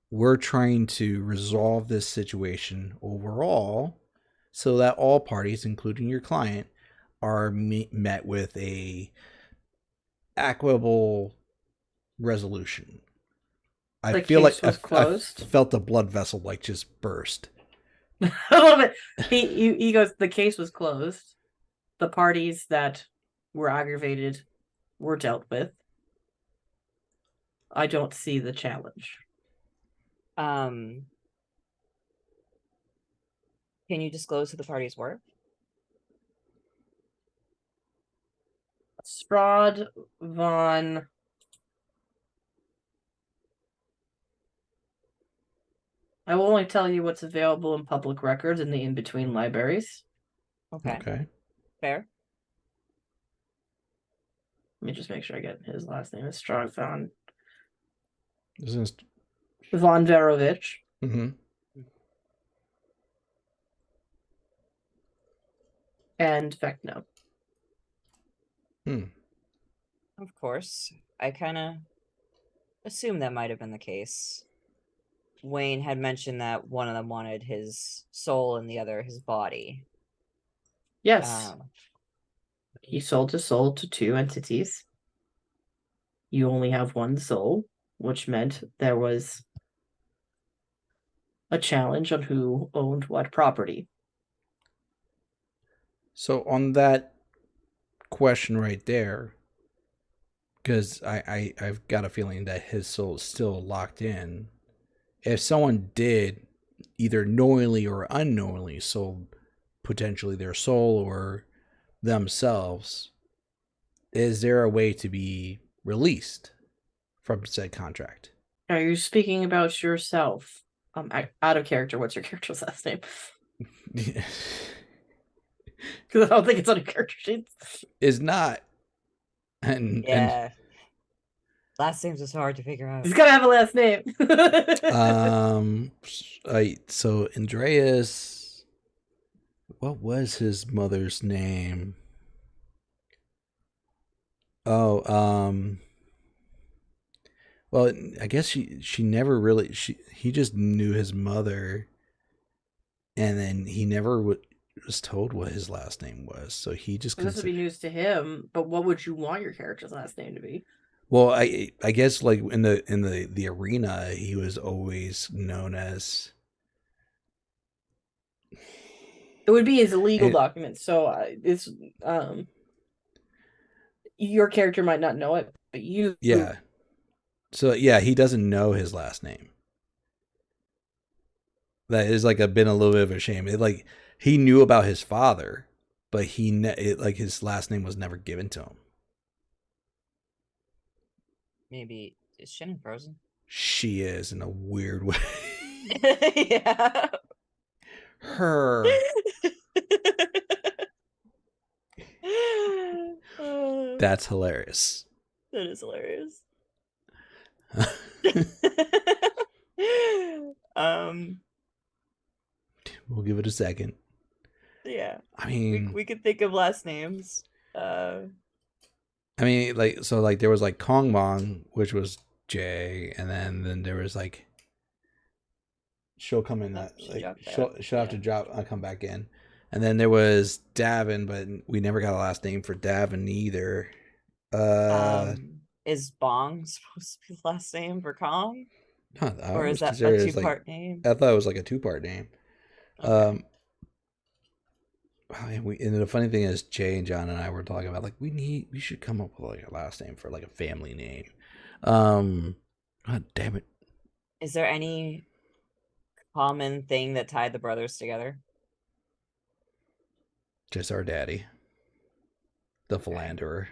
we're trying to resolve this situation overall so that all parties, including your client, are met with a equitable resolution. I feel like I felt the blood vessel just burst. A little bit. He goes, the case was closed. The parties that were aggravated were dealt with. I don't see the challenge. Can you disclose who the parties were? Strahd von. I will only tell you what's available in public records in the in-between libraries. Okay. Fair. Let me just make sure I get his last name. It's Strahd von Isn't von Verovich. mm-hmm. And Vecno. Of course. I kind of assumed that might have been the case. Wayne had mentioned that one of them wanted his soul and the other his body. Yes. He sold his soul to two entities. You only have one soul, which meant there was a challenge on who owned what property. So on that question right there, because I've got a feeling that his soul is still locked in. If someone did either knowingly or unknowingly sold potentially their soul or themselves, is there a way to be released from said contract? Are you speaking about yourself? Out of character, what's your character's last name? Because I don't think it's on your character sheets. Is not. And last names is hard to figure out. He's gotta have a last name. So Andreas, what was his mother's name? Well, I guess she never really, he just knew his mother, and then he never was told what his last name was, so he just This would be news to him, but what would you want your character's last name to be? Well, I guess like in the arena, he was always known as. It would be his legal document, so it's your character might not know it, but you. Yeah. So yeah, he doesn't know his last name. That is like been a little bit of a shame. Like he knew about his father, but like his last name was never given to him. Maybe is Shannon frozen? She is in a weird way. Yeah. Her. That's hilarious. That is hilarious. We'll give it a second. Yeah. I mean, we could think of last names. I mean, like, so like there was like Kong Mong, which was J, and then there was like she'll come in that like she'll have to drop come back in. And then there was Davin, but we never got a last name for Davin either. Is Bong supposed to be the last name for Kong? Or is that a two-part name? I thought it was like a two-part name. Okay. And the funny thing is, Jay and John and I were talking about like we should come up with like a last name for like a family name. God damn it! Is there any common thing that tied the brothers together? Just our daddy, the philanderer.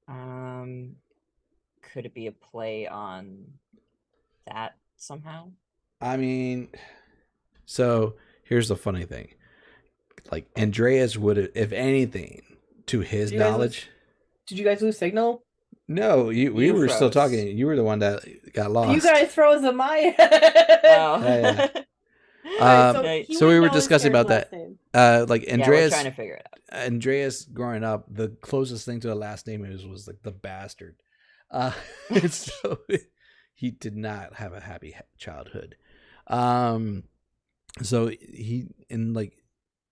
Could it be a play on that somehow? I mean, so here's the funny thing. Like, Andreas would, if anything, to his knowledge. Did you guys lose signal? No, we were still talking. You were the one that got lost. You guys froze in my head. Oh. So we were discussing about that. Like Andreas, we're trying to figure it out. Andreas, growing up, the closest thing to a last name was like the bastard. So he did not have a happy childhood. So he, and like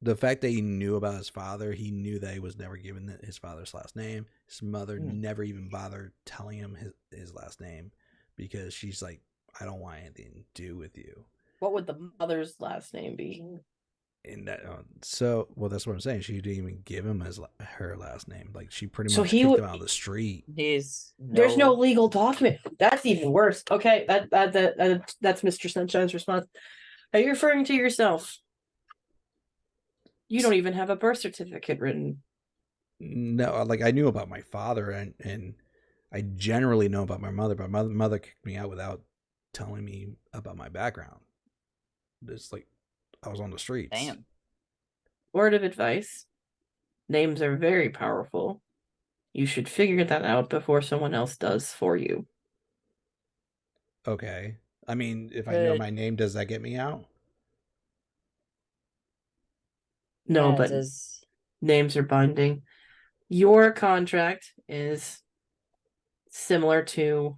the fact that he knew about his father, he knew that he was never given his father's last name. His mother never even bothered telling him his last name because she's like, I don't want anything to do with you. What would the mother's last name be? And that, well, that's what I'm saying. She didn't even give him her last name. Like, she pretty So much he kicked would- him out of the street. There's no legal document. That's even worse. Okay, that's Mr. Sunshine's response. Are you referring to yourself? You don't even have a birth certificate written. No, like, I knew about my father, and I generally know about my mother, but my mother kicked me out without telling me about my background. It's like I was on the streets. Damn. Word of advice. Names are very powerful. You should figure that out before someone else does for you. Okay. I mean, if I know But- my name, does that get me out? No, Yeah, but does names are binding. Your contract is similar to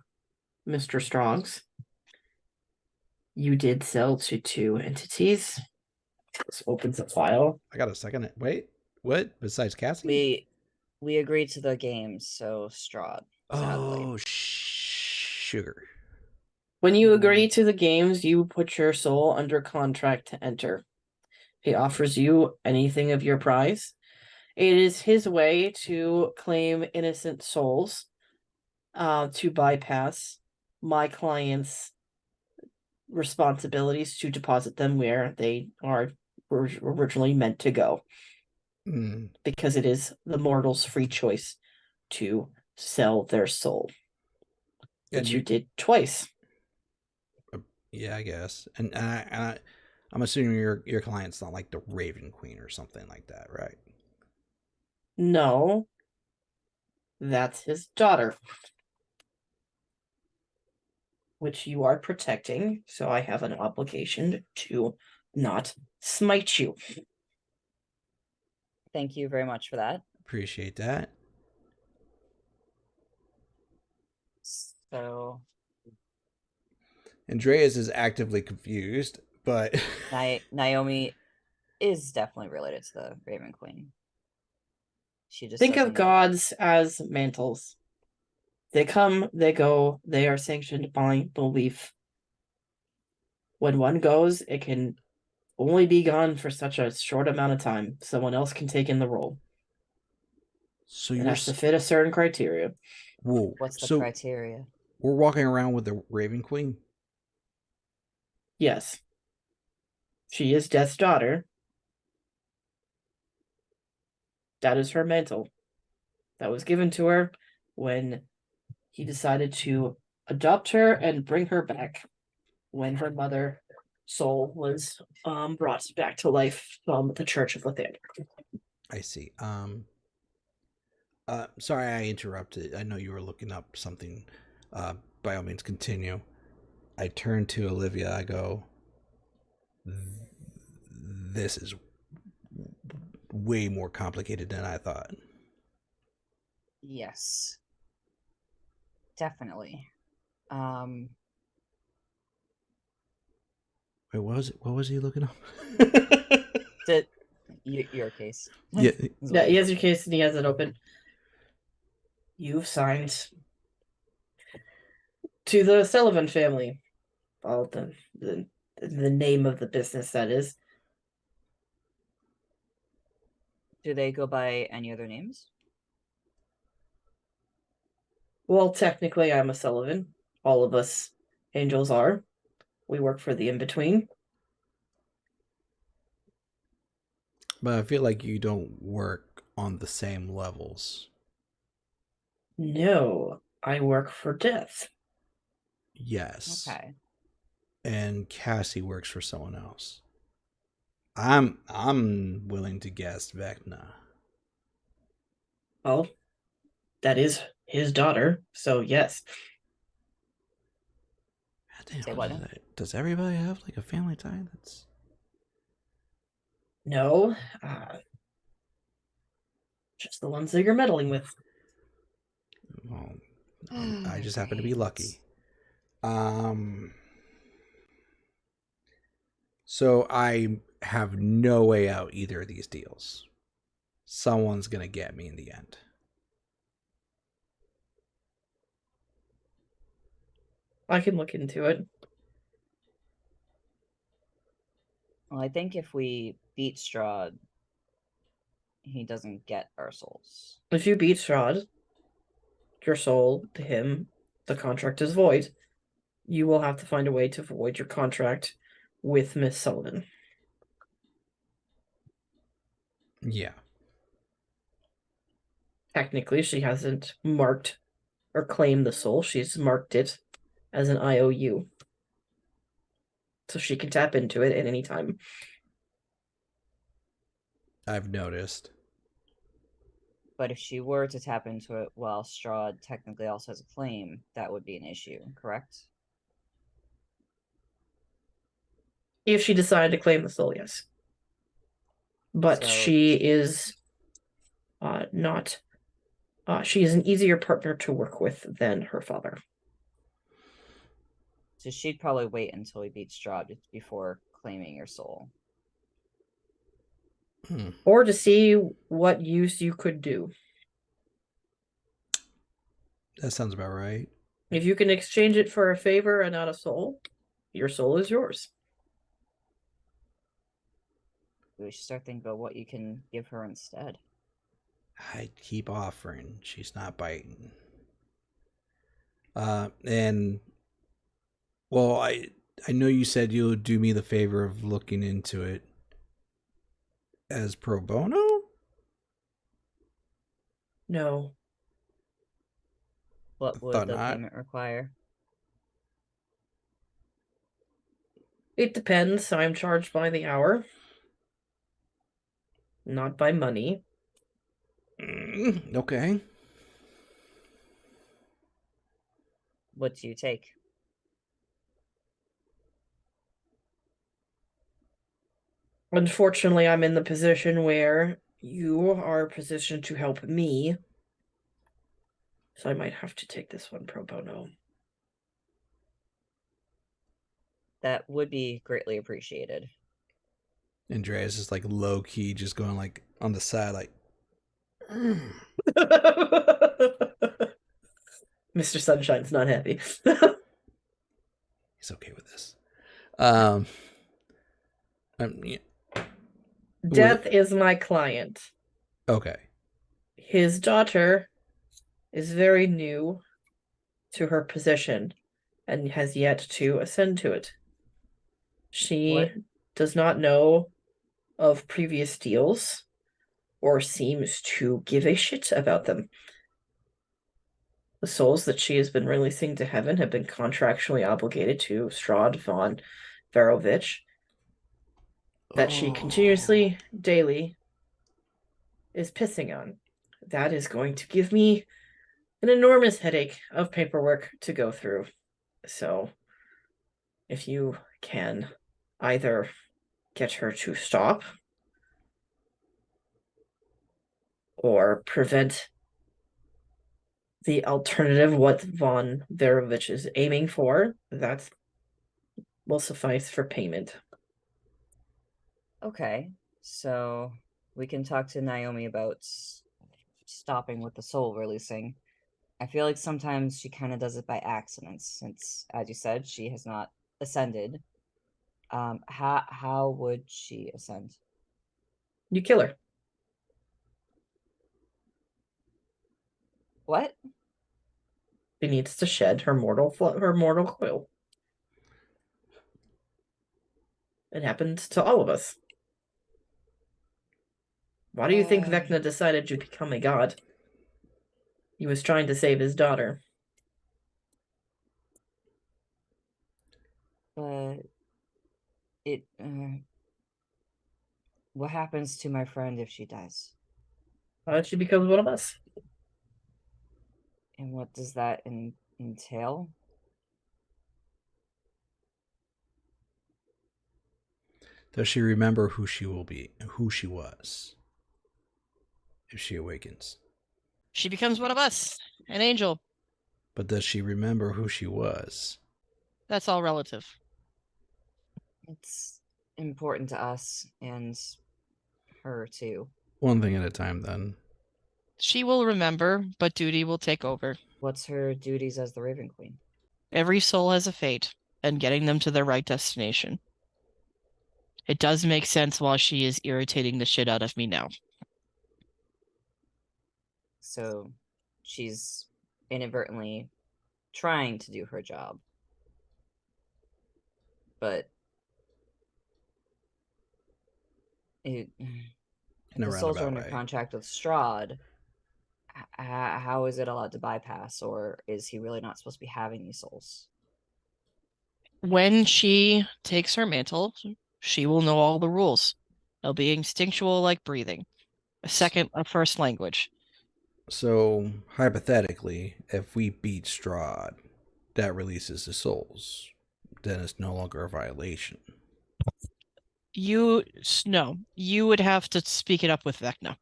Mr. Strong's. You did sell to 2 entities. This opens the file. I got a second. Wait, what? Besides Cassie? we agreed to the games, so Strahd. Sadly. Oh, sugar. When you agree to the games, you put your soul under contract to enter. He offers you anything of your prize. It is his way to claim innocent souls, to bypass my client's responsibilities to deposit them where they were originally meant to go, Mm. because it is the mortal's free choice to sell their soul, And which you did twice. yeah, I guess. And I'm assuming your client's not like the Raven Queen or something like that, right? No, that's his daughter, which you are protecting, so I have an obligation to not smite you. Thank you very much for that. Appreciate that. So Andreas is actively confused, but Naomi is definitely related to the Raven Queen. She just Think of doesn't know. gods as mantles. They come, they go, they are sanctioned by belief. When one goes, it can only be gone for such a short amount of time. Someone else can take in the role. so It you're has to fit a certain criteria. whoa. What's the So criteria? we're walking around with the Raven Queen. Yes. She is Death's daughter. That is her mantle. That was given to her when he decided to adopt her and bring her back when her mother soul was brought back to life from the Church of Lathander. I see. Sorry I interrupted. I know you were looking up something. By all means, continue. I turn to Olivia. I go, this is way more complicated than I thought. Yes. Definitely. Wait, what was he looking up? Your case. Yeah. Yeah, he has your case and he has it open. You've signed to the Sullivan family. All the name of the business, that is. Do they go by any other names? Well, technically, I'm a Sullivan. All of us angels are. We work for the in-between. But I feel like you don't work on the same levels. No, I work for Death. Yes. Okay. And Cassie works for someone else. I'm willing to guess Vecna. Well, that is his daughter, so yes. God Say damn, what now? does everybody have like a family tie that's No, just the ones that you're meddling with. well, I just happen to be lucky. So I have no way out either of these deals. Someone's gonna get me in the end. I can look into it. Well, I think if we beat Strahd, he doesn't get our souls. If you beat Strahd, your soul to him, the contract is void. You will have to find a way to void your contract with Miss Sullivan. Yeah. Technically, she hasn't marked or claimed the soul. She's marked it as an IOU. So she can tap into it at any time. I've noticed. But if she were to tap into it while Strahd technically also has a claim, that would be an issue, correct? If she decided to claim the soul, yes. But So- she is not... she is an easier partner to work with than her father. So she'd probably wait until he beats Strahd before claiming your soul. Or to see what use you could do. That sounds about right. If you can exchange it for a favor and not a soul, your soul is yours. We should start thinking about what you can give her instead. I keep offering. She's not biting. And well, I know you said you'll do me the favor of looking into it as pro bono? No. What would Thought the not. payment require? It depends. I'm charged by the hour. Not by money. Okay. What do you take? Unfortunately, I'm in the position where you are positioned to help me. So I might have to take this one pro bono. That would be greatly appreciated. Andreas is like low key, just going like on the side, like. Mr. Sunshine's not happy. He's okay with this. Yeah. Death is my client. Okay. His daughter is very new to her position and has yet to ascend to it. She What? does not know of previous deals or seems to give a shit about them. The souls that she has been releasing to heaven have been contractually obligated to Strahd von Verovich, that she continuously, daily, is pissing on. That is going to give me an enormous headache of paperwork to go through. So, if you can either get her to stop or prevent the alternative, what von Verovich is aiming for, that will suffice for payment. Okay, so we can talk to Naomi about stopping with the soul releasing. I feel like sometimes she kind of does it by accident, since, as you said, she has not ascended. How would she ascend? You kill her. What? She needs to shed her mortal coil. It happened to all of us. Why do you think Vecna decided to become a god? He was trying to save his daughter. But it. What happens to my friend if she dies? She becomes one of us. And what does that entail? Does she remember who she was, if she awakens? She becomes one of us, an angel. But does she remember who she was? That's all relative. It's important to us and her too. One thing at a time, then. She will remember, but duty will take over. What's her duties as the Raven Queen? Every soul has a fate, and getting them to their right destination. It does make sense while she is irritating the shit out of me now. So she's inadvertently trying to do her job. But if In a the souls are roundabout under way. contract with Strahd, how is it allowed to bypass, or is he really not supposed to be having these souls? When she takes her mantle, she will know all the rules. They'll be instinctual like breathing. A first language. So, hypothetically, if we beat Strahd, that releases the souls. Then it's no longer a violation. No, you would have to speak it up with Vecna.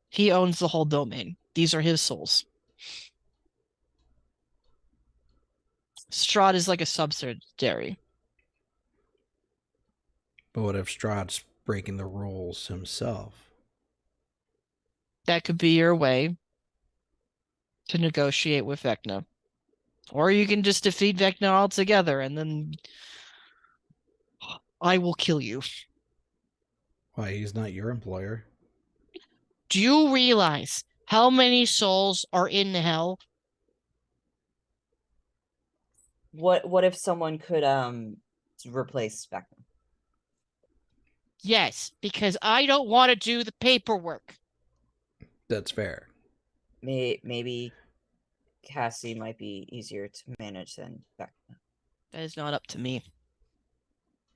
He owns the whole domain. These are his souls. Strahd is like a subsidiary. But what if Strahd's breaking the rules himself? That could be your way to negotiate with Vecna. Or you can just defeat Vecna altogether, and then I will kill you. Why, he's not your employer. Do you realize how many souls are in hell? What if someone could replace Vecna? Yes, because I don't want to do the paperwork. That's fair. Maybe Cassie might be easier to manage than Vecna. That is not up to me.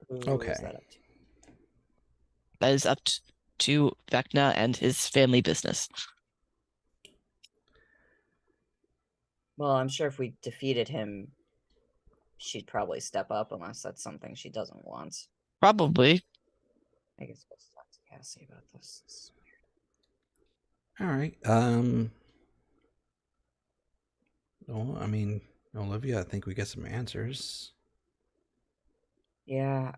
Who Okay. is that up to? That is up to Vecna and his family business. Well, I'm sure if we defeated him, she'd probably step up, unless that's something she doesn't want. Probably. I guess we'll talk to Cassie about this. All right. Well, I mean, Olivia, I think we get some answers. Yeah,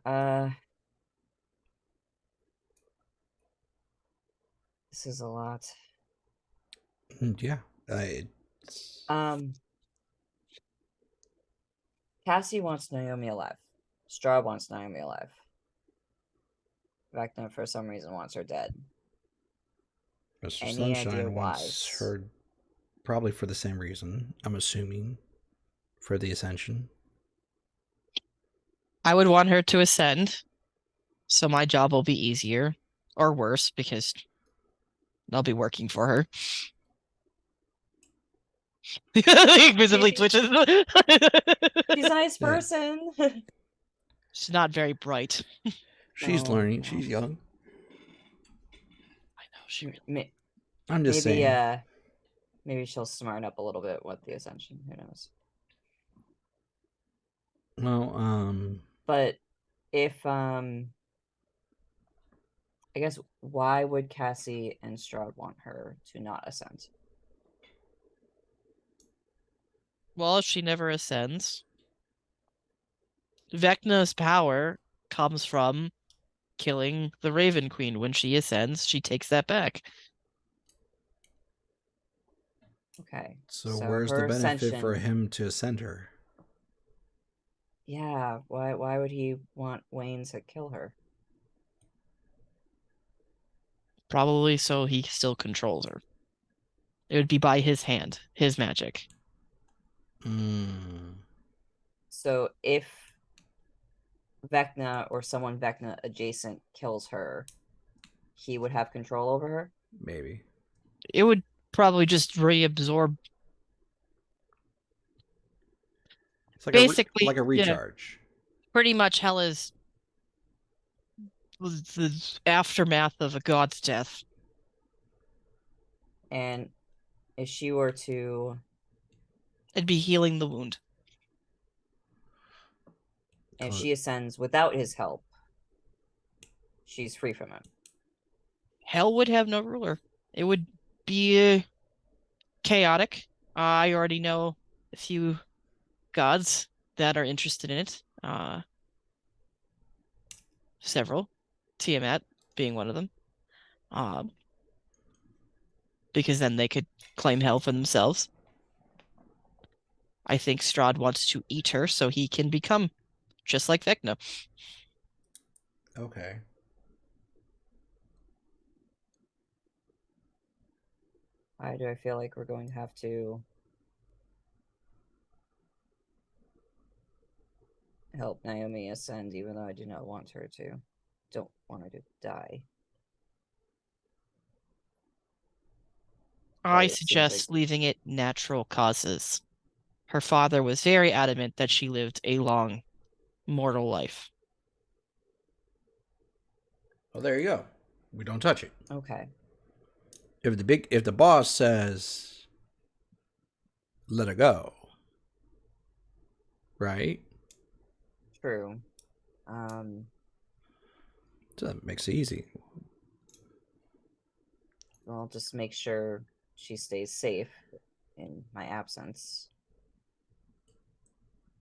this is a lot. Yeah. Cassie wants Naomi alive. Strahd wants Naomi alive. Vecna, for some reason, wants her dead. Mr. Any idea Sunshine why? wants her probably for the same reason, I'm assuming, for the Ascension. I would want her to ascend, so my job will be easier, or worse, because I'll be working for her. He visibly twitches. She's a nice person. She's not very bright. She's learning. She's young. I know she really... I'm just saying. Maybe she'll smarten up a little bit with the Ascension. Who knows? Well, But if I guess, why would Cassie and Strahd want her to not ascend? Well, she never ascends. Vecna's power comes from killing the Raven Queen. When she ascends, she takes that back. Okay. So where's the benefit ascension... for him to ascend her? Yeah, why would he want Wayne to kill her? Probably so he still controls her. It would be by his hand, his magic. So if Vecna or someone Vecna adjacent kills her, he would have control over her? Maybe. It would probably just reabsorb. It's like basically like a recharge. Yeah, pretty much hell is the aftermath of a god's death. And if she were to... It'd be healing the wound. If she ascends without his help, she's free from him. Hell would have no ruler. It would be chaotic. I already know a few gods that are interested in it. Several. Tiamat being one of them. Because then they could claim hell for themselves. I think Strahd wants to eat her so he can become just like Vecna. Okay. Why do I feel like we're going to have to help Naomi ascend, even though I do not want her to? Don't want her to die. I it seems suggest leaving it natural causes. Her father was very adamant that she lived a long, mortal life. Well, there you go. We don't touch it. Okay. If the boss says let her go, right? True. So that makes it easy. I'll just make sure she stays safe in my absence.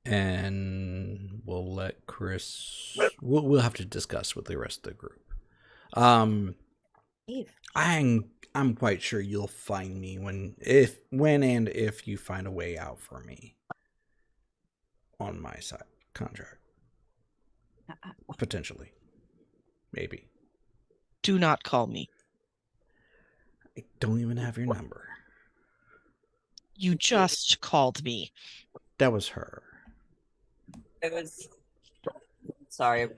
And we'll let Chris. We'll have to discuss with the rest of the group. Eve. I'm quite sure you'll find me when and if you find a way out for me on my side contract. Potentially. Maybe. Do not call me. I don't even have your number. You just called me. That was her. It was. Sorry.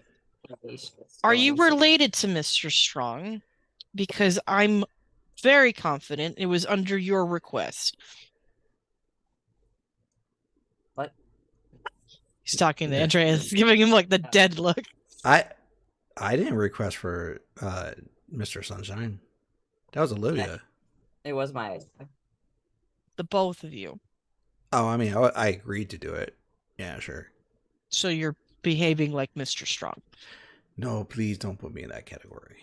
Are you related to Mr. Strong? Because I'm very confident it was under your request. What? He's talking to Andreas, giving him like the dead look. I didn't request for Mr. Sunshine. That was Olivia. It was my idea. The both of you. Oh, I mean, I agreed to do it. Yeah, sure. So you're behaving like Mr. Strong. No, please don't put me in that category.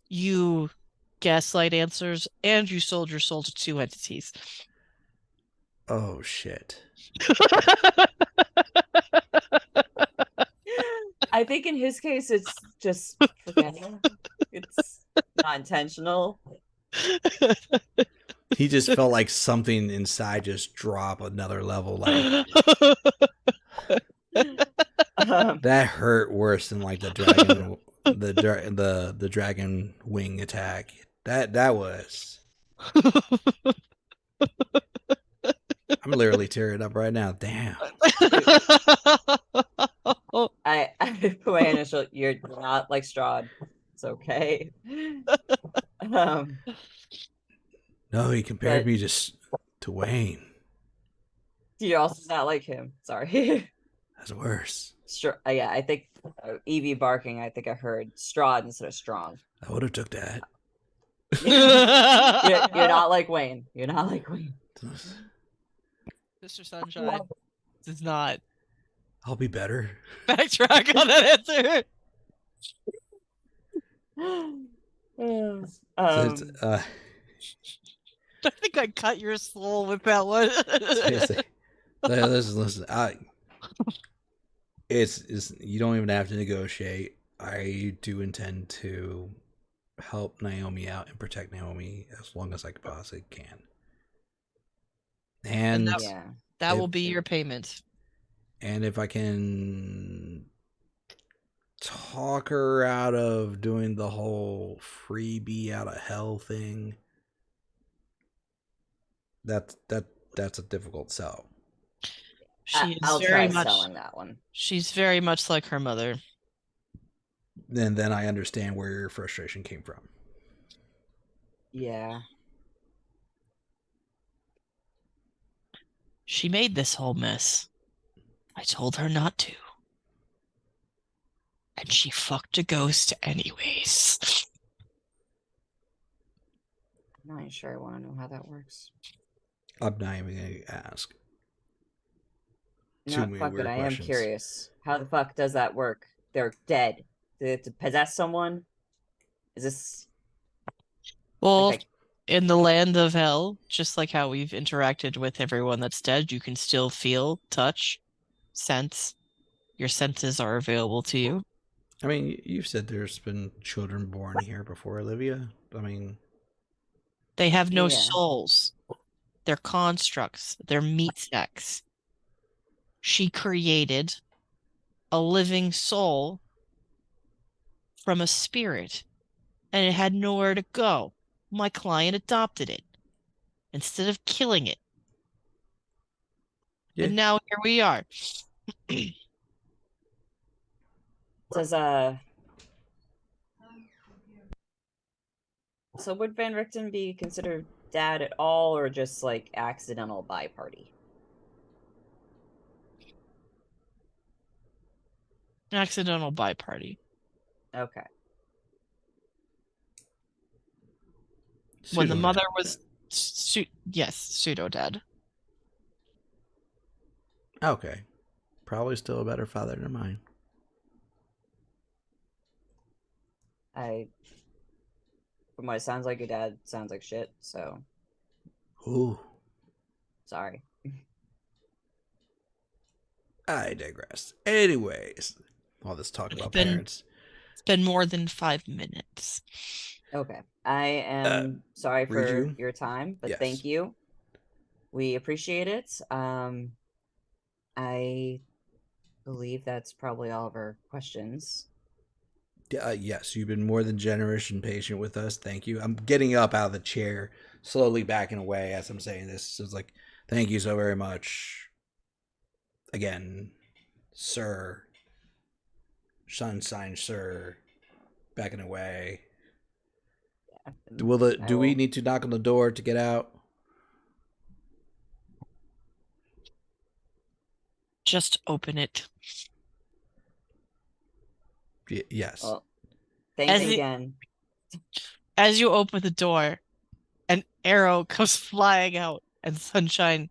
You gaslight answers, and you sold your soul to 2 entities. Oh, shit. I think in his case, it's just forgetting. It's not intentional. He just felt like something inside just drop another level. Like that hurt worse than like the dragon, the dragon wing attack. That was. I'm literally tearing up right now. Damn. I put my initial. You're not like Strahd. It's okay. No, he compared me to Wayne. You're also not like him. Sorry. That's worse. Yeah, I think Evie barking. I think I heard Strahd instead of Strong. I would have took that. You're not like Wayne. You're not like Wayne. Mr. Sunshine does not I'll be better. backtrack on that answer. I think I cut your soul with that one. Listen. It's you don't even have to negotiate. I do intend to help Naomi out and protect Naomi as long as I possibly can. And that will be your payment. And if I can talk her out of doing the whole freebie out of hell thing, that's a difficult sell. I'll try selling that one. She's very much like her mother. And then I understand where your frustration came from. Yeah. She made this whole mess. I told her not to. And she fucked a ghost anyways. I'm not even sure I want to know how that works. I'm not even going to ask. No, fuck it. I am curious. How the fuck does that work? They're dead. Do they have to possess someone? Is this... Well, in the land of hell, just like how we've interacted with everyone that's dead, you can still feel, touch, sense. Your senses are available to you. I mean, you've said there's been children born here before, Olivia. I mean... They have no souls. They're constructs. They're meat sacks. She created a living soul from a spirit, and it had nowhere to go. my client adopted it instead of killing it. Yeah. And now here we are. Does so would Van Richten be considered dad at all, or just like accidental bi party? Accidental bi party. Okay. When the Pseudo mother dad. was yes, pseudo dead. Okay. Probably still a better father than mine. From what it sounds like, your dad sounds like shit, so Ooh. sorry. I digress. Anyways, all this talk about parents. It's been more than 5 minutes. Okay. I am sorry for Riju? your time, but Yes. thank you. We appreciate it. I believe that's probably all of our questions. Yes, you've been more than generous and patient with us. Thank you. I'm getting up out of the chair, slowly backing away as I'm saying this. So it's like, thank you so very much. Again, sir. Sunshine, sir. Backing away. Yeah, Do we need to knock on the door to get out? Just open it. Yes. Well, thanks again. As you open the door, an arrow comes flying out, and Sunshine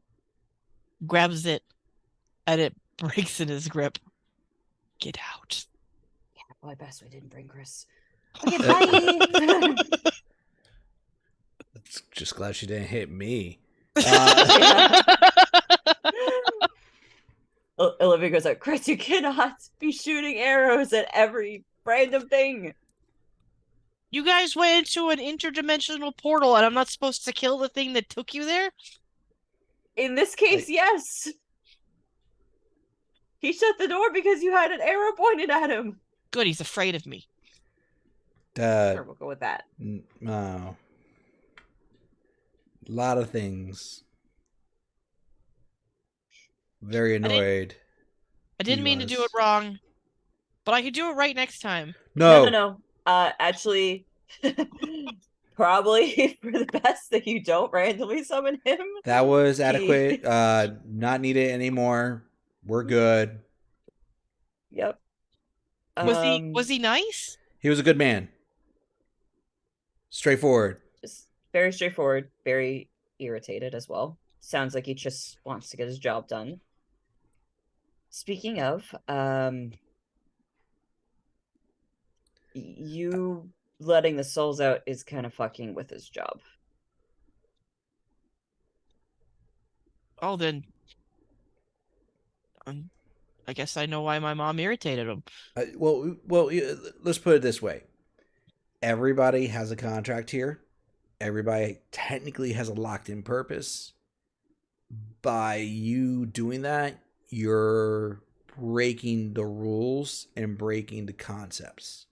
grabs it, and it breaks in his grip. Get out. Yeah, well, best we didn't bring Chris. Okay, bye. Just glad she didn't hit me. Olivia goes out, Chris, you cannot be shooting arrows at every random thing. You guys went into an interdimensional portal, and I'm not supposed to kill the thing that took you there? In this case, yes. He shut the door because you had an arrow pointed at him. Good, he's afraid of me. Sure, we'll go with that. No. A lot of things. Very annoyed. I didn't mean to do it wrong, but I could do it right next time. No. Actually, probably for the best that you don't randomly summon him. That was adequate. Not needed anymore. We're good. Yep. Was he nice? He was a good man. Straightforward. Just very straightforward, very irritated as well. Sounds like he just wants to get his job done. Speaking of, you letting the souls out is kind of fucking with his job. Oh, then I guess I know why my mom irritated him. Well, let's put it this way. Everybody has a contract here. Everybody technically has a locked-in purpose. By you doing that, you're breaking the rules and breaking the concepts.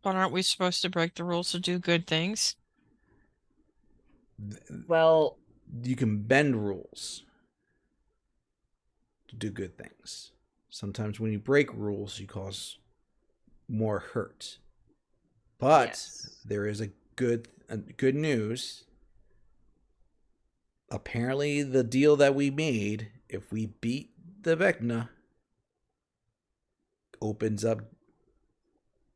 But aren't we supposed to break the rules to do good things? Well, you can bend rules to do good things. Sometimes when you break rules, you cause more hurt. But yes. There is a good news. Apparently, the deal that we made, if we beat the Vecna, opens up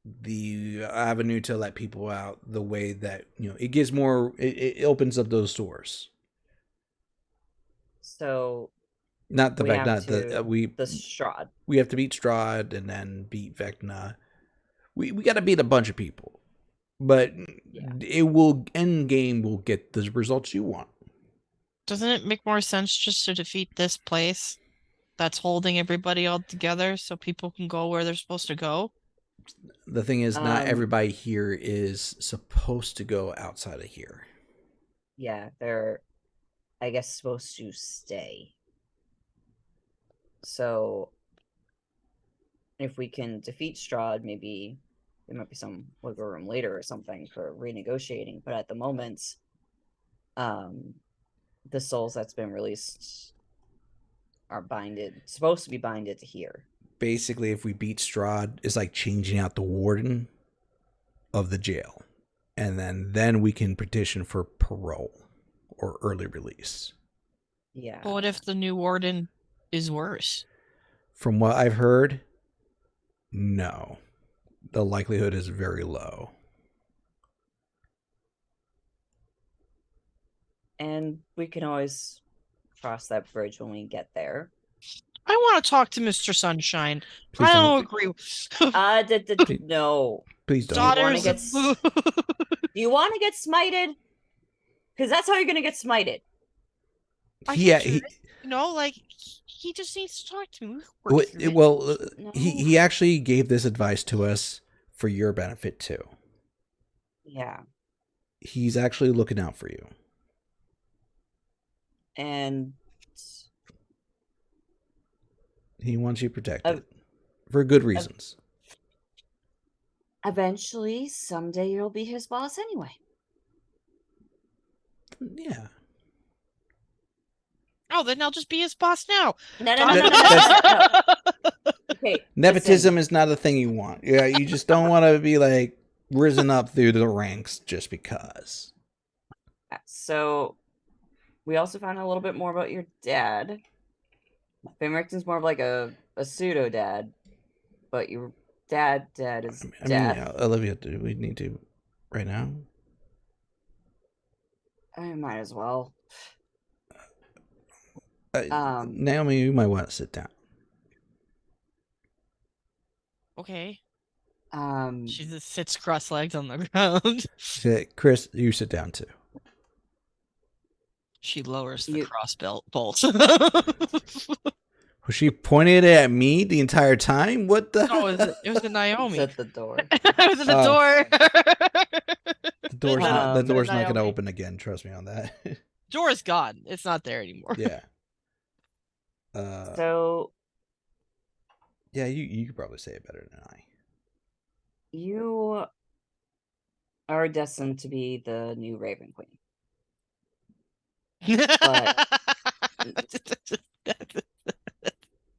the avenue to let people out the way that, it gives more, it opens up those doors. So not the Vecna, the Strahd. We have to beat Strahd and then beat Vecna. We got to beat a bunch of people, but end game will get the results you want. Doesn't it make more sense just to defeat this place that's holding everybody all together so people can go where they're supposed to go? The thing is, not everybody here is supposed to go outside of here. Yeah, they're, I guess, supposed to stay. So, if we can defeat Strahd, maybe there might be some wiggle room later or something for renegotiating. But at the moment, the souls that's been released are supposed to be binded to here. Basically, if we beat Strahd, it's like changing out the warden of the jail. And then we can petition for parole or early release. Yeah. But what if the new warden is worse? From what I've heard, no. The likelihood is very low. And we can always cross that bridge when we get there. I want to talk to Mr. Sunshine. Please I don't. don't agree. No. Please don't. Daughters. Do you want to get smited? Because that's how you're going to get smited. Yeah, he just needs to talk to me. No. he actually gave this advice to us for your benefit too. Yeah. He's actually looking out for you. And he wants you protected for good reasons. Eventually, someday you'll be his boss anyway. Yeah. Oh, then I'll just be his boss now. No. Okay, nepotism is not a thing you want. Yeah, you just don't want to be like risen up through the ranks just because. So, we also found out a little bit more about your dad. Favorite's more of like a pseudo dad, but your dad is dead. Yeah, Olivia, do we need to right now? I might as well. Naomi, you might want to sit down. Okay. She just sits cross-legged on the ground. Chris, you sit down too. She lowers the bolt. Was she pointing it at me the entire time? What the? No, it was at Naomi. It's at the door. I was at the door. The door's not going to open again. Trust me on that. Door is gone. It's not there anymore. Yeah. So. Yeah, you could probably say it better than I. You are destined to be the new Raven Queen. But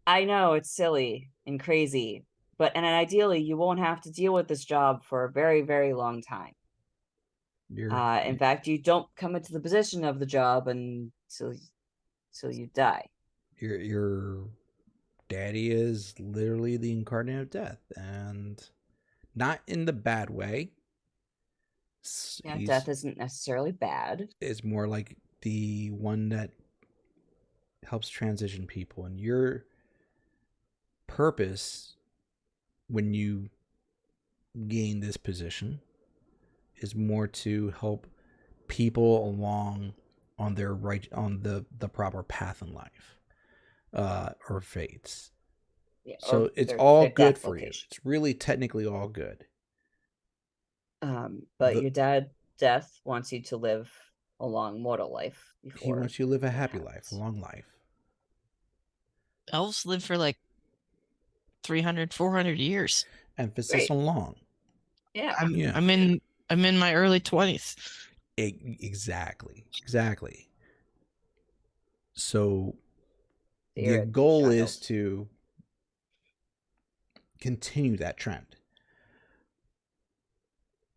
I know it's silly and crazy, and ideally you won't have to deal with this job for a very, very long time. In fact, you don't come into the position of the job until you die. Your daddy is literally the incarnate of death, and not in the bad way. Yeah, death isn't necessarily bad. It's more like the one that helps transition people, and your purpose when you gain this position is more to help people along on the proper path in life, or fates. Yeah, so it's all good for you. It's really technically all good. But your dad, Death, wants you to live a long mortal life. He wants you to live a happy life, a long life. Elves live for like 300, 400 years. Emphasis on long. Yeah. I'm in my early 20s. Exactly. So the goal is to continue that trend.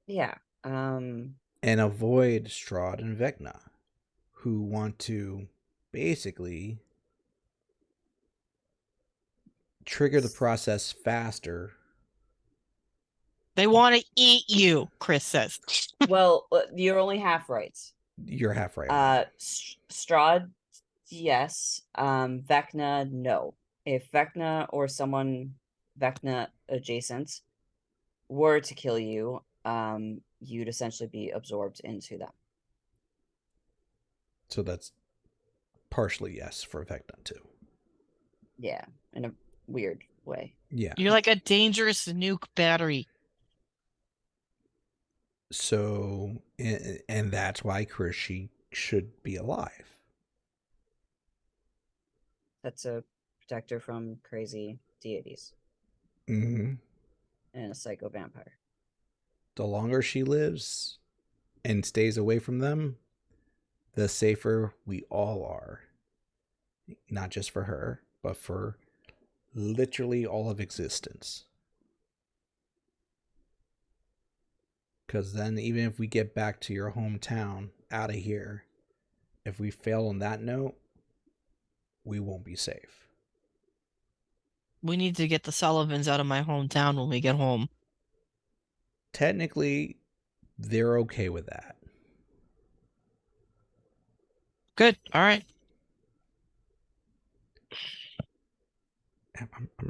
Yeah. And avoid Strahd and Vecna, who want to basically trigger the process faster. They want to eat you, Chris says. Well, you're only half right. You're half right. Strahd, yes. Vecna, no. If Vecna or someone Vecna adjacent were to kill you, you'd essentially be absorbed into them. So that's partially yes for Vecna too. Yeah, in a weird way. Yeah. You're like a dangerous nuke battery. So, and that's why Krishi should be alive. That's a protector from crazy deities. Mm-hmm. And a psycho vampire. the longer she lives and stays away from them, the safer we all are. Not just for her, but for literally all of existence. Because then, even if we get back to your hometown out of here, if we fail on that note, we won't be safe. We need to get the Sullivans out of my hometown when we get home. Technically, they're okay with that. Good. All right.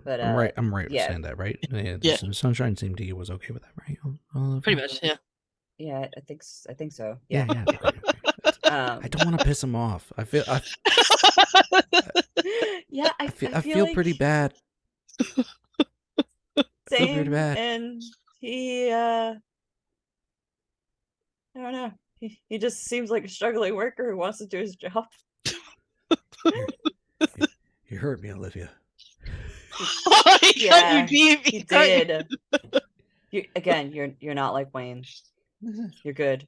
But I'm right. I'm right yeah. saying that, right? Yeah. Yeah. Sunshine seemed to was okay with that, right? Pretty much, yeah. Yeah, I think so. Yeah. Yeah. Okay. I don't want to piss him off. I feel yeah, I feel like pretty bad. Same, pretty bad. and he I don't know. He just seems like a struggling worker who wants to do his job. You hurt me, Olivia. Yeah, he did. You're not like Wayne. You're good.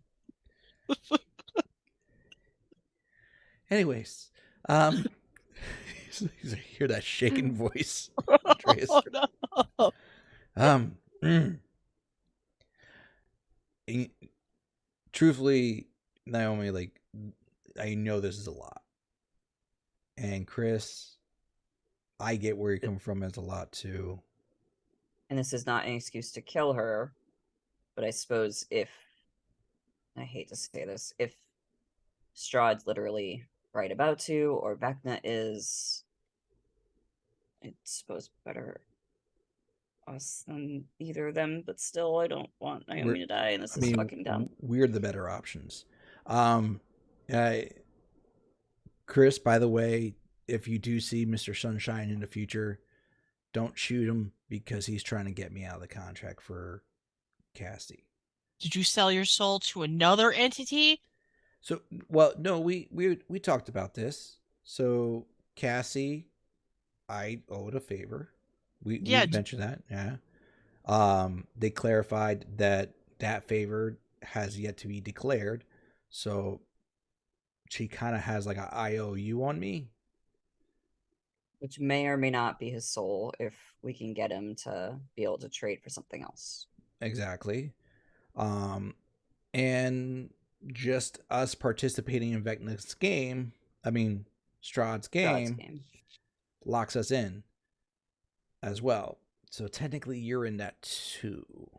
Anyways, you hear that shaking voice, Andreas? Oh, no. Truthfully, Naomi, like, I know this is a lot, and Chris, I get where you come from as a lot too. And this is not an excuse to kill her, but I suppose I hate to say this, if Strahd's literally right about to, or Vecna is, I suppose better us than either of them, but still, I don't want Naomi to die, and this is fucking dumb. We're the better options. Chris, by the way, if you do see Mr. Sunshine in the future, don't shoot him because he's trying to get me out of the contract for Cassie. Did you sell your soul to another entity? So, well, no, we talked about this. So, Cassie, I owed a favor. We mentioned that, yeah. They clarified that favor has yet to be declared. So, she kind of has like an IOU on me. Which may or may not be his soul if we can get him to be able to trade for something else. Exactly. And just us participating in Vecna's game, Strahd's game, locks us in as well. So technically you're in that too.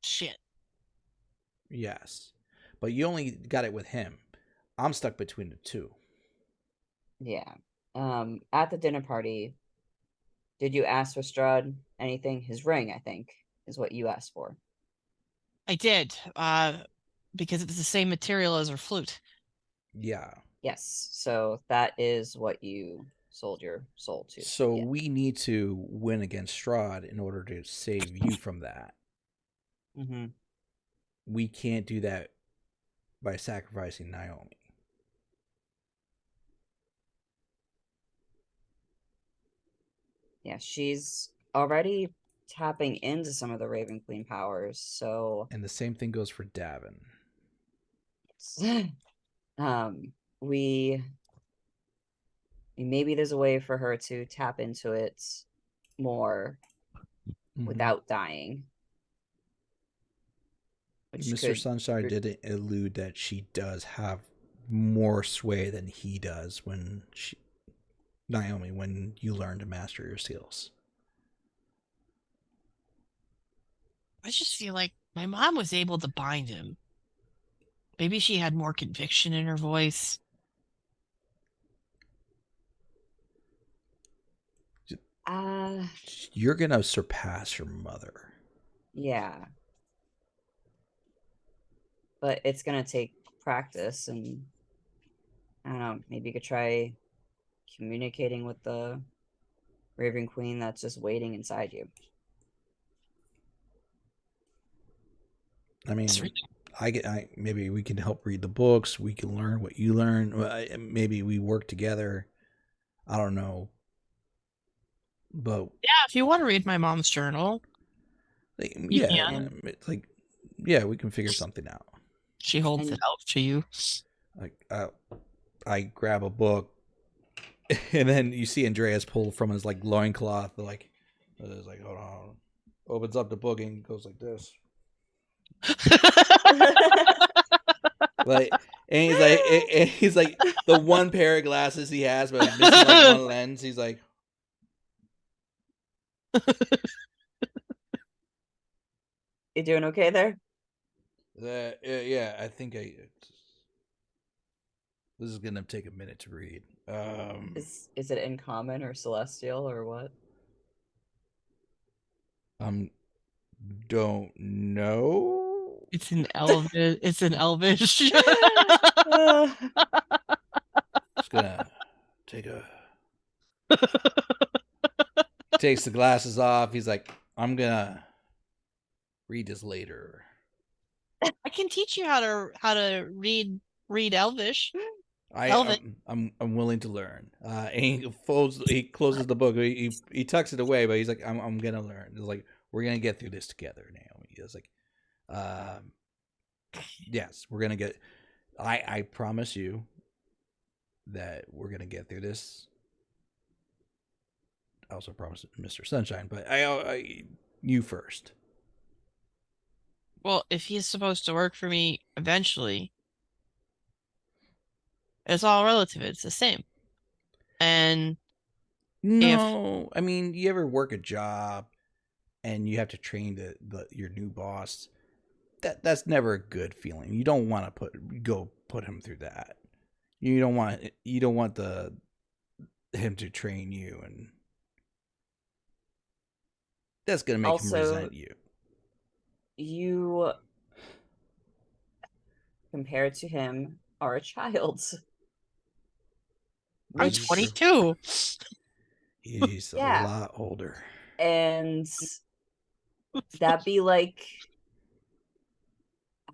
Shit. Yes. But you only got it with him. I'm stuck between the two. Yeah. At the dinner party, did you ask for Strahd anything? His ring, I think, is what you asked for. I did, because it's the same material as her flute. Yeah. Yes, so that is what you sold your soul to. So we need to win against Strahd in order to save you from that. Mm-hmm. We can't do that by sacrificing Naomi. Yeah, she's already tapping into some of the Raven Queen powers, so... And the same thing goes for Davin. Maybe there's a way for her to tap into it more without dying. Mr. Sunshine did allude that she does have more sway than he does when Naomi, when you learn to master your skills. I just feel like my mom was able to bind him. Maybe she had more conviction in her voice. You're gonna surpass your mother. Yeah. But it's gonna take practice, and I don't know, maybe you could try communicating with the Raven Queen that's just waiting inside you. I mean, maybe we can help read the books. We can learn what you learn. Maybe we work together. I don't know. But yeah, if you want to read my mom's journal. Like, You yeah, can. it's like, yeah, we can figure something out. She holds And- it out to you. Like, I grab a book, and then you see Andreas pull from his like loincloth, like, it's like, hold on, opens up the book and goes like this, like, and he's like the one pair of glasses he has, but missing like one lens. He's like, You doing okay there? yeah, I think this is gonna take a minute to read. Is it in common or celestial or what? Don't know. It's an Elvish. It's an Elvish. Just gonna take a. He takes the glasses off. He's like, I'm gonna read this later. I can teach you how to read Elvish. I'm willing to learn. And he closes the book. He tucks it away, but he's like, I'm gonna learn. It's like, we're gonna get through this together, Naomi. It's like, yes, we're gonna get. I promise you that we're gonna get through this. I also promise Mr. Sunshine, but I you first. Well, if he's supposed to work for me eventually, it's all relative. It's the same. And No, I mean, you ever work a job and you have to train your new boss? That's never a good feeling. You don't want to put him through that. You don't want him to train you, and that's gonna make him resent you. You, compared to him, are a child. I'm Which- 22. He's Yeah. a lot older. And that'd be like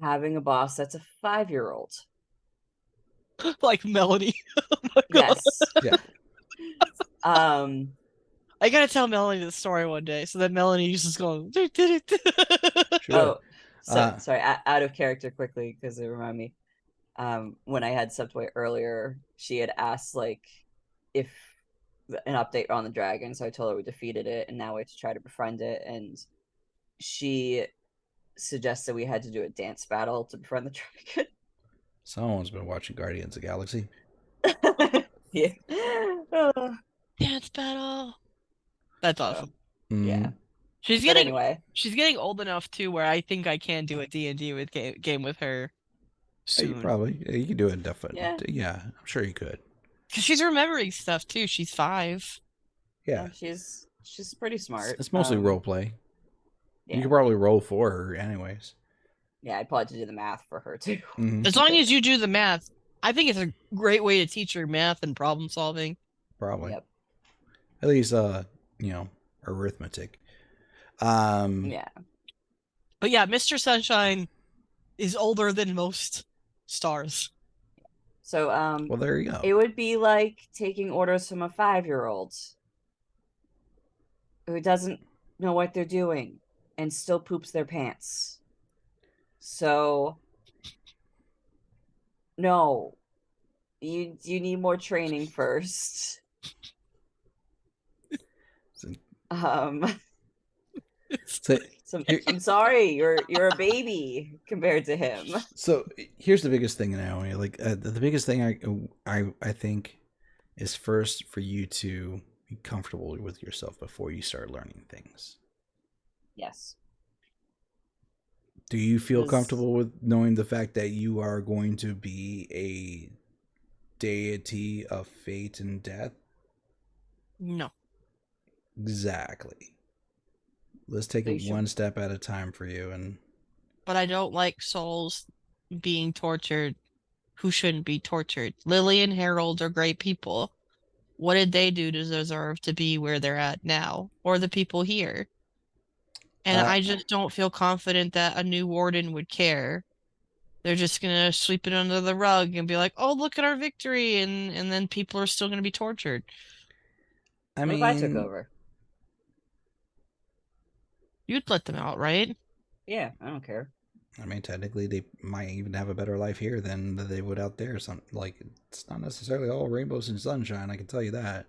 having a boss that's a 5-year-old. Like Melanie. Oh my God. Yes. Yeah. I gotta tell Melanie the story one day, so that Melanie is just going. Sure. Oh, Uh, sorry, out of character quickly because it reminded me. When I had Subway earlier, she had asked like if an update on the dragon, so I told her we defeated it, and now we have to try to befriend it. And she suggested we had to do a dance battle to befriend the dragon. Someone's been watching Guardians of the Galaxy. Yeah. Dance battle. That's awesome. Yeah. She's But getting anyway, she's getting old enough too, where I think I can do a D&D with game with her Yeah, you soon. you can do it definitely. Yeah. Yeah, I'm sure you could. Because she's remembering stuff too. She's 5. Yeah, she's pretty smart. it's mostly role play. Yeah. You could probably roll for her, anyways. Yeah, I'd probably have to do the math for her too. Mhm. As long as you do the math, I think it's a great way to teach her math and problem solving. Probably. Yep. At least, arithmetic. Yeah. But yeah, Mr. Sunshine is older than most stars. So Well, there you go. it would be like taking orders from a 5-year-old who doesn't know what they're doing and still poops their pants. So no. You need more training first. So, So Here- I'm sorry, you're a baby compared to him. so here's the biggest thing now. Like the biggest thing I think is first for you to be comfortable with yourself before you start learning things. Yes. Do you feel Because- comfortable with knowing the fact that you are going to be a deity of fate and death? No. Exactly. Let's take So it you should- one step at a time for you. And But I don't like souls being tortured who shouldn't be tortured. Lily and Harold are great people. What did they do to deserve to be where they're at now? Or the people here? And I just don't feel confident that a new warden would care. They're just gonna sweep it under the rug and be like, "Oh, look at our victory," and then people are still gonna be tortured. I What mean, if I took over? You'd let them out, right? Yeah, I don't care. I mean, technically, they might even have a better life here than they would out there. It's not necessarily all rainbows and sunshine. I can tell you that.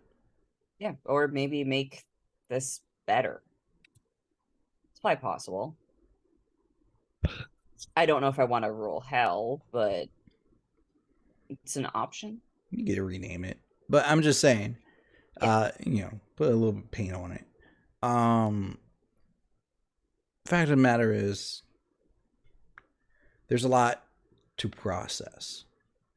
Yeah, or maybe make this better. It's probably possible. I don't know if I want to rule hell, but it's an option. You get to rename it, but I'm just saying, put a little bit of paint on it. Fact of the matter is, there's a lot to process.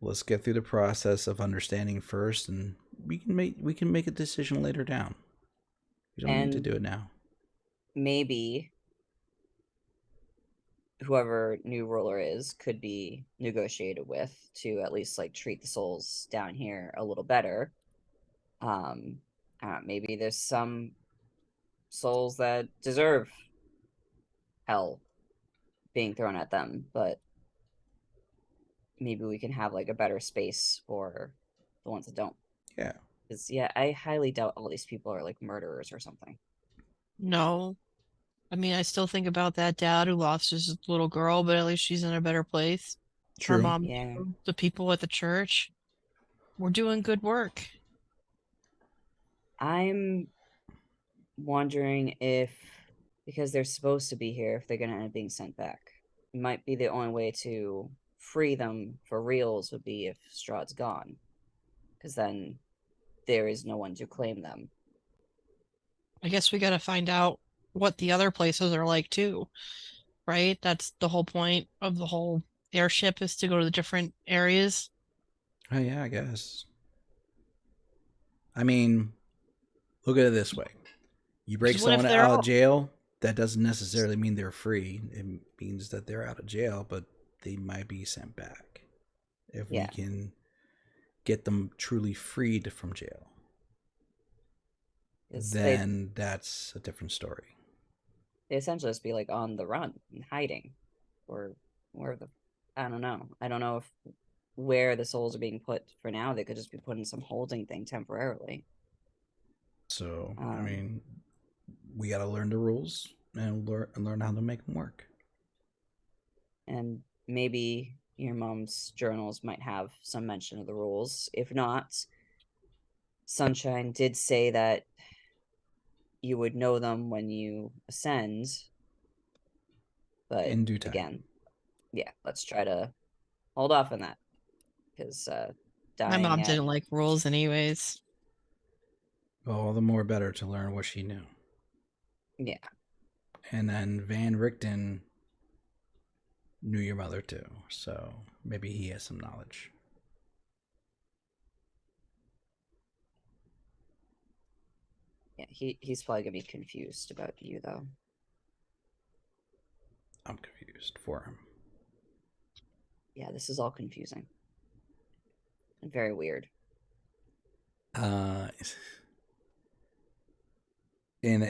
Let's get through the process of understanding first, and we can make a decision later down. We don't need to do it now. Maybe whoever new ruler is could be negotiated with to at least like treat the souls down here a little better. Maybe there's some souls that deserve hell being thrown at them, but maybe we can have like a better space for the ones that don't. Yeah. Because I highly doubt all these people are like murderers or something. No. I mean, I still think about that dad who lost his little girl, but at least she's in a better place. Her True. mom, Yeah. the people at the church, we're doing good work. I'm wondering if, because they're supposed to be here, if they're going to end up being sent back. It might be the only way to free them for reals would be if Strahd's gone. Because then there is no one to claim them. I guess we got to find out what the other places are like too, right? That's the whole point of the whole airship, is to go to the different areas. Oh yeah, I guess. I mean, look at it this way. You break someone out of jail, that doesn't necessarily mean they're free. It means that they're out of jail, but they might be sent back. If we can get them truly freed from jail, then that's a different story. They essentially just be like on the run and hiding, or I don't know. I don't know if where the souls are being put for now. They could just be put in some holding thing temporarily. So I mean, we got to learn the rules and learn how to make them work. And maybe your mom's journals might have some mention of the rules. If not, Sunshine did say that you would know them when you ascend. But in due time. Again, let's try to hold off on that. Because my mom didn't like rules anyways. Well, all the more better to learn what she knew. Yeah. And then Van Richten knew your mother too, so maybe he has some knowledge. Yeah, he's probably gonna be confused about you though. I'm confused for him. Yeah, this is all confusing. And very weird. In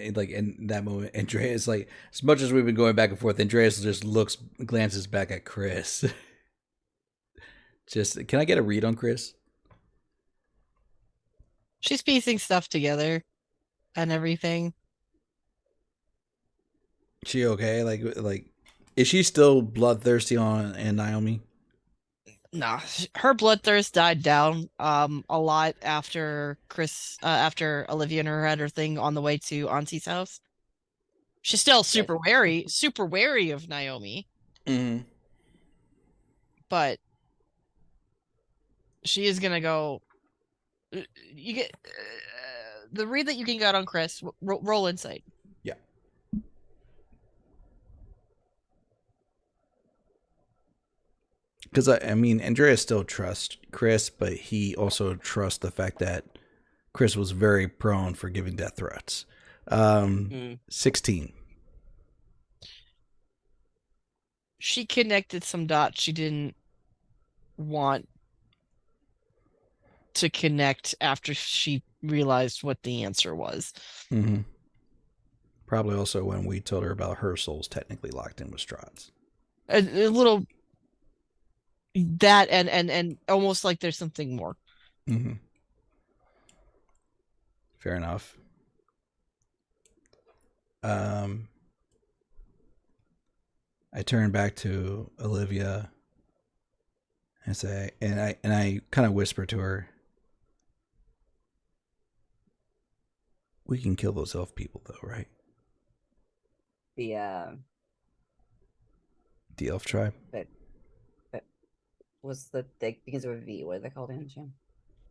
that moment, Andreas, like, as much as we've been going back and forth, Andreas just glances back at Chris. Just, can I get a read on Chris? She's piecing stuff together and everything. She okay? Like, is she still bloodthirsty on Naomi? Nah, her bloodthirst died down a lot after after Olivia and her had her thing on the way to Auntie's house. She's still super wary of Naomi. Mm-hmm. But she is gonna go. You get the read that you can get on Chris. Roll insight. Yeah. Because I mean, Andreas still trusts Chris, but he also trusts the fact that Chris was very prone for giving death threats. 16. She connected some dots she didn't want to connect after she realized what the answer was. Mm-hmm. Probably also when we told her about her soul's technically locked in with Strahd's. A little that and almost like there's something more. Mm-hmm. Fair enough. I turn back to Olivia and say, and I kind of whisper to her, "We can kill those elf people, though, right? The The elf tribe." but was they begins with a V. What are they called in Jim?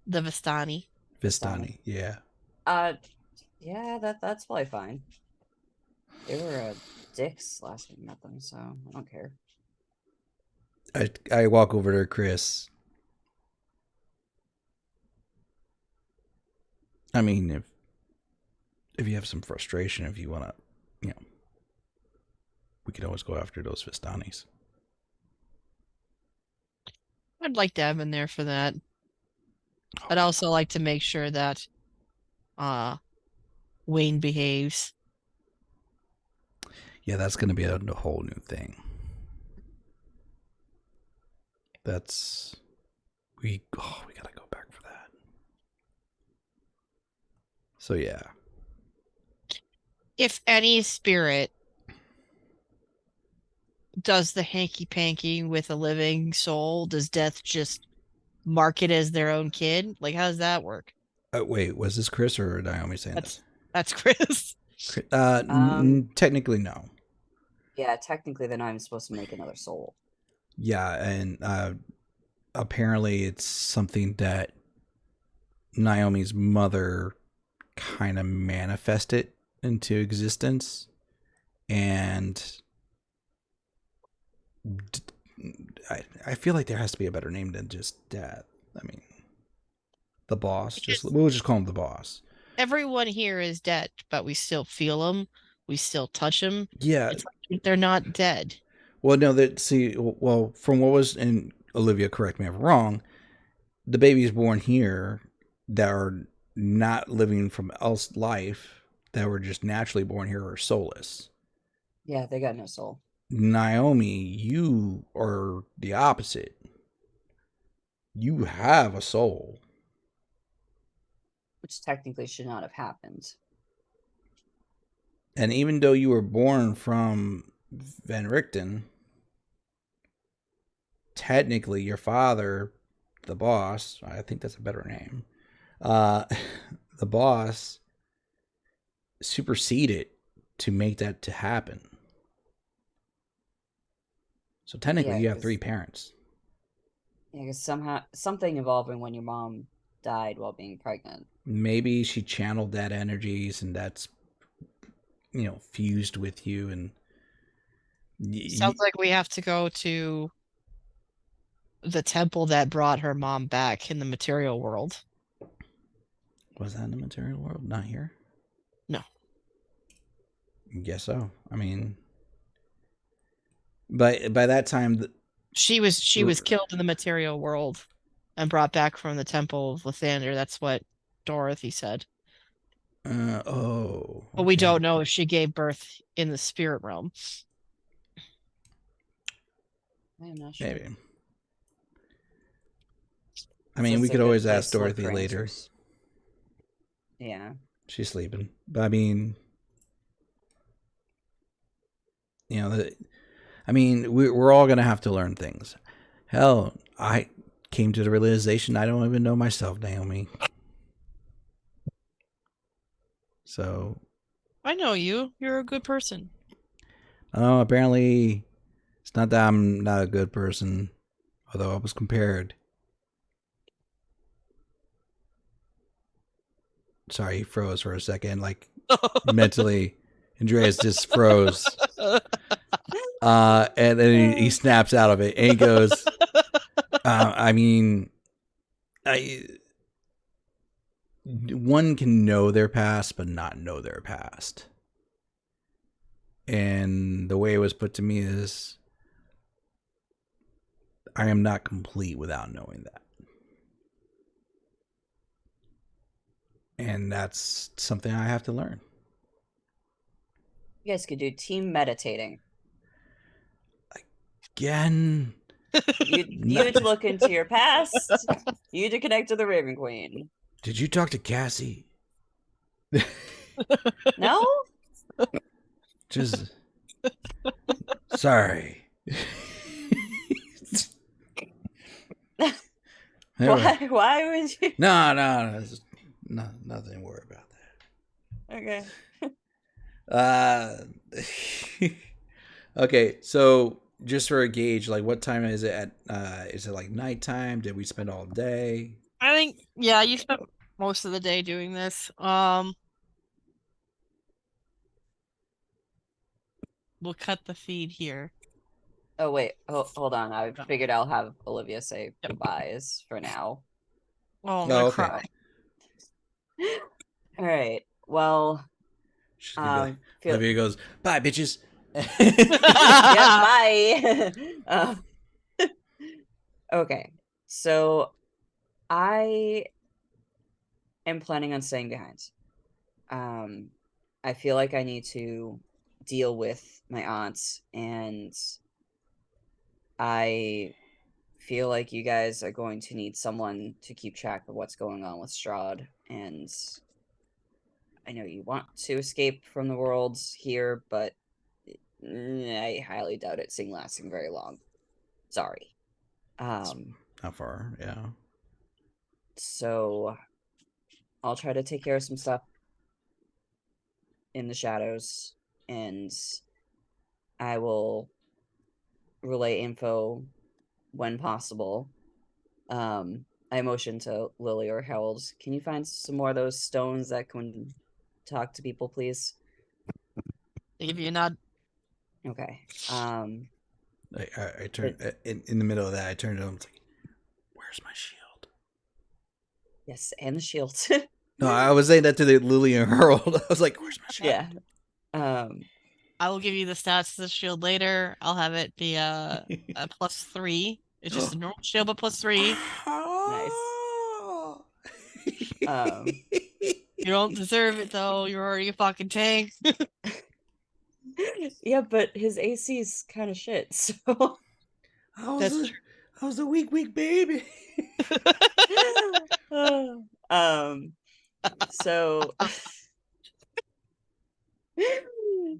The Vistani. Vistani, yeah. Yeah, that's probably fine. They were dicks last time we met them, so I don't care. I walk over to Chris. I mean, if you have some frustration, if you want to, we could always go after those Vistanis. I'd like to have in there for that. I'd also like to make sure that Wayne behaves. Yeah, that's going to be a whole new thing. We got to go back for that. So yeah. If any spirit does the hanky-panky with a living soul, does death just mark it as their own kid? Like, how does that work? Wait, was this Chris or Naomi saying That's Chris. Technically, no. Yeah, technically, then I'm supposed to make another soul. Yeah, and apparently it's something that Naomi's mother kind of manifested into existence, and I feel like there has to be a better name than just death. I mean, the boss. We'll just call him the boss. Everyone here is dead, but we still feel them. We still touch them. Yeah, it's like they're not dead. Well, no, from what was, and Olivia, correct me if I'm wrong, the babies born here that are not living from else life, that were just naturally born here, are soulless. Yeah, they got no soul. Naomi, you are the opposite. You have a soul. Which technically should not have happened. And even though you were born from Van Richten, technically your father, the boss, I think that's a better name, the boss superseded to make that to happen. So technically you have three parents. Yeah, because somehow something involving when your mom died while being pregnant. Maybe she channeled that energies, and that's fused with you. And sounds like we have to go to the temple that brought her mom back in the material world. Was that in the material world? Not here? No. Guess so. I mean, by that time, she was killed in the material world and brought back from the temple of Lathander. That's what Dorothy said. Okay. But we don't know if she gave birth in the spirit realm. I am not sure. Maybe. I mean, we could always ask Dorothy later. Yeah. She's sleeping. But I mean, we're all going to have to learn things. Hell, I came to the realization I don't even know myself, Naomi. So. I know you. You're a good person. Oh, apparently it's not that I'm not a good person, although I was compared. Sorry, he froze for a second, like mentally. Andreas just froze. And then he snaps out of it and he goes, one can know their past, but not know their past. And the way it was put to me is, I am not complete without knowing that. And that's something I have to learn. You guys could do team meditating. Again. You need to look into your past. You need to connect to the Raven Queen. Did you talk to Cassie? No? Just Sorry. Why would you? No. Nothing to worry about Okay. that. Okay, so just for a gauge, like what time is it at? Is it like nighttime? Did we spend all day? I think, yeah, you spent most of the day doing this. We'll cut the feed here. Oh wait, hold on. I Yeah. figured I'll have Olivia say Yep. goodbyes for now. Oh, I'm gonna Oh, okay. cry. All right. Well, She's gonna be like, feel Olivia goes, bye, bitches. yeah, bye. Okay. So I am planning on staying behind. I feel like I need to deal with my aunts, and I feel like you guys are going to need someone to keep track of what's going on with Strahd, and I know you want to escape from the worlds here, but I highly doubt it's lasting very long. Sorry. How far? Yeah. So I'll try to take care of some stuff in the shadows, and I will relay info when possible. I motion to Lily or Harold. Can you find some more of those stones that can talk to people, please? They give you a nod. Okay. I turned in the middle of that. I turned to him. Like, where's my shield? Yes, and the shield. No, I was saying that to the Lily and Harold. I was like, where's my shield? Yeah. I will give you the stats to the shield later. I'll have it be a +3. It's just a normal shield, but +3. You don't deserve it though. You're already a fucking tank. Yeah, but his AC is kind of shit. So That's true. I was a weak baby. So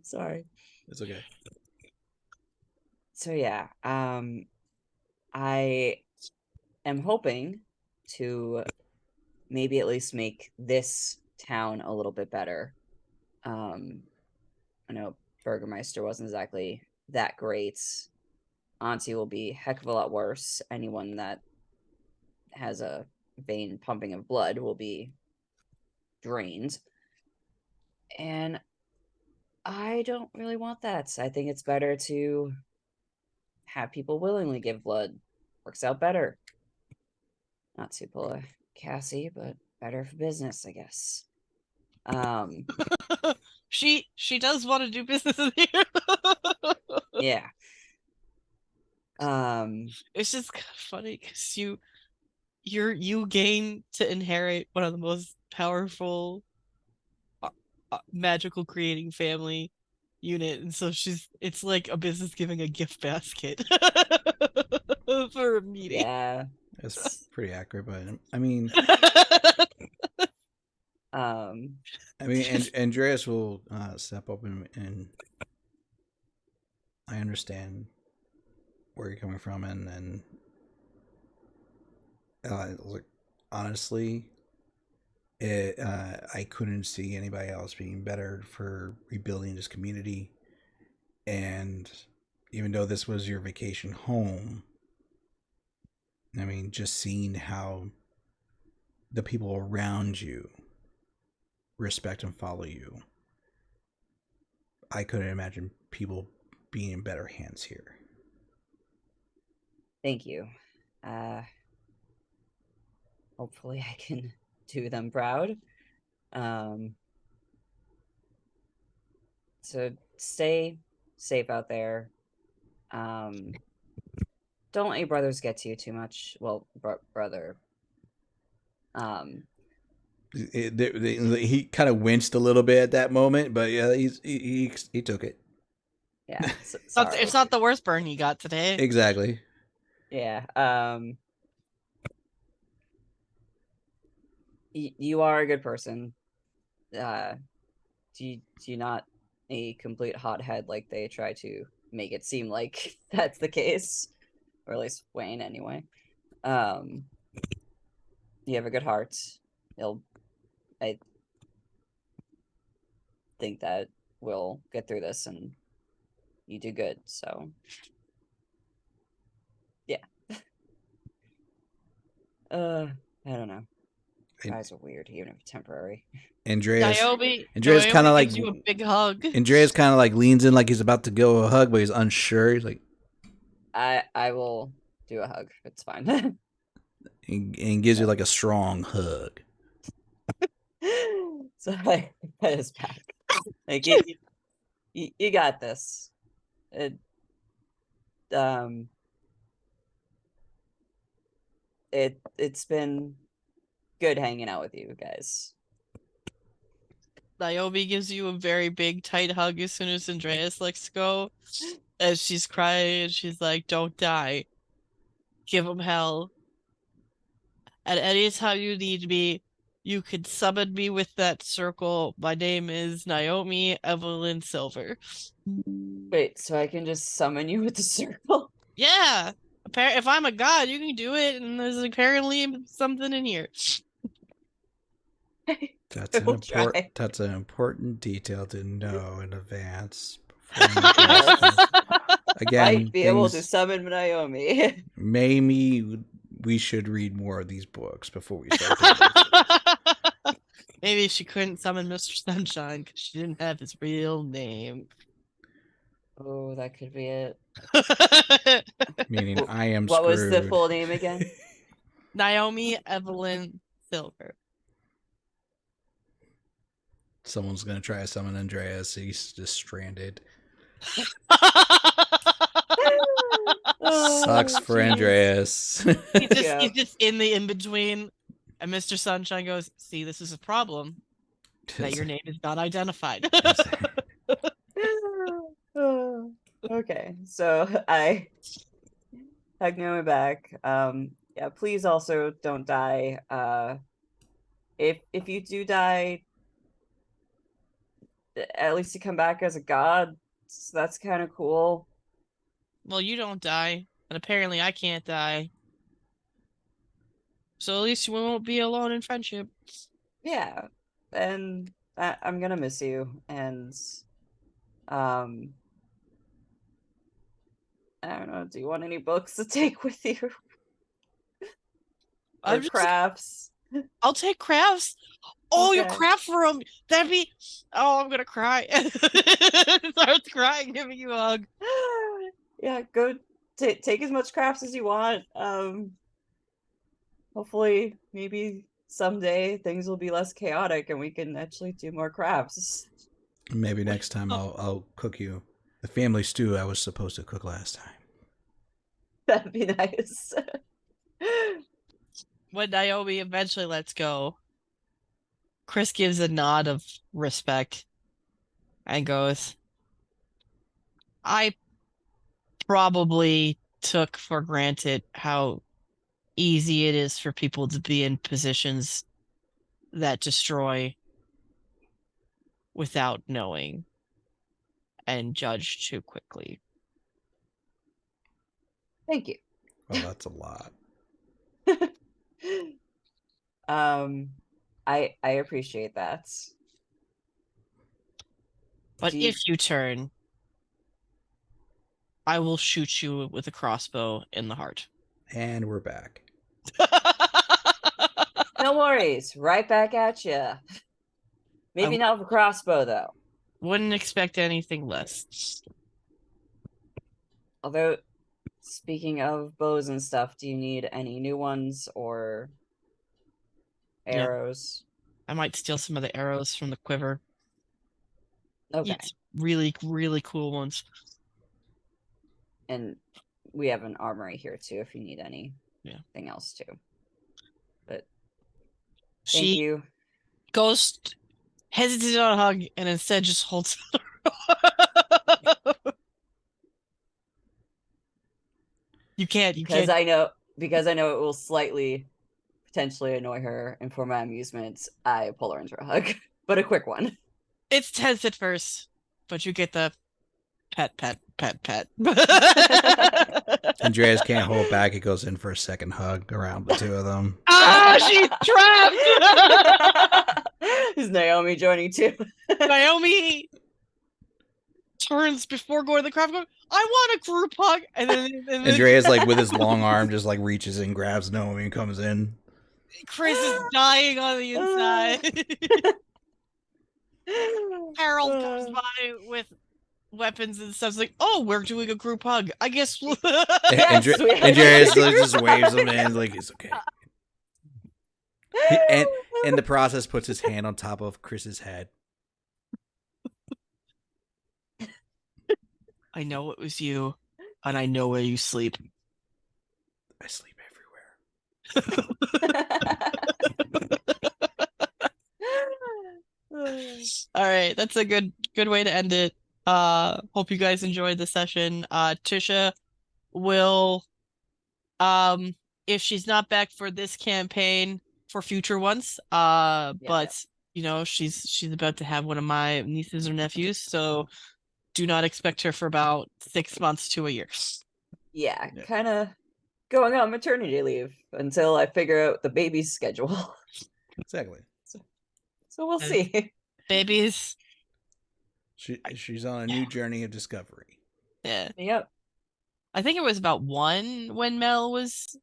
sorry. It's okay. So yeah, I am hoping to maybe at least make this town a little bit better. I know Burgermeister wasn't exactly that great. Auntie will be a heck of a lot worse. Anyone that has a vein pumping of blood will be drained. And I don't really want that. I think it's better to have people willingly give blood. Works out better. Not to pull a Cassie, but better for business, I guess. She does want to do business with you. Yeah. It's just kind of funny because you gain to inherit one of the most powerful magical creating family unit, and so it's like a business giving a gift basket for a meeting. Yeah. That's pretty accurate, but I mean, Andreas will step up and I understand where you're coming from, and like, honestly, I couldn't see anybody else being better for rebuilding this community. And even though this was your vacation home, I mean, just seeing how the people around you respect and follow you, I couldn't imagine people being in better hands here. Thank you. Hopefully I can do them proud. So stay safe out there. Don't let your brothers get to you too much. Well, brother. He kind of winced a little bit at that moment, but yeah, he took it. Yeah, sorry. It's not the worst burn you got today. Exactly. Yeah. You are a good person. Do you not a complete hothead like they try to make it seem like that's the case, or at least Wayne anyway. You have a good heart. I think that we'll get through this, and you do good. So, yeah. I don't know. Guys are weird, even if temporary. Andreas Niobe kind of like gives you a big hug. Andreas kind of like leans in like he's about to go a hug, but he's unsure. He's like, I will do a hug. It's fine. and gives you like a strong hug. So I pet his back. Like you got this. It's been good hanging out with you guys. Niobe gives you a very big, tight hug as soon as Andreas lets go. As she's crying, she's like, "Don't die. Give him hell. At any time you need me, you can summon me with that circle. My name is Naomi Evelyn Silver." Wait, so I can just summon you with the circle? Yeah. If I'm a god, you can do it, and there's apparently something in here. That's will try. That's an important detail to know in advance. Again, Might be able to summon Naomi. Maybe we should read more of these books before we start doing this. Maybe she couldn't summon Mr. Sunshine because she didn't have his real name. Oh, that could be it. Meaning I am What screwed. was the full name again? Naomi Evelyn Silver. Someone's gonna try to summon Andreas. He's just stranded. Sucks for Andreas. He's just in the in-between. And Mr. Sunshine goes, "See, this is a problem. That your name is not identified." Okay, so I hug Naomi back. Yeah, please also don't die. If you do die, at least you come back as a god. So that's kind of cool. Well, you don't die, and apparently I can't die. So at least we won't be alone in friendship. Yeah, and I'm gonna miss you, and I don't know. Do you want any books to take with you? Or crafts? I'll take crafts. Oh, Okay. your craft room. That'd be. Oh, I'm gonna cry. Starts crying, giving you a hug. Yeah, go take as much crafts as you want. Hopefully, maybe someday things will be less chaotic and we can actually do more crafts. Maybe next time I'll cook you the family stew I was supposed to cook last time. That'd be nice. When Naomi eventually lets go, Chris gives a nod of respect and goes, "I probably took for granted how easy it is for people to be in positions that destroy without knowing and judge too quickly." Thank you. Well, that's a lot. I appreciate that. But if you turn, I will shoot you with a crossbow in the heart. And we're back. No worries. Right back at you. Maybe not with a crossbow, though. Wouldn't expect anything less. Although, speaking of bows and stuff, do you need any new ones or arrows? I might steal some of the arrows from the quiver. Okay. It's really, really cool ones. And we have an armory here, too, if you need anything else, too. But thank you. Goes hesitates on a hug and instead just holds You can't. Because I know it will slightly potentially annoy her, and for my amusement, I pull her into a hug. But a quick one. It's tense at first, but you get the Pet. Andreas can't hold back. He goes in for a second hug around the two of them. Ah, she's trapped! Is Naomi joining too? Naomi turns before going to the crowd, going, I want a group hug. And then Andreas, like, with his long arm, just, like, reaches in, grabs Naomi, and comes in. Chris is dying on the inside. Harold comes by with weapons and stuff. It's like, oh, we're doing a group hug. I guess we'll... Andreas just waves him in, like, it's okay. And in the process, puts his hand on top of Chris's head. I know it was you, and I know where you sleep. I sleep everywhere. All right, that's a good way to end it. Hope you guys enjoyed the session. Tisha will, if she's not back for this campaign, for future ones. But you know, she's about to have one of my nieces or nephews, so do not expect her for about 6 months to a year. Yeah, kind of going on maternity leave until I figure out the baby's schedule. Exactly. So we'll see. Babies. She's on a new journey of discovery. Yeah. Yep. I think it was about 1 when Mel was.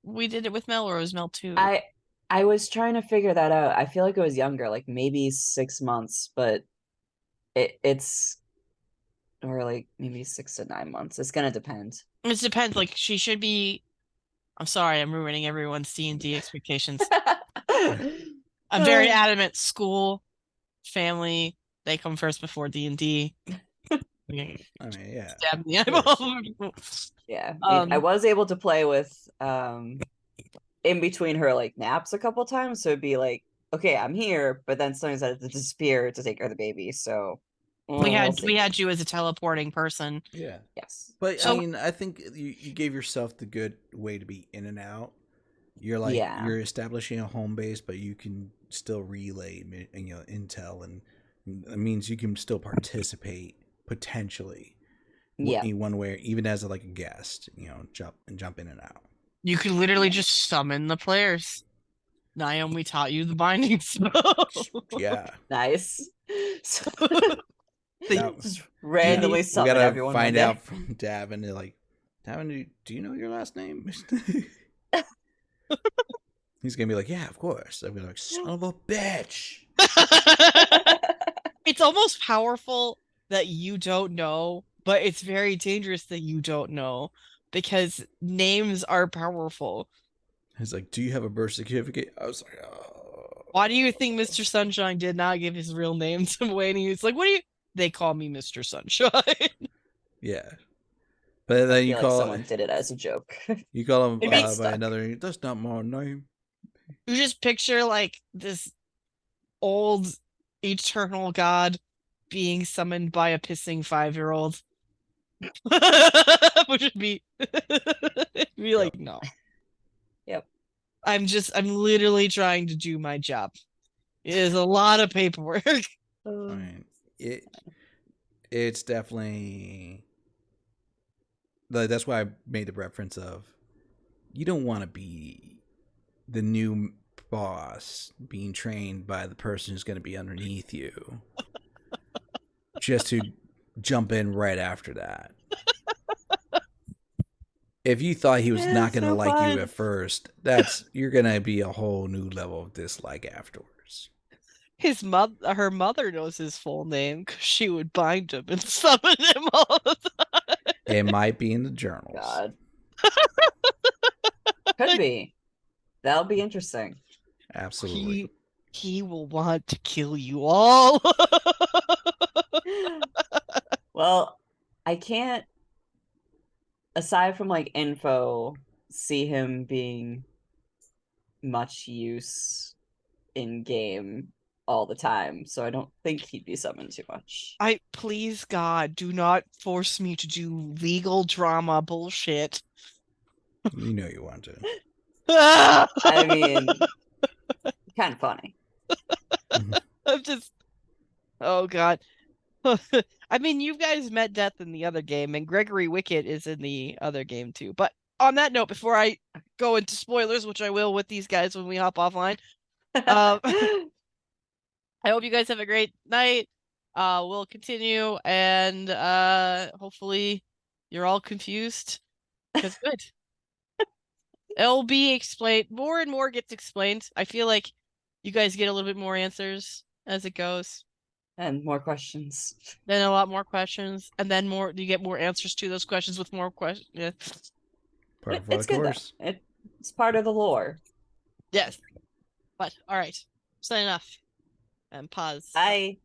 We did it with Mel, or it was Mel 2? I was trying to figure that out. I feel like it was younger, like maybe 6 months, but it's or like maybe 6 to 9 months. It's gonna depend. It depends. Like, she should be. I'm sorry, I'm ruining everyone's D&D expectations. I'm very adamant. School, family, they come first before D&D. I mean, yeah. Stab in the eyeball. Yeah, I was able to play with in between her like naps a couple times, so it'd be like, okay, I'm here, but then sometimes I had to disappear to take care of the baby. So we had you as a teleporting person. Yeah. Yes. But So- I mean, I think you gave yourself the good way to be in and out. You're like you're establishing a home base, but you can still relay, intel, and it means you can still participate potentially. In one way, even as like a guest, jump in and out. You could literally just summon the players. Naomi taught you the binding spell. Yeah. Nice. So, Now, just randomly we summon gotta everyone. find out from Davin. They're like, Davin, do you know your last name? He's gonna be like, yeah, of course. I'm gonna be like, son of a bitch. It's almost powerful that you don't know, but it's very dangerous that you don't know, because names are powerful. He's like, do you have a birth certificate? I was like, oh. Why do you think Mr. Sunshine did not give his real name to Wayne? He's like, what do you... They call me Mr. Sunshine. Yeah. But then you call someone did it as a joke. You call him by stuck. another. That's not my name. You just picture like this old eternal god being summoned by a pissing 5-year-old. Which would be like, no. Yep. I'm literally trying to do my job. It is a lot of paperwork. I mean, it's definitely that's why I made the reference of you don't want to be the new boss being trained by the person who's going to be underneath you just to jump in right after that. If you thought he was not going to like you at first, you're going to be a whole new level of dislike afterwards. Her mother knows his full name because she would bind him and summon him all the time. It might be in the journals. God. Could be. That'll be interesting. Absolutely. He will want to kill you all. Well, I can't, aside from like info, see him being much use in game all the time, so I don't think he'd be summoned too much. Please God, do not force me to do legal drama bullshit. You know you want to. I mean, kind of funny. I'm just, oh God. I mean, you guys met Death in the other game, and Gregory Wickett is in the other game too. But on that note, before I go into spoilers, which I will with these guys when we hop offline, I hope you guys have a great night. We'll continue, and hopefully you're all confused. Because good. It'll be explained. More and more gets explained. I feel like you guys get a little bit more answers as it goes. And more questions. Then a lot more questions, and then you get more answers to those questions with more questions. Yeah. Part of It's the good course. though. It's part of the lore. Yes. But all right. Signing off. And pause. Bye.